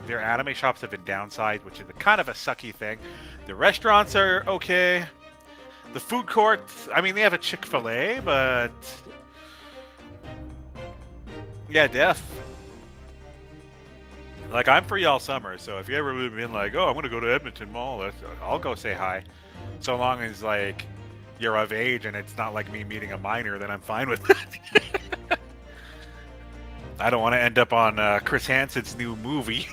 their anime shops have been downsized, which is kind of a sucky thing. The restaurants are okay. The food courts, I mean, they have a Chick-fil-A, but... Yeah, Like, I'm free all summer, so if you ever would have been like, oh, I'm going to go to Edmonton Mall, I'll go say hi. So long as, like, you're of age and it's not like me meeting a minor, then I'm fine with it. I don't want to end up on Chris Hansen's new movie.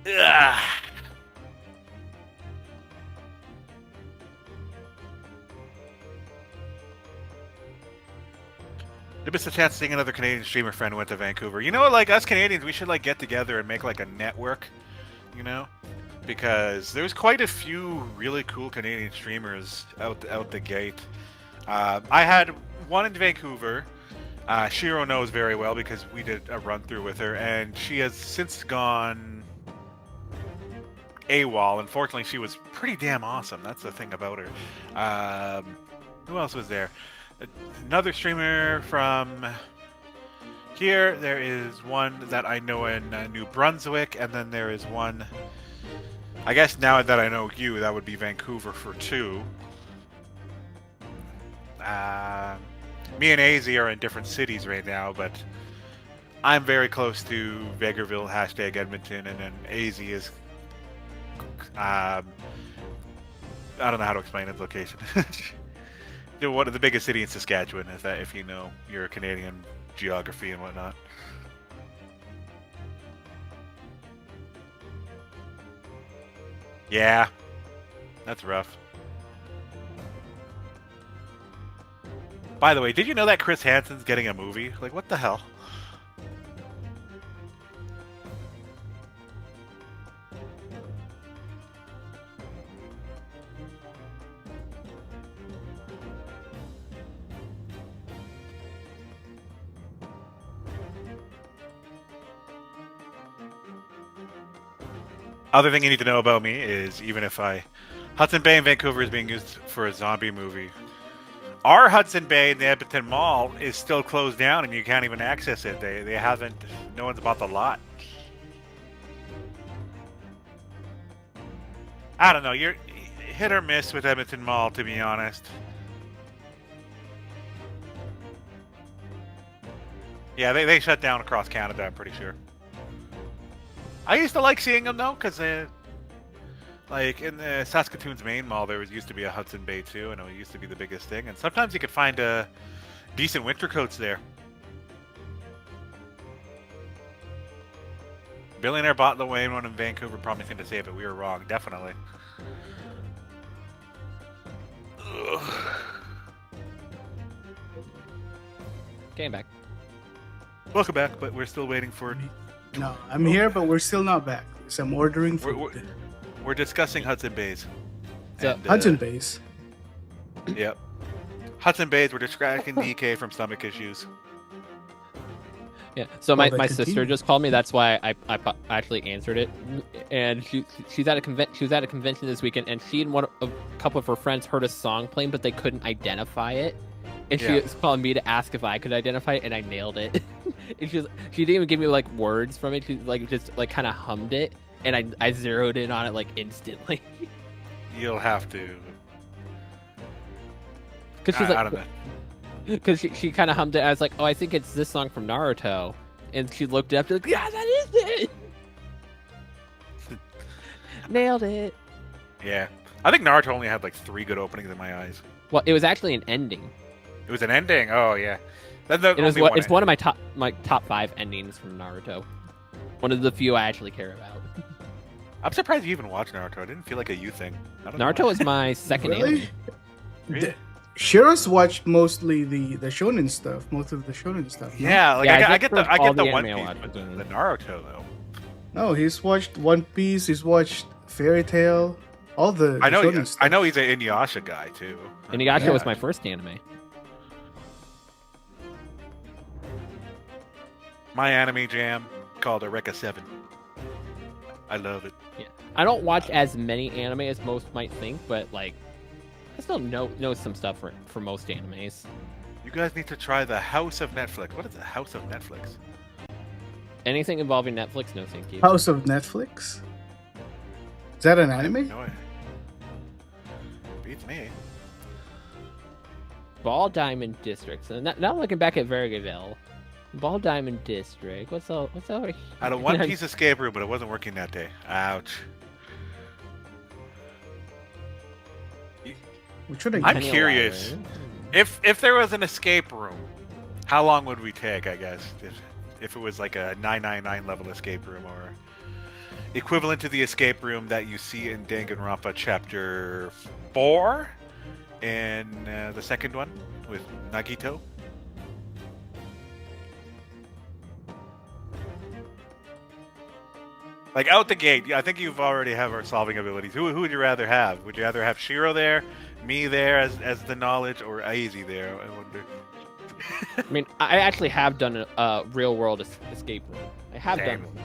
Ugh. I missed a chance seeing another Canadian streamer friend who went to Vancouver. You know, like, us Canadians, we should, like, get together and make, like, a network, you know? Because there's quite a few really cool Canadian streamers out the gate. I had one in Vancouver. Shiro knows very well because we did a run-through with her, and she has since gone AWOL. Unfortunately, she was pretty damn awesome. That's the thing about her. Who else was there? Another streamer from here. There is one that I know in New Brunswick, and then there is one, I guess now that I know you, that would be Vancouver for 2. Me and AZ are in different cities right now, but I'm very close to Vegreville, hashtag Edmonton, and then AZ is. I don't know how to explain its location. One of the biggest city in Saskatchewan, is that if you know your Canadian geography and whatnot. Yeah, that's rough. By the way, did you know that Chris Hansen's getting a movie? Like, what the hell? Other thing you need to know about me is even if Hudson Bay in Vancouver is being used for a zombie movie. Our Hudson Bay in the Edmonton Mall is still closed down and you can't even access it. They haven't, no one's bought the lot. I don't know, you're hit or miss with Edmonton Mall, to be honest. Yeah, they shut down across Canada, I'm pretty sure. I used to like seeing them though, because like in the Saskatoon's main mall, there used to be a Hudson Bay too, and it used to be the biggest thing. And sometimes you could find decent winter coats there. Billionaire bought the Wayne one in Vancouver, promising to save it. We were wrong, definitely. Ugh. Came back. Welcome back, but we're still waiting for. No, I'm here, but we're still not back. So I'm ordering food. We're discussing Hudson Bays. So, And, Hudson Bays. Yep. Hudson Bays, we're distracting DK from stomach issues. Yeah. So Well, my then sister continue. just called me. That's why I actually answered it. And she's at a she was at a convention this weekend, and she and a couple of her friends heard a song playing, but they couldn't identify it. And she Yeah. was calling me to ask if I could identify it, and I nailed it. And she didn't even give me like words from it. She like just like kind of hummed it, and I zeroed in on it like instantly. You'll have to. Because she's I don't like, know. because she kind of hummed it. I was like, oh, I think it's this song from Naruto, and she looked it up. She's like, yeah, that is it. Nailed it. Yeah. I think Naruto only had like 3 good openings in my eyes. Well, it was actually an ending. It was an ending. Oh yeah. That's It's one of my top 5 endings from Naruto. One of the few I actually care about. I'm surprised you even watched Naruto. I didn't feel like a you thing. I don't know Naruto why. is my second Really? anime. Really? Shiro's watched mostly the shonen stuff, most of the shonen stuff. no? Yeah, like Yeah, I I get think the for all the One anime I Piece, watched but was the Naruto though. No, he's watched One Piece. He's watched Fairy Tail. All the I know. shonen stuff. I know he's an Inuyasha guy too. Inuyasha Yeah. was my first anime. My anime jam called Eureka 7. I love it. I don't watch as many anime as most might think, but like, I still know some stuff for most animes. You guys need to try the House of Netflix. What is the House of Netflix? Anything involving Netflix, no thank you. House of Netflix. Is that an anime? No way. Beats me. Ball Diamond District. So now looking back at Vergaville, Ball Diamond District. What's over here? I had a One Piece escape room, but it wasn't working that day. Ouch. Which one? I'm Penny curious. Library. If there was an escape room, how long would we take? I guess if it was like a 999 level escape room or equivalent to the escape room that you see in Danganronpa Chapter 4 and the second one with Nagito. Like out the gate, yeah, I think you've already have our solving abilities. Who would you rather have? Would you rather have Shiro there, me there as the knowledge, or Aizy there? I wonder. I mean, I actually have done a real world escape room. I have Damn. done one.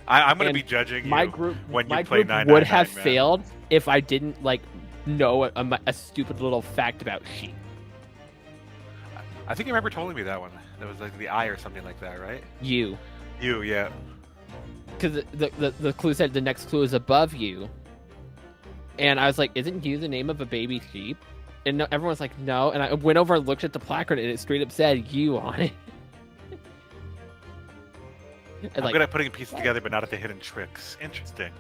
I'm going And to be judging My you group, when you my play group 999, would have man. failed if I didn't like know a stupid little fact about sheep. I think you remember telling me that one. That was like the eye or something like that, right? You, You, yeah. because the clue said the next clue is above you, and I was like, "Isn't you the name of a baby sheep?" And everyone's like, "No." And I went over and looked at the placard, and it straight up said "you" on it. And, I'm like, good at putting pieces together, but not at the hidden tricks. Interesting.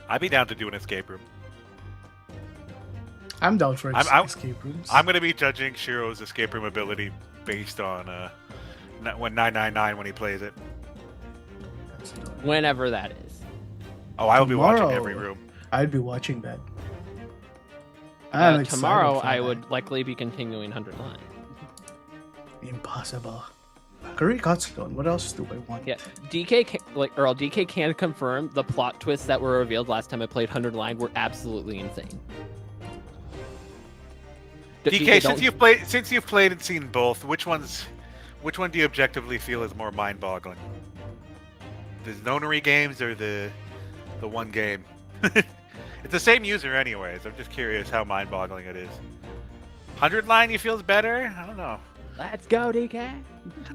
I'd be down to do an escape room. I'm down for I'm- escape rooms. I'm going to be judging Shiro's escape room ability based on when 999 when he plays it. whenever that is. Oh, I will be watching Tomorrow. every room. I'd be watching that. I'm excited Tomorrow, for I that. would likely be continuing 100 Line. Impossible. Curry Katsudon. What else do I want? Yeah, DK DK can confirm the plot twists that were revealed last time I played 100 Line were absolutely insane. DK, don't- since you've played and seen both, which one do you objectively feel is more mind-boggling? The Nonary games or the one game? It's the same user anyways. I'm just curious how mind-boggling it is. 100 Line you feel is better? I don't know. Let's go, DK.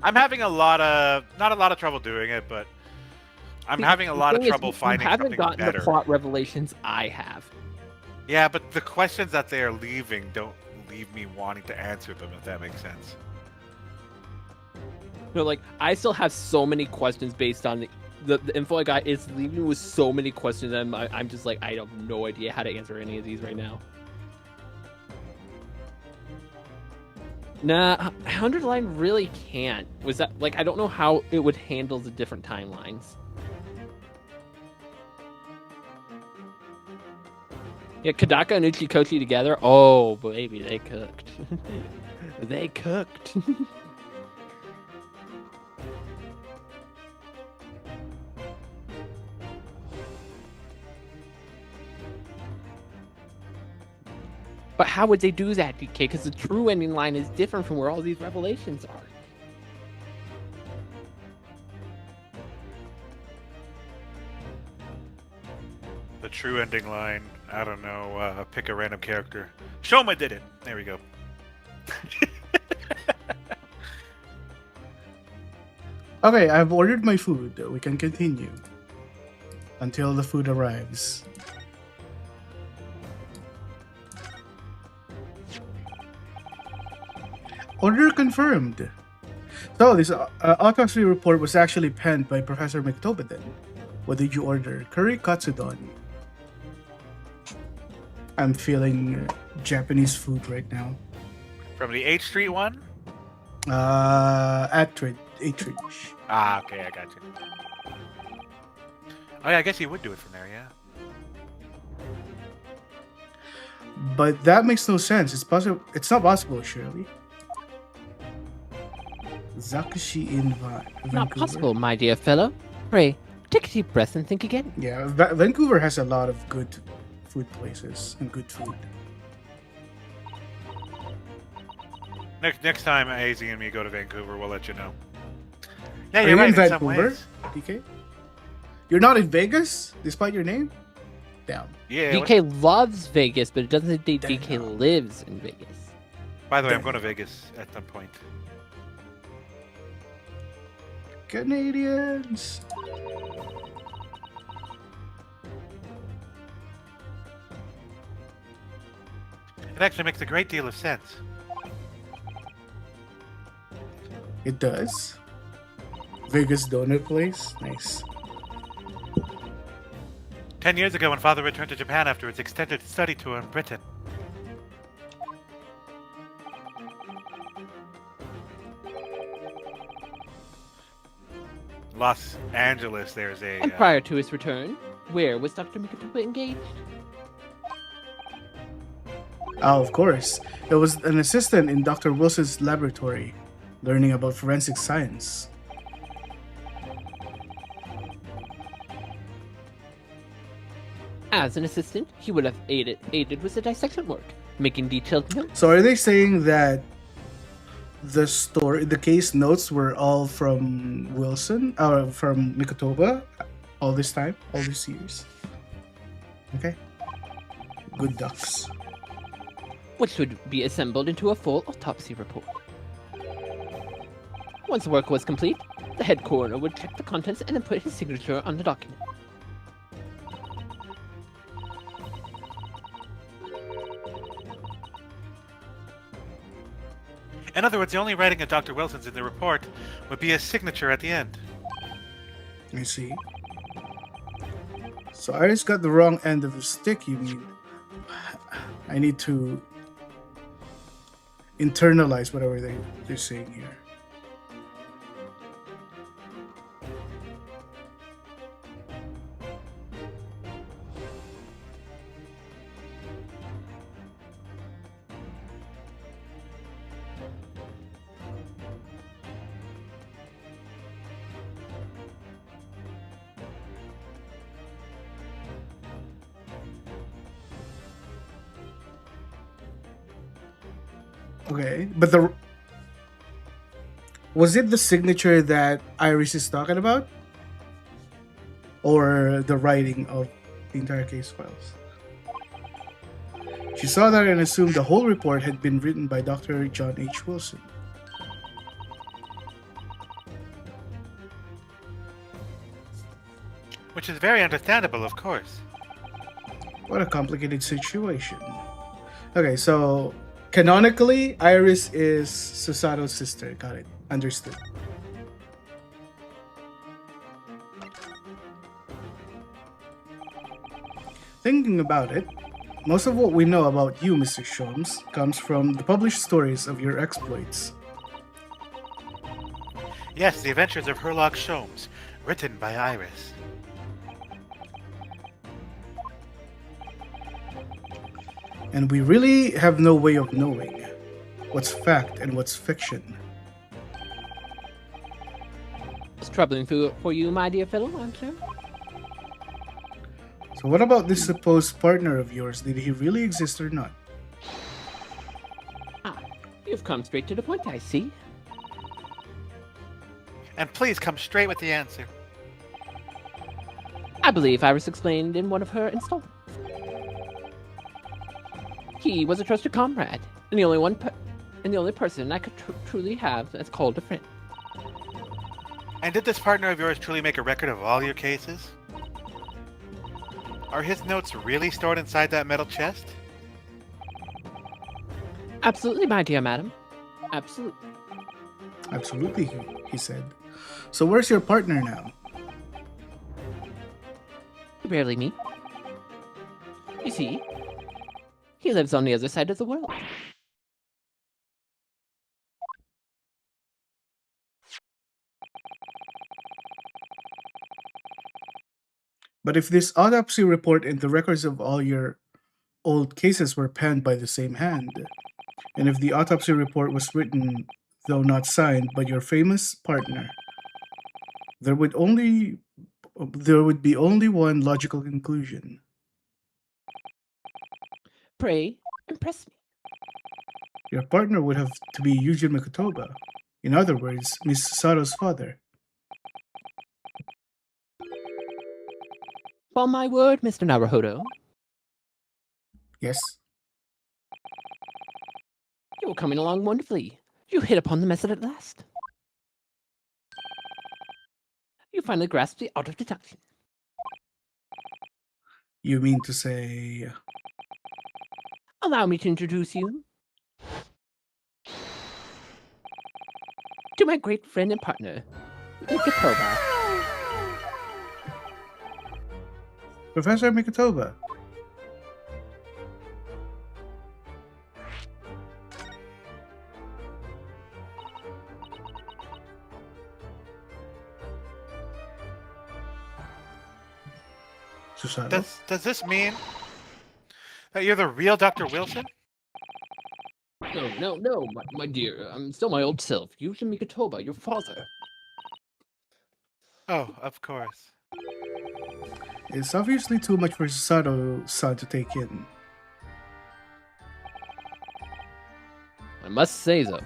I'm having not a lot of trouble doing it, but I'm having a lot of trouble finding You haven't something gotten better. the plot revelations I have. Yeah, but the questions that they are leaving don't leave me wanting to answer them, if that makes sense. No, like I still have so many questions based on the info I got. Is leaving me with so many questions, and I'm just like I have no idea how to answer any of these right now. Nah, 100 Line really can't. Was that like I don't know how it would handle the different timelines. Yeah, Kadaka and Uchikoshi together. Oh baby, they cooked. They cooked. But how would they do that, DK? Because the true ending line is different from where all these revelations are. The true ending line, I don't know, pick a random character. Shoma did it! There we go. Okay, I've ordered my food. We can continue until the food arrives. Order confirmed. So this autopsy report was actually penned by Professor McTobidan. What did you order? Curry katsudon. I'm feeling Japanese food right now. From the H Street one? Atridge. Ah, okay, I got you. Oh yeah, I guess you would do it from there, yeah. But that makes no sense. It's possible. It's not possible, surely. Zakushi in Vancouver. Not possible, my dear fellow. Pray, take a deep breath and think again. Yeah, Vancouver has a lot of good food places and good food. Next time AZ and me go to Vancouver, we'll let you know. Yeah, Are you're you right in in some Vancouver, ways. DK? You're not in Vegas, despite your name? Damn. Yeah. DK loves Vegas, but it doesn't think Damn. DK lives in Vegas. By the way, I'm going to Vegas at some point. Canadians. It actually makes a great deal of sense. It does. Vegas donut place. Nice. 10 years ago, when Father returned to Japan after his extended study tour in Britain. Los Angeles, there's a... And prior to his return, where was Dr. Mikatoba engaged? Oh, of course. It was an assistant in Dr. Wilson's laboratory, learning about forensic science. As an assistant, he would have aided with the dissection work, making detailed notes. So are they saying that the case notes were all from Wilson, or from Mikotoba, all this time, all these years? Okay. Good ducks. which would be assembled into a full autopsy report. Once the work was complete, the head coroner would check the contents and then put his signature on the document. In other words, the only writing of Dr. Wilson's in the report would be a signature at the end. I see. So Iris got the wrong end of the stick, you mean? I need to internalize whatever they're saying here. Okay, but was it the signature that Iris is talking about? Or the writing of the entire case files? She saw that and assumed the whole report had been written by Dr. John H. Wilson. Which is very understandable, of course. What a complicated situation. Okay, so canonically, Iris is Susato's sister. Got it. Understood. Thinking about it, most of what we know about you, Mr. Sholmes, comes from the published stories of your exploits. Yes, The Adventures of Herlock Sholmes, written by Iris. And we really have no way of knowing what's fact and what's fiction. It's troubling for you, my dear fellow, I'm sure. So what about this supposed partner of yours? Did he really exist or not? Ah, you've come straight to the point, I see. And please come straight with the answer. I believe Iris explained in one of her installments. He was a trusted comrade, and the only person I could truly have that's called a friend. And did this partner of yours truly make a record of all your cases? Are his notes really stored inside that metal chest? Absolutely, my dear madam. Absolutely. Absolutely, he said. So where's your partner now? You barely meet. You see, he lives on the other side of the world. But if this autopsy report and the records of all your old cases were penned by the same hand, and if the autopsy report was written, though not signed, by your famous partner, there would be only one logical conclusion. Pray, impress me. Your partner would have to be Eugene Mikotoba. In other words, Miss Sato's father. Upon my word, Mr. Naruhodo, Yes? you were coming along wonderfully. You hit upon the method at last. You finally grasped the art of deduction. You mean to say... Allow me to introduce you to my great friend and partner, Mikotoba. Professor Mikotoba? Susato? Does this mean that you're the real Dr. Wilson? No, my dear. I'm still my old self. Yushin Mikotoba, your father. Oh, of course. It's obviously too much for Susato-san to take in. I must say, though,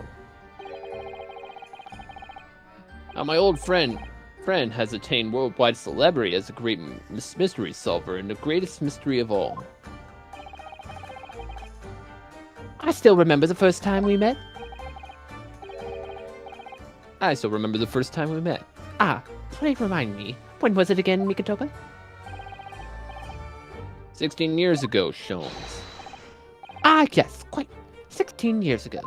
my old friend has attained worldwide celebrity as a great mystery solver and the greatest mystery of all. I still remember the first time we met. Ah, pray remind me, when was it again, Mikotoba? 16 years ago, Sholmes. Ah, yes, quite. 16 years ago.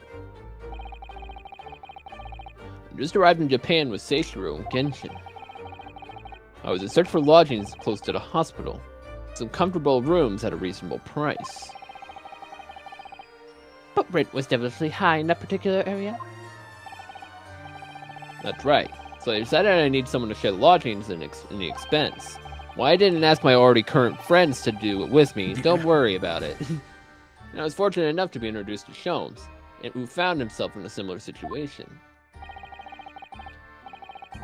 I just arrived in Japan with Seishiro and Genshin. I was in search for lodgings close to the hospital. Some comfortable rooms at a reasonable price. But rent was devilishly high in that particular area. That's right. So I decided I need someone to share the lodgings and the expense. Why I didn't ask my already current friends to do it with me, don't worry about it. And I was fortunate enough to be introduced to Sholmes, who found himself in a similar situation.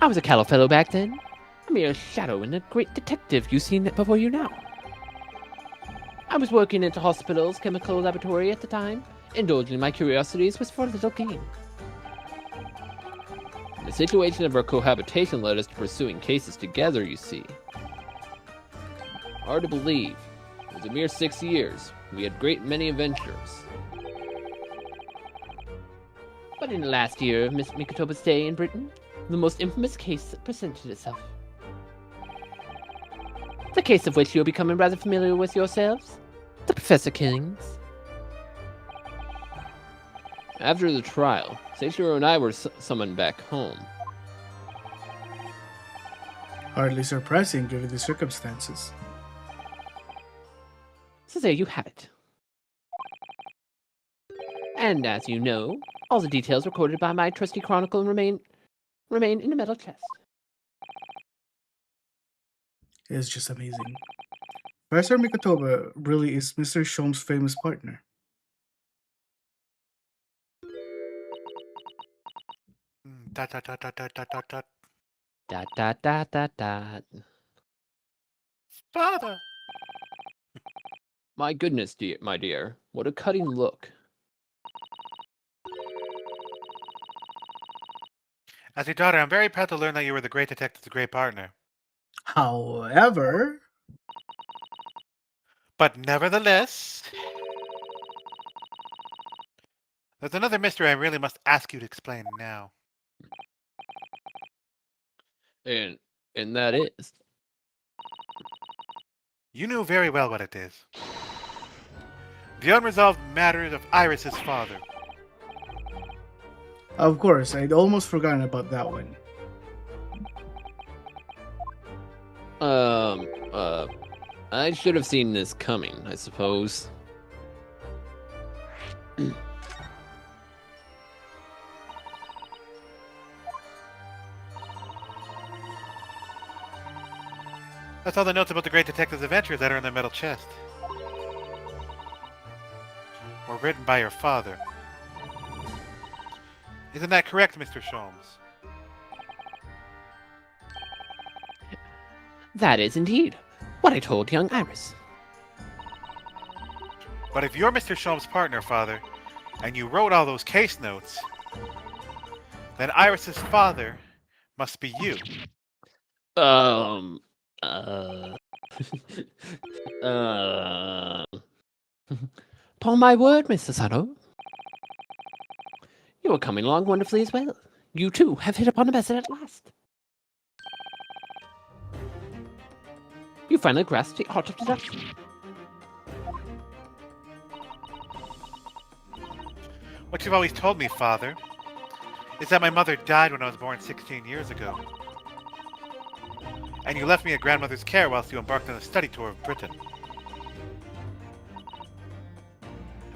I was a callow fellow back then. A mere shadow in the great detective you've seen before you now. I was working at the hospital's chemical laboratory at the time. Indulging my curiosities was for a little gain. The situation of our cohabitation led us to pursuing cases together, you see. Hard to believe. It was a mere 6 years. We had great many adventures. But in the last year of Miss Mikotoba's stay in Britain, the most infamous case presented itself. The case of which you're becoming rather familiar with yourselves. The Professor killings. After the trial, Seishiro and I were summoned back home. Hardly surprising given the circumstances. So there you have it. And as you know, all the details recorded by my trusty chronicle remain in the metal chest. It's just amazing. Professor Mikotoba really is Mr. Sholmes' famous partner. Dot dot dot dot dot dot dot dot. Dot dot dot dot dot. Father. My goodness, my dear. What a cutting look. As your daughter, I'm very proud to learn that you were the great detective's great partner. However, But nevertheless, there's another mystery I really must ask you to explain now. And that is. You knew very well what it is. The unresolved matters of Iris's father. of course, I'd almost forgotten about that one. I should have seen this coming, I suppose. That's all the notes about the great detective's adventures that are in the metal chest. Were written by your father. Isn't that correct, Mr. Sholmes? That is indeed what I told young Iris. But if you're Mr. Sholmes' partner, Father, and you wrote all those case notes, then Iris's father must be you. Uh, Upon my word, Mr. Sato. You are coming along wonderfully as well. You too have hit upon the method at last. You finally grasped the art of deduction. What you've always told me, Father, is that my mother died when I was born 16 years ago. And you left me at grandmother's care whilst you embarked on a study tour of Britain.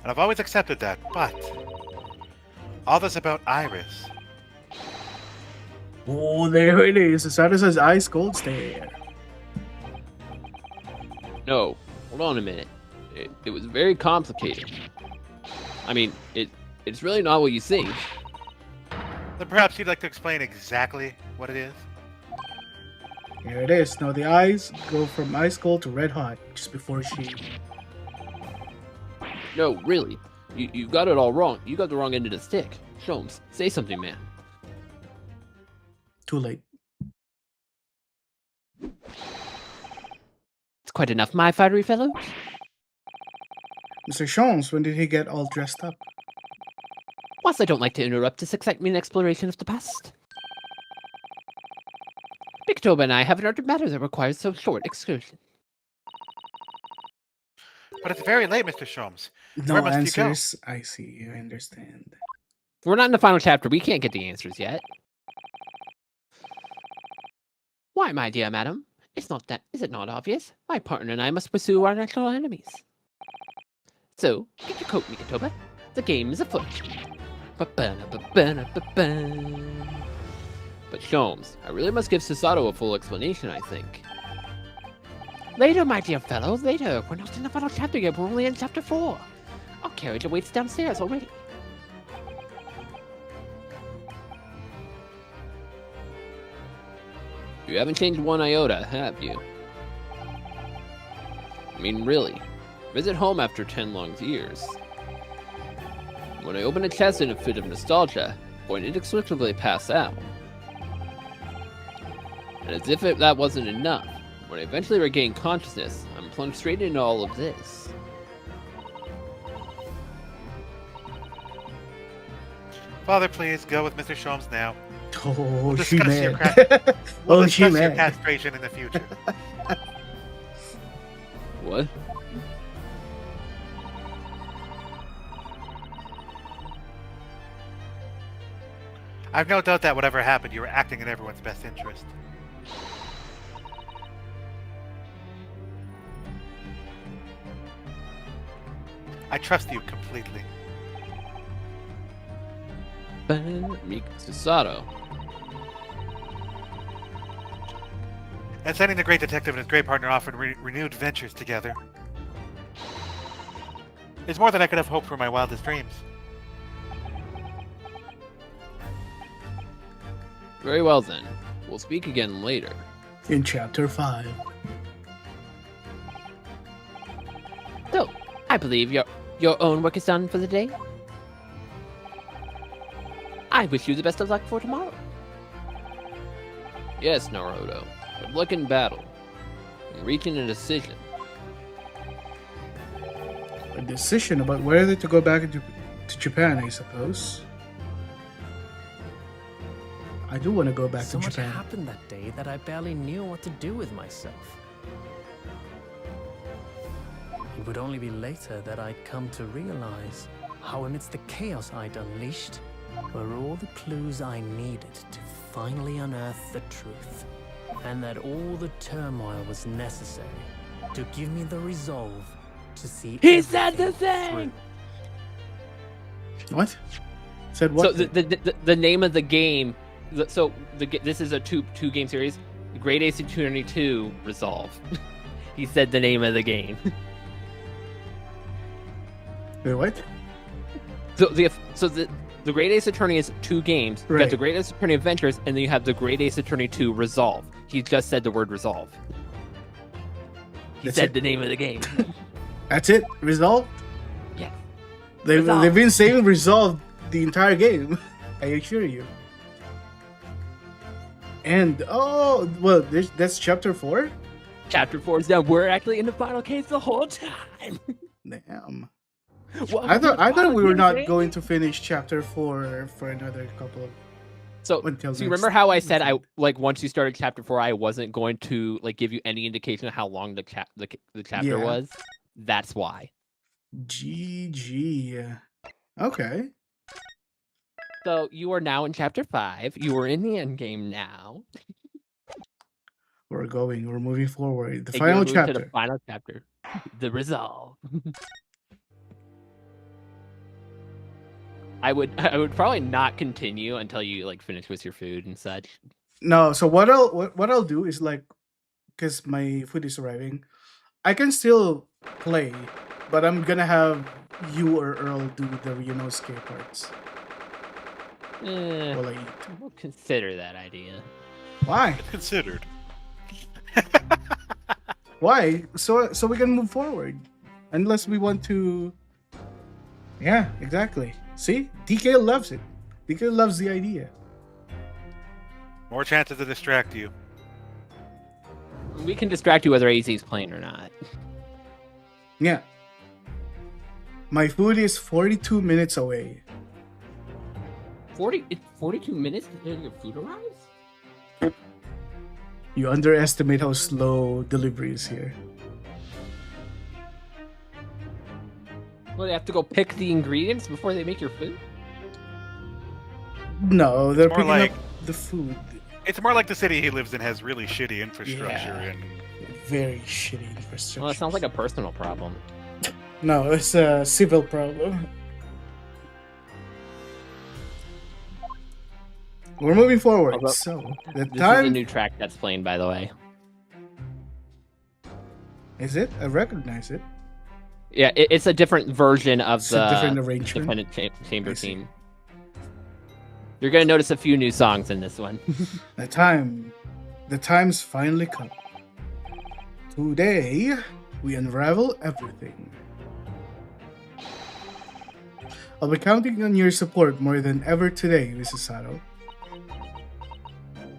And I've always accepted that, but all this about Iris. Oh, there it is. Satis's ice cold stare. no, hold on a minute. It was very complicated. I mean, it's really not what you think. Then perhaps you'd like to explain exactly what it is? Here it is. Now the eyes go from ice cold to red hot just before she. No, really. You got it all wrong. You got the wrong end of the stick. Sholmes, say something, man. Too late. It's quite enough, my fiery fellow. Mr. Sholmes, when did he get all dressed up? Whilst I don't like to interrupt this exciting exploration of the past, Mikotoba and I have an urgent matter that requires so short excursion. But it's very late, Mr. Sholmes. No Where must you go? answers. I see. I understand. We're not in the final chapter. We can't get the answers yet. Why, my dear madam? Is it not obvious? My partner and I must pursue our natural enemies. So, get your coat, Mikitoba. The game is afoot. Ba-ba-na-ba-ba-na-ba-ba. But Sholmes, I really must give Susato a full explanation, I think. Later, my dear fellow, later. We're not in the final chapter yet, we're only in chapter 4. Our carriage awaits downstairs already. You haven't changed one iota, have you? I mean, really. Visit home after 10 long years. When I open a chest in a fit of nostalgia, I inexplicably pass out. And as if that wasn't enough, when I eventually regain consciousness, I'm plunged straight into all of this. Father, please go with Mr. Sholmes now. Oh, We'll she discuss your mad. We'll Oh, she discuss your mad. castration in the future. What? I've no doubt that whatever happened, you were acting in everyone's best interest. I trust you completely. Susato. And sending the great detective and his great partner off on renewed ventures together is more than I could have hoped for my wildest dreams. Very well then. We'll speak again later. In chapter 5. So, I believe your own work is done for the day. I wish you the best of luck for tomorrow. Yes, Naruto. Good luck in battle. And reaching a decision. A decision about whether to go back to Japan, I suppose. I do want to go back So to much Japan. happened that day that I barely knew what to do with myself. It would only be later that I'd come to realize how amidst the chaos I'd unleashed were all the clues I needed to finally unearth the truth, and that all the turmoil was necessary to give me the resolve to see He said the everything thing! through. What? Said what? So the name of the game. This is a two game series. Great Ace Attorney 2 Resolve. He said the name of the game. Wait, what? So the Great Ace Attorney is 2 games. You Right. got the Great Ace Attorney Adventures, and then you have the Great Ace Attorney 2 Resolve. He just said the word Resolve. He That's said it? the name of the game. That's it? Resolved? Yeah. They've Resolved. been saying resolved the entire game. I assure you. And, oh, well, that's chapter 4? Chapter 4 is done. We're actually in the final case the whole time. Damn. Welcome I to the thought we final were case, not eh? going to finish chapter 4 for another couple of... So until you next remember how I said weekend. once you started chapter 4, I wasn't going to give you any indication of how long the chapter Yeah. was? That's why. GG. Okay. So you are now in chapter 5. You are in the end game now. We're moving forward. The And final you're moving chapter. to the final chapter. The resolve. I would probably not continue until you finish with your food and such. No, so what I'll do is because my food is arriving, I can still play, but I'm gonna have you or Earl do the escape parts while I eat. We'll consider that idea. Why? Considered. Why? So we can move forward, unless we want to. Yeah, exactly. See, DK loves it. DK loves the idea. More chances to distract you. We can distract you whether AZ's playing or not. Yeah. My food is 42 minutes away. 42 minutes until your food arrives? You underestimate how slow delivery is here. Well, they have to go pick the ingredients before they make your food? No, they're More picking like- up the food. It's more like the city he lives in has really shitty infrastructure Yeah. and Very shitty infrastructure. Well, it sounds like a personal problem. No, it's a civil problem. We're moving forward. Although- So the This is time a new track that's playing, by the way. is it? I recognize it. Yeah, it's a different version of It's the a different arrangement. Independent Chamber I see. theme. You're gonna notice a few new songs in this one. The time's finally come. Today, we unravel everything. I'll be counting on your support more than ever today, Mrs. Sato.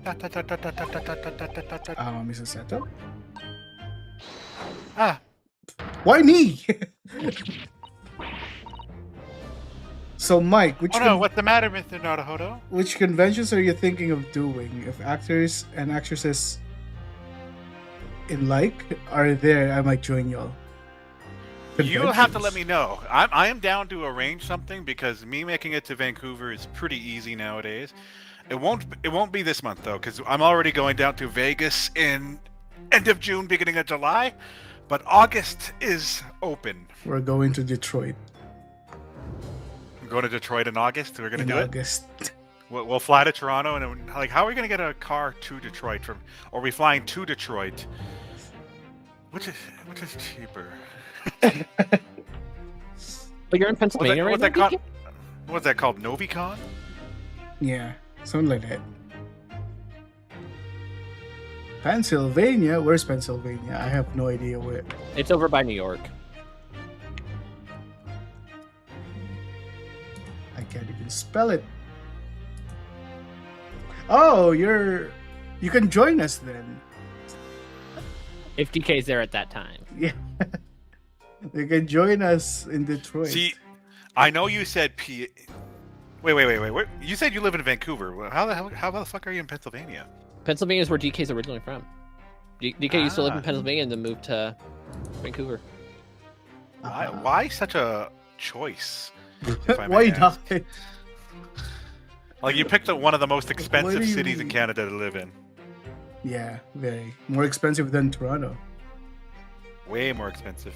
Mrs. Sato? ah, Why me? So, Mike, oh no, what's the matter, Mr. Naruhodo? which conventions are you thinking of doing? If actors and actresses are there, I might join y'all. You'll have to let Conventions. me know. I am down to arrange something because me making it to Vancouver is pretty easy nowadays. It won't be this month though, because I'm already going down to Vegas in end of June, beginning of July. But August is open. We're going to Detroit I'm going to Detroit in August. We're gonna in do it. August. We'll fly to Toronto, and then, like, how are we gonna get a car to Detroit from? Or are we flying to Detroit? Which is cheaper? But you're in Pennsylvania right What's now? that called? What's that called? Novicon? Yeah, something like that. Pennsylvania? Where's Pennsylvania? I have no idea where. It's over by New York. I can't even spell it. Oh, you can join us then. If DK's there at that time. Yeah. You can join us in Detroit. See, I know you said P. Wait. You said you live in Vancouver. How the fuck are you in Pennsylvania? Pennsylvania is where DK's originally from. DK used to live in Ah. Pennsylvania and then moved to Vancouver. Why such a choice? if I may Why ask? not? Like, you picked one of the most What expensive do you cities in mean? Canada to live in. Yeah, very. More expensive than Toronto. Way more expensive.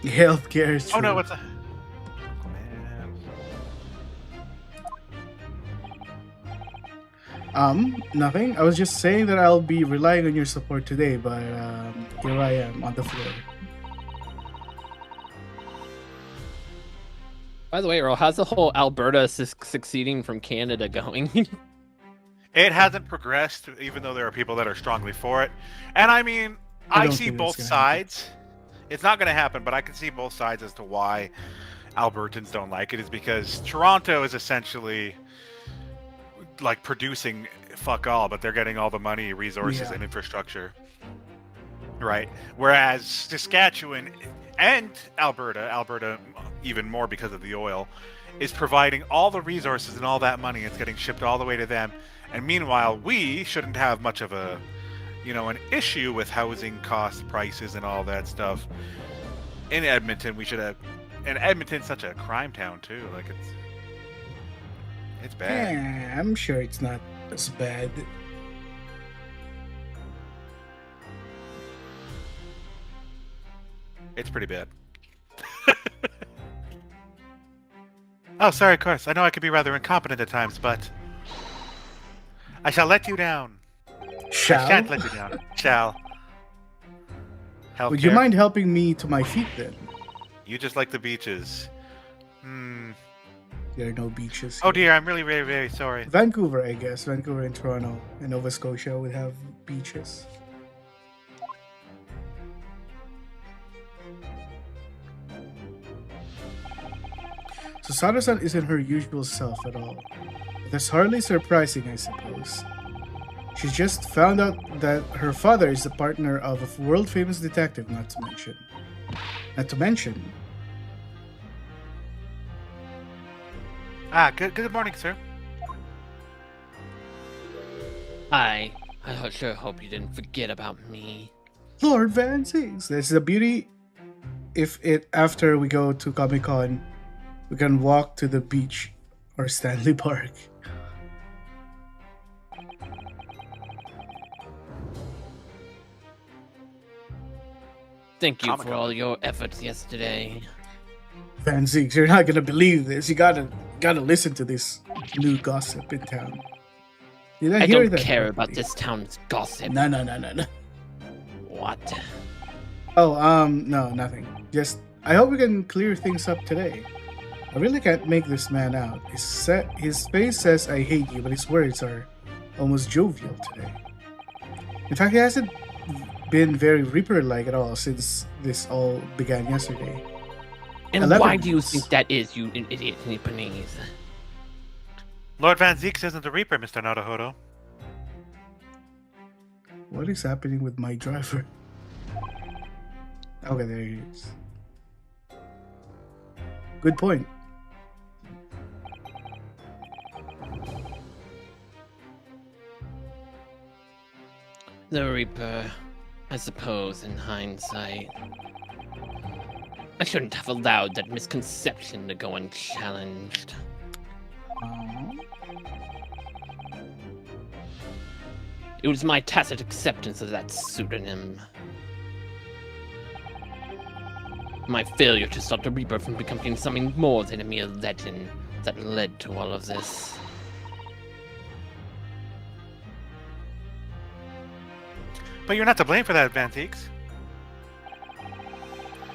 Healthcare is true. Oh no, what's that? Nothing. I was just saying that I'll be relying on your support today, but here I am on the floor. By the way, Earl, how's the whole Alberta succeeding from Canada going? It hasn't progressed, even though there are people that are strongly for it. And I mean, I I don't see think both that's gonna happen. sides. It's not going to happen, but I can see both sides as to why Albertans don't like it. Is because Toronto is essentially like producing fuck all, but they're getting all the money, resources, Yeah. and infrastructure. Right. Whereas Saskatchewan and Alberta even more because of the oil, is providing all the resources and all that money. It's getting shipped all the way to them. And meanwhile, we shouldn't have much of a, an issue with housing costs, prices, and all that stuff. In Edmonton, we should have. And Edmonton's such a crime town too. Like it's bad. Yeah, I'm sure it's not as bad. It's pretty bad. Oh, sorry, of course. I know I can be rather incompetent at times, but I shall let you down. I Shall? shan't let you down. Shall. Would you Healthcare. mind helping me to my feet then? You just like the beaches. There are no beaches. Oh here. dear, I'm really very, very sorry. Vancouver, I guess. Vancouver and Toronto and Nova Scotia would have beaches. So Sada-san isn't her usual self at all. That's hardly surprising, I suppose. She just found out that her father is the partner of a world-famous detective, not to mention. Good morning, sir. I sure hope you didn't forget about me. Lord Van Zings. That's the beauty. If it after we go to Comic Con, We can walk to the beach or Stanley Park. Thank you Comic for all your efforts yesterday. Van Zeeks, you're not gonna believe this. You gotta listen to this new gossip in town. Did I I hear don't that care about correctly? this town's gossip. No. What? Oh, no, nothing. Just, I hope we can clear things up today. I really can't make this man out. His face says I hate you, but his words are almost jovial today. In fact, he hasn't been very Reaper-like at all since this all began yesterday. And 11 why do you months. think that is, you idiot Nipponese? Lord Van Zeeks isn't the Reaper, Mr. Naruhodo. What is happening with my driver? Okay, there he is. Good point. The Reaper, I suppose, in hindsight. I shouldn't have allowed that misconception to go unchallenged. It was my tacit acceptance of that pseudonym. My failure to stop the Reaper from becoming something more than a mere legend that led to all of this. But you're not to blame for that, Van Zeeks.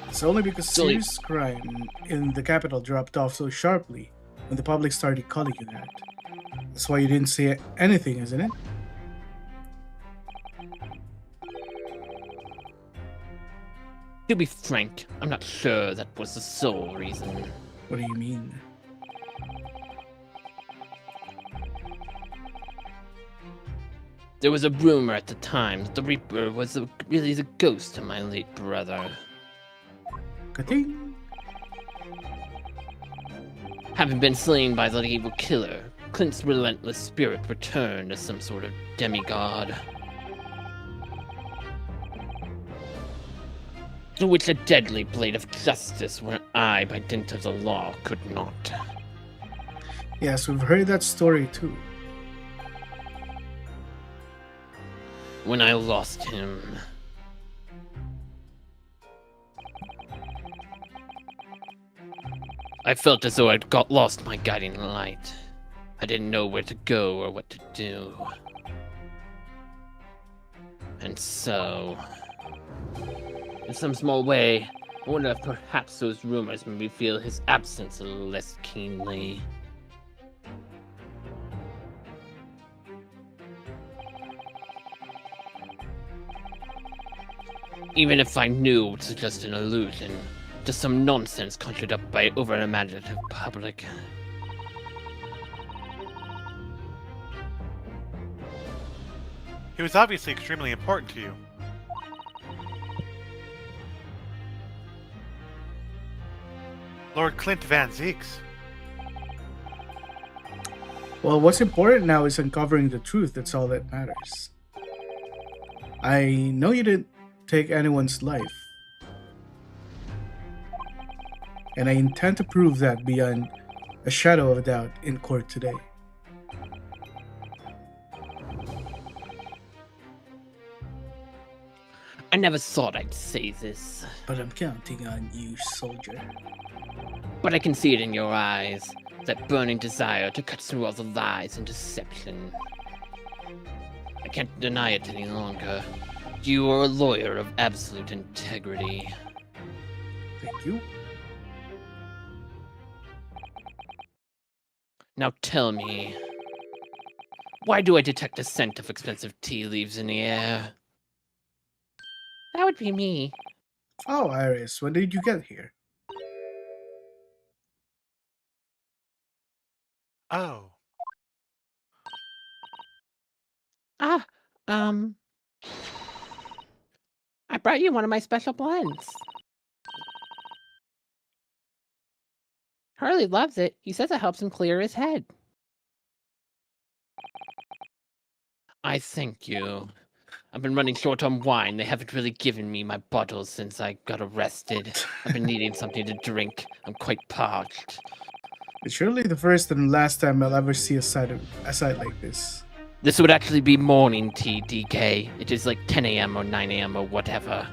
It's only because Silly. serious crime in the capital dropped off so sharply when the public started calling you that. That's why you didn't say anything, isn't it? To be frank, I'm not sure that was the sole reason. What do you mean? There was a rumor at the time that the Reaper was really the ghost of my late brother. Ka-ting! Having been slain by the evil killer, Clint's relentless spirit returned as some sort of demigod. To which a deadly blade of justice where I, by dint of the law, could not. Yes, we've heard that story too. When I lost him, I felt as though I'd lost my guiding light. I didn't know where to go or what to do. And so, in some small way, I wonder if perhaps those rumors made me feel his absence a little less keenly. Even if I knew it was just an illusion, just some nonsense conjured up by an over-imaginative public. He was obviously extremely important to you. Lord Clint Van Zeeks. Well, what's important now is uncovering the truth. That's all that matters. I know you didn't take anyone's life. And I intend to prove that beyond a shadow of a doubt in court today. I never thought I'd say this, But I'm counting on you, soldier. but I can see it in your eyes, that burning desire to cut through all the lies and deception. I can't deny it any longer. You are a lawyer of absolute integrity. Thank you. Now tell me, why do I detect a scent of expensive tea leaves in the air? That would be me. Oh, Iris, when did you get here? Oh. I brought you one of my special blends. Harley loves it. He says it helps him clear his head. I thank you. I've been running short on wine. They haven't really given me my bottles since I got arrested. I've been needing something to drink. I'm quite parched. It's surely the first and last time I'll ever see a sight like this. This would actually be morning tea, DK. It is like 10 a.m. or 9 a.m. or whatever.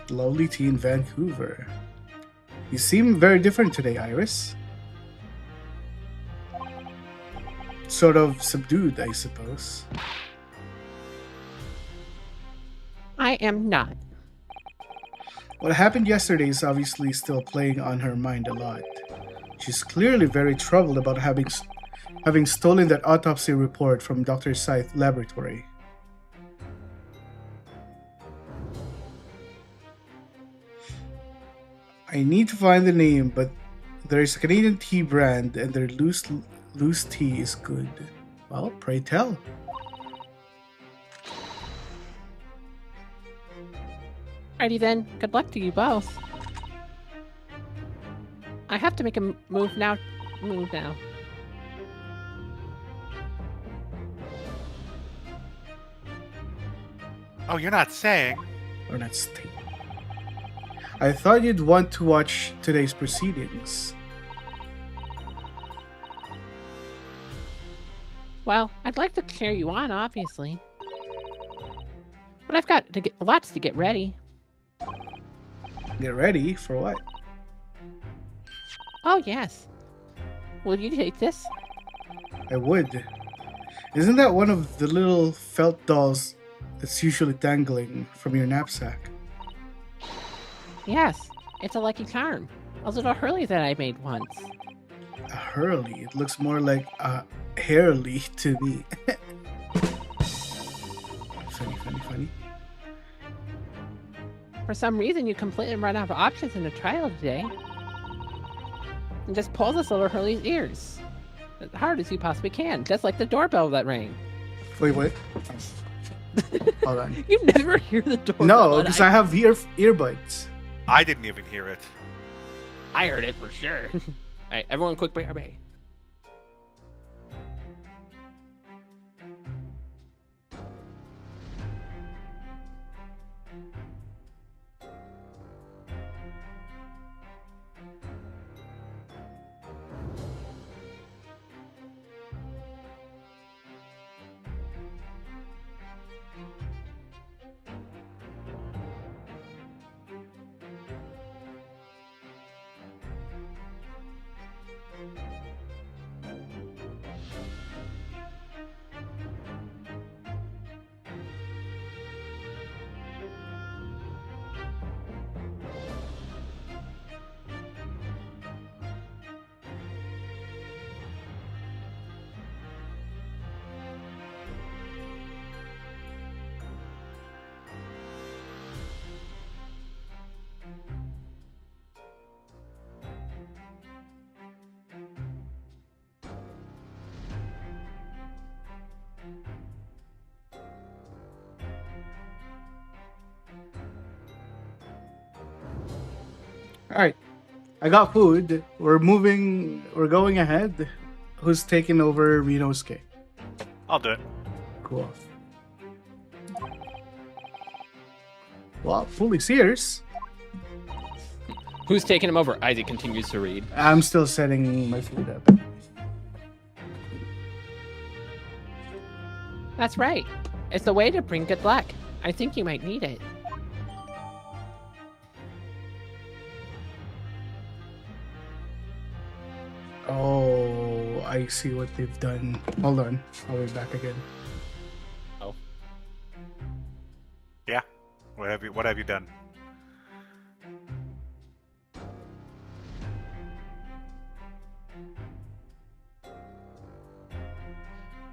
Lovely tea in Vancouver. You seem very different today, Iris. Sort of subdued, I suppose. I am not. What happened yesterday is obviously still playing on her mind a lot. She's clearly very troubled about having stolen that autopsy report from Dr. Scythe's laboratory. I need to find the name, but there's a Canadian tea brand and their loose tea is good. Well, pray tell. Alrighty then, good luck to you both. I have to make a move now. Oh, you're not saying? Or not stay. I thought you'd want to watch today's proceedings. Well, I'd like to cheer you on, obviously. But I've got lots to get ready. Get ready for what? Oh, yes. Will you take this? I would. Isn't that one of the little felt dolls that's usually dangling from your knapsack? Yes, it's a lucky charm. A little Hurley that I made once. A Hurley? It looks more like a Hairley to me. Funny. For some reason, you completely run out of options in the trial today. And just pull this little Hurley's ears. As hard as you possibly can, just like the doorbell that rang. Wait. Hold on. You never hear the doorbell. No, because I have earbuds. I didn't even hear it. I heard it for sure. Alright, everyone quick BRB. Alright. I got food. We're going ahead. Who's taking over Renosuke? I'll do it. Cool. Well, fully Sears. Who's taking him over? Isaac continues to read. I'm still setting my food up. That's right. It's a way to bring good luck. I think you might need it. Oh, I see what they've done. Hold on. I'll be back again. Oh. Yeah. What have you done?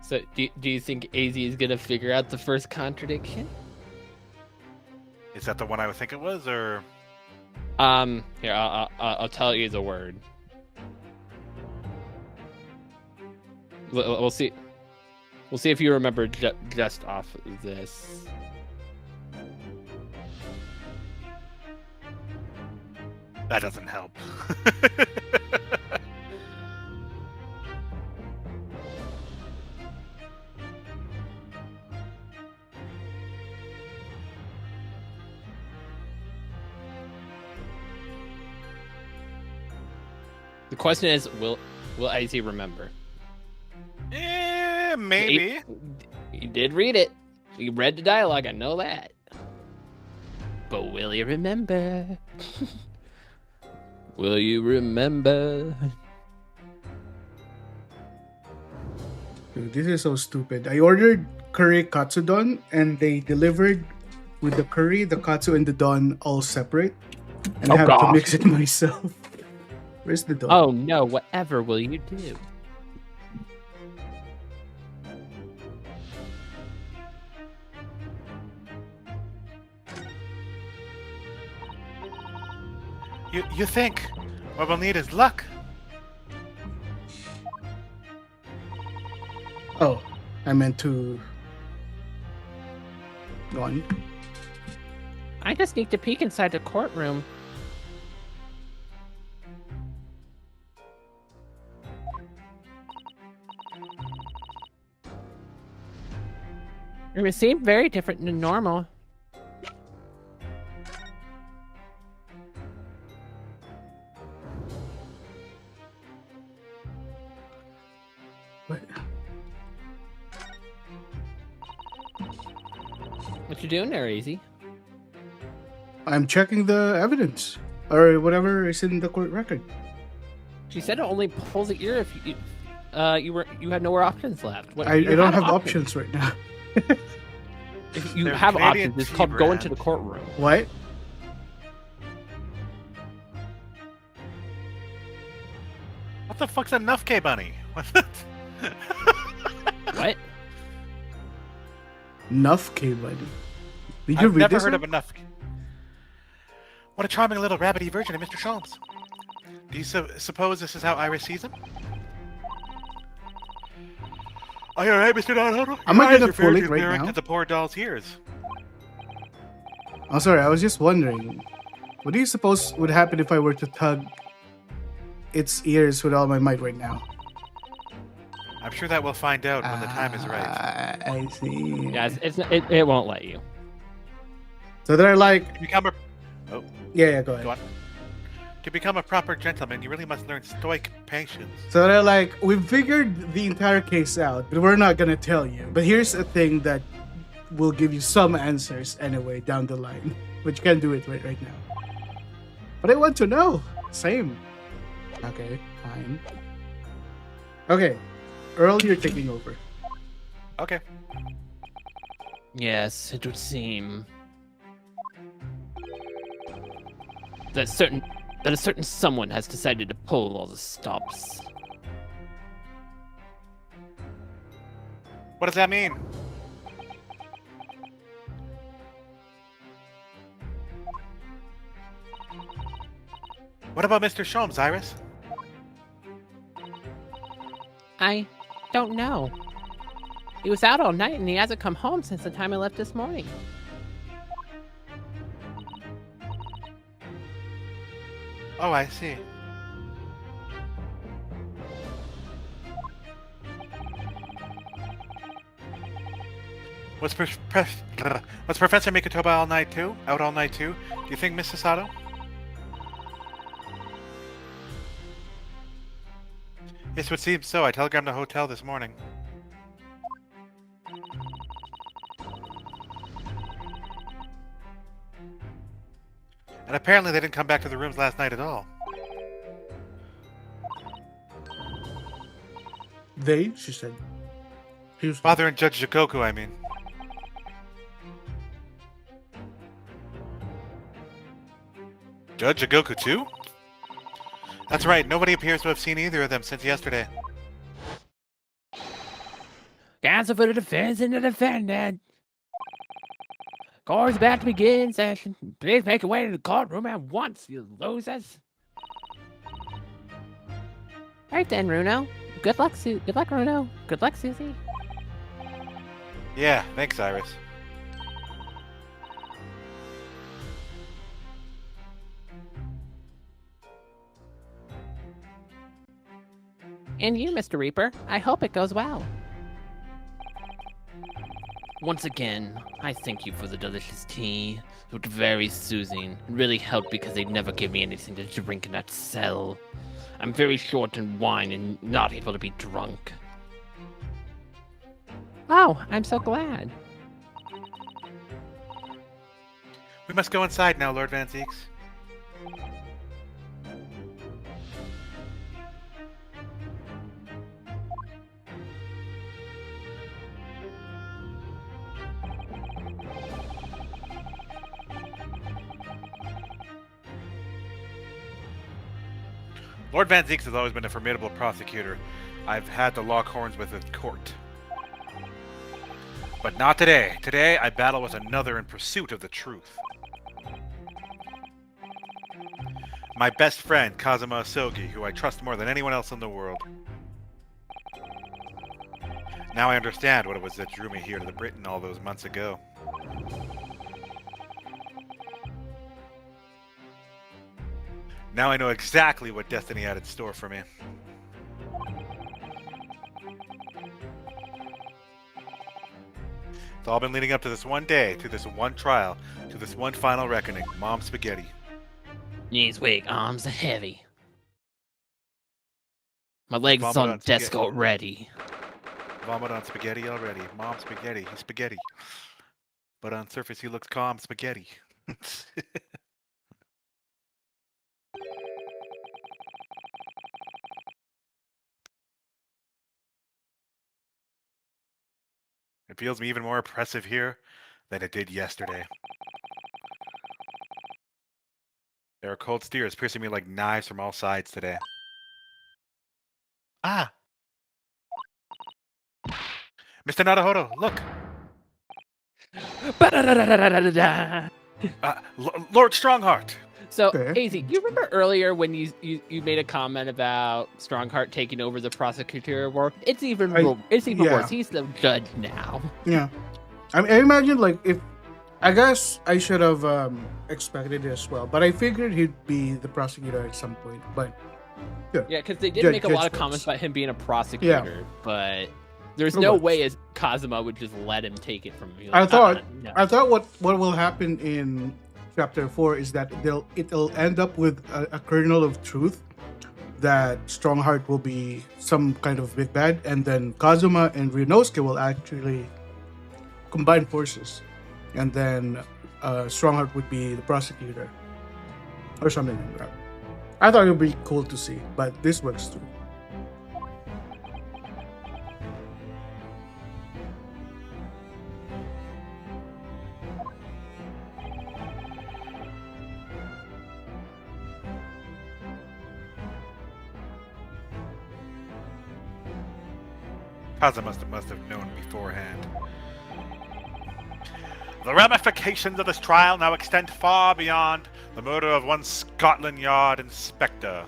So, do you think AZ is gonna figure out the first contradiction? Is that the one I would think it was, or? Here, I'll tell you the word. We'll see. We'll see if you remember just off of this. That doesn't help. The question is, will Izzy remember? Maybe. He did read it. He read the dialogue. I know that. But will he remember? Will you remember? Dude, this is so stupid. I ordered curry katsudon and they delivered with the curry, the katsu, and the don all separate. And I have to mix it myself. Where's the don? Oh no, whatever will you do? You think what we'll need is luck? Oh, I meant to. Go on. I just need to peek inside the courtroom. It seemed very different than normal. What? What you doing there, Easy? I'm checking the evidence or whatever is in the court record. She said it only pulls the ear if you had no options left. I don't have options right now. If you They're have Canadian options, it's tea called going to the brand. courtroom. What? What the fuck's a Nuff-K bunny? What? Nuff K buddy. Did you I've read never this heard one? of a Nuff. What a charming little rabbity version of Mr. Sholmes. Do you suppose this is how Iris sees him? Are you alright, Mr. Donahoe? Am I gonna pull it right now? At the poor doll's ears. Oh, sorry. I was just wondering. What do you suppose would happen if I were to tug its ears with all my might right now? I'm sure that we'll find out when the time is right. I see. Yeah, it won't let you. So they're like, To become a yeah, go ahead. go on. To become a proper gentleman, you really must learn stoic patience. So they're like, we've figured the entire case out, but we're not gonna tell you. But here's a thing that will give you some answers anyway down the line. But you can't do it right now. But I want to know. Same. Okay, fine. Okay, Earl, you're taking over. Okay. Yes, it would seem that a certain someone has decided to pull all the stops. What does that mean? What about Mr. Sholmes, Iris? I don't know. He was out all night and he hasn't come home since the time I left this morning. Oh, I see. Was Professor Mikotoba all night too? Out all night too? Do you think, Miss Sato? Yes, it would seem so. I telegrammed the hotel this morning. And apparently they didn't come back to the rooms last night at all. They, she said. Here's Father and Judge Jikoku, I mean. Judge Jikoku too? That's right, nobody appears to have seen either of them since yesterday. Counsel for the defense and the defendant. Court's about to begin session. Please make your way to the courtroom at once, you losers. Right then, Runo. Good luck, Good luck, Runo. Good luck, Susie. Yeah, thanks, Iris. And you, Mr. Reaper. I hope it goes well. Once again, I thank you for the delicious tea. It was very soothing. It really helped because they never gave me anything to drink in that cell. I'm very short in wine and not able to be drunk. Oh, I'm so glad. We must go inside now, Lord Van Zeeks. Lord Van Zeeks has always been a formidable prosecutor. I've had to lock horns with at court. But not today. Today, I battle with another in pursuit of the truth. My best friend, Kazuma Asogi, who I trust more than anyone else in the world. Now I understand what it was that drew me here to the Britain all those months ago. Now I know exactly what destiny had in store for me. It's all been leading up to this one day, to this one trial, to this one final reckoning. Mom Spaghetti. Knees weak, arms are heavy. My legs Vomit on on desk spaghetti. already. Vomit on Spaghetti already. Mom Spaghetti. He's Spaghetti. But on surface he looks calm. Spaghetti. It feels me even more oppressive here than it did yesterday. There are cold steers piercing me like knives from all sides today. Ah! Mr. Naruhodo, look! Lord Strongheart! So, Okay. AZ, you remember earlier when you made a comment about Strongheart taking over the prosecutor war? It's even yeah. worse. He's the judge now. Yeah. I imagine, like, if I guess I should have expected it as well, but I figured he'd be the prosecutor at some point. But Yeah, because they did Judge- make a lot of Judge comments Brooks. about him being a prosecutor, but there's True no words. way as Kazuma would just let him take it from you. I thought no. I thought what will happen in chapter 4 is that it'll end up with a kernel of truth that Strongheart will be some kind of big bad, and then Kazuma and Ryunosuke will actually combine forces, and then Strongheart would be the prosecutor or something like that. I thought it would be cool to see, but this works too. Kaza must have known beforehand. The ramifications of this trial now extend far beyond the murder of one Scotland Yard inspector.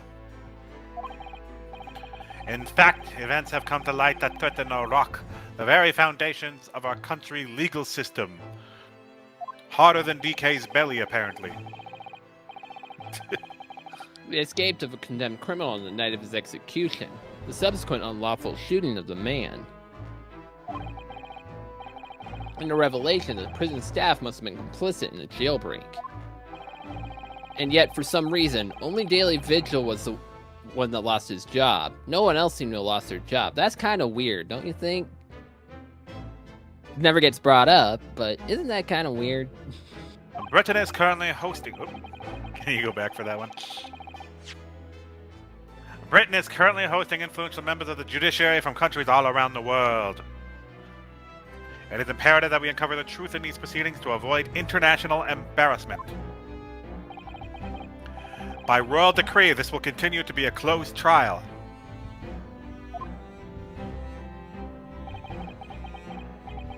In fact, events have come to light that threaten or rock the very foundations of our country legal system. Harder than DK's belly, apparently. The escape of a condemned criminal on the night of his execution, the subsequent unlawful shooting of the man, and the revelation that the prison staff must have been complicit in the jailbreak. And yet, for some reason, only Daily Vigil was the one that lost his job. No one else seemed to have lost their job. That's kind of weird, don't you think? Never gets brought up, but isn't that kind of weird? Britain is currently hosting... Oh, can you go back for that one? Britain is currently hosting influential members of the judiciary from countries all around the world. It is imperative that we uncover the truth in these proceedings to avoid international embarrassment. By royal decree, this will continue to be a closed trial.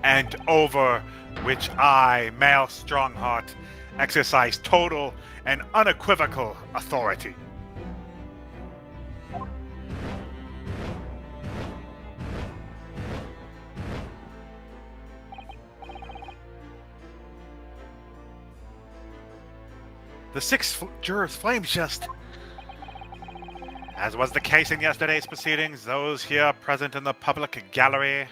And over which I, Male Strongheart, exercise total and unequivocal authority. The six jurors' flames just... As was the case in yesterday's proceedings, those here present in the public gallery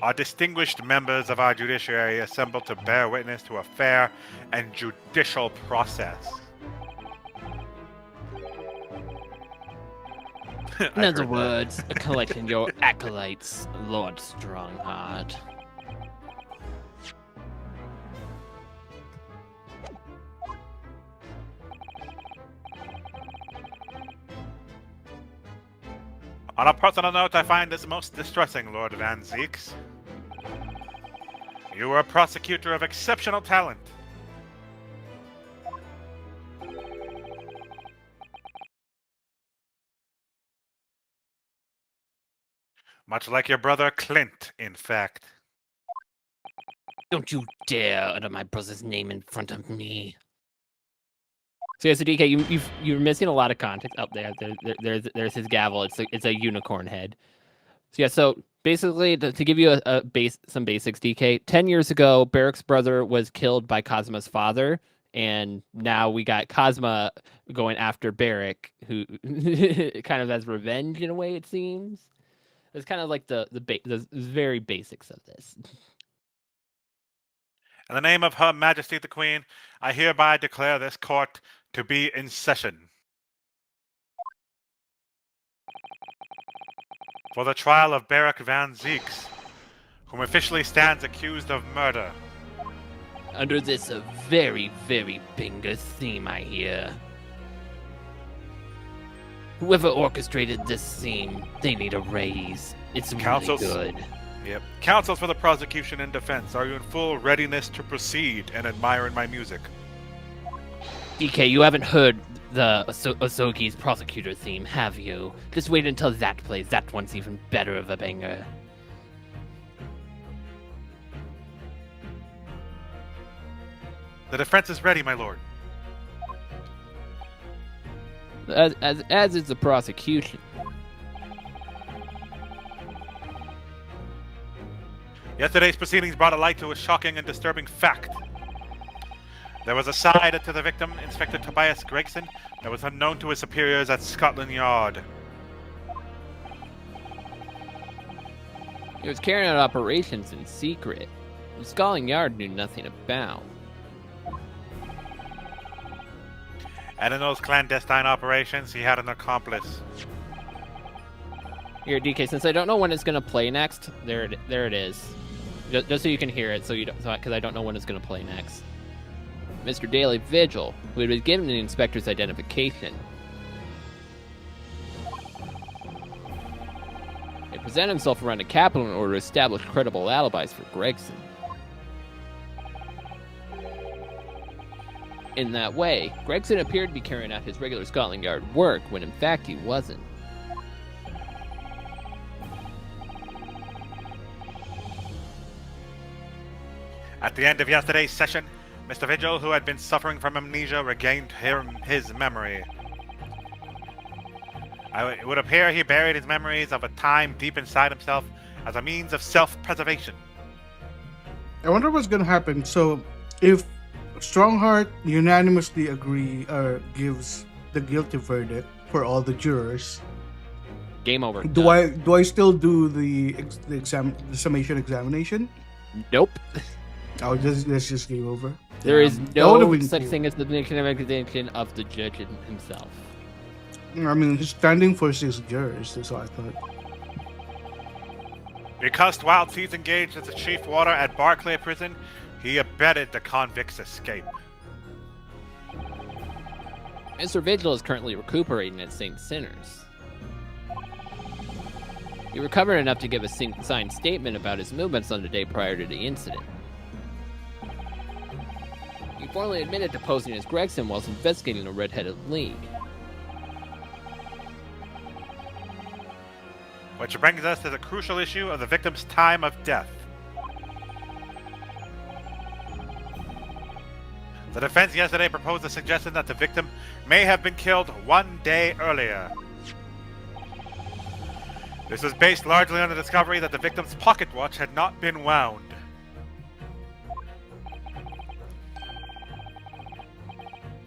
are distinguished members of our judiciary assembled to bear witness to a fair and judicial process. In other words, collecting your acolytes, Lord Strongheart. On a personal note, I find this most distressing, Lord Van Zeeks. You were a prosecutor of exceptional talent. Much like your brother Clint, in fact. Don't you dare utter my brother's name in front of me. So yeah, so DK, you're missing a lot of context up there. There's his gavel. It's a unicorn head. So yeah, so basically to give you some basics, DK. 10 years ago, Barrick's brother was killed by Cosma's father, and now we got Cosma going after Barrick, who kind of as revenge in a way. It seems. It's kind of like the very basics of this. In the name of Her Majesty the Queen, I hereby declare this court to be in session. For the trial of Barrick Van Zeeks, whom officially stands accused of murder. Under this very, very banger theme, I hear. Whoever orchestrated this theme, they need a raise. It's Counsels. really good. Yep. Counsels for the prosecution and defense, are you in full readiness to proceed and admire my music? DK, you haven't heard the Osogi's prosecutor theme, have you? Just wait until that plays. That one's even better of a banger. The defense is ready, my lord. As is the prosecution. Yesterday's proceedings brought a light to a shocking and disturbing fact. There was a side to the victim, Inspector Tobias Gregson, that was unknown to his superiors at Scotland Yard. He was carrying out operations in secret. The Scotland Yard knew nothing about. And in those clandestine operations, he had an accomplice. Here, DK, since I don't know when it's gonna play next, there it is. Just so you can hear it, because I don't know when it's gonna play next. Mr. Daily Vigil, who had been given the inspector's identification. He presented himself around the Capitol in order to establish credible alibis for Gregson. In that way, Gregson appeared to be carrying out his regular Scotland Yard work, when in fact he wasn't. At the end of yesterday's session, Mr. Vigil, who had been suffering from amnesia, regained his memory. It would appear he buried his memories of a time deep inside himself as a means of self-preservation. I wonder what's gonna happen. So, if Strongheart unanimously gives the guilty verdict for all the jurors, Game over. do I still do the summation examination? Nope. Oh, that's just game over. There is That no would've been such cool. thing as the examination of the judge himself. I mean, he's standing for 6 jurors. That's what I thought. Because whilst he's engaged as a chief warder at Barclay Prison, he abetted the convict's escape. Mr. Vigil is currently recuperating at St. Sinners. He recovered enough to give a signed statement about his movements on the day prior to the incident. He formally admitted to posing as Gregson whilst investigating the Red-Headed League. Which brings us to the crucial issue of the victim's time of death. The defense yesterday proposed a suggestion that the victim may have been killed 1 day earlier. This was based largely on the discovery that the victim's pocket watch had not been wound.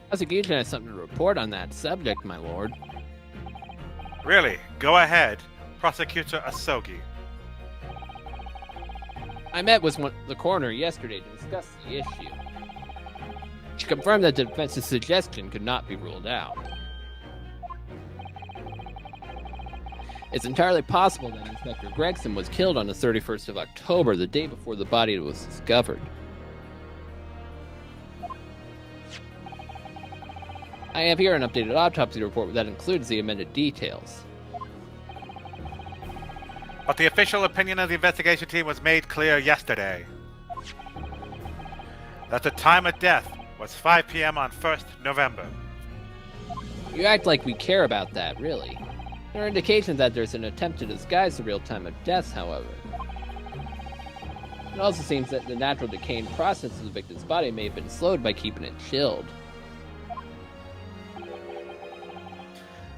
Prosecution has something to report on that subject, my lord. Really? Go ahead, Prosecutor Asogi. I met with the coroner yesterday to discuss the issue. She confirmed that the defense's suggestion could not be ruled out. It's entirely possible that Inspector Gregson was killed on the 31st of October, the day before the body was discovered. I have here an updated autopsy report that includes the amended details. But the official opinion of the investigation team was made clear yesterday. That the time of death was 5 p.m. on 1st November. You act like we care about that, really. There are indications that there's an attempt to disguise the real time of deaths, however. It also seems that the natural decaying process of the victim's body may have been slowed by keeping it chilled.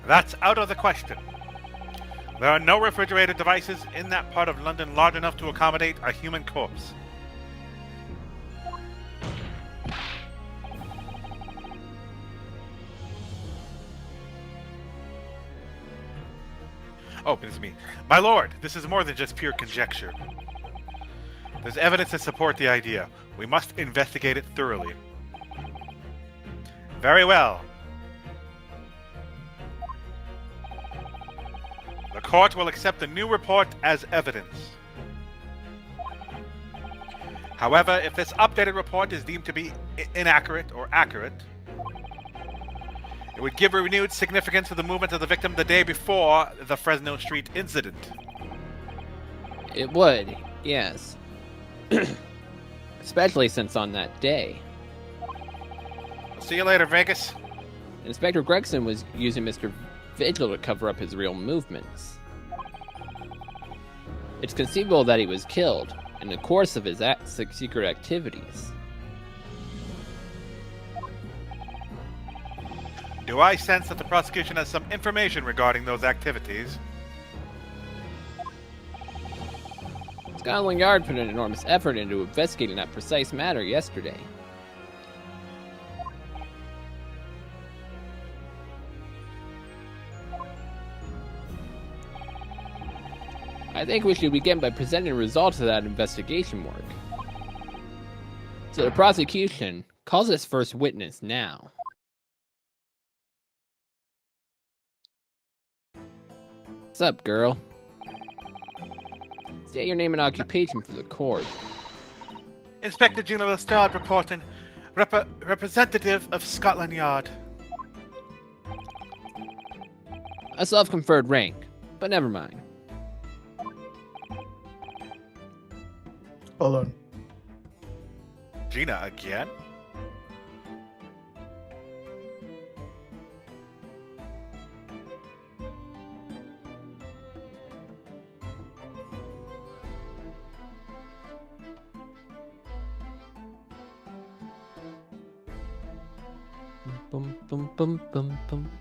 That's out of the question. There are no refrigerated devices in that part of London large enough to accommodate a human corpse. Oh, it's me. My lord, this is more than just pure conjecture. There's evidence to support the idea. We must investigate it thoroughly. Very well. The court will accept the new report as evidence. However, if this updated report is deemed to be inaccurate or accurate, it would give renewed significance to the movement of the victim the day before the Fresno Street incident. It would, yes. Especially since on that day, See you later, Vegas. Inspector Gregson was using Mr. Vigil to cover up his real movements. It's conceivable that he was killed in the course of his secret activities. Do I sense that the prosecution has some information regarding those activities? Scotland Yard put an enormous effort into investigating that precise matter yesterday. I think we should begin by presenting results of that investigation work. So the prosecution calls its first witness now. What's up, girl? State your name and occupation for the court. Inspector Gina Lestrade reporting. Representative of Scotland Yard. A self-conferred rank, but never mind. Hold on. Gina again?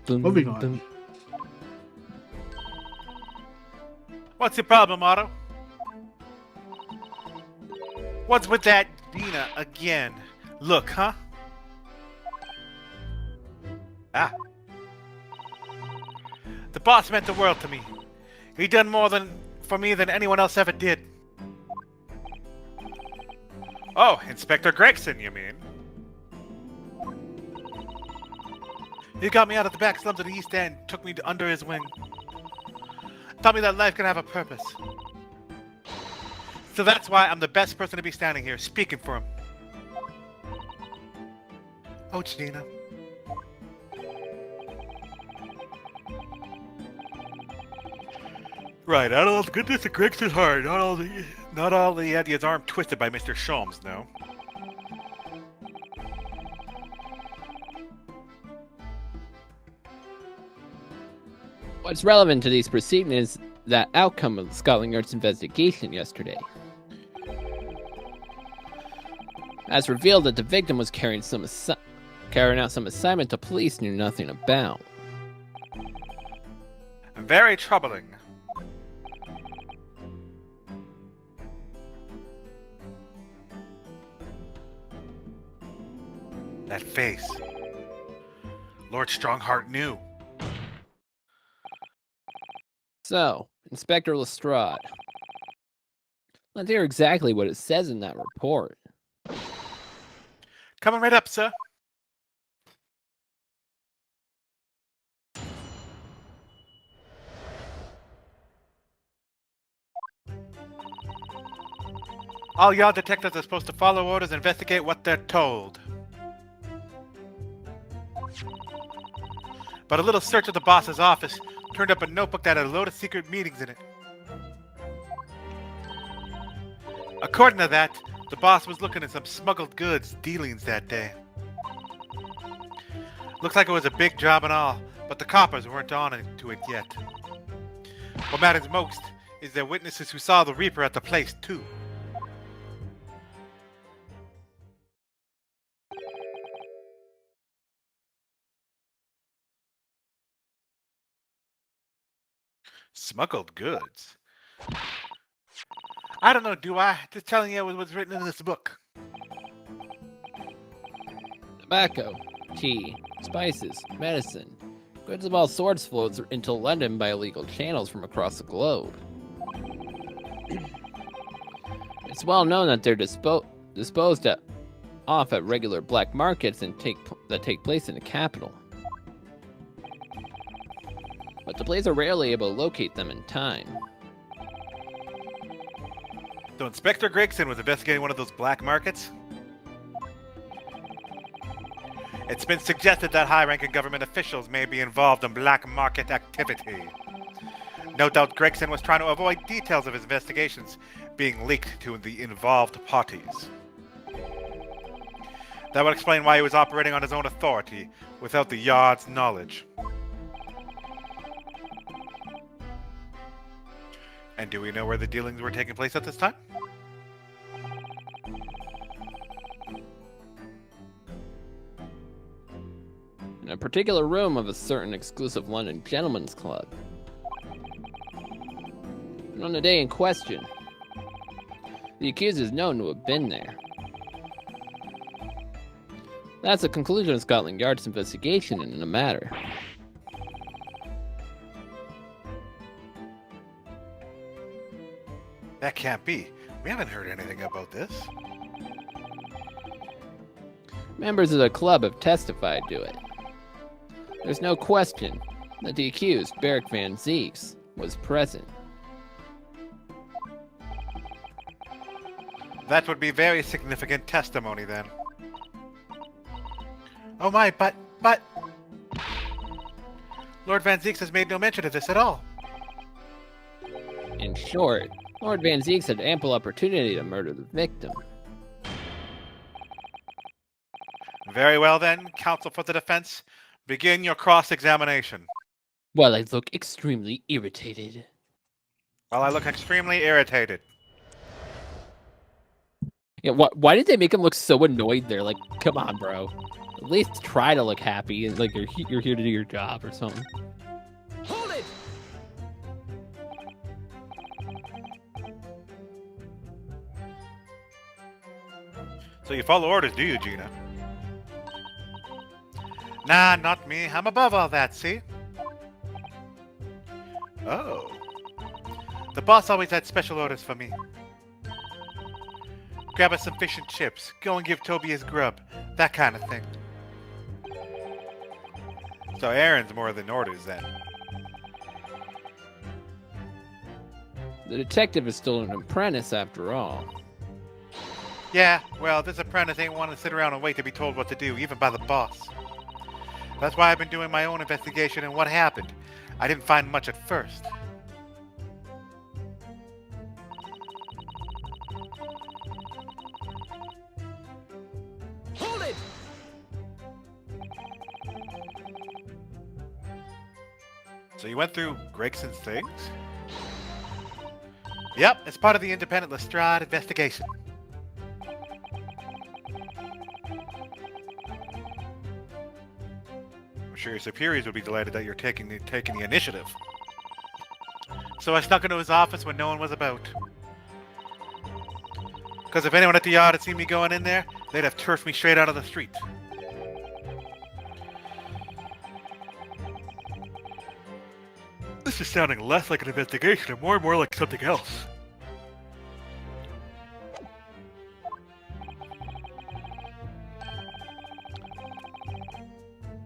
Moving on. What's your problem, Otto? What's with that Gina again? Look, huh? Ah. The boss meant the world to me. He done more for me than anyone else ever did. Oh, Inspector Gregson, you mean? He got me out of the back slums of the East End, took me under his wing. Taught me that life can have a purpose. So that's why I'm the best person to be standing here, speaking for him. Oh, Gina. Right, out of all the goodness of Gregson's heart, not all the had his arm twisted by Mr. Sholmes, no. What's relevant to these proceedings is the outcome of the Scotland Yard's investigation yesterday. As revealed that the victim was carrying out some assignment the police knew nothing about. Very troubling. That face. Lord Strongheart knew. So, Inspector Lestrade, Let's hear exactly what it says in that report. Coming right up, sir. All y'all detectives are supposed to follow orders and investigate what they're told. But a little search of the boss's office turned up a notebook that had a load of secret meetings in it. According to that, the boss was looking at some smuggled goods dealings that day. Looks like it was a big job and all, but the coppers weren't on to it yet. What matters most is there witnesses who saw the Reaper at the place, too. Smuggled goods? I don't know, do I? Just telling you what was written in this book. Tobacco, tea, spices, medicine. Goods of all sorts flow into London by illegal channels from across the globe. It's well known that they're disposed off at regular black markets that take place in the capital. But the police are rarely able to locate them in time. So Inspector Gregson was investigating one of those black markets? It's been suggested that high-ranking government officials may be involved in black market activity. No doubt Gregson was trying to avoid details of his investigations being leaked to the involved parties. That would explain why he was operating on his own authority, without the Yard's knowledge. And do we know where the dealings were taking place at this time? In a particular room of a certain exclusive London gentleman's club. And on the day in question, the accused is known to have been there. That's the conclusion of Scotland Yard's investigation in the matter. That can't be. We haven't heard anything about this. Members of the club have testified to it. There's no question that the accused, Beric Van Zieks, was present. That would be very significant testimony then. Oh my, but... Lord Van Zieks has made no mention of this at all. In short, Lord Van Zieks had ample opportunity to murder the victim. Very well then, counsel for the defense. Begin your cross-examination. Well, I look extremely irritated. Well, I look extremely irritated. Yeah, why did they make him look so annoyed there? Like, come on, bro. At least try to look happy and like you're here to do your job or something. Hold it! So you follow orders, do you, Gina? Nah, not me. I'm above all that, see? Oh. The boss always had special orders for me. Grab us some fish and chips. Go and give Toby his grub. That kind of thing. So Aaron's more than orders then. The detective is still an apprentice after all. Yeah, well, this apprentice ain't want to sit around and wait to be told what to do, even by the boss. That's why I've been doing my own investigation and what happened. I didn't find much at first. Hold it! So you went through Gregson's things? Yep, it's part of the independent Lestrade investigation. I'm sure your superiors will be delighted that you're taking the initiative. So I snuck into his office when no one was about. Because if anyone at the yard had seen me going in there, they'd have turfed me straight out of the street. This is sounding less like an investigation and more like something else.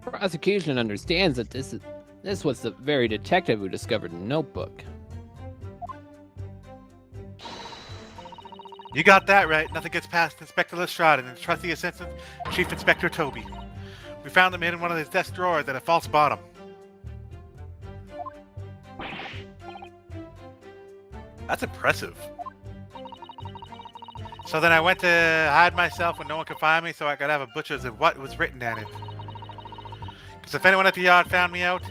Prosecution understands that this was the very detective who discovered the notebook. You got that right. Nothing gets past Inspector Lestrade and his trusty assistant, Chief Inspector Toby. We found them in one of his desk drawers at a false bottom. That's impressive. So then I went to hide myself when no one could find me so I could have a butcher's of what was written in it. Because if anyone at the yard found me out,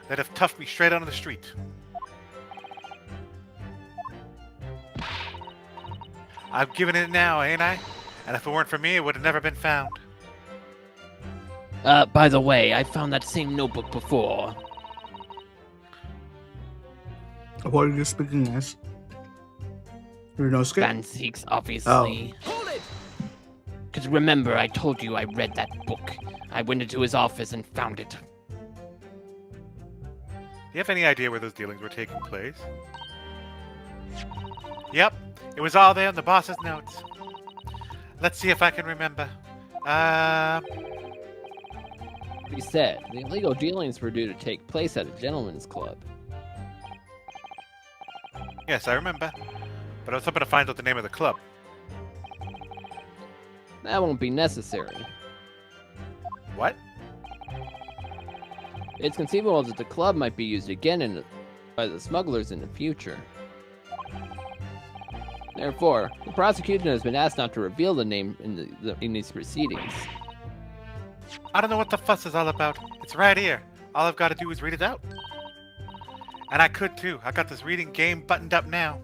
they'd have toughed me straight onto the street. I've given it now, ain't I? And if it weren't for me, it would have never been found. By the way, I found that same notebook before. What are you speaking as? You're no scared? Van Zieks, obviously. Hold it! Because remember, I told you I read that book. I went into his office and found it. Do you have any idea where those dealings were taking place? Yep, it was all there in the boss's notes. Let's see if I can remember. He said the illegal dealings were due to take place at a gentleman's club. Yes, I remember. But I was hoping to find out the name of the club. That won't be necessary. What? It's conceivable that the club might be used again by the smugglers in the future. Therefore, the prosecution has been asked not to reveal the name in these proceedings. I don't know what the fuss is all about. It's right here. All I've got to do is read it out. And I could too. I got this reading game buttoned up now.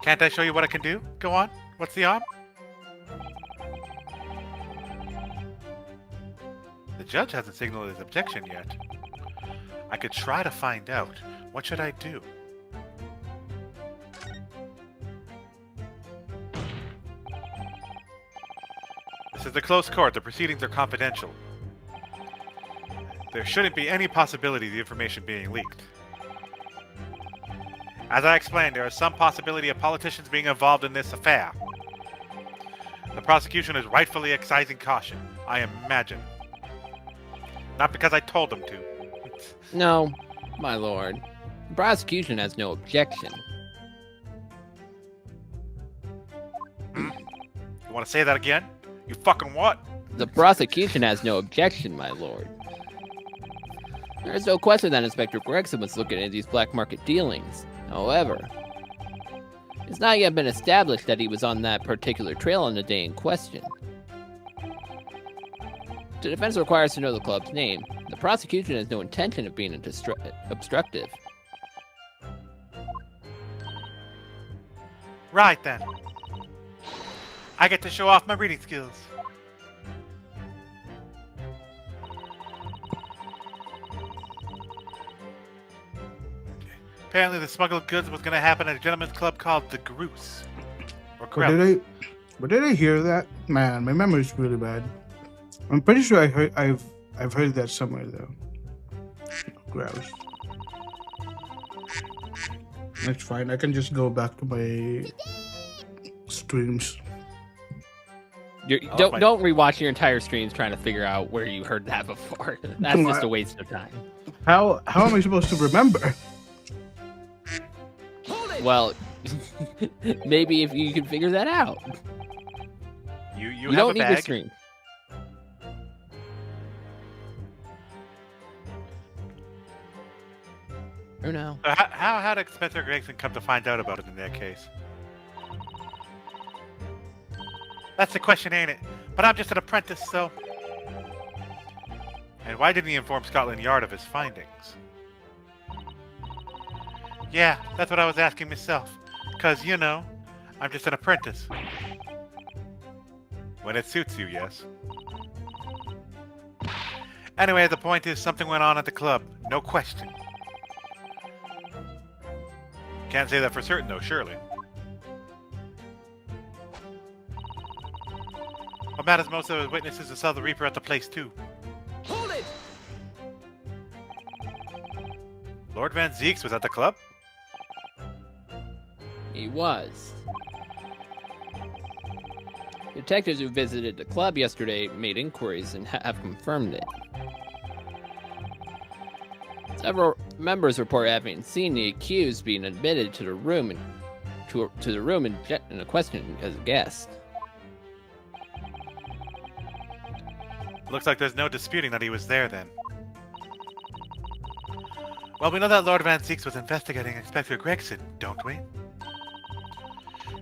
Can't I show you what I can do? Go on. What's the arm? The judge hasn't signaled his objection yet. I could try to find out. What should I do? This is a closed court. The proceedings are confidential. There shouldn't be any possibility of the information being leaked. As I explained, there is some possibility of politicians being involved in this affair. The prosecution is rightfully exercising caution, I imagine. Not because I told them to. No, my lord. The prosecution has no objection. You want to say that again? You fucking what? The prosecution has no objection, my lord. There is no question that Inspector Gregson was looking at these black market dealings. However, it's not yet been established that he was on that particular trail on the day in question. The defense requires to know the club's name. The prosecution has no intention of being obstructive. Right then. I get to show off my reading skills. Apparently the smuggled goods was going to happen at a gentleman's club called the Groose. Or Grouse. But did I hear that? Man, my memory's really bad. I'm pretty sure I've heard that somewhere though. Grouse. That's fine. I can just go back to my streams. Don't rewatch your entire streams trying to figure out where you heard that before. That's just a waste of time. How am I supposed to remember? Well, maybe if you can figure that out. You don't have a need to bag. stream. Or no. How did Spencer Gregson come to find out about it in that case? That's the question, ain't it? But I'm just an apprentice, so... And why didn't he inform Scotland Yard of his findings? Yeah, that's what I was asking myself. Because, you know, I'm just an apprentice. When it suits you, yes. Anyway, the point is something went on at the club. No question. Can't say that for certain, though, surely. What matters most of the witnesses who saw the Reaper at the place, too. Hold it! Lord Van Zieks was at the club? He was. Detectives who visited the club yesterday made inquiries and have confirmed it. Several members report having seen the accused being admitted to the room and to the room in a question as a guest. Looks like there's no disputing that he was there then. Well, we know that Lord Van Zieks was investigating Inspector Gregson, don't we?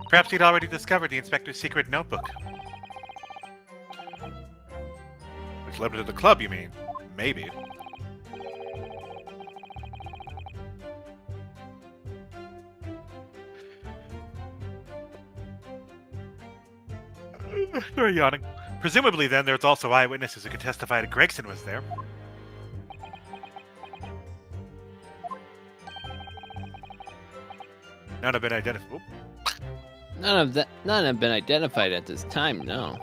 Perhaps he'd already discovered the Inspector's secret notebook. Which led him to the club, you mean? Maybe. Very yawning. Presumably, then, there's also eyewitnesses who could testify that Gregson was there. None have been identified. None have been identified at this time. No.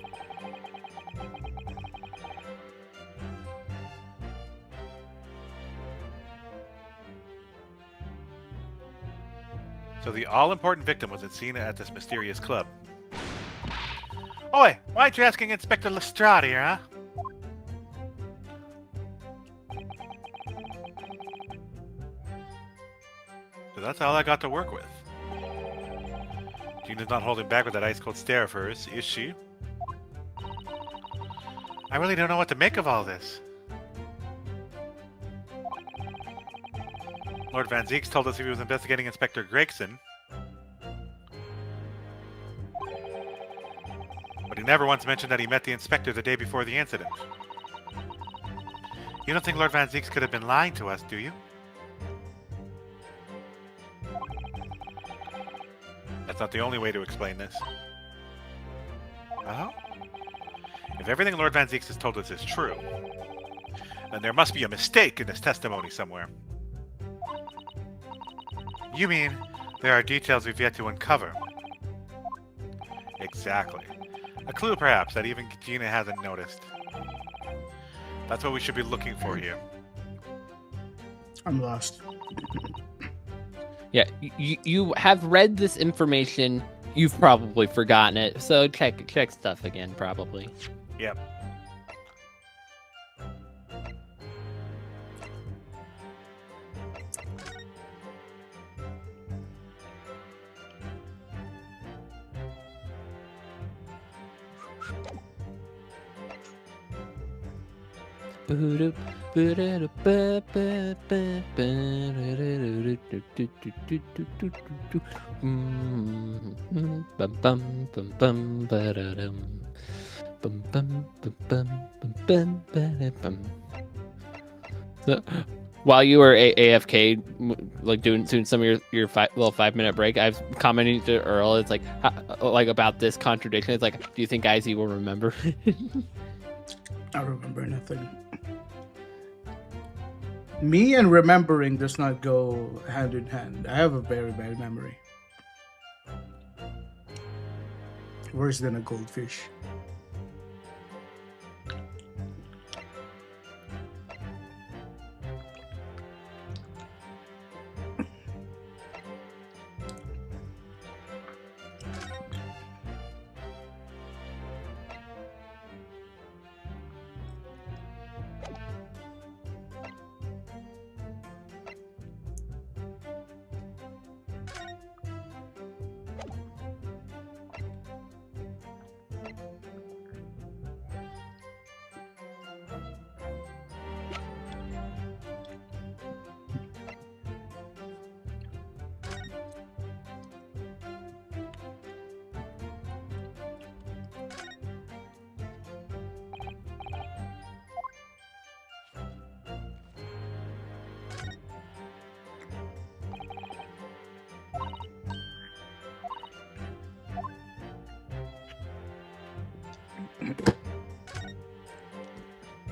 So the all-important victim was seen at this mysterious club. Oi, why aren't you asking Inspector Lestrade here, huh? So that's all I got to work with. Gina's not holding back with that ice-cold stare of hers, is she? I really don't know what to make of all this. Lord Van Zieks told us he was investigating Inspector Gregson. But he never once mentioned that he met the inspector the day before the incident. You don't think Lord Van Zieks could have been lying to us, do you? That's not the only way to explain this. Oh? If everything Lord Van Zieks has told us is true, then there must be a mistake in this testimony somewhere. You mean there are details we've yet to uncover? Exactly. A clue, perhaps, that even Gina hasn't noticed. That's what we should be looking for here. I'm lost. Yeah, you have read this information. You've probably forgotten it, so check stuff again, probably. Yep. So, while you were AFK, like doing some of your little 5-minute break, I was commenting to Earl. It's like about this contradiction. It's like, do you think Izzy will remember? I remember nothing. Me and remembering does not go hand in hand. I have a very bad memory. Worse than a goldfish.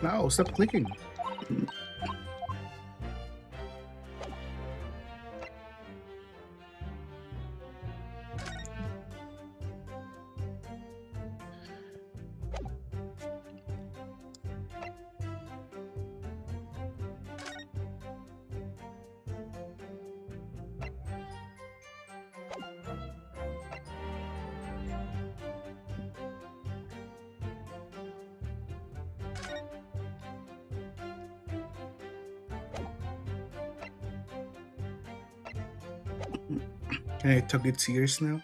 No, stop clicking. Can I tug its ears now?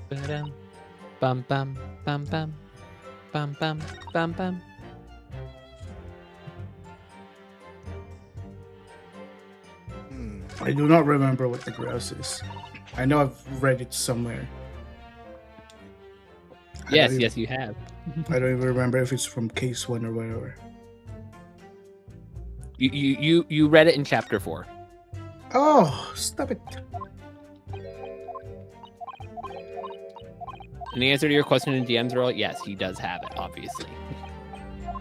Ba-dum, bum bum bum bum bum bum bum bum. I do not remember what the grouse is. I know I've read it somewhere. Yes, yes, you have. I don't even remember if it's from case 1 or whatever. You read it in chapter 4. Oh, stop it. And the answer to your question in DM's role, yes, he does have it, obviously.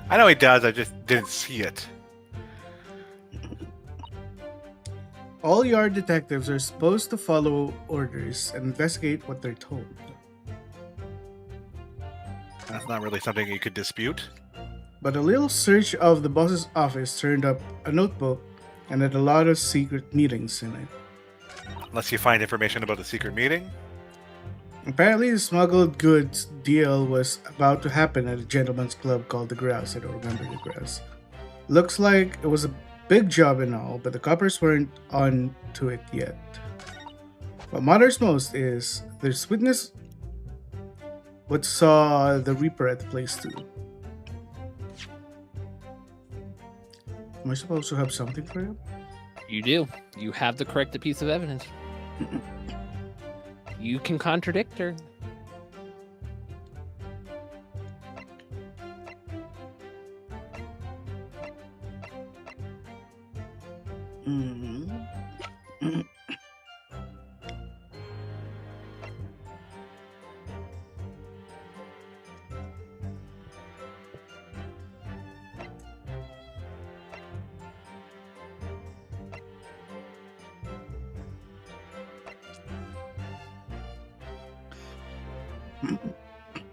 I know he does. I just didn't see it. All yard detectives are supposed to follow orders and investigate what they're told. That's not really something you could dispute. But a little search of the boss's office turned up a notebook and had a lot of secret meetings in it. Unless you find information about the secret meeting. Apparently, the smuggled goods deal was about to happen at a gentleman's club called the Grouse. I don't remember the Grouse. Looks like it was a big job and all, but the coppers weren't on to it yet. What matters most is there's witness what saw the Reaper at the place too. Am I supposed to have something for him? You do. You have the correct piece of evidence. You can contradict her.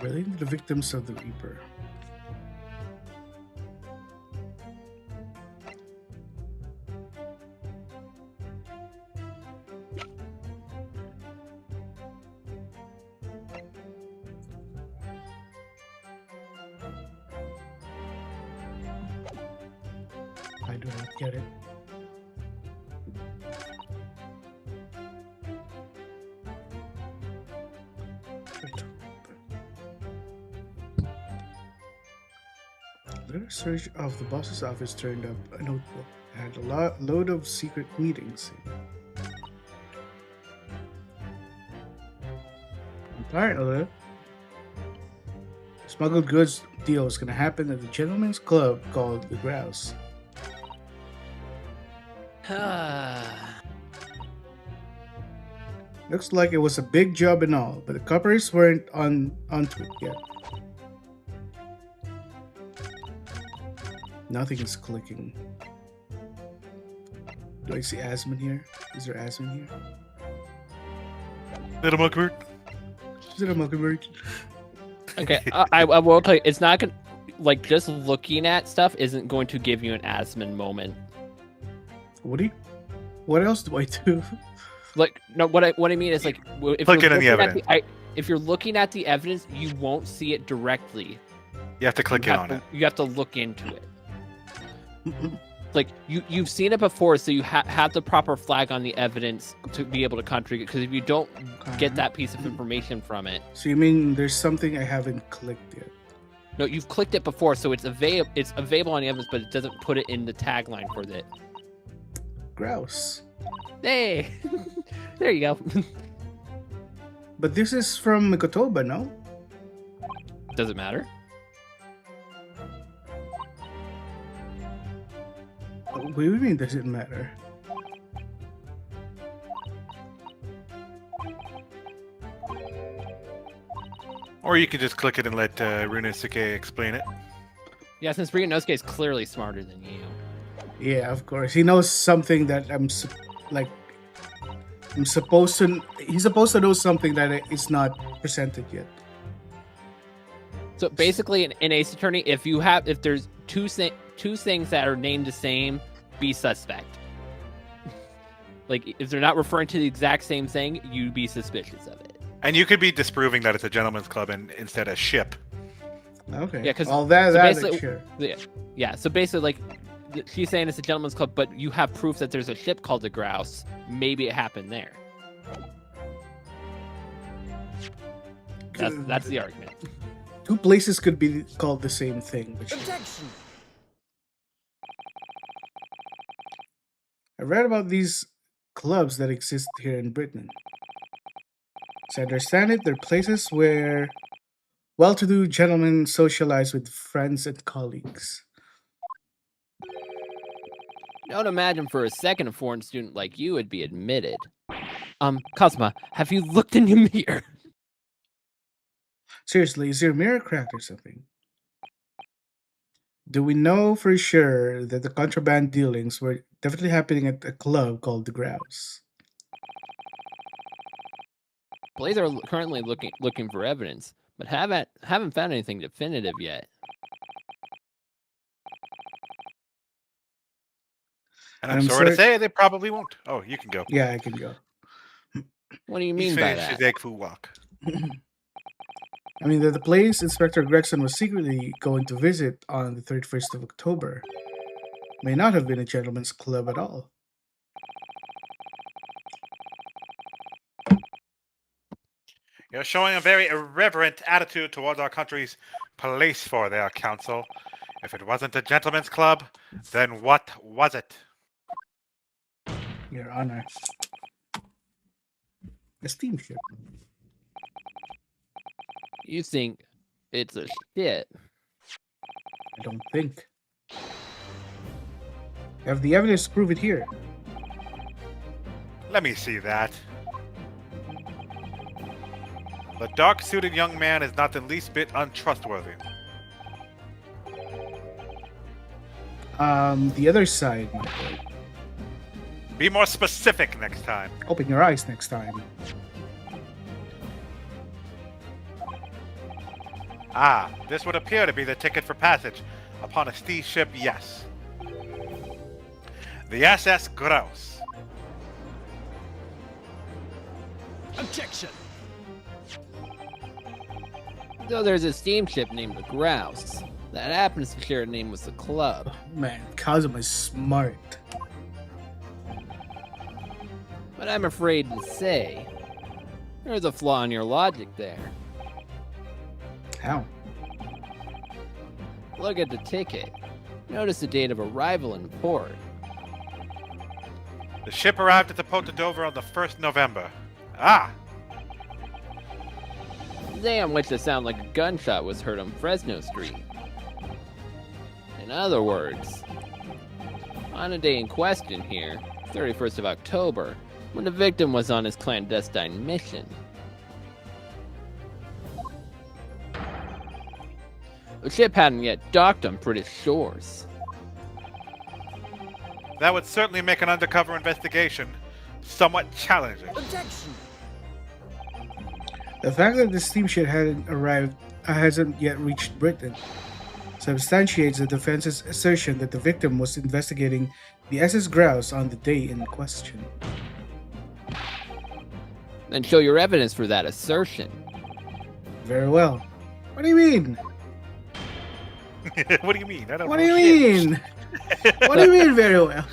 Relating to the victims of the Reaper. I do not get it. Later search of the boss's office turned up a notebook that had a load of secret meetings in it. Apparently, the smuggled goods deal was going to happen at the gentleman's club called the Grouse. Looks like it was a big job and all, but the coppers weren't onto it yet. Nothing is clicking. Do I see Asmon here? Is there Asmon here? Little Mockingbird. Is it a mockingbird? Okay, I will tell you, it's not gonna, like, just looking at stuff isn't going to give you an Asmon moment. What else do I do? Like, no, what I mean is, like, if Click you're it in the looking evidence. if you're looking at the evidence, you won't see it directly. You have to click You in have on to- it. You have to look into it. Like, you've seen it before, so you have the proper flag on the evidence to be able to contradict it. Because if you don't get that piece of information from it, So you mean there's something I haven't clicked yet? no, you've clicked it before, so it's available on the evidence, but it doesn't put it in the tagline for it. Grouse. Hey, there you go. But this is from Mikotoba, no? Does it matter? What do you mean does it matter? Or you could just click it and let Runosuke explain it. Yeah, since Ryunosuke is clearly smarter than you. Yeah, of course. He knows something that he's supposed to know something that is not presented yet. So basically, in Ace Attorney, if there's two things that are named the same, be suspect. Like, if they're not referring to the exact same thing, you be suspicious of it. And you could be disproving that it's a gentleman's club and instead a ship. Okay. Yeah, 'cause- all that so that basically- sure. Yeah. So basically, like, she's saying it's a gentleman's club, but you have proof that there's a ship called the Grouse. Maybe it happened there. That's the argument. Two places could be called the same thing. Which Objection! I read about these clubs that exist here in Britain. As I understand it, they're places where well-to-do gentlemen socialize with friends and colleagues. Don't imagine for a second a foreign student like you would be admitted. Cosma, have you looked in your mirror? Seriously, is your mirror cracked or something? Do we know for sure that the contraband dealings were definitely happening at a club called the Grouse? Police are currently looking for evidence, but haven't found anything definitive yet. And I'm sorry to say, they probably won't. Oh, you can go. Yeah, I can go. What do you He's mean by finished that? his egg foo walk. I mean, the place Inspector Gregson was secretly going to visit on the 31st of October may not have been a gentleman's club at all. You're showing a very irreverent attitude towards our country's police force there, Counsel. If it wasn't a gentleman's club, then what was it? Your Honor. A steamship. You think it's a shit? I don't think. I have the evidence to prove it here. Let me see that. The dark-suited young man is not the least bit untrustworthy. The other side, my boy. Be more specific next time. Open your eyes next time. Ah, this would appear to be the ticket for passage upon a steamship, yes. The SS Grouse. Objection! Though there's a steamship named the Grouse that happens to share a name with the club. Man, Kazuma's smart. But I'm afraid to say, there's a flaw in your logic there. How? Look at the ticket. Notice the date of arrival in port. The ship arrived at the Port of Dover on the 1st November. Ah! The day on which the sound like a gunshot was heard on Fresno Street. In other words, on a day in question here, 31st of October, when the victim was on his clandestine mission. The ship hadn't yet docked on British shores. That would certainly make an undercover investigation somewhat challenging. Objection! The fact that the steamship hasn't yet reached Britain substantiates the defense's assertion that the victim was investigating the SS Grouse on the day in question. Then show your evidence for that assertion. Very well. What do you mean? What do you mean? I don't What know do you shit. mean? What do you mean very well?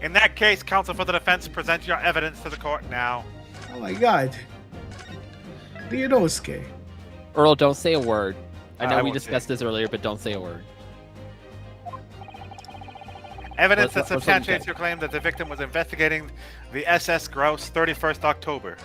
In that case, counsel for the defense, present your evidence to the court now. Oh my god. Leonosuke. Earl, don't say a word. I know I we won't discussed this earlier, but don't say a word. Evidence that Let's let him substantiates say. your claim that the victim was investigating the SS Grouse 31st October.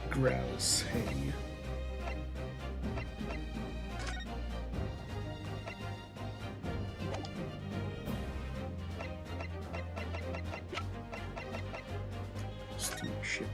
Grouse, hey. Steamship.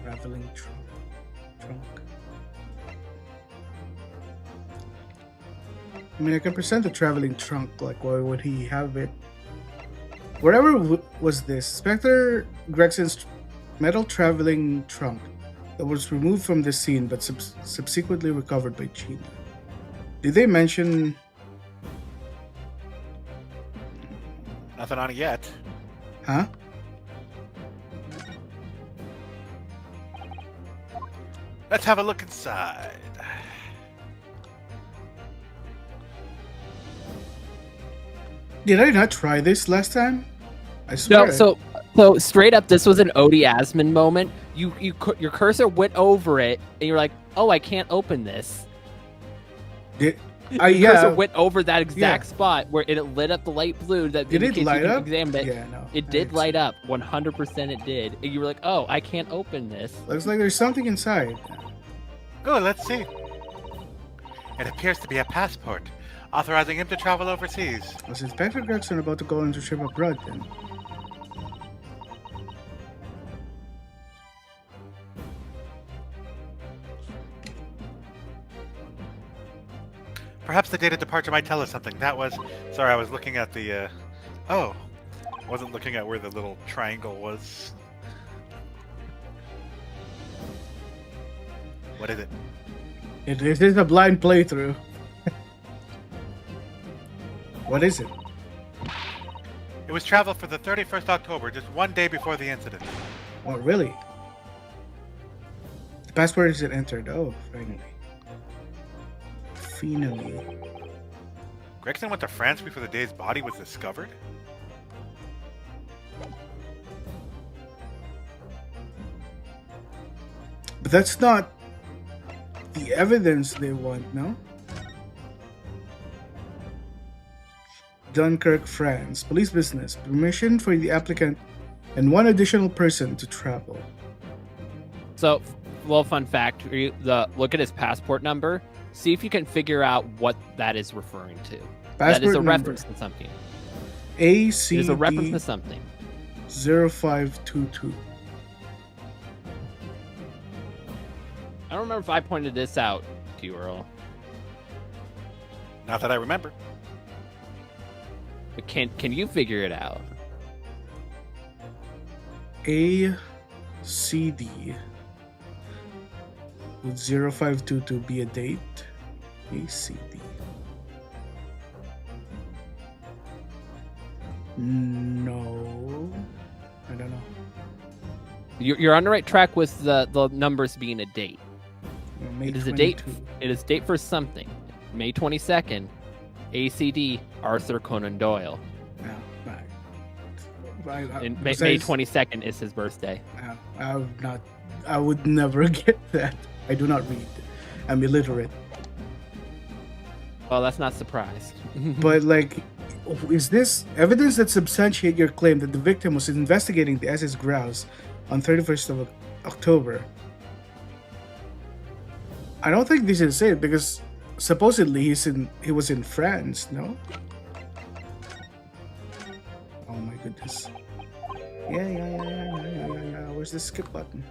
Traveling trunk. I mean, I can present the traveling trunk. Like, why would he have it? Whatever was this? Spectre Gregson's metal traveling trunk that was removed from the scene but subsequently recovered by Gina. Did they mention... Nothing on it yet. Huh? Let's have a look inside. Did I not try this last time? I swear. No, so straight up, this was an Odie Asmund moment. Your cursor went over it, and you're like, "Oh, I can't open this." Did Your yeah. cursor went over that exact Yeah. spot where it lit up the light blue. That Did it indicates light you can up? examine it. Yeah, no. It did light up. 100% it did. And you were like, "Oh, I can't open this." Looks like there's something inside. Oh, let's see. It appears to be a passport, authorizing him to travel overseas. Was Inspector Gregson about to go into trip abroad then? Perhaps the date of departure might tell us something. That was... Sorry, I was looking at the, Oh. I wasn't looking at where the little triangle was. What is it? It is a blind playthrough. What is it? It was travel for the 31st October, just one day before the incident. Oh, really? The password isn't entered. Oh, finally. Finally. Gregson went to France before the day's body was discovered? But that's not the evidence they want, no? Dunkirk, France. Police business. Permission for the applicant and one additional person to travel. So, little fun fact: look at his passport number. See if you can figure out what that is referring to. That is a reference to something. ACD It is a reference to something. 0522. I don't remember if I pointed this out to you, Earl. Not that I remember. But can you figure it out? ACD would 0522 be a date? ACD. No. I don't know. You're on the right track with the numbers being a date. May It is a date. 22. It is a date for something. May 22nd. ACD Arthur Conan Doyle. No, And May 22nd is his birthday. I would never get that. I do not read. I'm illiterate. Well, that's not surprised. But like, is this evidence that substantiate your claim that the victim was investigating the SS Grouse on 31st of October? I don't think this is it because supposedly he was in France, no? Oh my goodness. Yeah. Where's the skip button?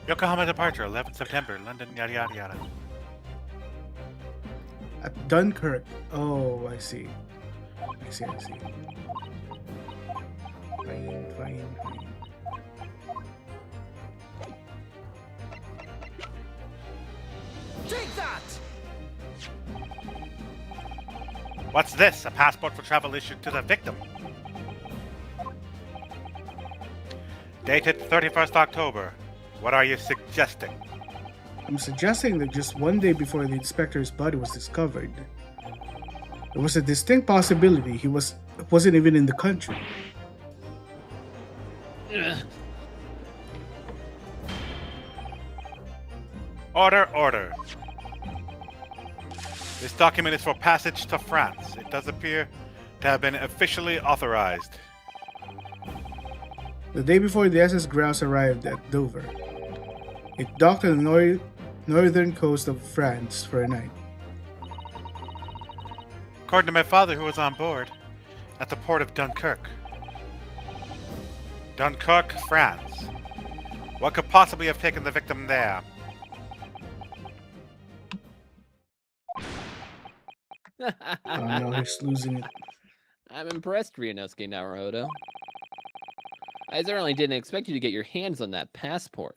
Yokohama departure, 11th September, London, yada yada yada. At Dunkirk. Oh, I see. Fine. Take that! What's this? A passport for travel issued to the victim. Dated 31st October. What are you suggesting? I'm suggesting that just one day before the inspector's body was discovered, there was a distinct possibility he wasn't even in the country. Order, order. This document is for passage to France. It does appear to have been officially authorized. The day before the SS Grouse arrived at Dover, it docked on the northern coast of France for a night. According to my father, who was on board, at the port of Dunkirk. Dunkirk, France. What could possibly have taken the victim there? Oh no, he's losing it. I'm impressed, Ryunosuke Naruhodo. I certainly didn't expect you to get your hands on that passport.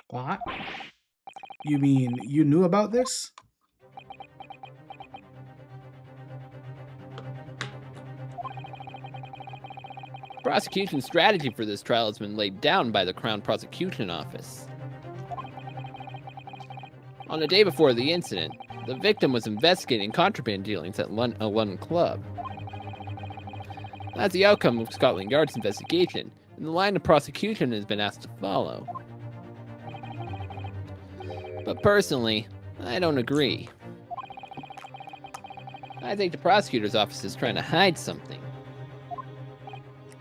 What? You mean you knew about this? Prosecution strategy for this trial has been laid down by the Crown Prosecution Office. On the day before the incident, the victim was investigating contraband dealings at a London club. That's the outcome of Scotland Yard's investigation, and the line of prosecution has been asked to follow. But personally, I don't agree. I think the prosecutor's office is trying to hide something.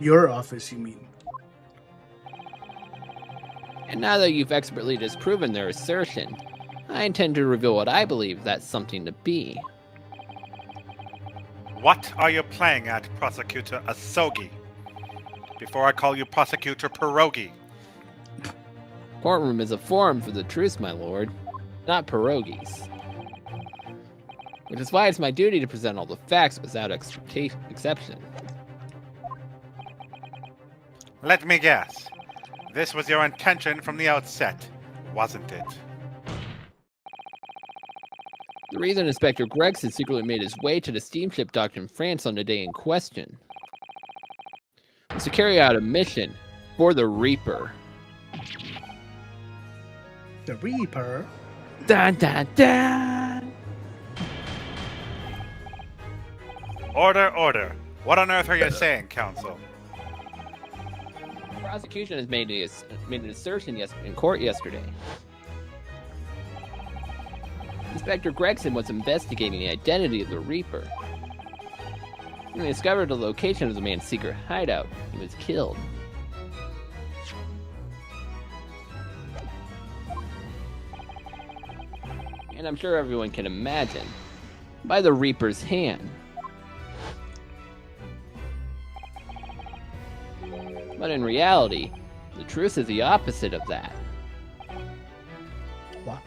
Your office, you mean? And now that you've expertly disproven their assertion, I intend to reveal what I believe that something to be. What are you playing at, Prosecutor Asogi? Before I call you Prosecutor Pierogi. Courtroom is a forum for the truth, my lord, not pierogies. Which is why it's my duty to present all the facts without exception. Let me guess. This was your intention from the outset, wasn't it? The reason Inspector Gregson secretly made his way to the steamship dock in France on the day in question was to carry out a mission for the Reaper. The Reaper? Dun dun dun! Order, order. What on earth are you saying, Counsel? The prosecution has made an assertion in court yesterday. Inspector Gregson was investigating the identity of the Reaper. When he discovered the location of the man's secret hideout, he was killed. And I'm sure everyone can imagine, by the Reaper's hand. But in reality, the truth is the opposite of that. What?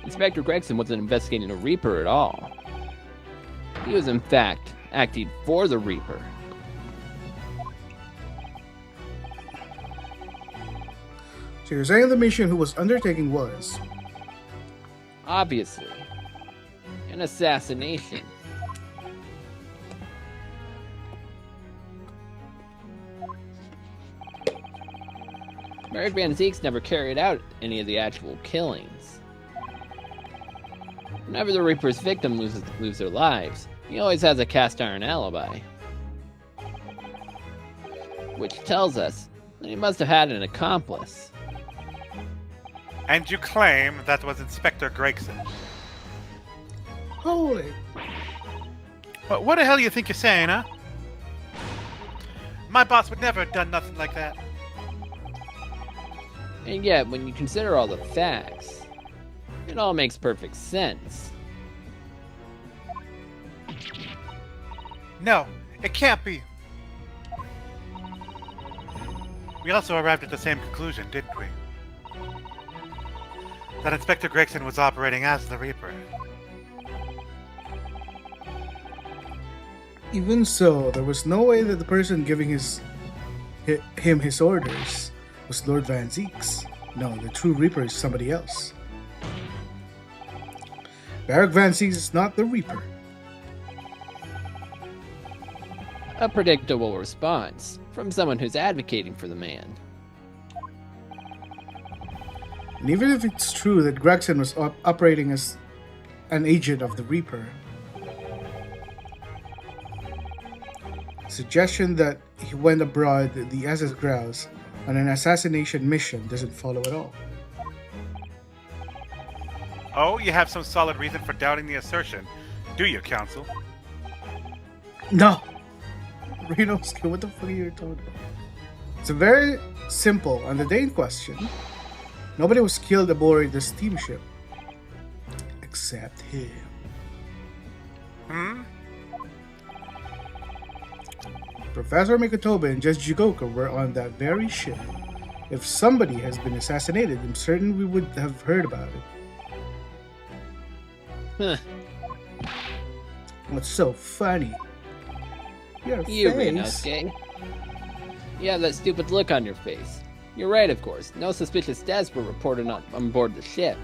Inspector Gregson wasn't investigating a Reaper at all. He was, in fact, acting for the Reaper. So you're saying the mission who was undertaking was? Obviously, an assassination. Merrick Van Zeeks never carried out any of the actual killings. Whenever the Reaper's victim lose their lives, he always has a cast iron alibi. Which tells us that he must have had an accomplice. And you claim that was Inspector Gregson. Holy! What the hell do you think you're saying, huh? My boss would never have done nothing like that. And yet, when you consider all the facts, it all makes perfect sense. No, it can't be. We also arrived at the same conclusion, didn't we? That Inspector Gregson was operating as the Reaper. Even so, there was no way that the person giving him his orders was Lord Van Zeeks. No, the true Reaper is somebody else. Merrick Van Zeeks is not the Reaper. A predictable response from someone who's advocating for the man. And even if it's true that Gregson was operating as an agent of the Reaper, the suggestion that he went abroad the SS Grouse on an assassination mission doesn't follow at all. Oh, you have some solid reason for doubting the assertion, do you, Counsel? No! Renosuke, what the fuck are you talking about? It's very simple. On the day in question, nobody was killed aboard the steamship. Except him. Hmm? Professor Mikotoba and Judge Jigoka were on that very ship. If somebody has been assassinated, I'm certain we would have heard about it. Huh. What's so funny? Your You, face. Renosuke. You have that stupid look on your face. You're right, of course. No suspicious deaths were reported on board the ship.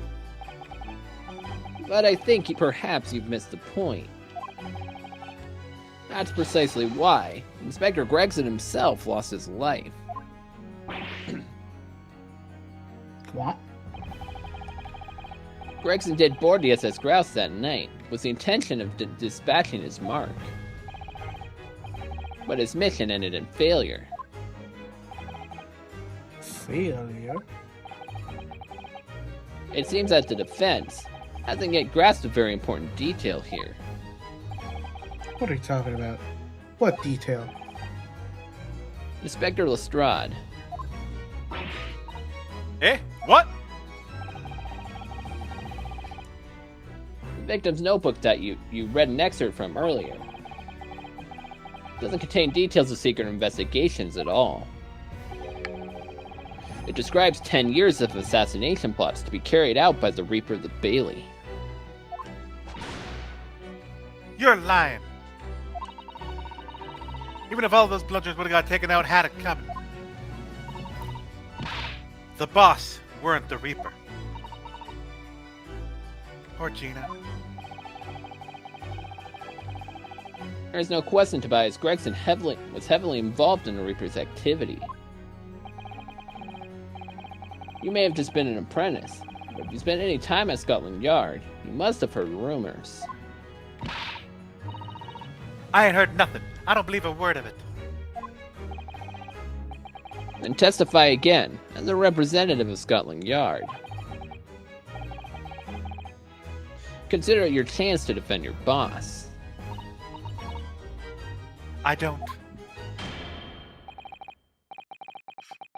But I think perhaps you've missed the point. That's precisely why Inspector Gregson himself lost his life. What? Gregson did board the SS Grouse that night with the intention of dispatching his mark. But his mission ended in failure. Failure? It seems that the defense hasn't yet grasped a very important detail here. What are you talking about? What detail? Inspector Lestrade. Eh? What? The victim's notebook that you read an excerpt from earlier doesn't contain details of secret investigations at all. It describes 10 years of assassination plots to be carried out by the Reaper of the Bailey. You're lying. Even if all those bludgers would have got taken out, had it coming. The boss weren't the Reaper. Or Gina. There's no question Tobias Gregson was heavily involved in the Reaper's activity. You may have just been an apprentice, but if you spent any time at Scotland Yard, you must have heard rumors. I ain't heard nothing. I don't believe a word of it. Then testify again, as a representative of Scotland Yard. Consider it your chance to defend your boss. I don't.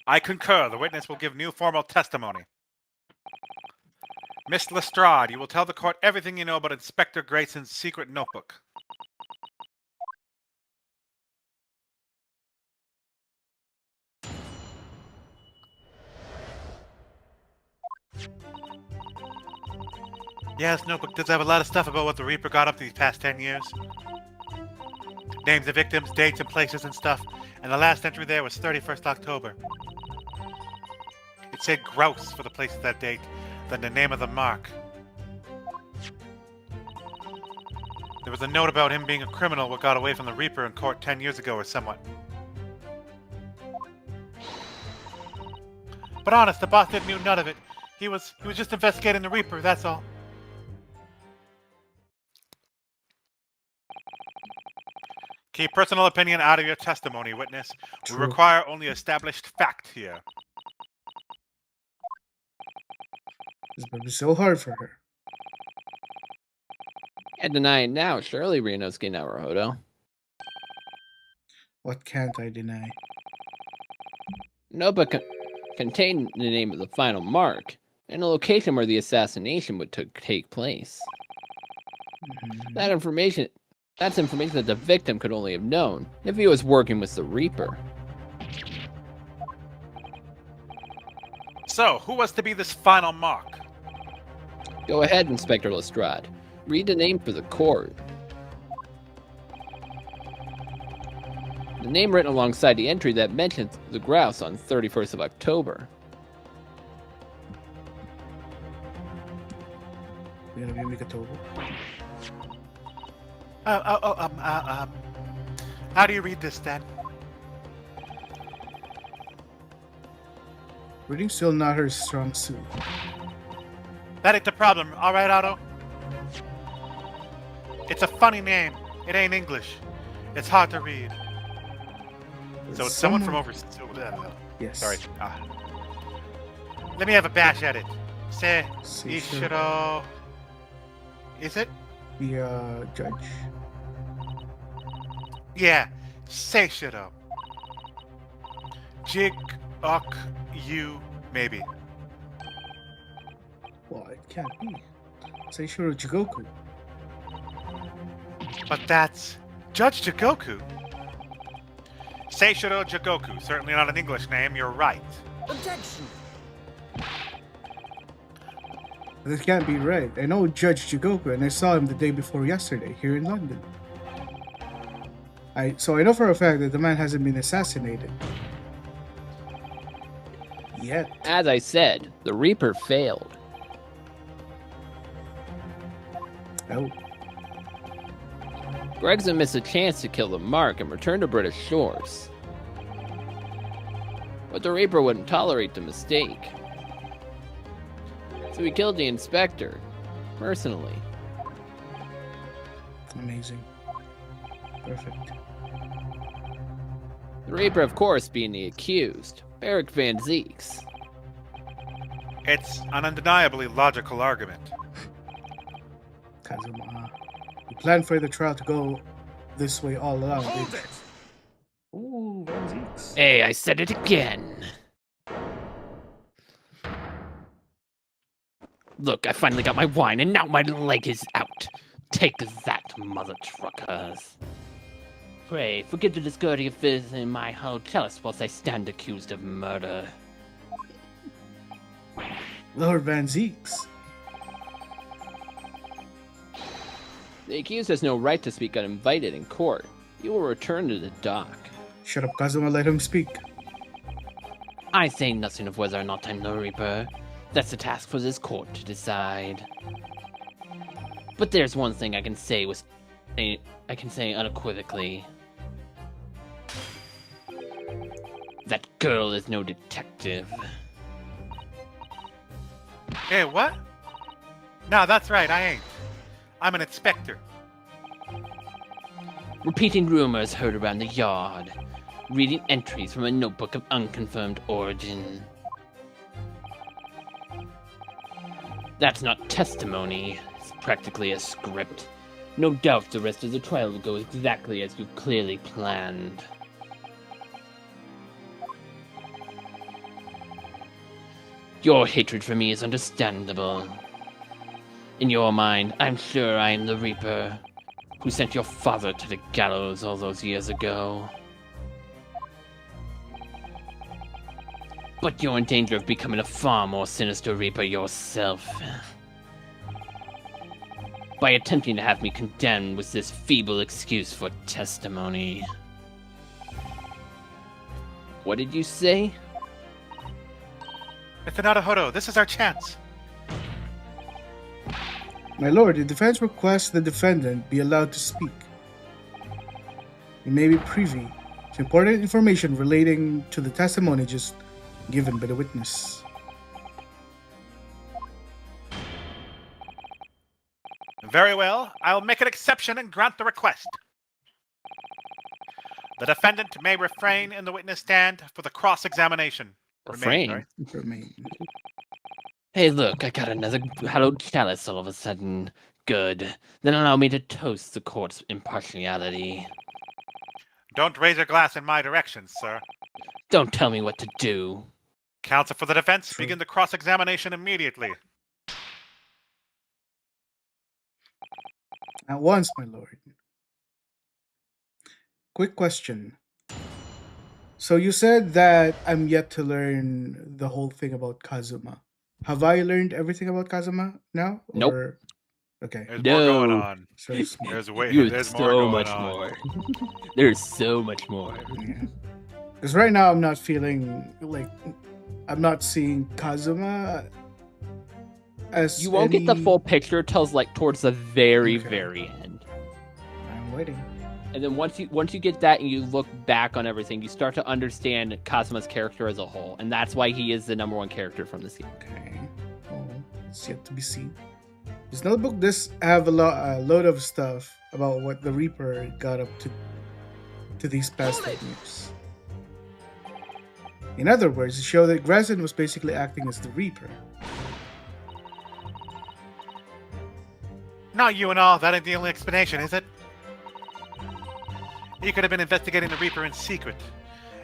I concur. The witness will give new formal testimony. Miss Lestrade, you will tell the court everything you know about Inspector Grayson's secret notebook. Yeah, this notebook does have a lot of stuff about what the Reaper got up to these past 10 years. Names of victims, dates and places and stuff. And the last entry there was 31st October. It said grouse for the place of that date, then the name of the mark. There was a note about him being a criminal what got away from the Reaper in court 10 years ago or somewhat. But honest, the boss didn't know none of it. He was just investigating the Reaper, that's all. Keep personal opinion out of your testimony, witness. True. We require only established fact here. This would be so hard for her. Can't deny it now, surely, Renosuke Naruhodo. What can't I deny? Notebook contained the name of the final mark, and the location where the assassination would take place. Mhm. That's information that the victim could only have known if he was working with the Reaper. So, who was to be this final mark? Go ahead, Inspector Lestrade. Read the name for the court. The name written alongside the entry that mentions the grouse on 31st of October. You're gonna be Mikotoba? How do you read this then? Reading's still not her strong suit. That ain't the problem, alright, Otto? It's a funny name. It ain't English. It's hard to read. So it's someone from overseas. Yes. Sorry. Let me have a bash at it. Seishiro. Ishiro. Is it? The judge. Yeah. Seishiro. Jig Ok you maybe. Well, it can't be. Seishiro Jigoku. But that's Judge Jigoku. Seishiro Jigoku. Certainly not an English name, you're right. Objection! This can't be right. I know Judge Jigoku, and I saw him the day before yesterday here in London. So I know for a fact that the man hasn't been assassinated. Yet. As I said, the Reaper failed. Oh. Gregson missed a chance to kill the Mark and return to British shores. But the Reaper wouldn't tolerate the mistake. So he killed the Inspector, personally. Amazing. Perfect. The Reaper, of course, being the accused, Eric Van Zeeks. It's an undeniably logical argument. Kazuma. We planned for the trial to go this way all along. Hold it! Ooh, Van Zeeks. Hey, I said it again. Look, I finally got my wine, and now my leg is out. Take that, mother truckers. Pray, forgive the discourteous affairs in my hotel whilst I stand accused of murder. Lord Van Zeeks. The accused has no right to speak uninvited in court. He will return to the dock. Shut up, Kazuma. Let him speak. I say nothing of whether or not I'm the Reaper. That's a task for this court to decide. But there's one thing I can say unequivocally. That girl is no detective. Hey, what? No, that's right, I ain't. I'm an inspector. Repeating rumors heard around the yard. Reading entries from a notebook of unconfirmed origin. That's not testimony. It's practically a script. No doubt the rest of the trial will go exactly as you clearly planned. Your hatred for me is understandable. In your mind, I'm sure I am the Reaper, who sent your father to the gallows all those years ago. But you're in danger of becoming a far more sinister Reaper yourself. By attempting to have me condemned with this feeble excuse for testimony. What did you say? Mr. Naruhodo, this is our chance. My lord, the defense requests the defendant be allowed to speak. He may be privy to important information relating to the testimony just given by the witness. Very well, I'll make an exception and grant the request. The defendant may refrain in the witness stand for the cross-examination. Refrain? Sorry. Remain. Hey, look, I got another hallowed chalice all of a sudden. Good. Then allow me to toast the court's impartiality. Don't raise your glass in my direction, sir. Don't tell me what to do. Counsel for the defense, Sure. begin the cross-examination immediately. At once, my lord. Quick question. So you said that I'm yet to learn the whole thing about Kazuma. Have I learned everything about Kazuma now? Nope. Or... Okay. There's more going on. So it's me. There's There's more so going much on. more. There's so much more. Because right now I'm not feeling like I'm not seeing Kazuma as You won't get the any- full picture till like towards the very, Okay. very end. I'm waiting. And then once you get that and you look back on everything, you start to understand Kazuma's character as a whole, and that's why he is the #1 character from this game. Okay. Oh, it's yet to be seen. This notebook does have a load of stuff about what the Reaper got up to these past 10 years. In other words, it showed that Gregson was basically acting as the Reaper. Not you and all, that ain't the only explanation, is it? He could have been investigating the Reaper in secret,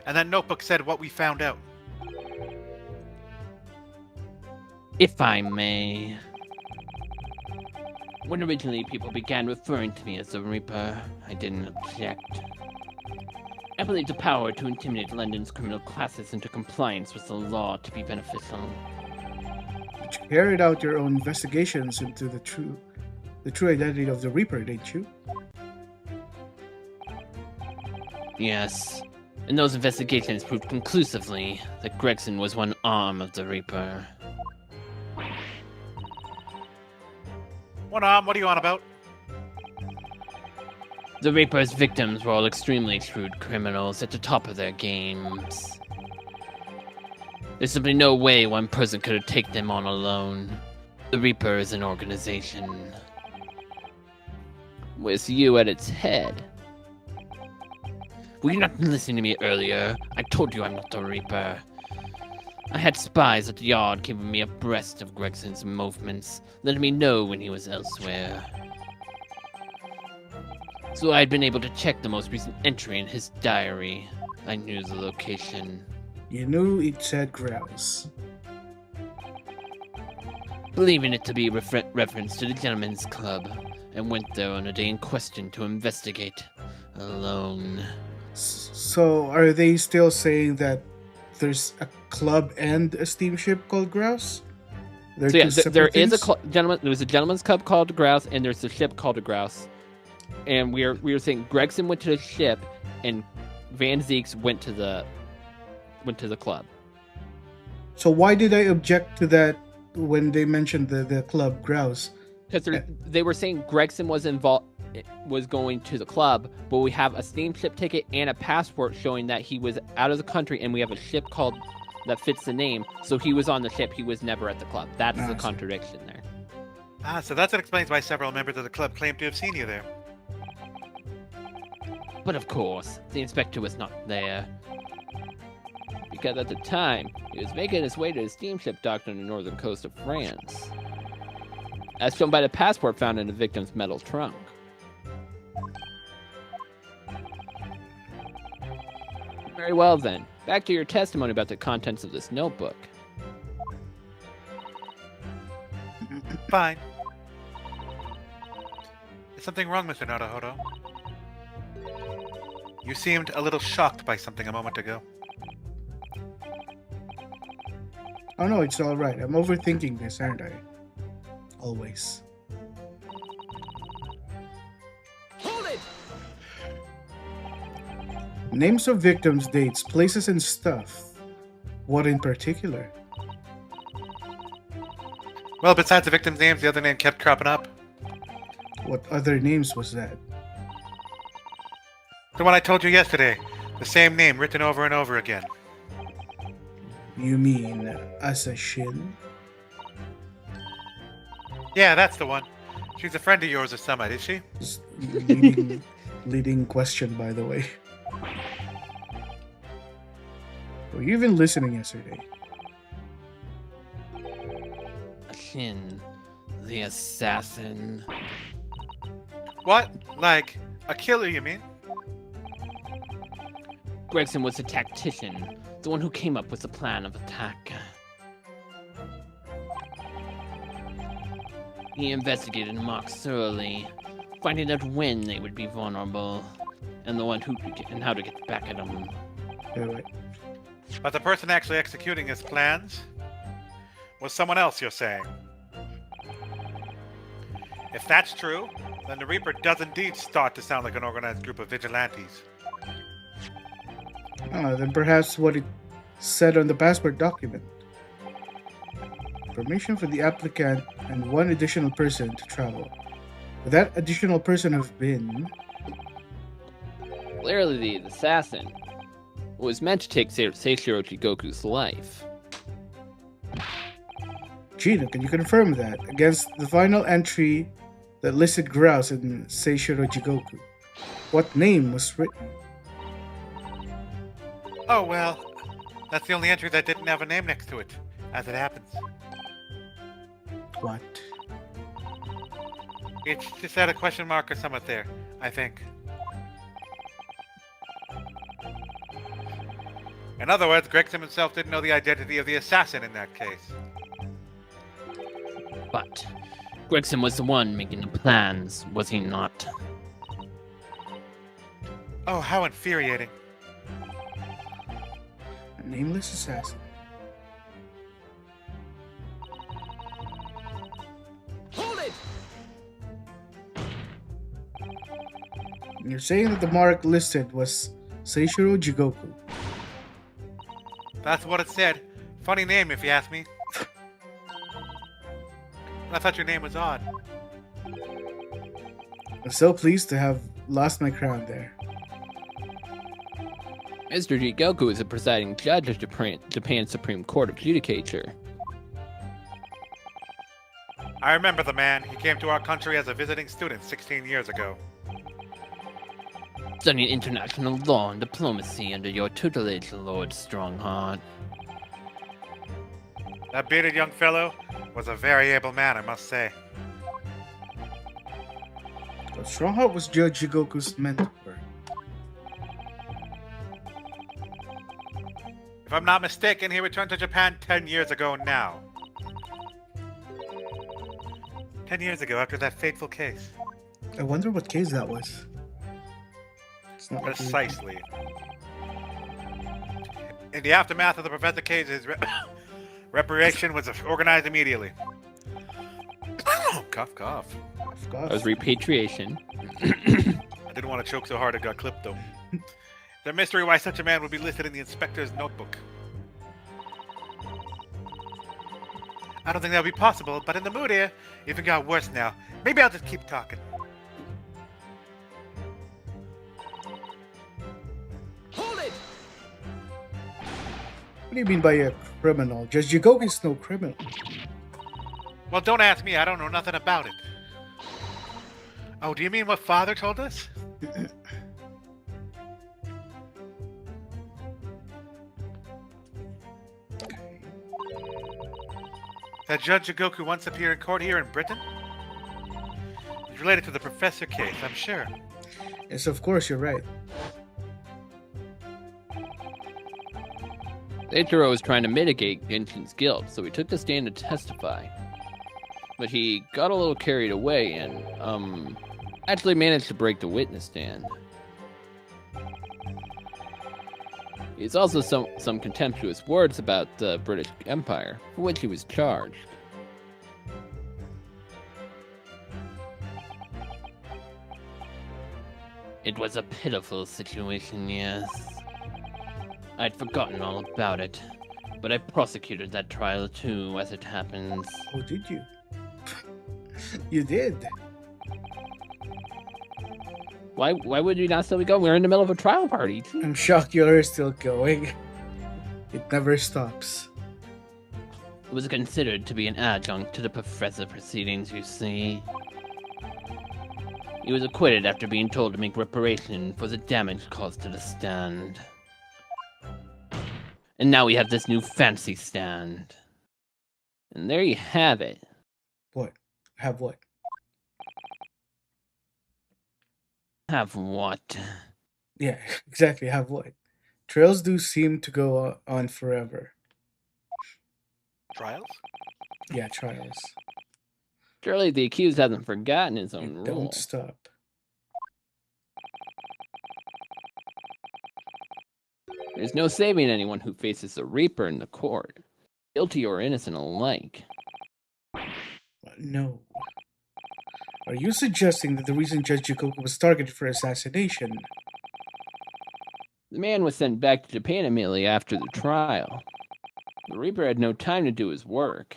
and that notebook said what we found out. If I may. When originally people began referring to me as the Reaper, I didn't object. I believed the power to intimidate London's criminal classes into compliance with the law to be beneficial. But you carried out your own investigations into the true identity of the Reaper, didn't you? Yes, and those investigations proved conclusively that Gregson was one arm of the Reaper. One arm, what are you on about? The Reaper's victims were all extremely shrewd criminals at the top of their games. There's simply no way one person could have taken them on alone. The Reaper is an organization, with you at its head. Were you not listening to me earlier? I told you I'm not the Reaper. I had spies at the yard keeping me abreast of Gregson's movements, letting me know when he was elsewhere. So I'd been able to check the most recent entry in his diary. I knew the location. You knew it said Grouse. Believing it to be reference to the Gentleman's Club, I went there on a day in question to investigate. Alone. So, are they still saying that there's a club and a steamship called Grouse? So yeah, there is there's a gentleman's club called the Grouse, and there's a ship called the Grouse. And we were saying Gregson went to the ship, and Van Zeeks went to the club. So why did I object to that when they mentioned the club Grouse? Because they were saying Gregson was going to the club, but we have a steamship ticket and a passport showing that he was out of the country, and we have a ship called that fits the name. So he was on the ship. He was never at the club. That's the contradiction there. Ah, so that's what explains why several members of the club claim to have seen you there. But of course, the inspector was not there. Because at the time, he was making his way to a steamship docked on the northern coast of France, as shown by the passport found in the victim's metal trunk. Very well then, back to your testimony about the contents of this notebook. Fine. Is something wrong, Mr. Naruhodo? You seemed a little shocked by something a moment ago. Oh no, it's alright. I'm overthinking this, aren't I? Always. Hold it! Names of victims, dates, places, and stuff. What in particular? Well, besides the victims' names, the other name kept cropping up. What other names was that? The one I told you yesterday. The same name written over and over again. You mean Assassin? Yeah, that's the one. She's a friend of yours or something, is she? Just leading question, by the way. Were you even listening yesterday? Shin, the assassin. What? Like, a killer, you mean? Gregson was a tactician, the one who came up with the plan of attack. He investigated marks thoroughly, finding out when they would be vulnerable, and how to get back at them. Wait. But the person actually executing his plans was someone else, you're saying? If that's true, then the Reaper does indeed start to sound like an organized group of vigilantes. Then perhaps what it said on the passport document. Permission for the applicant and one additional person to travel. Would that additional person have been... Clearly the assassin was meant to take Seishiro Jigoku's life. Gina, can you confirm that? Against the final entry that listed Grouse and Seishiro Jigoku, what name was written? Oh, well, That's the only entry that didn't have a name next to it, as it happens. What? It just had a question mark or something there, I think. In other words, Gregson himself didn't know the identity of the assassin in that case. But Gregson was the one making the plans, was he not? Oh, how infuriating. A nameless assassin. Hold it! You're saying that the mark listed was Seishiro Jigoku. That's what it said. Funny name, if you ask me. I thought your name was odd. I'm so pleased to have lost my crown there. Mr. Jigoku is the presiding judge of Japan's Supreme Court of Judicature. I remember the man. He came to our country as a visiting student 16 years ago. Studying international law and diplomacy under your tutelage, Lord Strongheart. That bearded young fellow was a very able man, I must say. But Strongheart was Judge Jigoku's mentor. If I'm not mistaken, he returned to Japan 10 years ago now. 10 years ago, after that fateful case. I wonder what case that was. It's not like Precisely. In the aftermath of the Professor case, his reparation was organized immediately. Cough, cough. Of That course. was repatriation. I didn't want to choke so hard it got clipped, though. The mystery why such a man would be listed in the inspector's notebook. I don't think that would be possible, but in the mood here, even got worse now. Maybe I'll just keep talking. Hold it! What do you mean by a criminal? Judge Jigoku is no criminal. Well, don't ask me. I don't know nothing about it. Oh, do you mean what Father told us? That Judge Jigoku once appeared in court here in Britain? It's related to the Professor case, I'm sure. Yes, of course, you're right. Seiichiro was trying to mitigate Genshin's guilt, so he took the stand to testify. But he got a little carried away and, actually managed to break the witness stand. He's also some contemptuous words about the British Empire, for which he was charged. It was a pitiful situation, yes. I'd forgotten all about it, but I prosecuted that trial too, as it happens. Oh, did you? You did. Why would you not still be going? We're in the middle of a trial party. I'm shocked you're still going. It never stops. It was considered to be an adjunct to the professor proceedings, you see. He was acquitted after being told to make reparation for the damage caused to the stand. And now we have this new fancy stand. And there you have it. What? Have what? Have what? Yeah, exactly. Have what? Trails do seem to go on forever. Trials? Yeah, trials. Surely the accused hasn't forgotten his own It rule. don't stop. There's no saving anyone who faces the Reaper in the court, guilty or innocent alike. No. Are you suggesting that the reason Judge Jigoku was targeted for assassination? The man was sent back to Japan immediately after the trial. The Reaper had no time to do his work.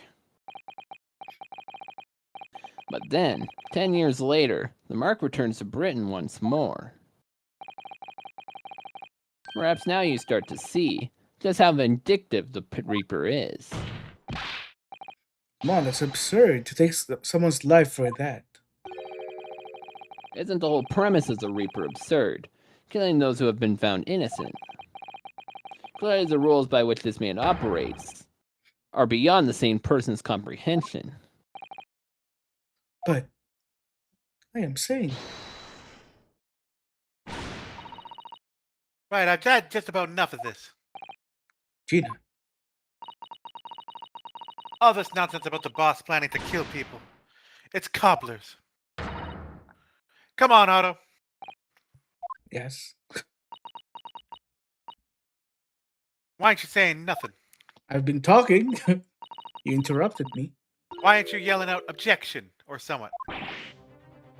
But then, 10 years later, the mark returns to Britain once more. Perhaps now you start to see just how vindictive the Reaper is. Come on, that's absurd to take someone's life for that. Isn't the whole premise of the Reaper absurd? Killing those who have been found innocent. Clearly, the rules by which this man operates are beyond the sane person's comprehension. But I am saying, Right, I've had just about enough of this. Gina, All this nonsense about the boss planning to kill people. It's cobblers. Come on, Otto. yes, Why aren't you saying nothing? I've been talking. You interrupted me. Why aren't you yelling out objection or somewhat?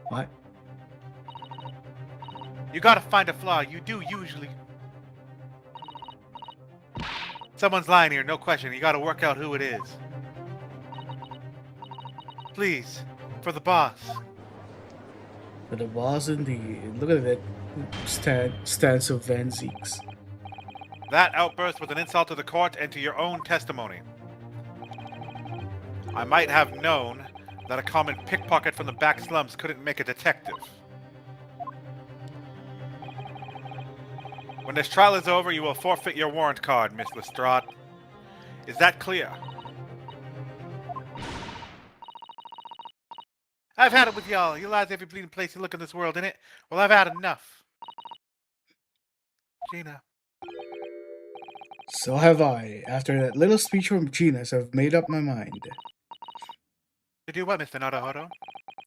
What? You gotta find a flaw. You do usually. Someone's lying here, no question. You gotta work out who it is. Please, for the boss. But the boss indeed. Look at that stance of Van Zeeks. That outburst was an insult to the court and to your own testimony. I might have known that a common pickpocket from the back slums couldn't make a detective. When this trial is over, you will forfeit your warrant card, Miss Lestrade. Is that clear? I've had it with y'all. You lies every bleeding place you look in this world, innit? Well, I've had enough. Gina. So have I. After that little speech from Gina's, I've made up my mind. To do what, Mr. Naruhodo?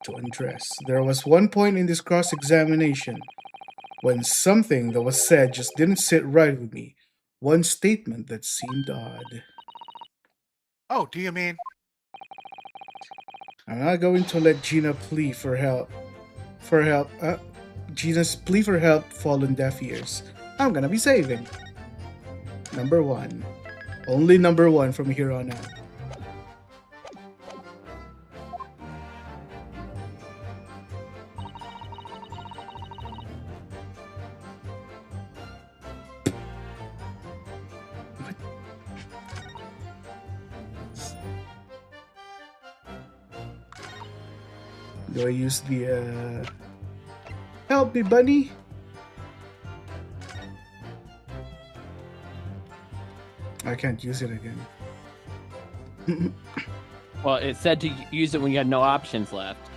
To undress. There was one point in this cross-examination when something that was said just didn't sit right with me. One statement that seemed odd. Oh, do you mean? I'm not going to let Gina plea for help. Gina's plea for help fall on deaf ears. I'm gonna be saving. Number 1. Only number 1 from here on out. Do I use the help me, bunny? I can't use it again. Well, it said to use it when you had no options left.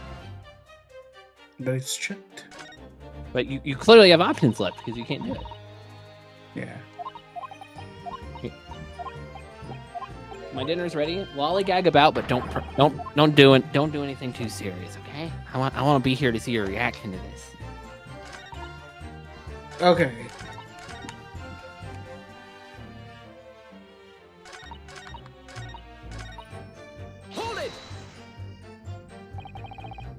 But it's checked. But you clearly have options left because you can't do it. Yeah. My dinner's ready. Lollygag about, but don't do anything too serious, okay? I want to be here to see your reaction to this. Okay. Hold it!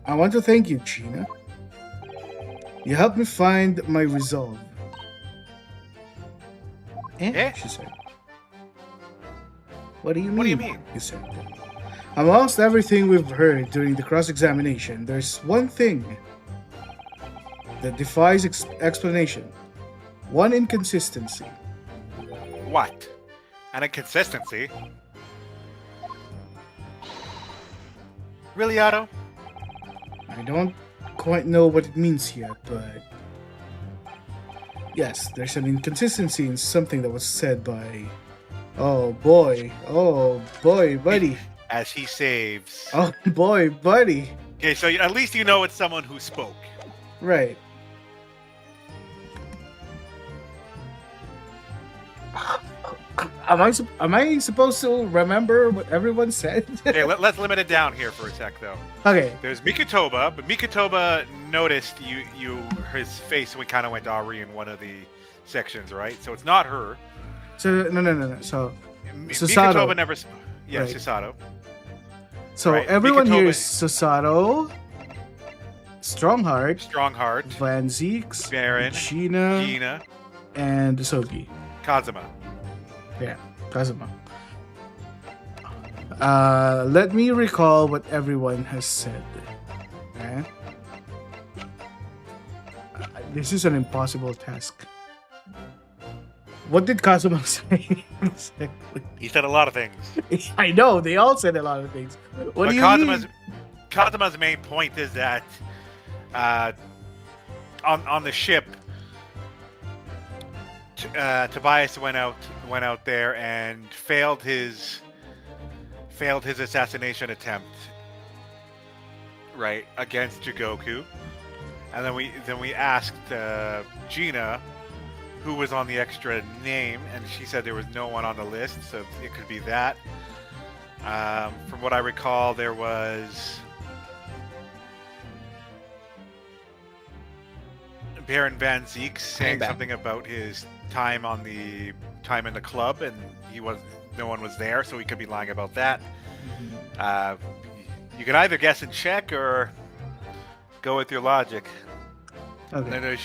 I want to thank you, Gina. You helped me find my resolve. Eh? She said. What do you mean? What do you mean? He said. Amongst everything we've heard during the cross-examination, there's one thing that defies explanation. One inconsistency. What? An inconsistency? Really, Otto? I don't quite know what it means yet, but yes, there's an inconsistency in something that was said by oh boy, buddy. As he saves. Oh boy, buddy. Okay, so at least you know it's someone who spoke. Right. Am I supposed to remember what everyone said? Okay, let's limit it down here for a sec, though. Okay. There's Mikotoba, but Mikotoba noticed his face when we kind of went Ari in one of the sections, right? So it's not her. So no. So Mikotoba Susato. never spoke. Yeah, Right. Susato. So Right, everyone here Mikotoba- is Susato, Strongheart, Strongheart, Van Zeeks, Baron, Gina, Gina, and Sogi. Kazuma. Yeah, Kazuma. Let me recall what everyone has said. Okay? This is an impossible task. What did Kazuma say exactly? He said a lot of things. I know, they all said a lot of things. What But do you Kazuma's, mean? Kazuma's main point is that on the ship, Tobias went out there and failed his assassination attempt, right, against Jigoku. And then we asked Gina who was on the extra name, and she said there was no one on the list, so it could be that. From what I recall, there was Baron Van Zeek saying something about his time in the club, and no one was there, so he could be lying about that. You can either guess and check or go with your logic. Okay.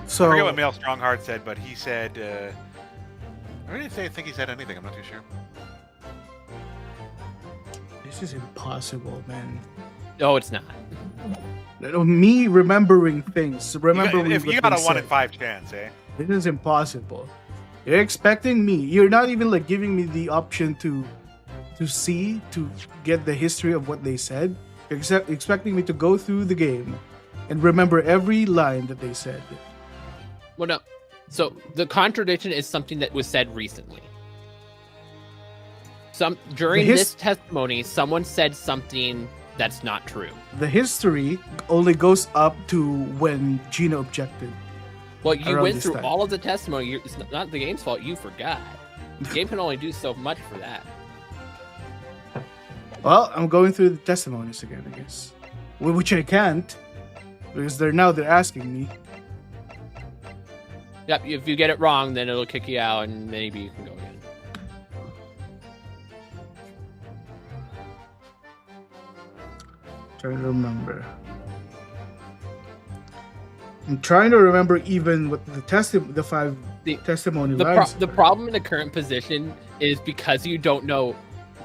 I forget what Male Strongheart said, but he said, I didn't think he said anything. I'm not too sure. This is impossible, man. No, it's not. Me remembering things. If you got a 1 in 5 chance, eh? This is impossible. You're expecting me. You're not even like giving me the option to get the history of what they said. You're expecting me to go through the game and remember every line that they said. Well, no. So the contradiction is something that was said recently. During this testimony, someone said something that's not true. The history only goes up to when Gina objected. Well, you went through all of the testimony. It's not the game's fault. You forgot. The game can only do so much for that. Well, I'm going through the testimonies again, I guess. Which I can't, because they're asking me. Yep, if you get it wrong, then it'll kick you out, and maybe you can go again. Trying to remember. I'm trying to remember even what the testimony lines. The problem in the current position is because you don't know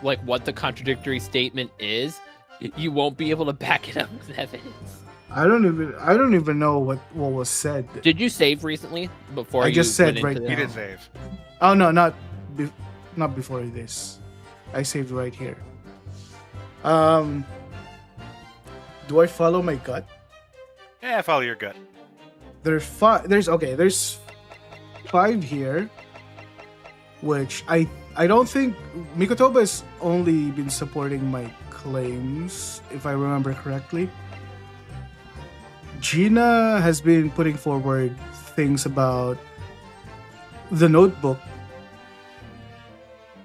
like what the contradictory statement is, you won't be able to back it up with evidence. I don't even know what was said. Did you save recently before? I just said right now. You did save. Oh no, not before this. I saved right here. Do I follow my gut? Yeah, follow your gut. There's 5 here, which I don't think Mikotoba has only been supporting my claims, if I remember correctly. Gina has been putting forward things about the notebook,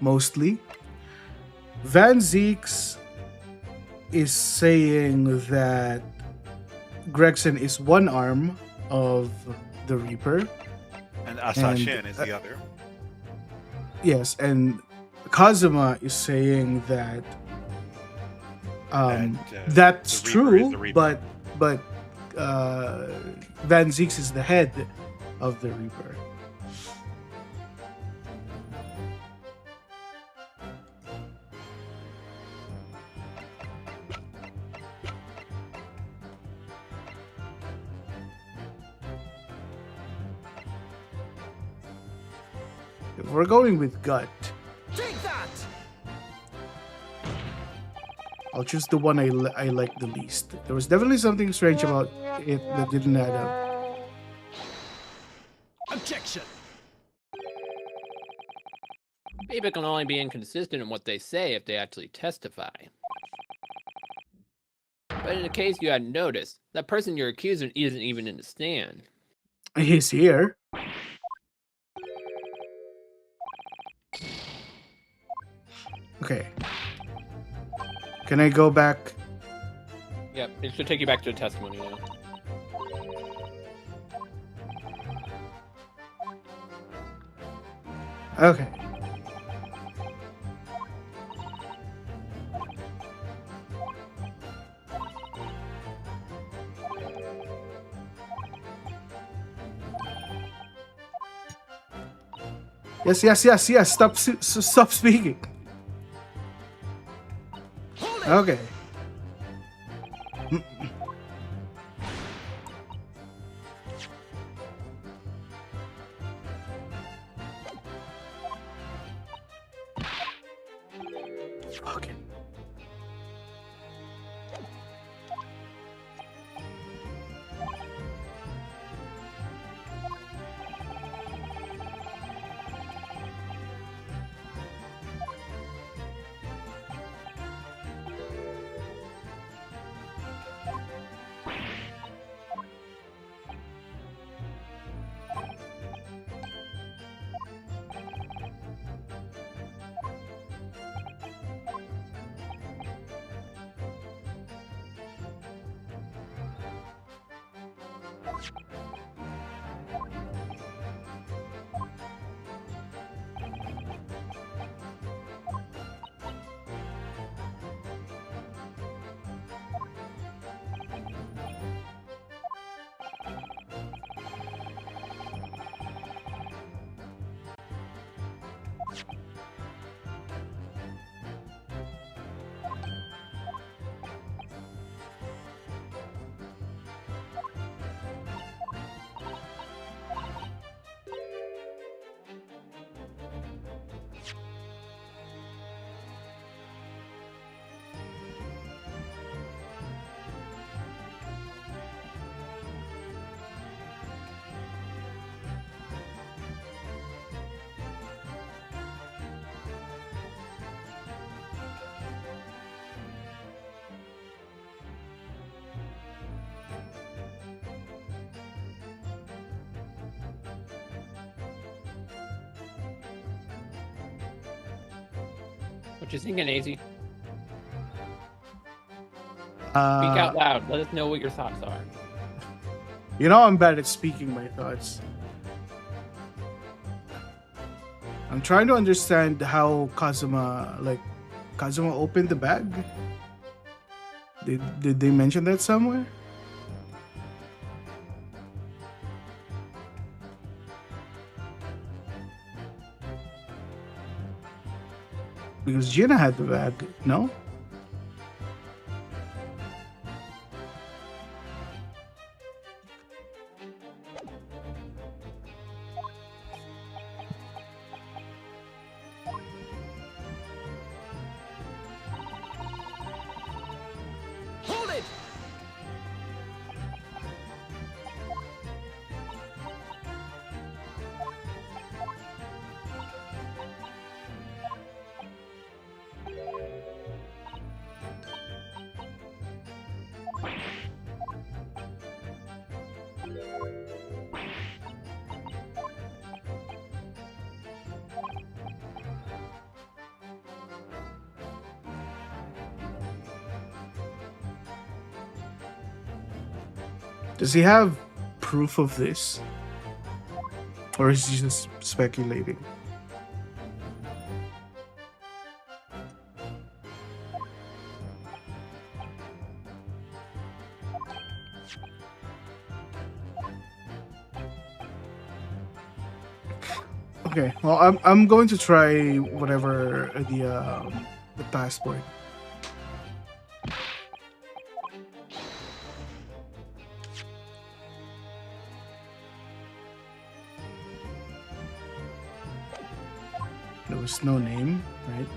mostly. Van Zeeks is saying that Gregson is one arm of the Reaper. And Asashin is the other. Yes, and Kazuma is saying that that's true, but Van Zeeks is the head of the Reaper. If we're going with gut, Take that! I'll choose the one I like the least. There was definitely something strange about it that didn't add up. Objection! People can only be inconsistent in what they say if they actually testify. But in the case you hadn't noticed, that person you're accusing isn't even in the stand. He's here. Okay. Can I go back? Yep, it should take you back to the testimony now. Okay. Yes. Stop speaking. Okay. Okay. What you thinking, AZ? Speak Uh, out loud. Let us know what your thoughts are. you know, I'm bad at speaking my thoughts. I'm trying to understand how Kazuma opened the bag. Did they mention that somewhere? Because Gina had the bag, no? Hold it! Does he have proof of this? Or is he just speculating? Okay, well, I'm going to try whatever the passport. There was no name, right?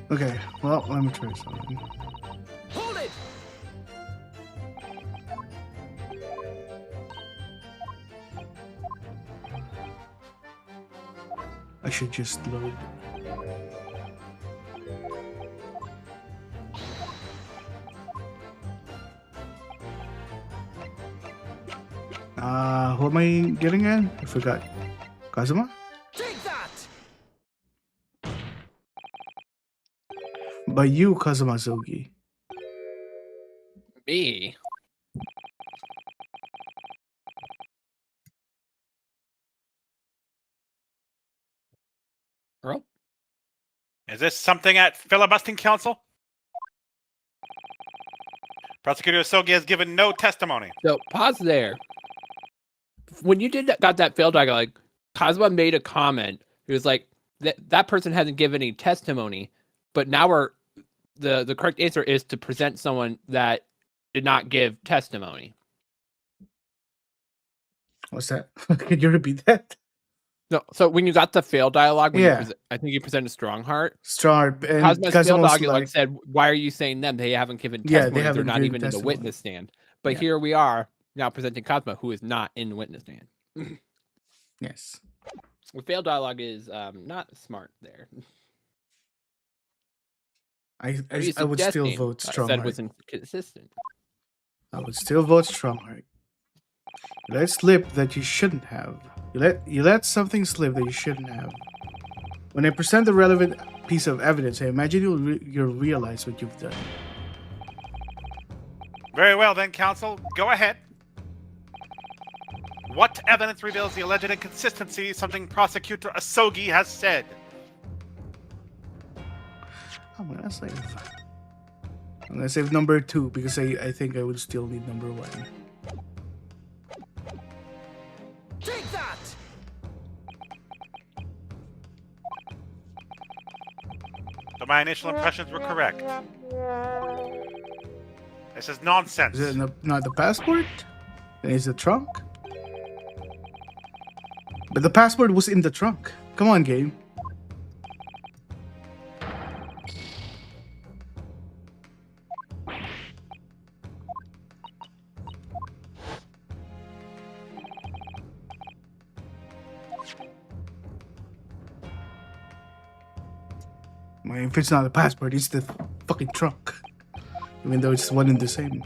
Okay, well, let me try something. Hold it! I should just load. Who am I getting at? I forgot. Kazuma? Take that! By you, Kazuma Zogi. Me? Earl? Is this something at filibustering council? Prosecutor Sogi has given no testimony. So pause there. When you got that failed dialogue, Kazuma made a comment. He was like, that person hasn't given any testimony, but now the correct answer is to present someone that did not give testimony. What's that? Could you repeat that? No, so when you got the fail dialogue, Yeah. I think you presented Strongheart. Strong and Kazuma's Kazuma fail was dialogue like, said, "Why are you saying them? They haven't given Yeah, they testimony. haven't They're not given even in the testimony." witness stand." But Yeah. here we are now presenting Kazuma, who is not in the witness stand. yes. The fail dialogue is not smart there. I What are you would still suggesting? vote I said was Strongheart. inconsistent. I would still vote Strongheart. You let slip that you shouldn't have. You let something slip that you shouldn't have. When I present the relevant piece of evidence, I imagine you'll realize what you've done. Very well then, counsel. Go ahead. What evidence reveals the alleged inconsistency, something Prosecutor Asogi has said? I'm gonna save number 2 because I think I would still need number 1. Take that! So my initial impressions were correct. This is nonsense. Is it not the passport? Then it's the trunk? But the passport was in the trunk. Come on, game. If it's not a passport, it's the fucking trunk. Even though it's one and the same.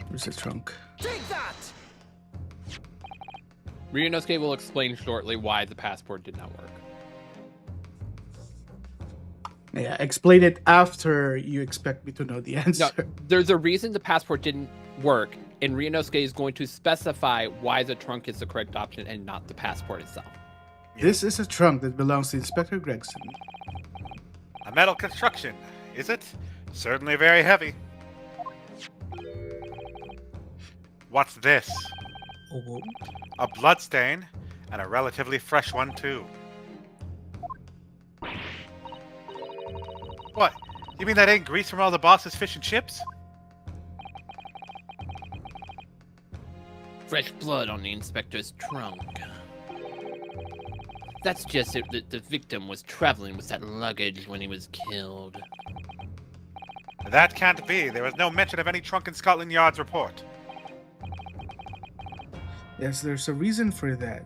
Where's the trunk? Take that! Ryunosuke will explain shortly why the passport did not work. Yeah, explain it after you expect me to know the No, answer. there's a reason the passport didn't work, and Ryunosuke is going to specify why the trunk is the correct option and not the passport itself. This is a trunk that belongs to Inspector Gregson. A metal construction, is it? Certainly very heavy. What's this? Oh, A bloodstain, and a relatively fresh one, too. What? You mean that ain't grease from all the boss's fish and chips? Fresh blood on the inspector's trunk. That's just it. The victim was traveling with that luggage when he was killed. That can't be. There was no mention of any trunk in Scotland Yard's report. yes, there's a reason for that.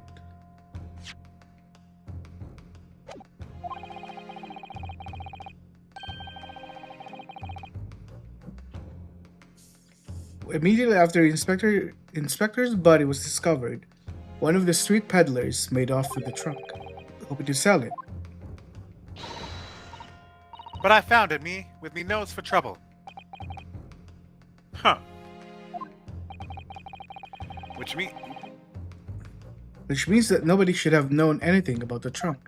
Immediately after Inspector's body was discovered, one of the street peddlers made off with the trunk, hoping to sell it. But I found it, with me nose for trouble. Huh. Which Which means that nobody should have known anything about the trunk.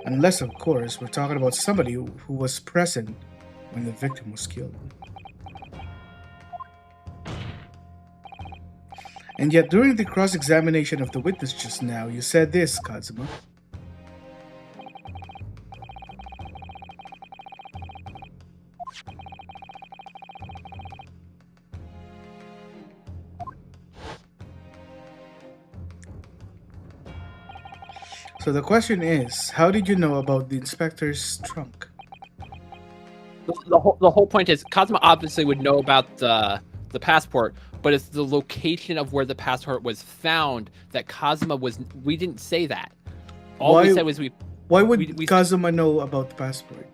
Unless, of course, we're talking about somebody who was present when the victim was killed. And yet, during the cross-examination of the witness just now, you said this, Kazuma. So the question is, how did you know about the inspector's trunk? The whole point is Kazuma obviously would know about the passport, but it's the location of where the passport was found that Kazuma was. We didn't say that. All we said was Why would we Kazuma know about the passport?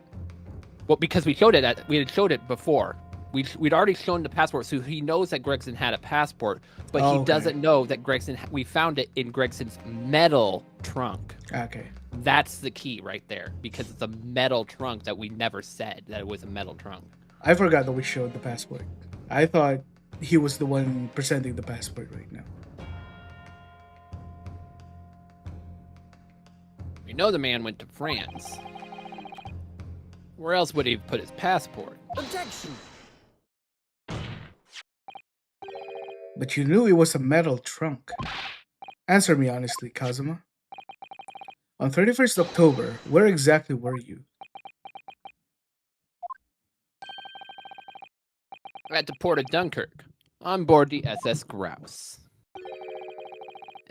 well, because we showed it. We had showed it before. We'd already shown the passport, so he knows that Gregson had a passport, but Oh, he okay. doesn't know that Gregson. We found it in Gregson's metal trunk. Okay. That's the key right there, because it's a metal trunk that we never said that it was a metal trunk. I forgot that we showed the passport. I thought he was the one presenting the passport right now. We know the man went to France. Where else would he put his passport? Objection! But you knew it was a metal trunk. Answer me honestly, Kazuma. On 31st October, where exactly were you? At the port of Dunkirk, on board the SS Grouse.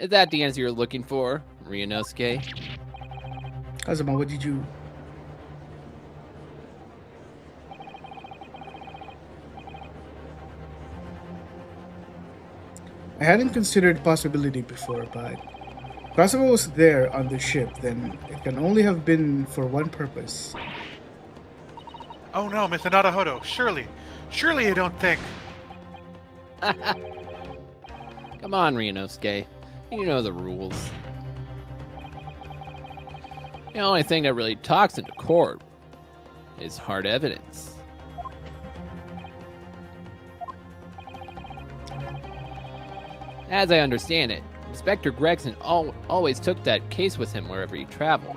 Is that the answer you're looking for, Ryunosuke? Kazuma, what did you... I hadn't considered the possibility before, but Kazuma was there on the ship, then it can only have been for one purpose. Oh no, Mr. Naruhodo, surely you don't think... Come on, Ryunosuke. You know the rules. The only thing that really talks into court is hard evidence. As I understand it, Inspector Gregson always took that case with him wherever he traveled.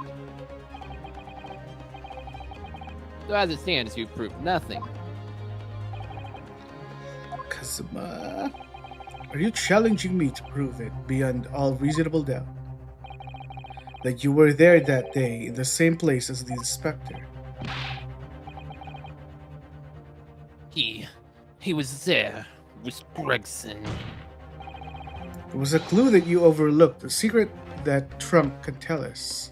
So as it stands, you've proved nothing. Kazuma, are you challenging me to prove it beyond all reasonable doubt? That you were there that day in the same place as the inspector? He was there with Gregson. It was a clue that you overlooked, a secret that Trump can tell us.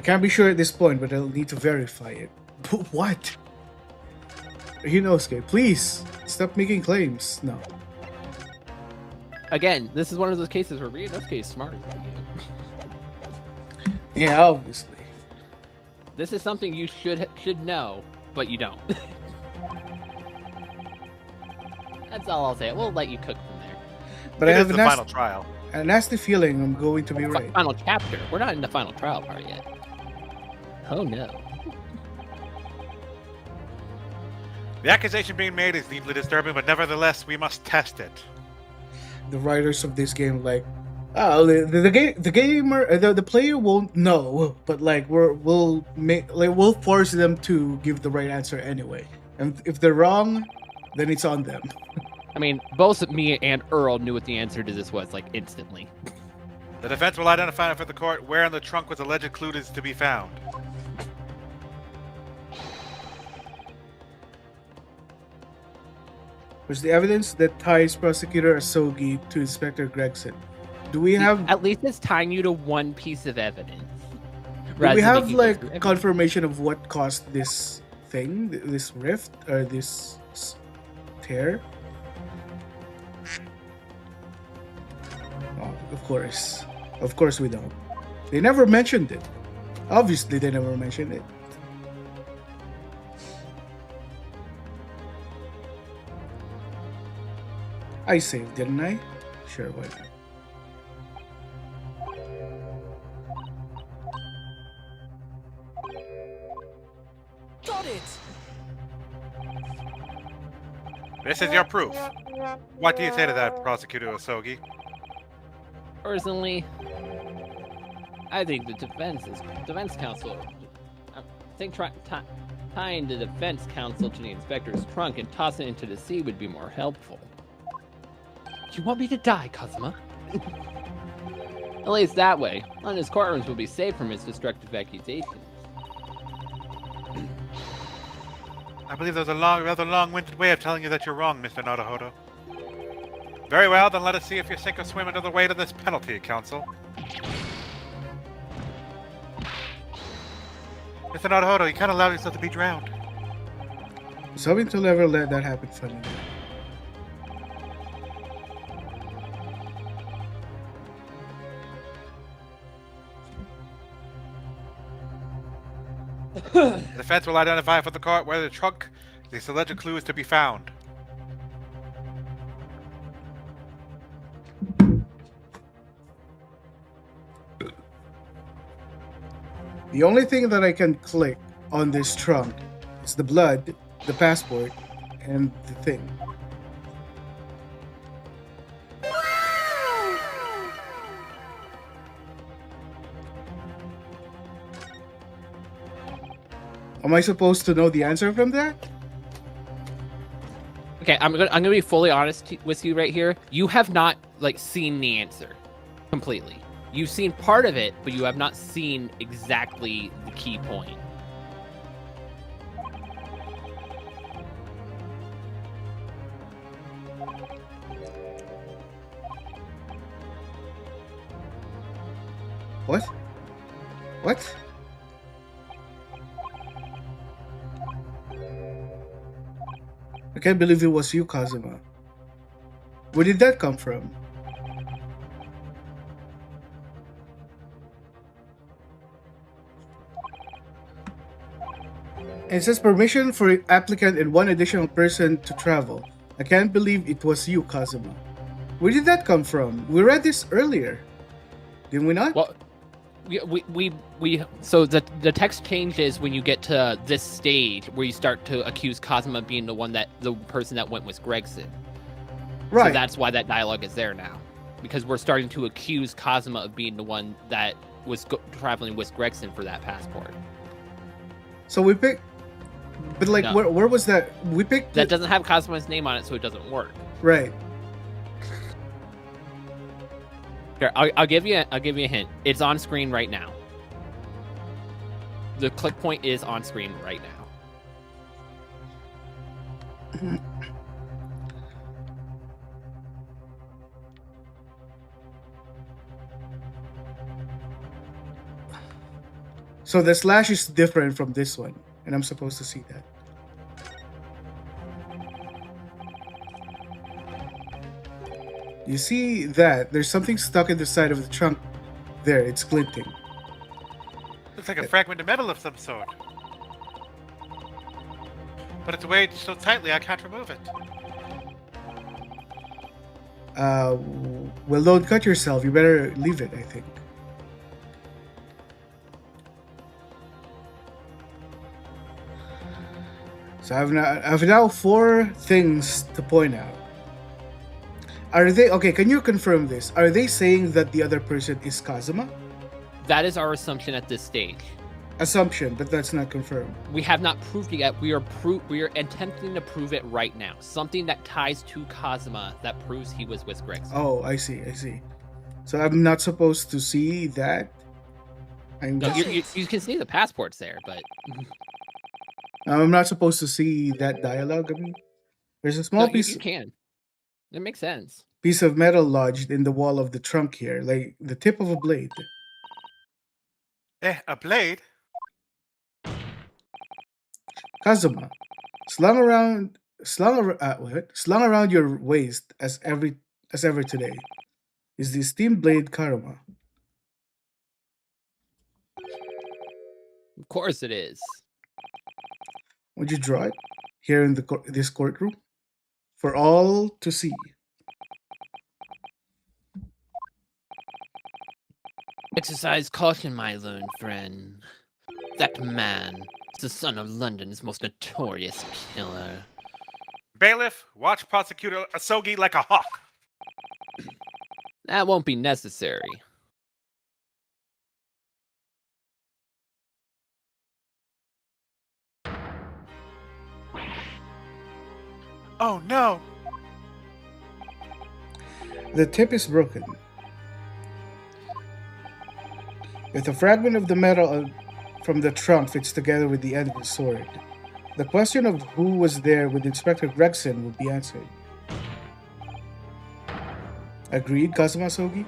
I can't be sure at this point, but I'll need to verify it. What? Hinosuke, please stop making claims. No. Again, this is one of those cases where Ryunosuke is smarter than you. Yeah, obviously. This is something you should know, but you don't. That's all I'll say. We'll let you cook from there. But It I is have the a final trial. nasty feeling I'm going to be right. Final chapter. We're not in the final trial part yet. Oh no. The accusation being made is deeply disturbing, but nevertheless, we must test it. The writers of this game, like, oh, the player won't know, but like we'll force them to give the right answer anyway. And if they're wrong, then it's on them. I mean, both me and Earl knew what the answer to this was, like, instantly. The defense will identify for the court where in the trunk was alleged clue is to be found. There's the evidence that ties Prosecutor Asogi to Inspector Gregson. Do we have At least it's tying you to one piece of evidence. do we rather than have making you go like through everything. confirmation of what caused this thing, this rift or this tear? Oh, of course we don't. They never mentioned it. Obviously, they never mentioned it. I saved, didn't I? Sure, why not? Got it! This is your proof. What do you say to that, Prosecutor Osogi? Personally, I think the defense counsel. I think tying the defense counsel to the inspector's trunk and tossing it into the sea would be more helpful. You want me to die, Kazuma? At least that way, London's courtrooms will be safe from his destructive accusations. I believe there's a rather long-winded way of telling you that you're wrong, Mr. Naruhodo. Very well, then let us see if you sink or swim under the weight of this penalty, Counsel. Mr. Naruhodo, you can't allow yourself to be drowned. So to never let that happen, funny. The defense will identify for the court where the trunk this alleged clue is to be found. The only thing that I can click on this trunk is the blood, the passport, and the thing. Am I supposed to know the answer from that? Okay, I'm gonna be fully honest with you right here. You have not seen the answer completely. You've seen part of it, but you have not seen exactly the key point. What? What? I can't believe it was you, Kazuma. Where did that come from? It says permission for applicant and one additional person to travel. I can't believe it was you, Kazuma. Where did that come from? We read this earlier. Did we not? Well, we so the text changes when you get to this stage where you start to accuse Kazuma being the person that went with Gregson. Right. So that's why that dialogue is there now, because we're starting to accuse Kazuma of being the one that was traveling with Gregson for that passport. So we picked, but No. where was that? We picked That doesn't have Kazuma's name on it, so it doesn't work. right. Here, I'll give you a hint. It's on screen right now. The click point is on screen right now. So the slash is different from this one, and I'm supposed to see that. You see that there's something stuck in the side of the trunk. There, it's glinting. Looks like a fragment of metal of some sort. But it's weighed so tightly I can't remove it. Well, don't cut yourself. You better leave it, I think. So I've now 4 things to point out. Are they okay? Can you confirm this? Are they saying that the other person is Kazuma? That is our assumption at this stage. Assumption, but that's not confirmed. We have not proved it yet. We are attempting to prove it right now. Something that ties to Kazuma that proves he was with Gregson. Oh, I see. So I'm not supposed to see that. No, you can see the passports there, but I'm not supposed to see that dialogue. I mean, there's a small no, piece. you can. It makes sense. Piece of metal lodged in the wall of the trunk here, like the tip of a blade. A blade? Kazuma, slung around your waist as ever today, is the steam blade Karuma. Of course it is. Would you draw it here in this courtroom for all to see? Exercise caution, my learned friend. That man is the son of London's most notorious killer. Bailiff, watch Prosecutor Asogi like a hawk. That won't be necessary. Oh no! The tip is broken. If the fragment of the metal from the trunk fits together with the end of the sword, the question of who was there with Inspector Gregson will be answered. Agreed, Kazuma Sogi?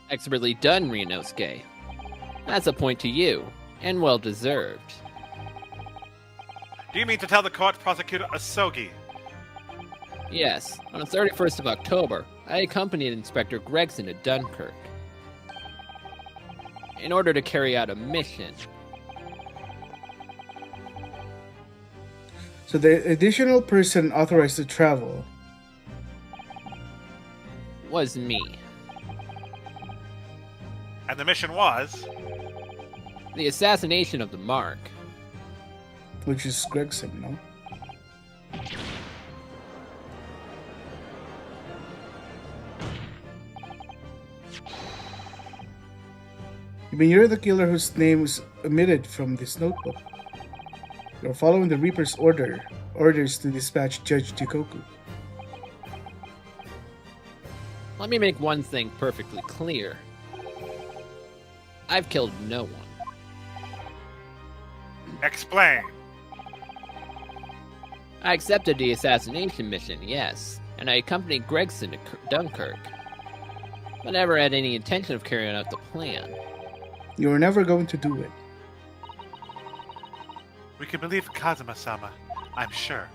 Expertly done, Ryunosuke. That's a point to you, and well deserved. Do you mean to tell the court, Prosecutor Asogi? Yes, on the 31st of October, I accompanied Inspector Gregson to Dunkirk in order to carry out a mission. So the additional person authorized to travel Was me. And the mission was? The assassination of the Mark. which is Gregson, no? You mean you're the killer whose name was omitted from this notebook? You're following the Reaper's orders to dispatch Judge Jikoku. Let me make one thing perfectly clear. I've killed no one. Explain. I accepted the assassination mission, yes, and I accompanied Gregson to Dunkirk, but never had any intention of carrying out the plan. You were never going to do it. We can believe Kazuma-sama, I'm sure.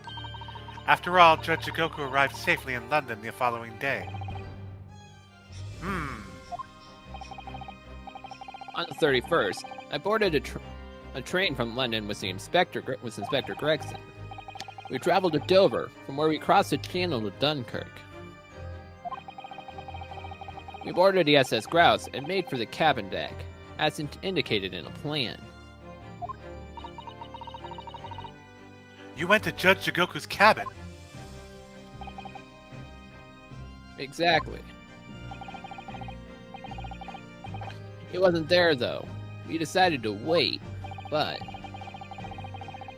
After all, Judge Jigoku arrived safely in London the following day. On the 31st, I boarded a train from London with Inspector Gregson. We traveled to Dover, from where we crossed the Channel to Dunkirk. We boarded the SS Grouse and made for the cabin deck, as indicated in a plan. You went to Judge Jigoku's cabin? Exactly. He wasn't there, though. We decided to wait, but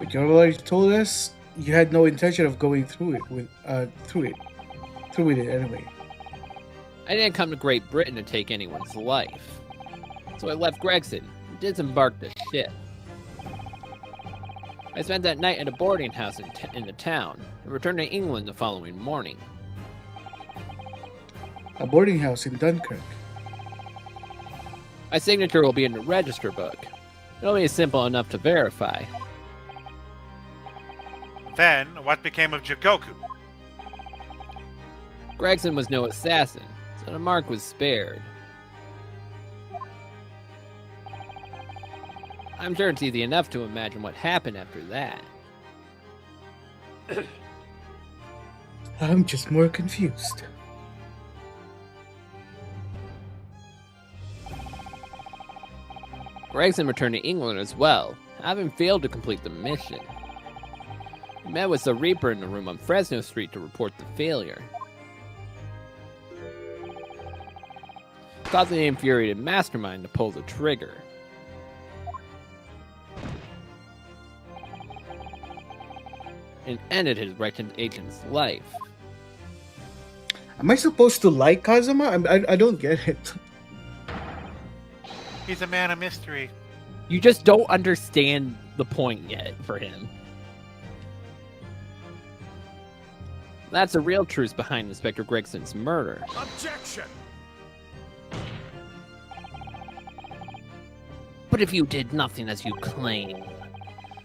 You already told us you had no intention of going through with it anyway. I didn't come to Great Britain to take anyone's life. So I left Gregson and disembarked the ship. I spent that night at a boarding house in the town and returned to England the following morning. A boarding house in Dunkirk. My signature will be in the register book. It'll be simple enough to verify. Then, what became of Jigoku? Gregson was no assassin, so the mark was spared. I'm sure it's easy enough to imagine what happened after that. I'm just more confused. Gregson returned to England as well, having failed to complete the mission. He met with the Reaper in the room on Fresno Street to report the failure. Causing the infuriated mastermind to pull the trigger. And ended his wretched agent's life. Am I supposed to like Kazuma? I don't get it. He's a man of mystery. You just don't understand the point yet for him. That's the real truth behind Inspector Gregson's murder. Objection! But if you did nothing as you claim,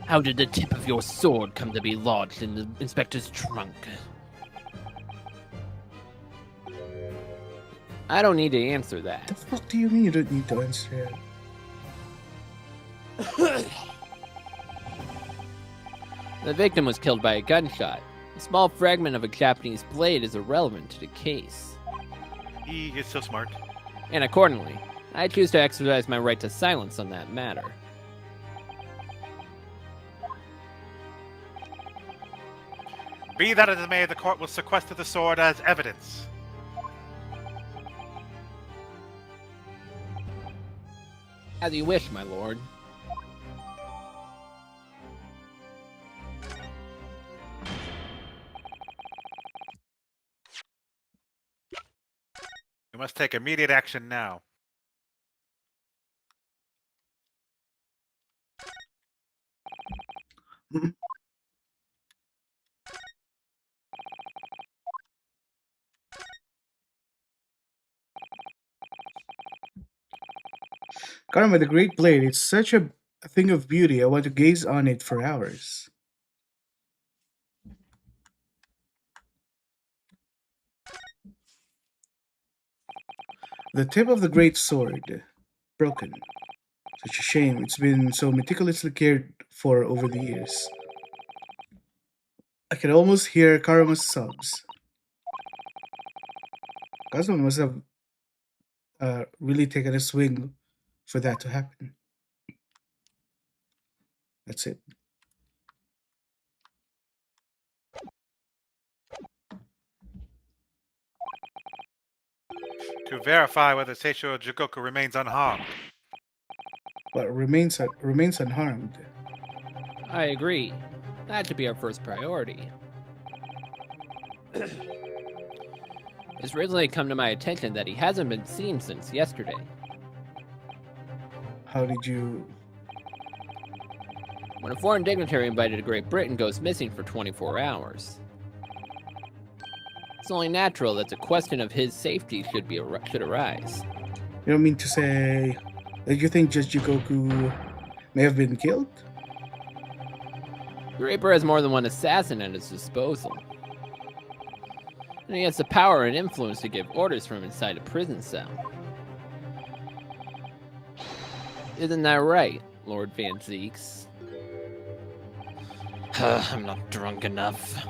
how did the tip of your sword come to be lodged in the inspector's trunk? I don't need to answer that. The fuck do you mean you don't need to answer it? The victim was killed by a gunshot. A small fragment of a Japanese blade is irrelevant to the case. He is so smart. And accordingly, I choose to exercise my right to silence on that matter. Be that as it may, the court will sequester the sword as evidence. As you wish, my lord. We must take immediate action now. Karma, the Great Blade, it's such a thing of beauty. I want to gaze on it for hours. The tip of the great sword, broken. Such a shame. It's been so meticulously cared for over the years. I can almost hear Karama's sobs. Kazuma must have really taken a swing for that to happen. That's it. To verify whether Seisho Jigoku remains unharmed. But remains unharmed. I agree. That should be our first priority. It's recently come to my attention that he hasn't been seen since yesterday. How did you... When a foreign dignitary invited to Great Britain goes missing for 24 hours. It's only natural that the question of his safety should arise. You don't mean to say that you think Judge Jikoku may have been killed? The Reaper has more than one assassin at his disposal. And he has the power and influence to give orders from inside a prison cell. Isn't that right, Lord Van Zeeks? I'm not drunk enough.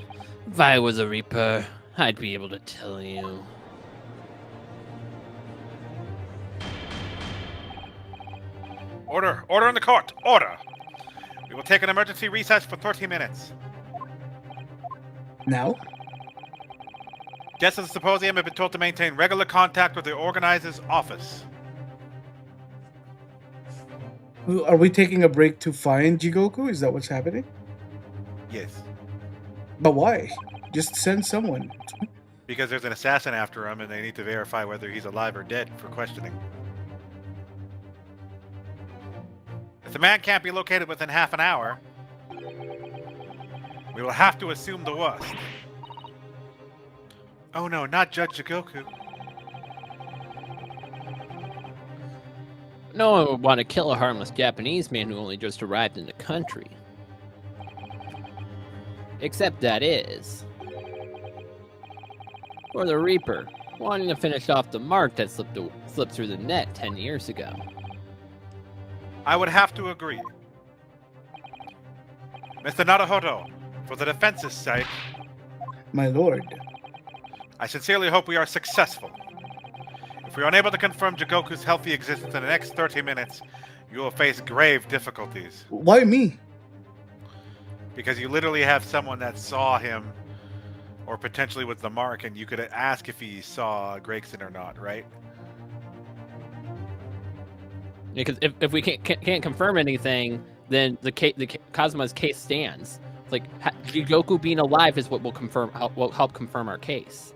If I was a Reaper, I'd be able to tell you. Order! Order in the court! Order! We will take an emergency recess for 30 minutes. Now? Guests of the symposium have been told to maintain regular contact with the organizer's office. Are we taking a break to find Jigoku? Is that what's happening? Yes. But why? Just send someone. Because there's an assassin after him and they need to verify whether he's alive or dead for questioning. If the man can't be located within half an hour, we will have to assume the worst. Oh no, not Judge Jigoku. No one would want to kill a harmless Japanese man who only just arrived in the country. Except that is. Or the Reaper, wanting to finish off the mark that slipped through the net 10 years ago. I would have to agree. Mr. Naruhodo, for the defense's sake, My lord. I sincerely hope we are successful. If we are unable to confirm Jigoku's healthy existence in the next 30 minutes, you will face grave difficulties. Why me? Because you literally have someone that saw him, or potentially was the mark, and you could ask if he saw Gregson or not, right? Because if we can't confirm anything, then the Kazuma's case stands. Like Jigoku being alive is what will help confirm our case.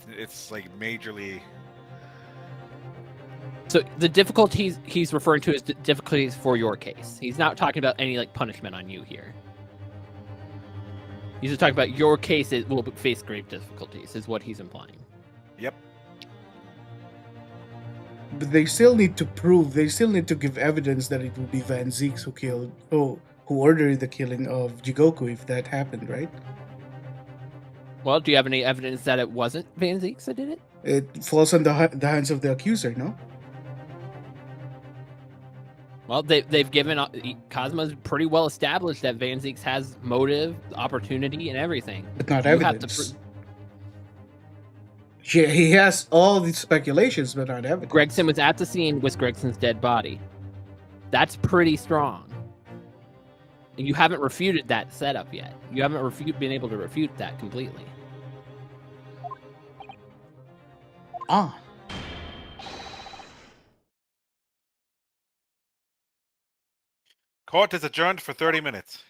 It's like majorly. So the difficulties he's referring to is difficulties for your case. He's not talking about any like punishment on you here. He's just talking about your case will face grave difficulties, is what he's implying. Yep. But they still need to prove, they still need to give evidence that it would be Van Zieks who ordered the killing of Jigoku if that happened, right? Well, do you have any evidence that it wasn't Van Zieks that did it? It falls on the hands of the accuser, no? Well, they've given Kazuma's pretty well established that Van Zieks has motive, opportunity, and everything. But not You have to evidence. He has all these speculations, but not evidence. Gregson was at the scene with Gregson's dead body. That's pretty strong. And you haven't refuted that setup yet. You haven't been able to refute that completely. Ah. Court is adjourned for 30 minutes.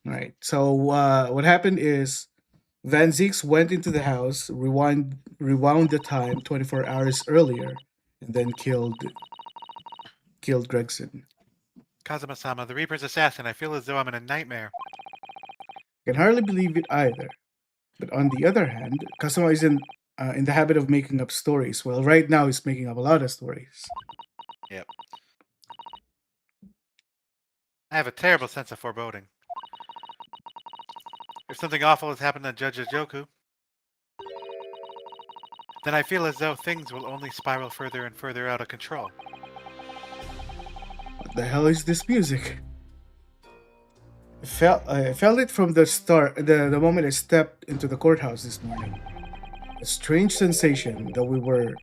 Right. So what happened is Van Zieks went into the house, rewound the time 24 hours earlier, and then killed Gregson. Kazuma-sama, the Reaper's assassin. I feel as though I'm in a nightmare. I can hardly believe it either. But on the other hand, Kazuma is in the habit of making up stories. Well, right now he's making up a lot of stories. Yep. I have a terrible sense of foreboding. If something awful has happened to Judge Jigoku, then I feel as though things will only spiral further and further out of control. What the hell is this music? I felt it from the start, the moment I stepped into the courthouse this morning. A strange sensation that we were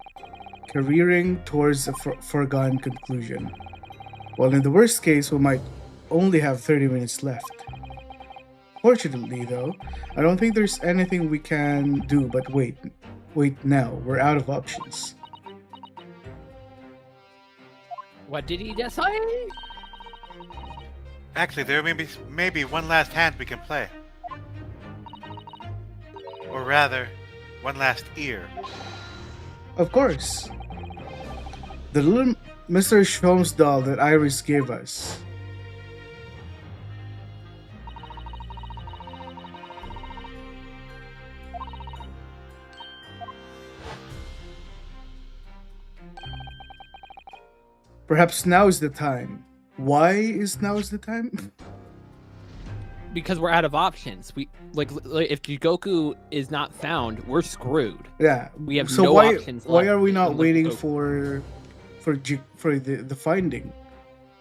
careering towards a foregone conclusion. Well, in the worst case, we might only have 30 minutes left. Fortunately, though, I don't think there's anything we can do but wait. Wait now, we're out of options. What did he just say? Actually, there may be one last hand we can play. Or rather, one last ear. Of course. The little Mr. Sholmes doll that Iris gave us. Perhaps now is the time. Why is now is the time? Because we're out of options. We like if Jigoku is not found, we're screwed. Yeah. We have so no why, options. Why left are we not unless waiting Jigoku- for the finding,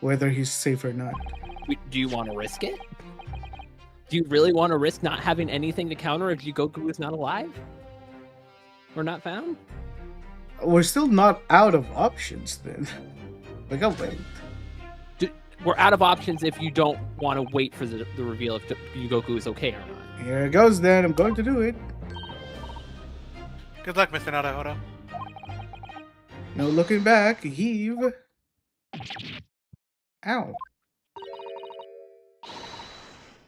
whether he's safe or not? Do you want to risk it? Do you really want to risk not having anything to counter if Jigoku is not alive or not found? We're still not out of options then. We can wait. We're out of options if you don't want to wait for the reveal if Jigoku is okay or not. Here it goes then. I'm going to do it. Good luck, Mr. Naruhodo. No looking back. Heave. Ow.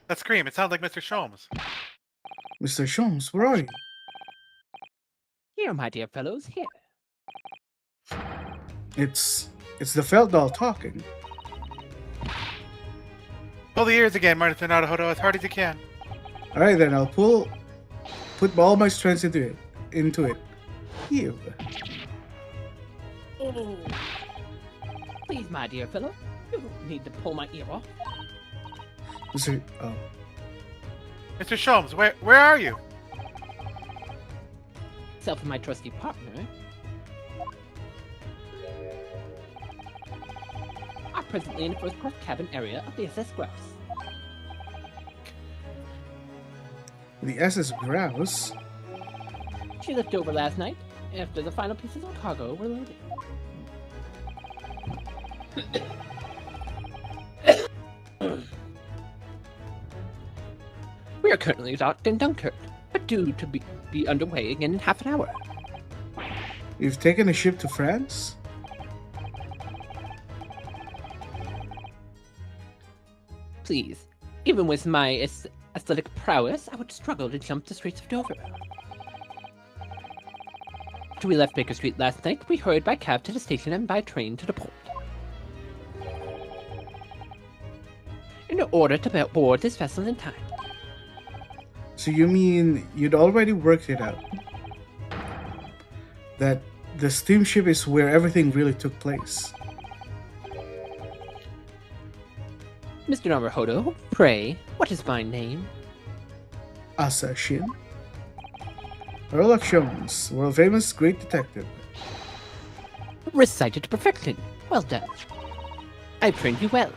That scream, it sounds like Mr. Sholmes. Mr. Sholmes, where are you? Here, my dear fellows, here. It's the Felt doll talking. Pull the ears again, Mr. Naruhodo, as hard as you can. Alright then, I'll put all my strength into it. Heave. Oh. Please, my dear fellow, you don't need to pull my ear off. Mr. Oh. Mr. Sholmes, where are you? Self and my trusty partner are presently in the first class cabin area of the SS Grouse. The SS Grouse? She left over last night after the final pieces of cargo were loaded. We are currently docked in Dunkirk, but due to be underway again in half an hour. You've taken a ship to France? Please, even with my athletic prowess, I would struggle to jump the streets of Dover. After we left Baker Street last night, we hurried by cab to the station and by train to the port. In order to board this vessel in time. So you mean you'd already worked it out? That the steamship is where everything really took place? Mr. Naruhodo, pray, what is my name? Asa Shin? Sherlock Holmes, world famous great detective. Recited to perfection. Well done. I've trained you well.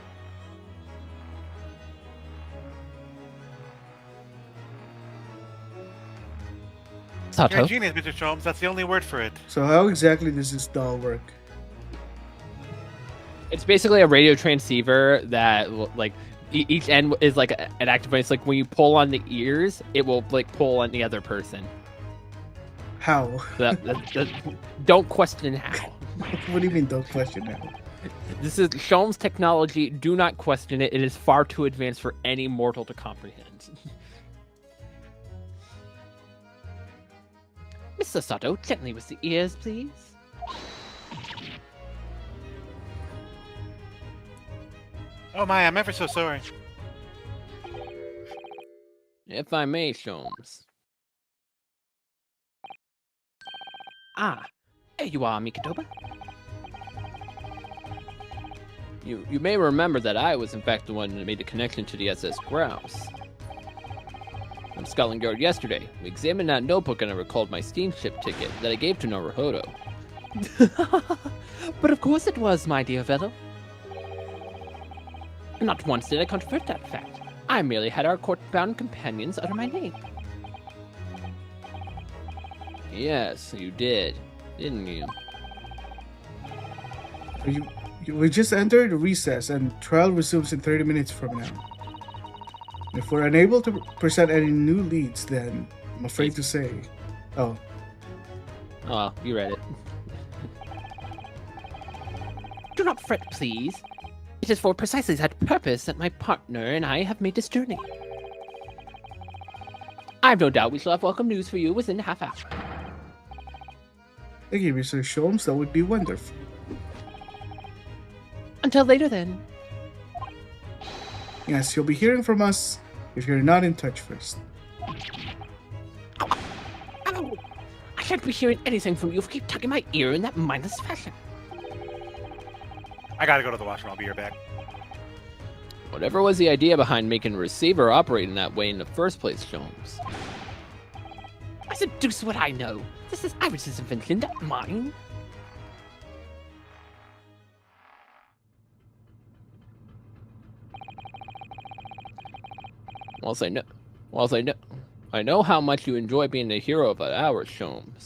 You're a Sato, genius, Mr. Sholmes. That's the only word for it. So how exactly does this doll work? It's basically a radio transceiver that, like, each end is like an active voice. Like when you pull on the ears, it will like pull on the other person. How? Don't question how. What do you mean don't question that? This is Sholmes technology. Do not question it. It is far too advanced for any mortal to comprehend. Mr. Sato, gently with the ears, please. Oh my, I'm ever so sorry. If I may, Sholmes. Ah, there you are, Mikotoba. You may remember that I was in fact the one that made the connection to the SS Grouse. From Scotland Yard yesterday, we examined that notebook and I recalled my steamship ticket that I gave to Naruhodo. But of course it was, my dear fellow. Not once did I controvert that fact. I merely had our court-bound companions utter my name. Yes, you did, didn't you? We just entered recess and trial resumes in 30 minutes from now. If we're unable to present any new leads, then I'm afraid to say... Oh. Oh, you read it. Do not fret, please. It is for precisely that purpose that my partner and I have made this journey. I've no doubt we shall have welcome news for you within a half hour. Thank you, Mr. Sholmes. That would be wonderful. Until later, then. Yes, you'll be hearing from us if you're not in touch first. Ow! I shan't be hearing anything from you if you keep tugging my ear in that mindless fashion. I gotta go to the washroom. I'll be right back. Whatever was the idea behind making a receiver operate in that way in the first place, Sholmes? I seduce what I know. This is Iris's invention, not mine. I know how much you enjoy being the hero of ours, Sholmes.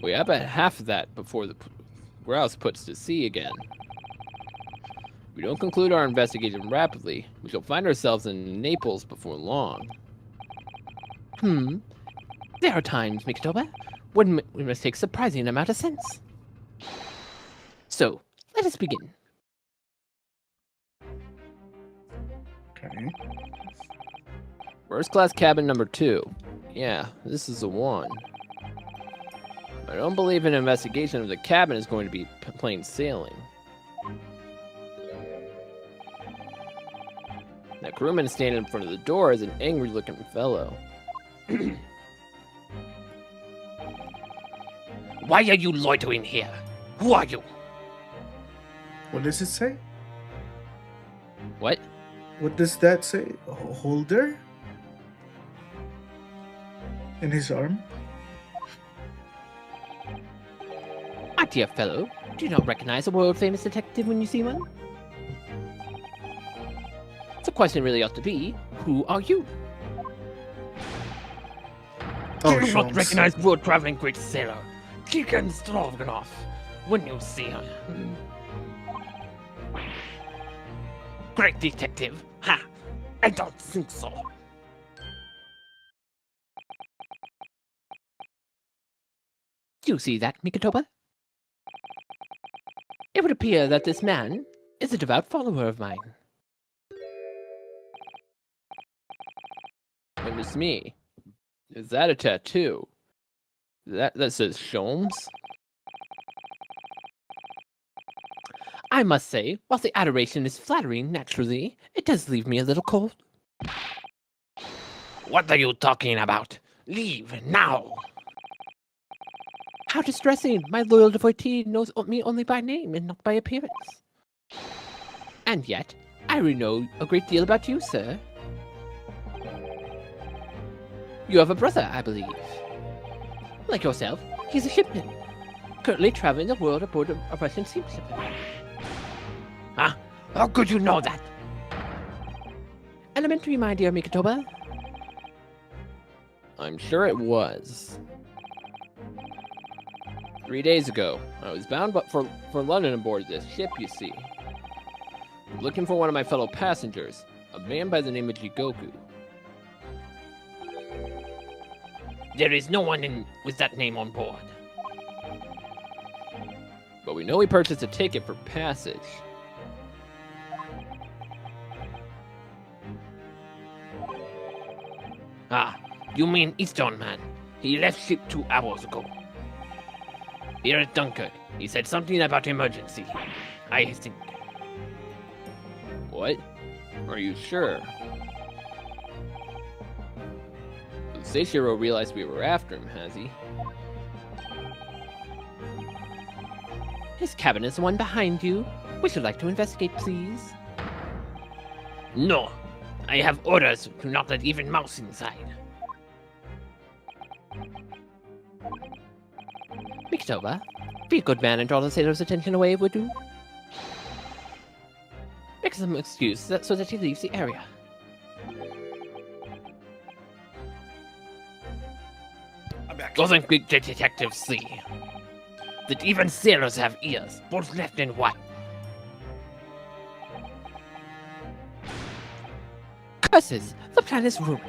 We have about half of that before the Grouse puts to sea again. If we don't conclude our investigation rapidly, we shall find ourselves in Naples before long. There are times, Mikotoba, when we must take surprising amount of sense. So, let us begin. Okay. First class cabin number 2. Yeah, this is the one. I don't believe an investigation of the cabin is going to be plain sailing. That crewman standing in front of the door is an angry-looking fellow. Why are you loitering here? Who are you? What does it say? What? What does that say? A holder? In his arm? My dear fellow, do you not recognize a world-famous detective when you see one? The question really ought to be, who are you? Oh, Do you not Sholmes. recognize world-traveling great sailor, Deacon Stroganoff, when you see him? Great detective? Ha! I don't think so. Do you see that, Mikitoba? It would appear that this man is a devout follower of mine. And it's me. Is that a tattoo? That says Sholmes? I must say, while the adoration is flattering naturally, it does leave me a little cold. What are you talking about? Leave now! How distressing! My loyal devotee knows me only by name and not by appearance. And yet, I already know a great deal about you, sir. You have a brother, I believe. Like yourself, he's a shipman, currently traveling the world aboard a Russian steamship. Huh? How could you know that? Elementary, my dear Mikitoba. I'm sure it was. 3 days ago, I was bound for London aboard this ship, you see. Looking for one of my fellow passengers, a man by the name of Jigoku. There is no one with that name on board. But we know he purchased a ticket for passage. Ah, you mean Eastern man. He left ship 2 hours ago. Here at Dunkirk, he said something about emergency. I think. What? Are you sure? Seishiro realized we were after him, has he? His cabin is the one behind you. Would you like to investigate, please? No, I have orders to not let even mouse inside. Mikitoba, be a good man and draw the sailor's attention away, would you? Make some excuse so that he leaves the area. I'm back. Doesn't great detectives see that even sailors have ears, both left and right? Curses! The plan is ruined.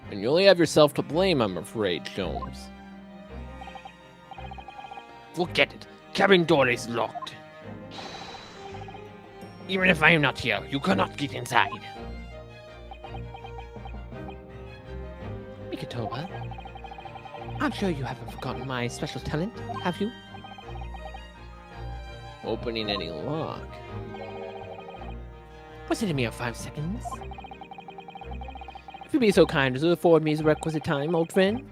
And you only have yourself to blame, I'm afraid, Sholmes. Forget it. Cabin door is locked. Even if I am not here, you cannot get inside. Mikitoba, I'm sure you haven't forgotten my special talent, have you? Opening any lock. Was it a mere 5 seconds? If you'd be so kind as to afford me the requisite time, old friend,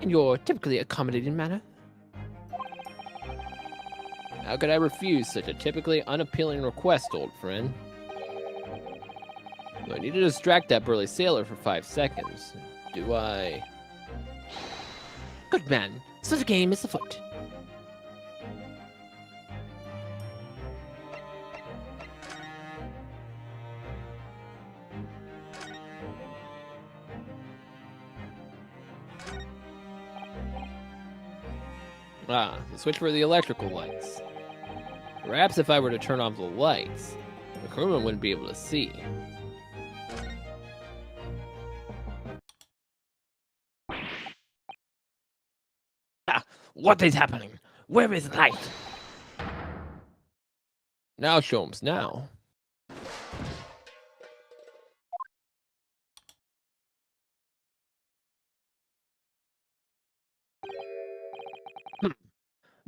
in your typically accommodating manner. How could I refuse such a typically unappealing request, old friend? Do I need to distract that burly sailor for 5 seconds? Do I? Good man, so the game is afoot. Ah, the switch for the electrical lights. Perhaps if I were to turn off the lights, the crewman wouldn't be able to see. What is happening? Where is light? Now, Sholmes, now.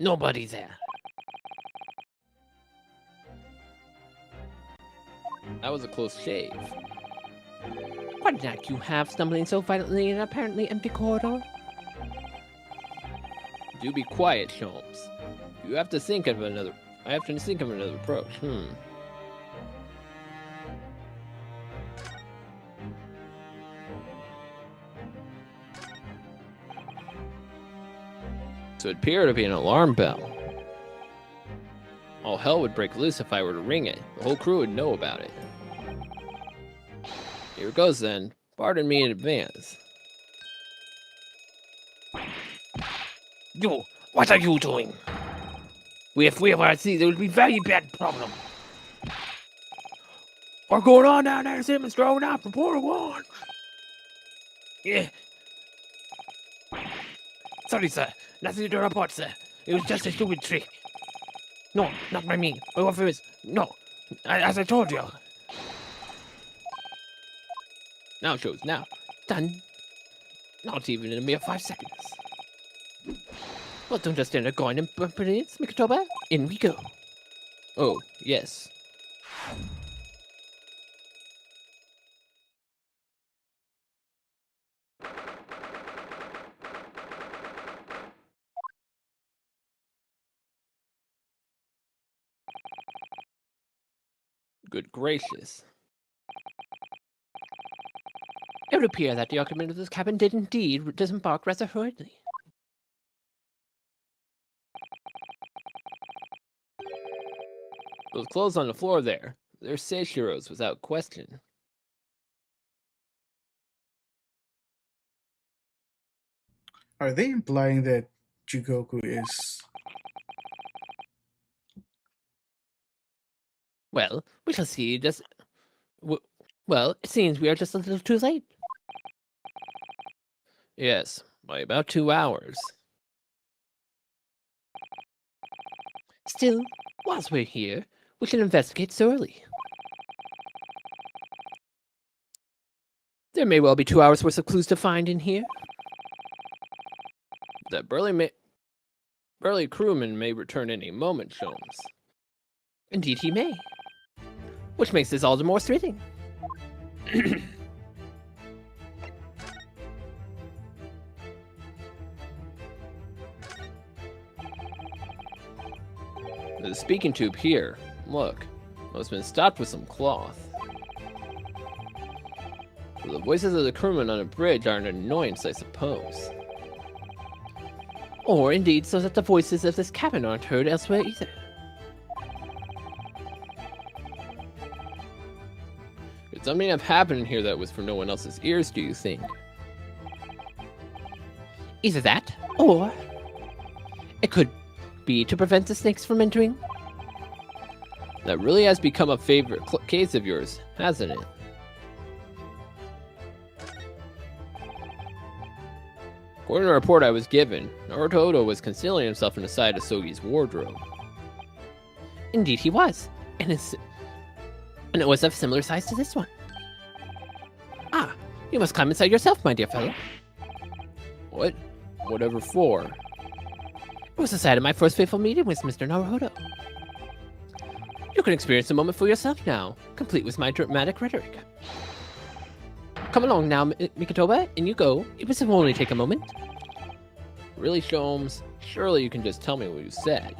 Nobody there. That was a close shave. What knack you have stumbling so violently in an apparently empty corridor? Do be quiet, Sholmes. You have to think of another. I have to think of another approach. So it appeared to be an alarm bell. All hell would break loose if I were to ring it. The whole crew would know about it. Here it goes then. Pardon me in advance. You, what are you doing? If we ever see, there will be very bad problem. What's going on down there, Simmons? Throwing out report one. Yeah. Sorry, sir. Nothing to report, sir. It was just a stupid trick. No, not by me. My offer is no. As I told you. Now shows now. Done. Not even in a mere 5 seconds. Well, don't just stand there going and bumping it, Mikatoba. In we go. Oh, yes. Good gracious. It would appear that the occupant of this cabin did indeed disembark rather hurriedly. Those clothes on the floor there, they're Seishiro's without question. Are they implying that Jigoku is... Well, we shall see. Well, it seems we are just a little too late. Yes, by about 2 hours. Still, whilst we're here, we should investigate thoroughly. There may well be 2 hours worth of clues to find in here. That burly crewman may return any moment, Sholmes. Indeed he may. Which makes this all the more thrilling. The speaking tube here, look, must have been stopped with some cloth. So the voices of the crewmen on a bridge are an annoyance, I suppose. Or indeed so that the voices of this cabin aren't heard elsewhere either. Could something have happened here that was for no one else's ears, do you think? Either that, or it could be to prevent the snakes from entering. That really has become a favorite case of yours, hasn't it? According to a report I was given, Naruto Oda was concealing himself inside Asogi's wardrobe. Indeed he was, and it was of similar size to this one. Ah, you must climb inside yourself, my dear fellow. What? Whatever for? It was the site of my first fateful meeting with Mr. Naruto. You can experience the moment for yourself now, complete with my dramatic rhetoric. Come along now, Mikatoba, and you go. It will only take a moment. Really, Sholmes? Surely you can just tell me what you said.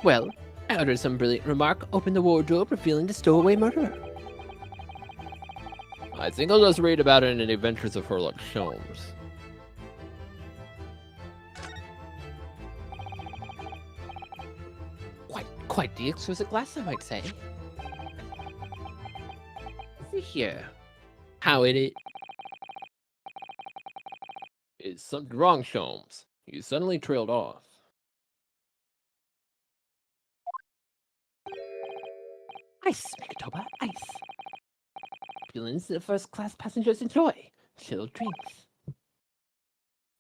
Well, I uttered some brilliant remark, opened the wardrobe, revealing the stowaway murderer. I think I'll just read about it in the Adventures of Sherlock Sholmes. Quite the exquisite glass, I might say. See here. How it is something wrong, Sholmes? You suddenly trailed off. Ice, Mikatoba, ice. Feelings that first-class passengers enjoy. Chilled drinks.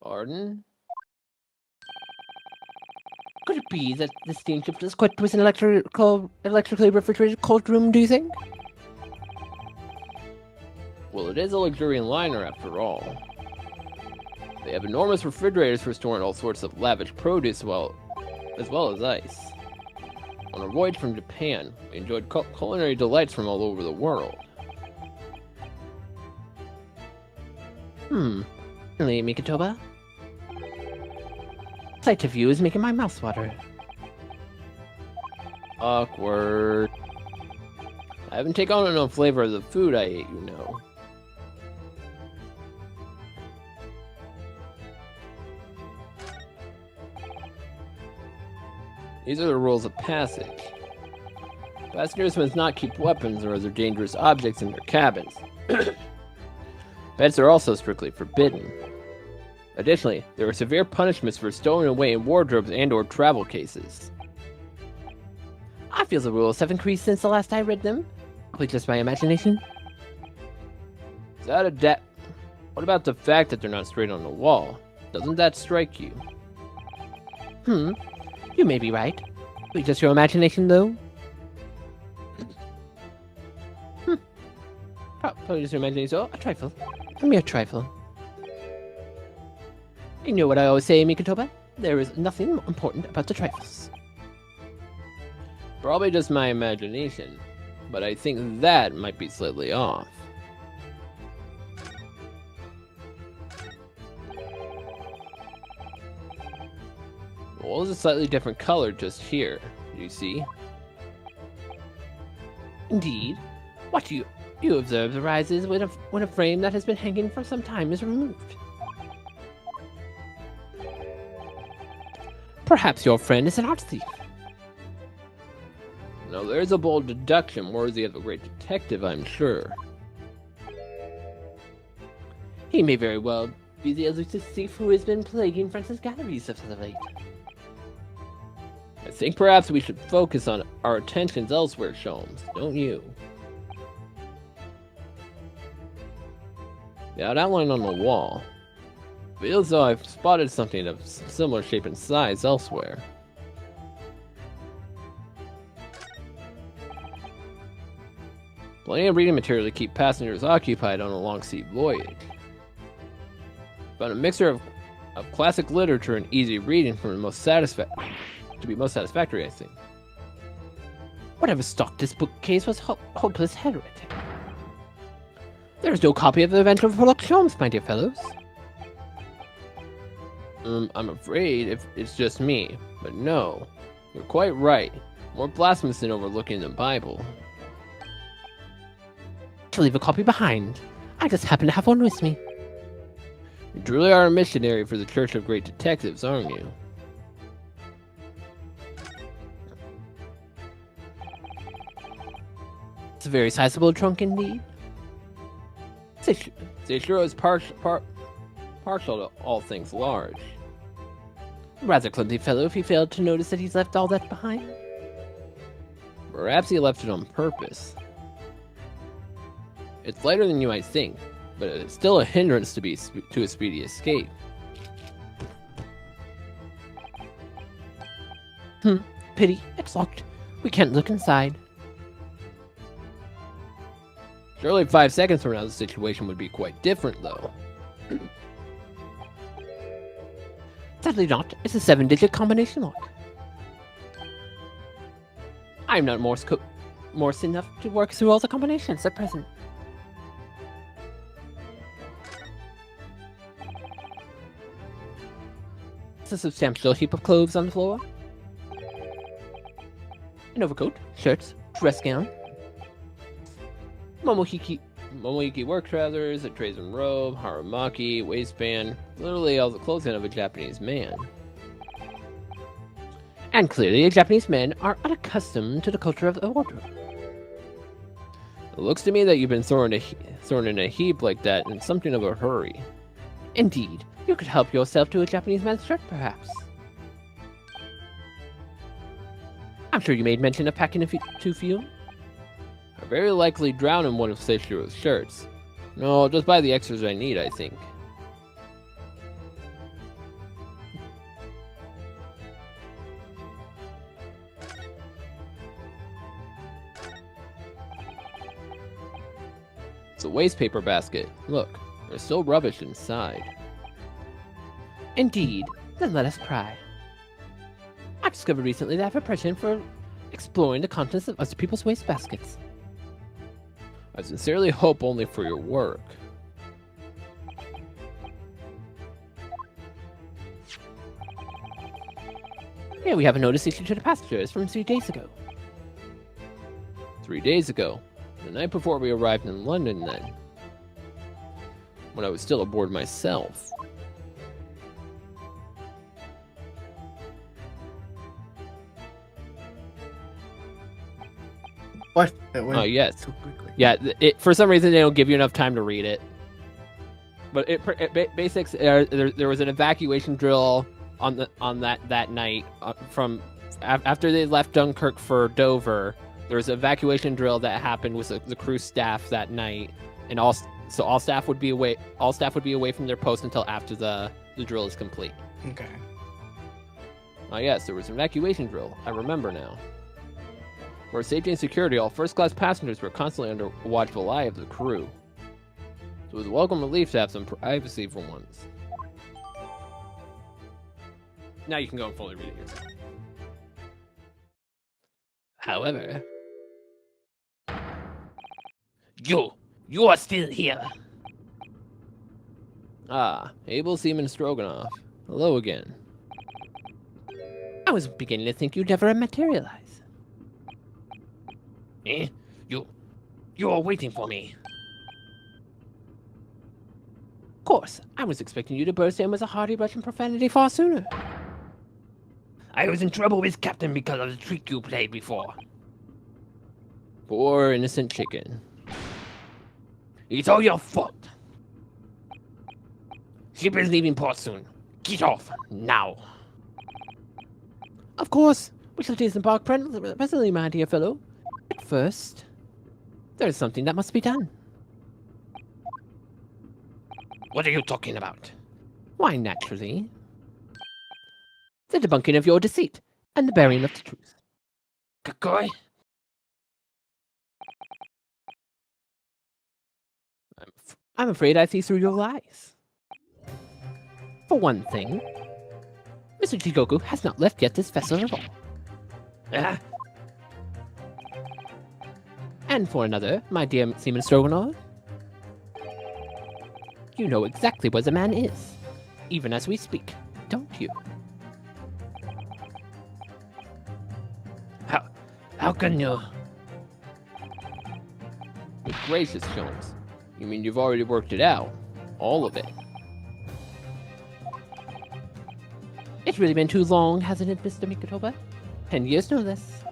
Pardon? Could it be that the steamship is equipped with an electrically refrigerated cold room, do you think? Well, it is a luxurious liner after all. They have enormous refrigerators for storing all sorts of lavish produce as well as ice. On our voyage from Japan, we enjoyed culinary delights from all over the world. Really, Mikitoba? Sight of you is making my mouth water. Awkward. I haven't taken on enough flavor of the food I ate, you know. These are the rules of passage. Passengers must not keep weapons or other dangerous objects in their cabins. Pets are also strictly forbidden. Additionally, there are severe punishments for stowing away in wardrobes and/or travel cases. I feel the rules have increased since the last I read them. Probably just my imagination. Is that a What about the fact that they're not straight on the wall? Doesn't that strike you? You may be right. Probably just your imagination, though. Probably just your imagination. So, A trifle. A mere trifle. You know what I always say, Mikitoba? There is nothing more important about the trifles. probably just my imagination, but I think that might be slightly off. The wall is a slightly different color just here, you see? Indeed. What you observe arises when a frame that has been hanging for some time is removed. Perhaps your friend is an art thief. Now there's a bold deduction worthy of a great detective, I'm sure. He may very well be the elusive thief who has been plaguing Francis galleries of late. I think perhaps we should focus on our attentions elsewhere, Sholmes, don't you? The outline on the wall feels as though I've spotted something of similar shape and size elsewhere. Plenty of reading material to keep passengers occupied on a long sea voyage. But a mixture of classic literature and easy reading to be most satisfactory, I think. Whatever stocked this bookcase was hopeless heretic. There is no copy of the Adventure of Sherlock Holmes, my dear fellows. I'm afraid if it's just me, but no, you're quite right. More blasphemous than overlooking the Bible. To leave a copy behind. I just happen to have one with me. You truly are a missionary for the Church of Great Detectives, aren't you? It's a very sizable trunk indeed. Seishiro is partial to all things large. Rather clumsy fellow if he failed to notice that he's left all that behind. Perhaps he left it on purpose. It's lighter than you might think, but it's still a hindrance to a speedy escape. Pity, it's locked. We can't look inside. Surely 5 seconds from now the situation would be quite different, though. Sadly not. It's a 7-digit combination lock. I'm not Morse enough to work through all the combinations at present. It's a substantial heap of clothes on the floor. An overcoat, shirts, dress gown. Momohiki work trousers, a Trazen robe, haramaki, waistband, literally all the clothing of a Japanese man. And clearly, Japanese men are unaccustomed to the culture of the wardrobe. It looks to me that you've been thrown in a heap like that in something of a hurry. Indeed, you could help yourself to a Japanese man's shirt, perhaps. I'm sure you made mention of packing too few. I very likely drown in one of Seishiro's shirts. No, I'll just buy the extras I need, I think. It's a waste paper basket. Look, there's still rubbish inside. Indeed, then let us pry. I discovered recently that I have a penchant for exploring the contents of other people's wastebaskets. I sincerely hope only for your work. Here we have a notice issued to the passengers from 3 days ago. 3 days ago. The night before we arrived in London, then. When I was still aboard myself. What? That went Oh, yes. too quickly. Yeah, for some reason they don't give you enough time to read it. But basics, there was an evacuation drill on that night from after they left Dunkirk for Dover. There was an evacuation drill that happened with the crew staff that night, and all staff would be away. All staff would be away from their post until after the drill is complete. Okay. Oh yes, there was an evacuation drill. I remember now. For safety and security, all first-class passengers were constantly under watchful eye of the crew. So it was a welcome relief to have some privacy for once. Now you can go and fully read it yourself. However, you are still here. Ah, Abel Seaman Stroganoff. Hello again. I was beginning to think you'd never materialize. Eh? You are waiting for me. Of course, I was expecting you to burst in with a hearty Russian profanity far sooner. I was in trouble with Captain because of the trick you played before. Poor innocent chicken. It's all your fault. Ship is leaving port soon. Get off, now. Of course, we shall disembark presently, my dear fellow. But first, there is something that must be done. What are you talking about? Why, naturally, the debunking of your deceit and the burying of the truth. Kakoi? I'm afraid I see through your lies. For one thing, Mr. Jigoku has not left yet this vessel at all. And for another, my dear Seaman Stroganoff, you know exactly where the man is, even as we speak, don't you? How can you? Good gracious, Jones. You mean you've already worked it out? All of it? It's really been too long, hasn't it, Mr. Mikotoba? 10 years no less.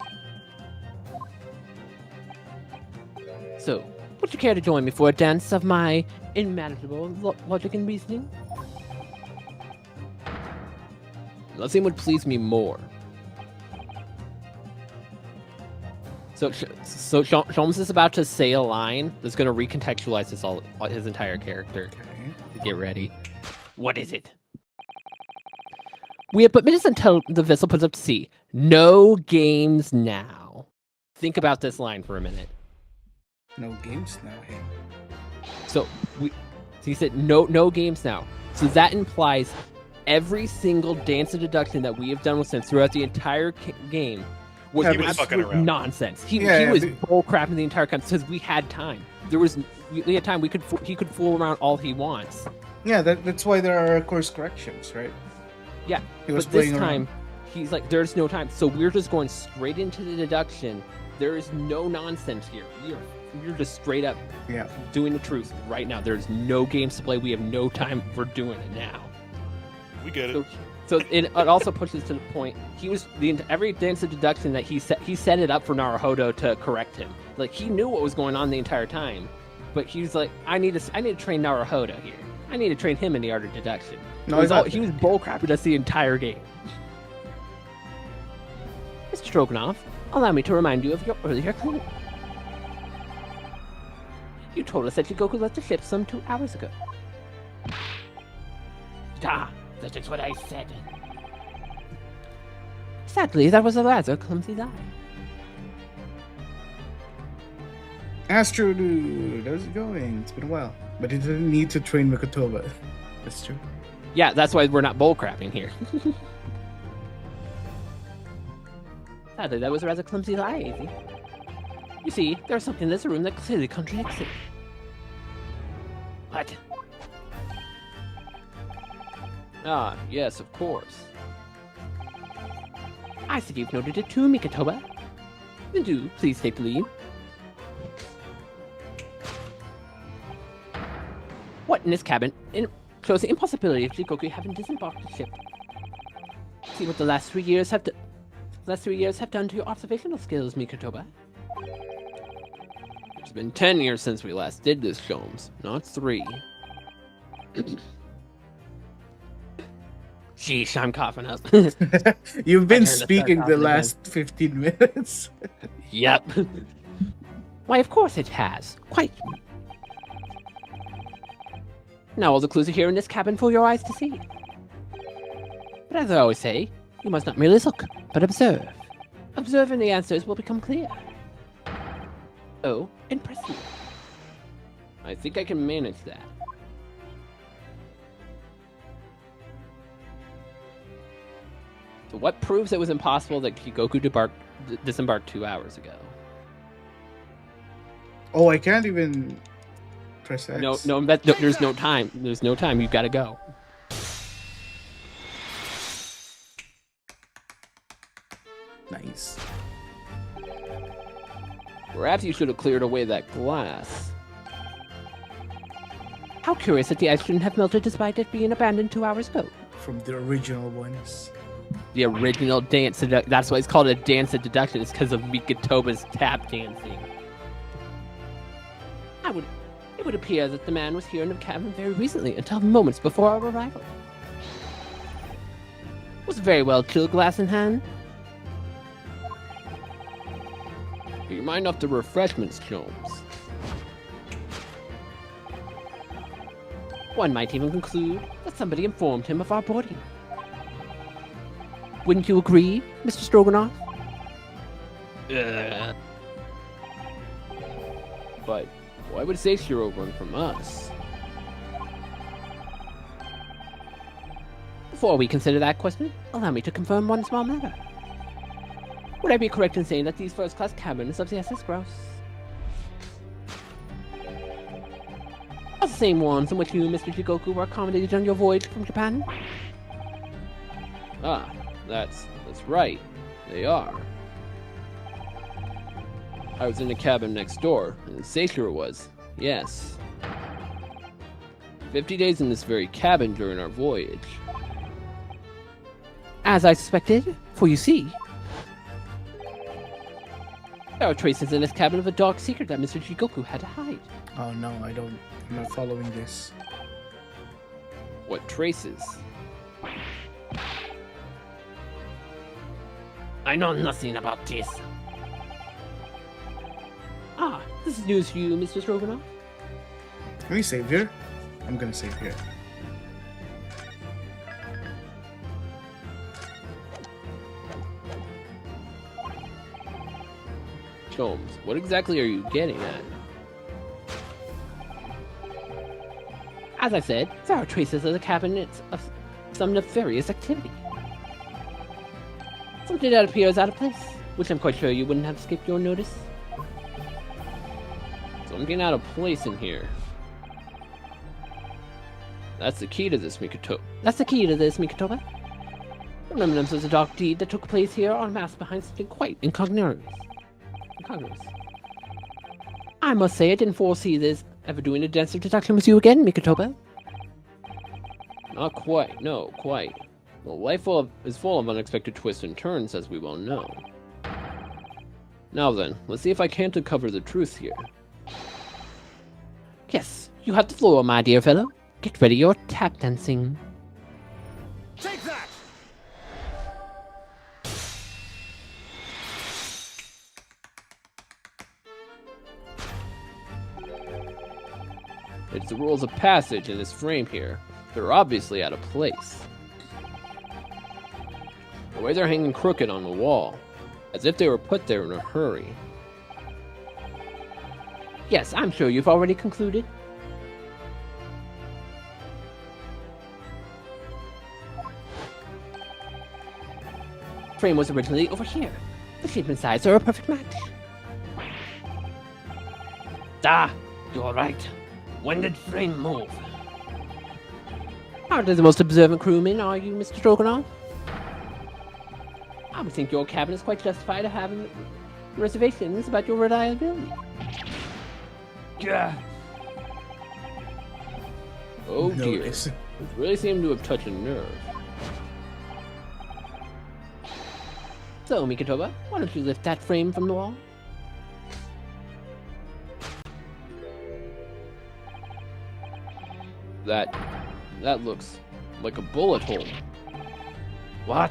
So, would you care to join me for a dance of my unmanageable logic and reasoning? Nothing would please me more. So Sholmes is about to say a line that's going to recontextualize his entire character. Okay. Get ready. What is it? We have but minutes until the vessel puts up to sea. No games now. Think about this line for a minute. No games now. Hey. So he said no games now. So that implies every single dance and deduction that we have done with him throughout the entire game was He was fucking absolute around. nonsense. He Yeah, was but- bull crapping the entire time because we had time. We had time. He could fool around all he wants. Yeah, that's why there are course corrections, right? Yeah, He was but this playing time around. he's like, there's no time. So we're just going straight into the deduction. There is no nonsense here. We're just straight up Yeah. doing the truth right now. There's no games to play. We have no time. We're doing it now. We get it. So it also pushes to the point. Every dance of deduction that he set it up for Naruhodo to correct him. Like he knew what was going on the entire time, but he was like, I need to train Naruhodo here. I need to train him in the art of deduction. No, he's not. He was bullcrapping us the entire game. Mr. Stroganoff, allow me to remind you of your earlier claim. You told us that Jigoku left the ship some 2 hours ago. Ah, that is what I said. Sadly, that was a rather clumsy lie. Astro Dude, how's it going? It's been a while. But he didn't need to train Mikotoba. That's true. Yeah, that's why we're not bullcrapping here. Sadly, that was a rather clumsy lie, Easy. You see, there's something in this room that clearly contradicts it. What? Ah, yes, of course. I see you've noted it too, Mikotoba. Then do please take the lead. What in this cabin shows the impossibility of Jigoku having disembarked the ship. See what the last 3 years have done to your observational skills, Mikotoba. It's been 10 years since we last did this, Sholmes, not 3. Sheesh, I'm coughing up. You've been turned to start speaking the coughing last 15 minutes. Yep. Why, of course it has. Quite. Now all the clues are here in this cabin for your eyes to see. But as I always say, you must not merely look, but observe. Observe and the answers will become clear. Oh, impressive. I think I can manage that. So what proves it was impossible that Jigoku disembarked 2 hours ago? Oh, I can't even press X. No, there's no time. There's no time. You've got to go. Nice. Perhaps you should have cleared away that glass. How curious that the ice shouldn't have melted despite it being abandoned 2 hours ago. From the original ones. The original dance. That's why it's called a dance of deduction. It's because of Mikotoba's tap dancing. It would appear that the man was here in the cabin very recently, until moments before our arrival. Was very well chilled, glass in hand. Do you mind off the refreshments, Sholmes? One might even conclude that somebody informed him of our boarding. Wouldn't you agree, Mr. Stroganoff? But why would Seishiro run from us? Before we consider that question, allow me to confirm one small matter. Would I be correct in saying that these first-class cabins of the SS Grouse are the same ones in which you, Mr. Jigoku, were accommodated on your voyage from Japan? Ah, that's right. They are. I was in the cabin next door, and Seishiro was. Yes. 50 days in this very cabin during our voyage. As I suspected, for you see, there are traces in this cabin of a dark secret that Mr. Jigoku had to hide. Oh no, I'm not following this. What traces? I know nothing about this. Ah, this is news for you, Mr. Stroganoff. Can we save here? I'm gonna save here. Sholmes, what exactly are you getting at? As I said, there are traces of the cabinets of some nefarious activity. Something that appears out of place, which I'm quite sure you wouldn't have escaped your notice. Something out of place in here. That's the key to this, Mikotoba. That's the key to this, Mikotoba. The remnants of the dark deed that took place here are masked behind something quite incongruous. I must say I didn't foresee this ever doing a dance of deduction with you again, Mikotoba. Not quite, no, quite. Well, life is full of unexpected twists and turns, as we well know. Now then, let's see if I can't uncover the truth here. Yes, you have the floor, my dear fellow. Get ready your tap dancing. Take that! It's the rules of passage in this frame here. They're obviously out of place. The way they're hanging crooked on the wall, as if they were put there in a hurry. Yes, I'm sure you've already concluded. Frame was originally over here. The shape and size are a perfect match. Ah, you're right. When did Frame move? Hardly the most observant crewman, are you, Mr. Stroganoff? I would think your cabin is quite justified of having reservations about your reliability. Yeah. Oh dear. Notice. It really seemed to have touched a nerve. So, Mikitoba, why don't you lift that frame from the wall? That looks like a bullet hole. What?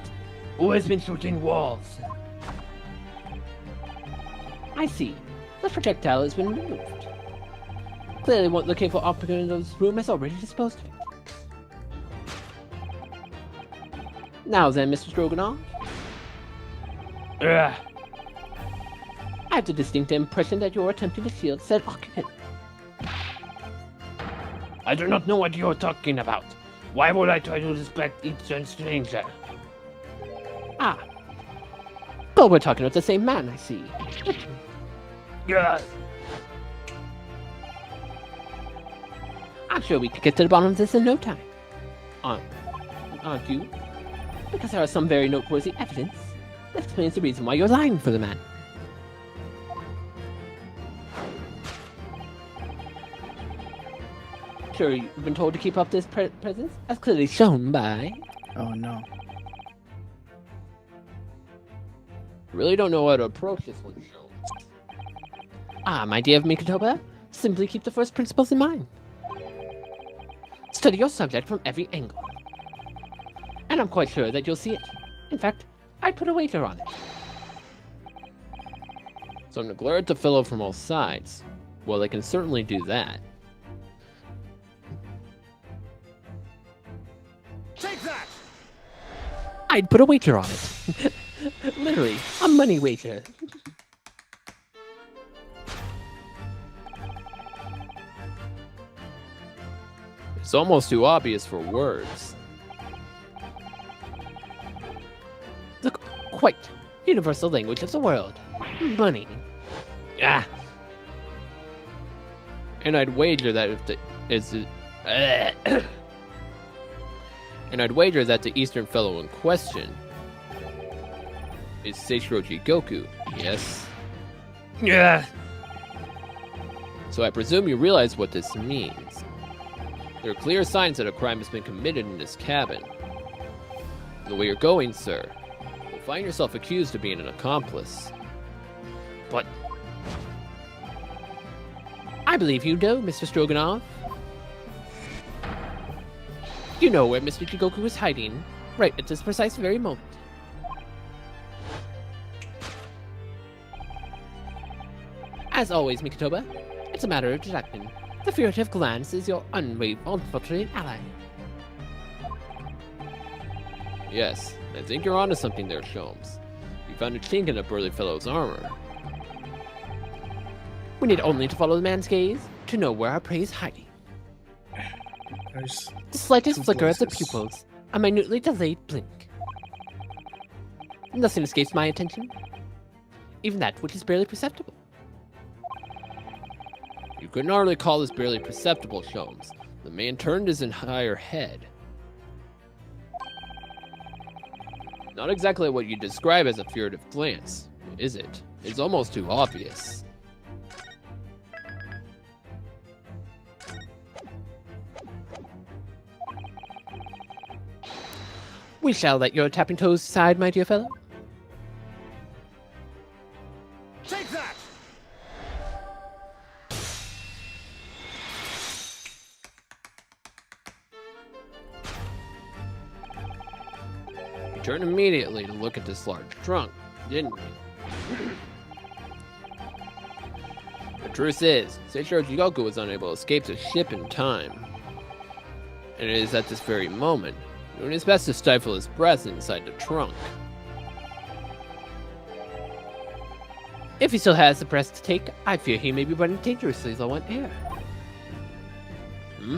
Who has been shooting walls? I see. The projectile has been removed. Clearly, what the capable occupant of this room has already disposed of it. Now then, Mr. Stroganoff, Ugh. I have the distinct impression that you're attempting to shield said occupant. I do not know what you're talking about. Why would I try to respect each stranger? Ah. Well, we're talking about the same man, I see. Ugh. I'm sure we could get to the bottom of this in no time. Aren't you? Because there is some very noteworthy evidence that explains the reason why you're lying for the man. Sure, you've been told to keep up this presence, as clearly shown by... Oh no. Really don't know how to approach this one, show. Ah, my dear Mikitoba, simply keep the first principles in mind. Study your subject from every angle. And I'm quite sure that you'll see it. In fact, I'd put a wager on it. So I'm gonna glare at the fellow from all sides. Well, they can certainly do that. Take that! I'd put a wager on it. Literally, a money wager. It's almost too obvious for words. The quite universal language of the world. Money. Ah, And I'd wager that if the and I'd wager that the Eastern fellow in question is Seishiro Jigoku. Yes. yeah. So I presume you realize what this means. There are clear signs that a crime has been committed in this cabin. The way you're going, sir, you'll find yourself accused of being an accomplice. But I believe you know, Mr. Stroganoff. You know where Mr. Jigoku is hiding, right at this precise very moment. As always, Mikitoba, it's a matter of deduction. The furtive glance is your unfortunate ally. Yes, I think you're onto something there, Sholmes. You found a chink in a burly fellow's armor. We need only to follow the man's gaze to know where our prey is hiding. There's The slightest two flicker of the places. pupils, a minutely delayed blink. Nothing escapes my attention, even that which is barely perceptible. You couldn't hardly call this barely perceptible, Sholmes. The man turned his entire head. Not exactly what you describe as a furtive glance, is it? It's almost too obvious. We shall let your tapping toes decide, my dear fellow. Take that! You turned immediately to look at this large trunk, didn't you? The truth is, Seishiro Jigoku was unable to escape the ship in time. And it is at this very moment, doing his best to stifle his breath inside the trunk. If he still has the breath to take, I fear he may be running dangerously low on air. Hmm?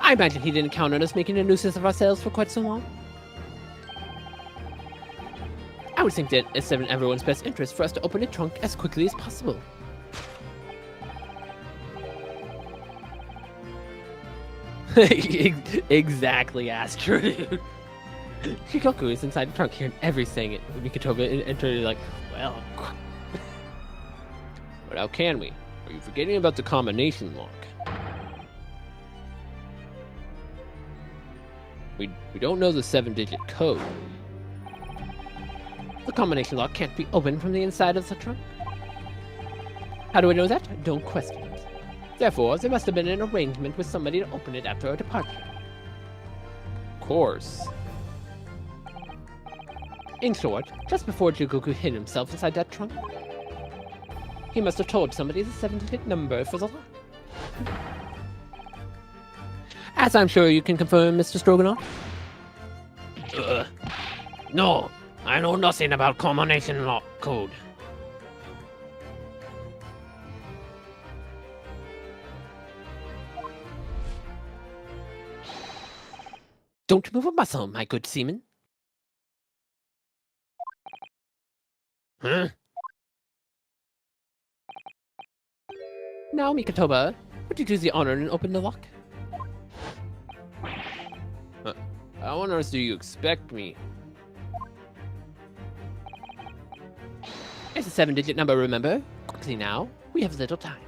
I imagine he didn't count on us making a nuisance of ourselves for quite so long. I would think that it's in everyone's best interest for us to open the trunk as quickly as possible. Exactly, Astrid. Shikoku is inside the trunk hearing everything Mikotoba entered like, well. But how can we? Are you forgetting about the combination lock? We don't know the 7-digit code. The combination lock can't be opened from the inside of the trunk. How do we know that? Don't question it. Therefore, there must have been an arrangement with somebody to open it after our departure. Of course. In short, just before Jikoku hid himself inside that trunk, he must have told somebody the 7-digit number for the lock. As I'm sure you can confirm, Mr. Stroganoff. No, I know nothing about combination lock code. Don't move a muscle, my good seaman. Huh? Now, Mikotoba, would you do the honor and open the lock? How on earth do you expect me? It's a 7-digit number, remember? Quickly now, we have little time.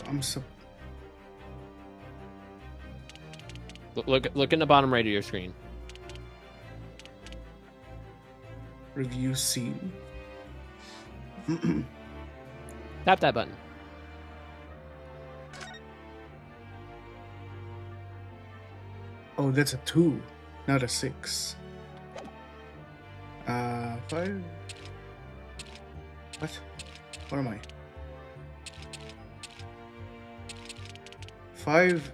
I'm so. Look in the bottom right of your screen. Review scene. Tap that button. Oh, that's a 2, not a 6. 5. What? What am I? 5,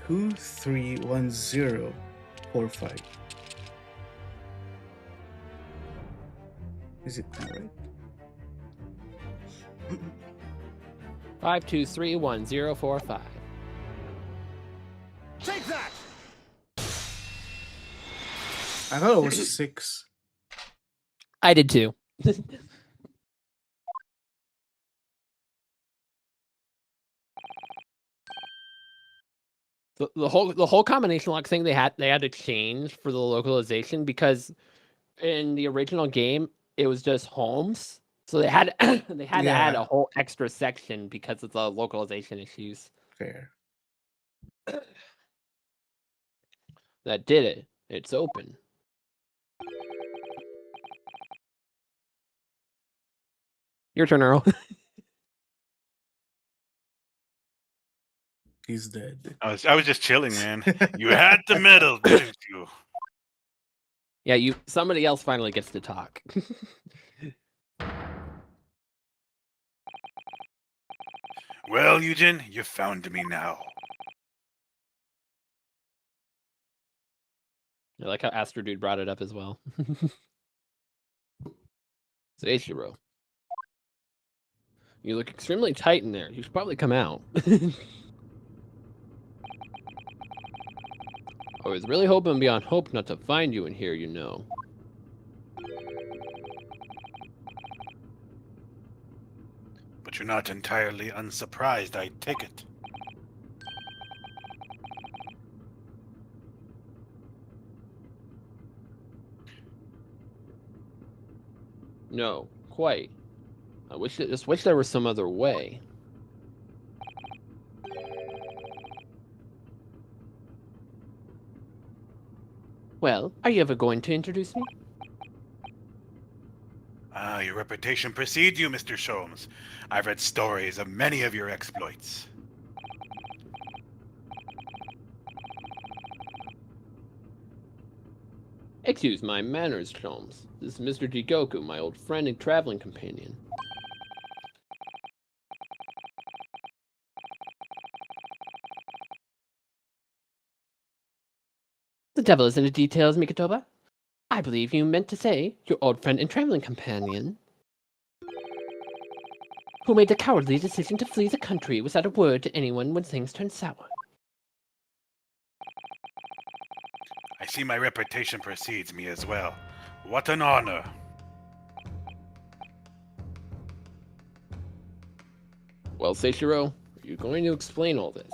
2, 3, 1, 0, 4, 5. Is it right? 5231045. Take that! I thought it was a 6. I did too. The whole combination lock thing they had to change for the localization because in the original game it was just homes, so they had to add a whole extra section because of the localization issues. Fair. That did it. It's open. Your turn, Earl. He's dead. I was just chilling, man. You had the medal, didn't you? Yeah, somebody else finally gets to talk. Well, Eugen, you found me now. I like how Astro Dude brought it up as well. So Eiichiro, you look extremely tight in there. You should probably come out. I was really hoping beyond hope not to find you in here, you know. But you're not entirely unsurprised, I take it. No, quite. I just wish there was some other way. Well, are you ever going to introduce me? Ah, your reputation precedes you, Mr. Sholmes. I've read stories of many of your exploits. Excuse my manners, Sholmes. This is Mr. Jigoku, my old friend and traveling companion. The devil is in the details, Mikotoba. I believe you meant to say your old friend and traveling companion. who made the cowardly decision to flee the country without a word to anyone when things turned sour. I see my reputation precedes me as well. What an honor. Well, Seishiro, are you going to explain all this?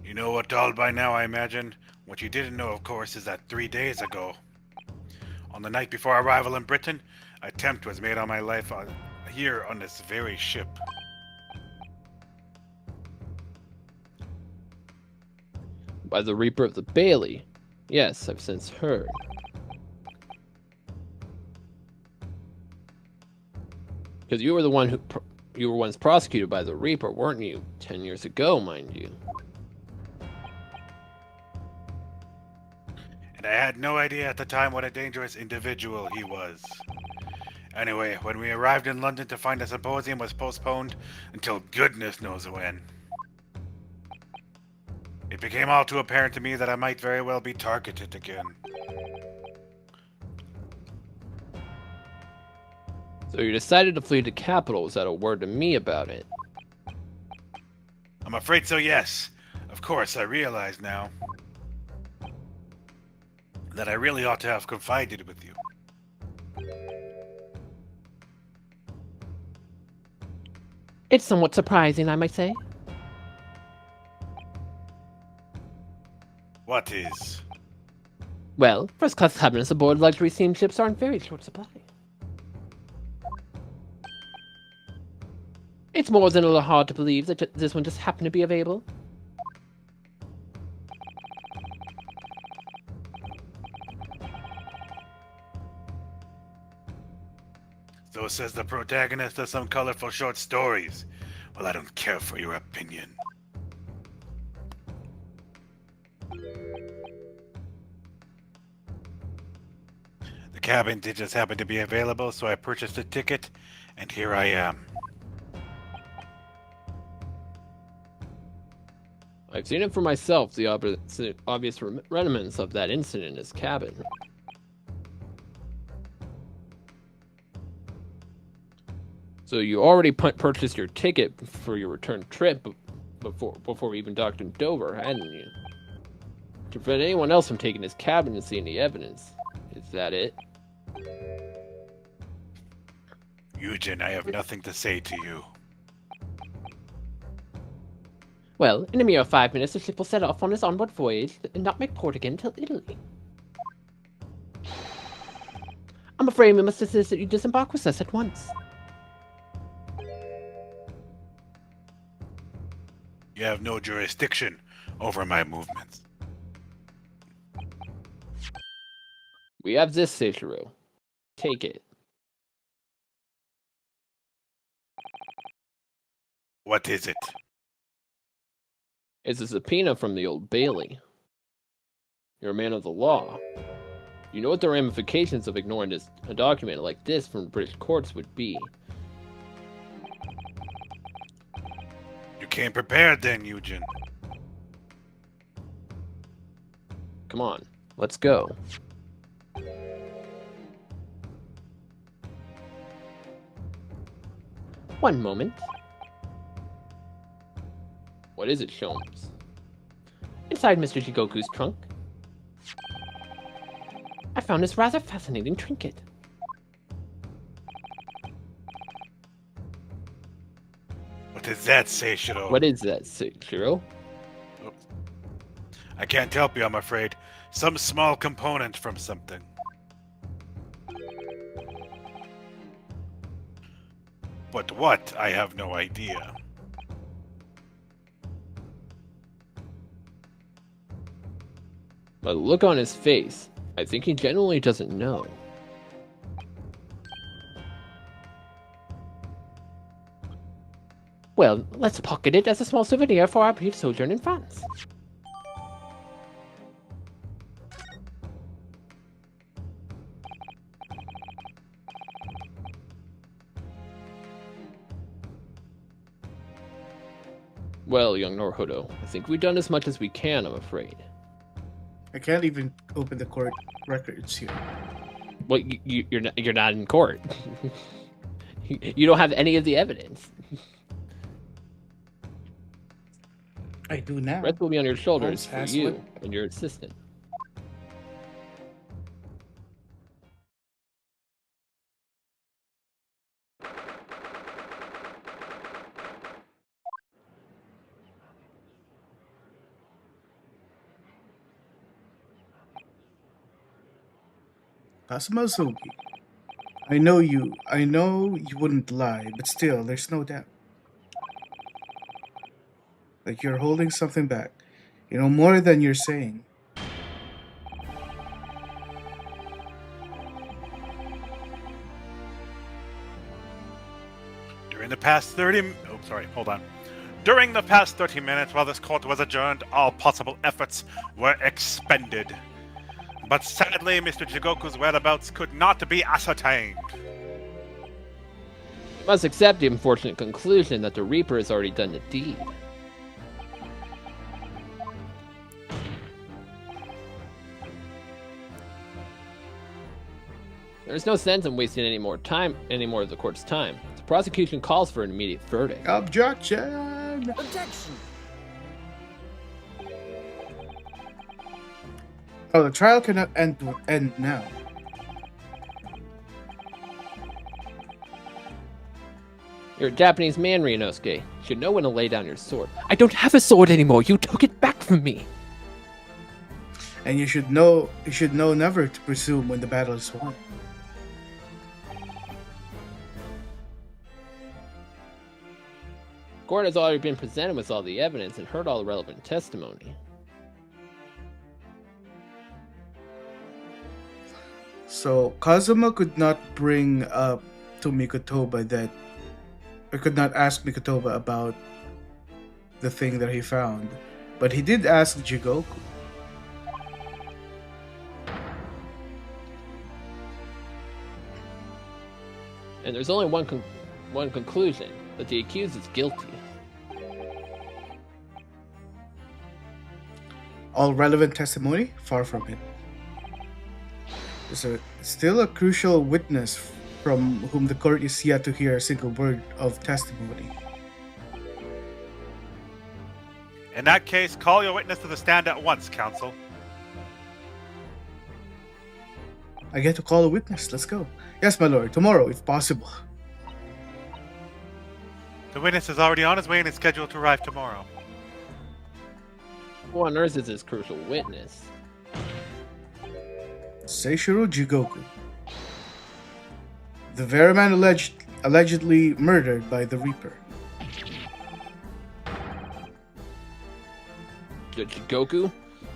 You know it all by now, I imagine. What you didn't know, of course, is that 3 days ago, on the night before arrival in Britain, an attempt was made on my life here on this very ship. By the Reaper of the Bailey. Yes, I've since heard. Because you were the one you were once prosecuted by the Reaper, weren't you? 10 years ago, mind you. And I had no idea at the time what a dangerous individual he was. Anyway, when we arrived in London to find the symposium was postponed until goodness knows when, it became all too apparent to me that I might very well be targeted again. So you decided to flee to capital without a word to me about it. I'm afraid so, yes. Of course, I realize now that I really ought to have confided with you. It's somewhat surprising, I might say. What is? Well, first-class cabinets aboard luxury steamships are in very short supply. It's more than a little hard to believe that this one just happened to be available. So says the protagonist of some colorful short stories. Well, I don't care for your opinion. The cabin did just happen to be available, so I purchased a ticket, and here I am. I've seen it for myself, the obvious remnants of that incident in his cabin. So you already purchased your ticket for your return trip before we even docked in Dover, hadn't you? To prevent anyone else from taking his cabin and seeing the evidence. Is that it? Eugen, I have nothing to say to you. Well, in a mere 5 minutes, the ship will set off on its onward voyage and not make port again till Italy. I'm afraid we must insist that you disembark with us at once. You have no jurisdiction over my movements. We have this, Seishiro. Take it. What is it? It's a subpoena from the Old Bailey. You're a man of the law. You know what the ramifications of ignoring a document like this from British courts would be. You came prepared then, Eugen. Come on, let's go. One moment. What is it, Sholmes? Inside Mr. Jigoku's trunk, I found this rather fascinating trinket. What does that say, Shiro? What is that, Seishiro? I can't help you, I'm afraid. Some small component from something. But what? I have no idea. By the look on his face, I think he genuinely doesn't know. Well, let's pocket it as a small souvenir for our brief sojourn in France. Well, young Norhodo, I think we've done as much as we can, I'm afraid. I can't even open the court records here. Well, you're not in court. You don't have any of the evidence. I do now. Rest will be on your shoulders Holmes for has you one. and your assistant. Kasumazuki. I know you wouldn't lie, but still, there's no doubt. Like you're holding something back. You know more than you're saying. During the past 30... Oh, sorry, hold on. During the past 30 minutes while this court was adjourned, all possible efforts were expended. But sadly, Mr. Jigoku's whereabouts could not be ascertained. You must accept the unfortunate conclusion that the Reaper has already done the deed. There's no sense in wasting any more of the court's time. The prosecution calls for an immediate verdict. Objection! Objection! Oh, the trial cannot end now. You're a Japanese man, Ryunosuke. You should know when to lay down your sword. I don't have a sword anymore. You took it back from me. And you should know never to presume when the battle is won. Court has already been presented with all the evidence and heard all the relevant testimony. So Kazuma could not bring up to Mikotoba that, or could not ask Mikotoba about the thing that he found, but he did ask Jigoku. And there's only one conclusion, that the accused is guilty. All relevant testimony? Far from it. There's still a crucial witness from whom the court is yet to hear a single word of testimony. In that case, call your witness to the stand at once, counsel. I get to call a witness. Let's go. Yes, my lord. Tomorrow, if possible. The witness is already on his way and is scheduled to arrive tomorrow. Who on earth is this crucial witness? Seishiro Jigoku. The very man allegedly murdered by the Reaper. The Jigoku?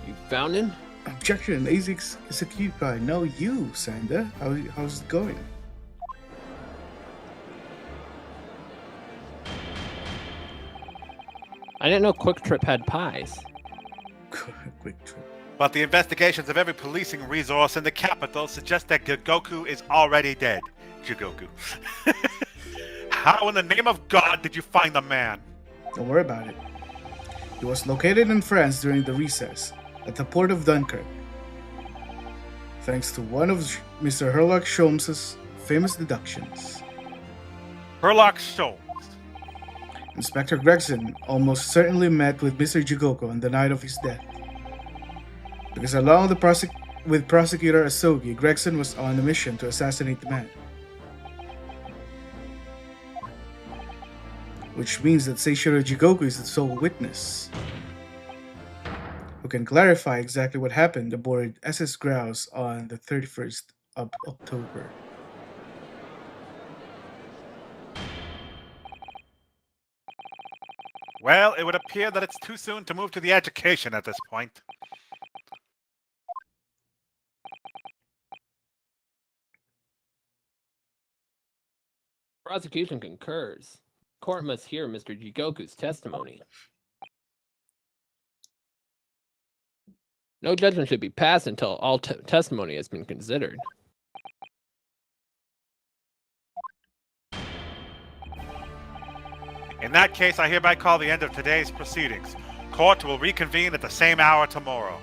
You found him? Objection. Azix is a cute guy. No, you, Sanda. How's it going? I didn't know Quick Trip had pies. Quick trip. But the investigations of every policing resource in the capital suggest that Jigoku is already dead. Jigoku. How in the name of God did you find the man? Don't worry about it. He was located in France during the recess at the port of Dunkirk. Thanks to one of Mr. Herlock Sholmes' famous deductions. Herlock Sholmes. Inspector Gregson almost certainly met with Mr. Jigoku on the night of his death. Because along with Prosecutor Asogi, Gregson was on a mission to assassinate the man. Which means that Seishiro Jigoku is the sole witness who can clarify exactly what happened aboard SS Grouse on the 31st of October. Well, it would appear that it's too soon to move to the education at this point. Prosecution concurs. Court must hear Mr. Jigoku's testimony. No judgment should be passed until all testimony has been considered. In that case, I hereby call the end of today's proceedings. Court will reconvene at the same hour tomorrow.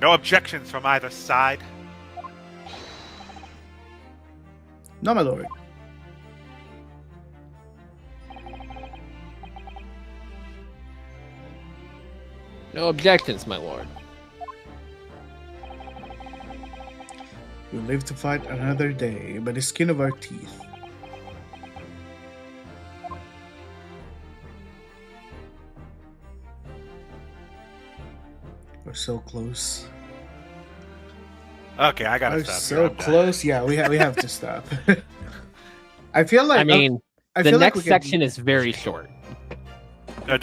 No objections from either side. No, my lord. No objections, my lord. We live to fight another day by the skin of our teeth. We're so close. Okay, I gotta We're stop here. so I'm done. close. Yeah, we have to stop. I feel like I mean, I the feel like next we can- section is very short. No.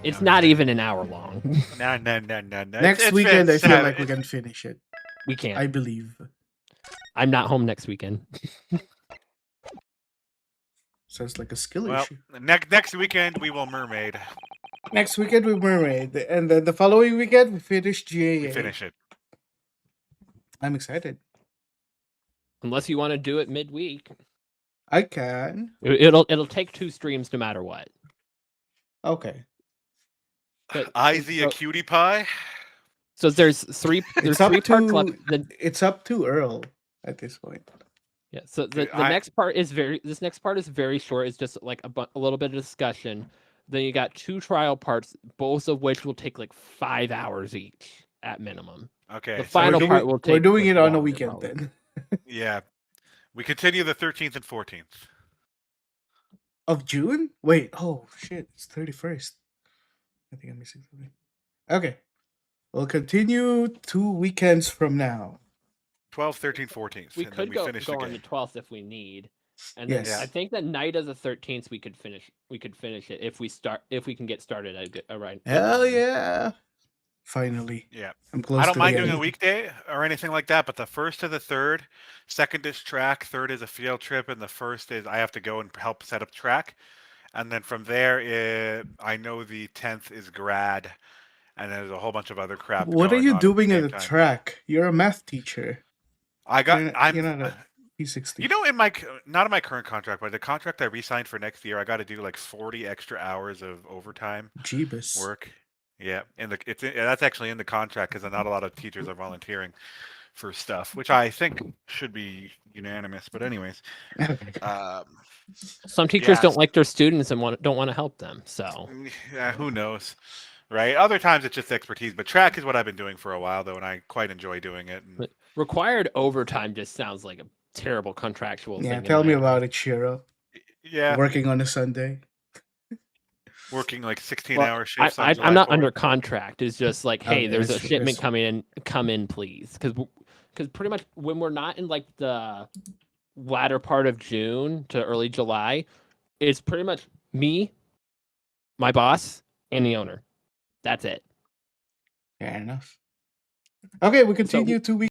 It's not even an hour long. No. Next It's weekend. I feel seven- like we can finish it. We can't. I believe. I'm not home next weekend. Sounds like a skill Well, issue. next weekend we will mermaid. Next weekend we mermaid, and then the following weekend we finish GAA. We finish it. I'm excited. Unless you want to do it midweek. I can. It'll take 2 streams no matter what. Okay. But- Izzy a cutie pie. So there's three It's parts up to left. it's up to Earl at this point. Yeah. So the I- next part is this next part is very short. It's just like a little bit of discussion. Then you got 2 trial parts, both of which will take like 5 hours each at minimum. Okay. The so final we- part will take. We're doing like, it on a longer, weekend probably. then. Yeah. We continue the 13th and 14th. Of June? Wait, oh shit, it's 31st. I think I'm missing something. Okay. We'll continue 2 weekends from now. 12th, 13th, 14th. We and then could go finish on the the game. 12th if we need. And Yes. then I think the night of the 13th we could finish it if we can get started at a good right. Hell yeah. Finally. Yeah. I'm close I don't to mind the doing a end. weekday or anything like that, but the first to the third, second is track, third is a field trip, and the first is I have to go and help set up track. And then from there, I know the 10th is grad, and there's a whole bunch of other crap. What are going you on at doing the at same the time. track? You're a math teacher. You're not a P60. You know, in my not in my current contract, but the contract I re-signed for next year, I got to do like 40 extra hours of overtime Jeebus. work. Yeah, and that's actually in the contract because not a lot of teachers are volunteering for stuff, which I think should be unanimous. But anyways, Some teachers yeah. don't like their students and don't want to help them. So yeah, who knows, right? Other times it's just expertise, but track is what I've been doing for a while though, and I quite enjoy doing it. And, required overtime just sounds like a terrible contractual thing. Yeah, in tell my me opinion. about it, Shiro. yeah, Working on a Sunday. working like 16-hour Well, shifts. on I'm July not 4th. under contract. It's just like, hey, Okay, there's a that's- shipment that's- coming in. Come in, please, because pretty much when we're not in like the latter part of June to early July, it's pretty much me, my boss, and the owner. That's it. Fair enough. Okay, we continue 2 weeks.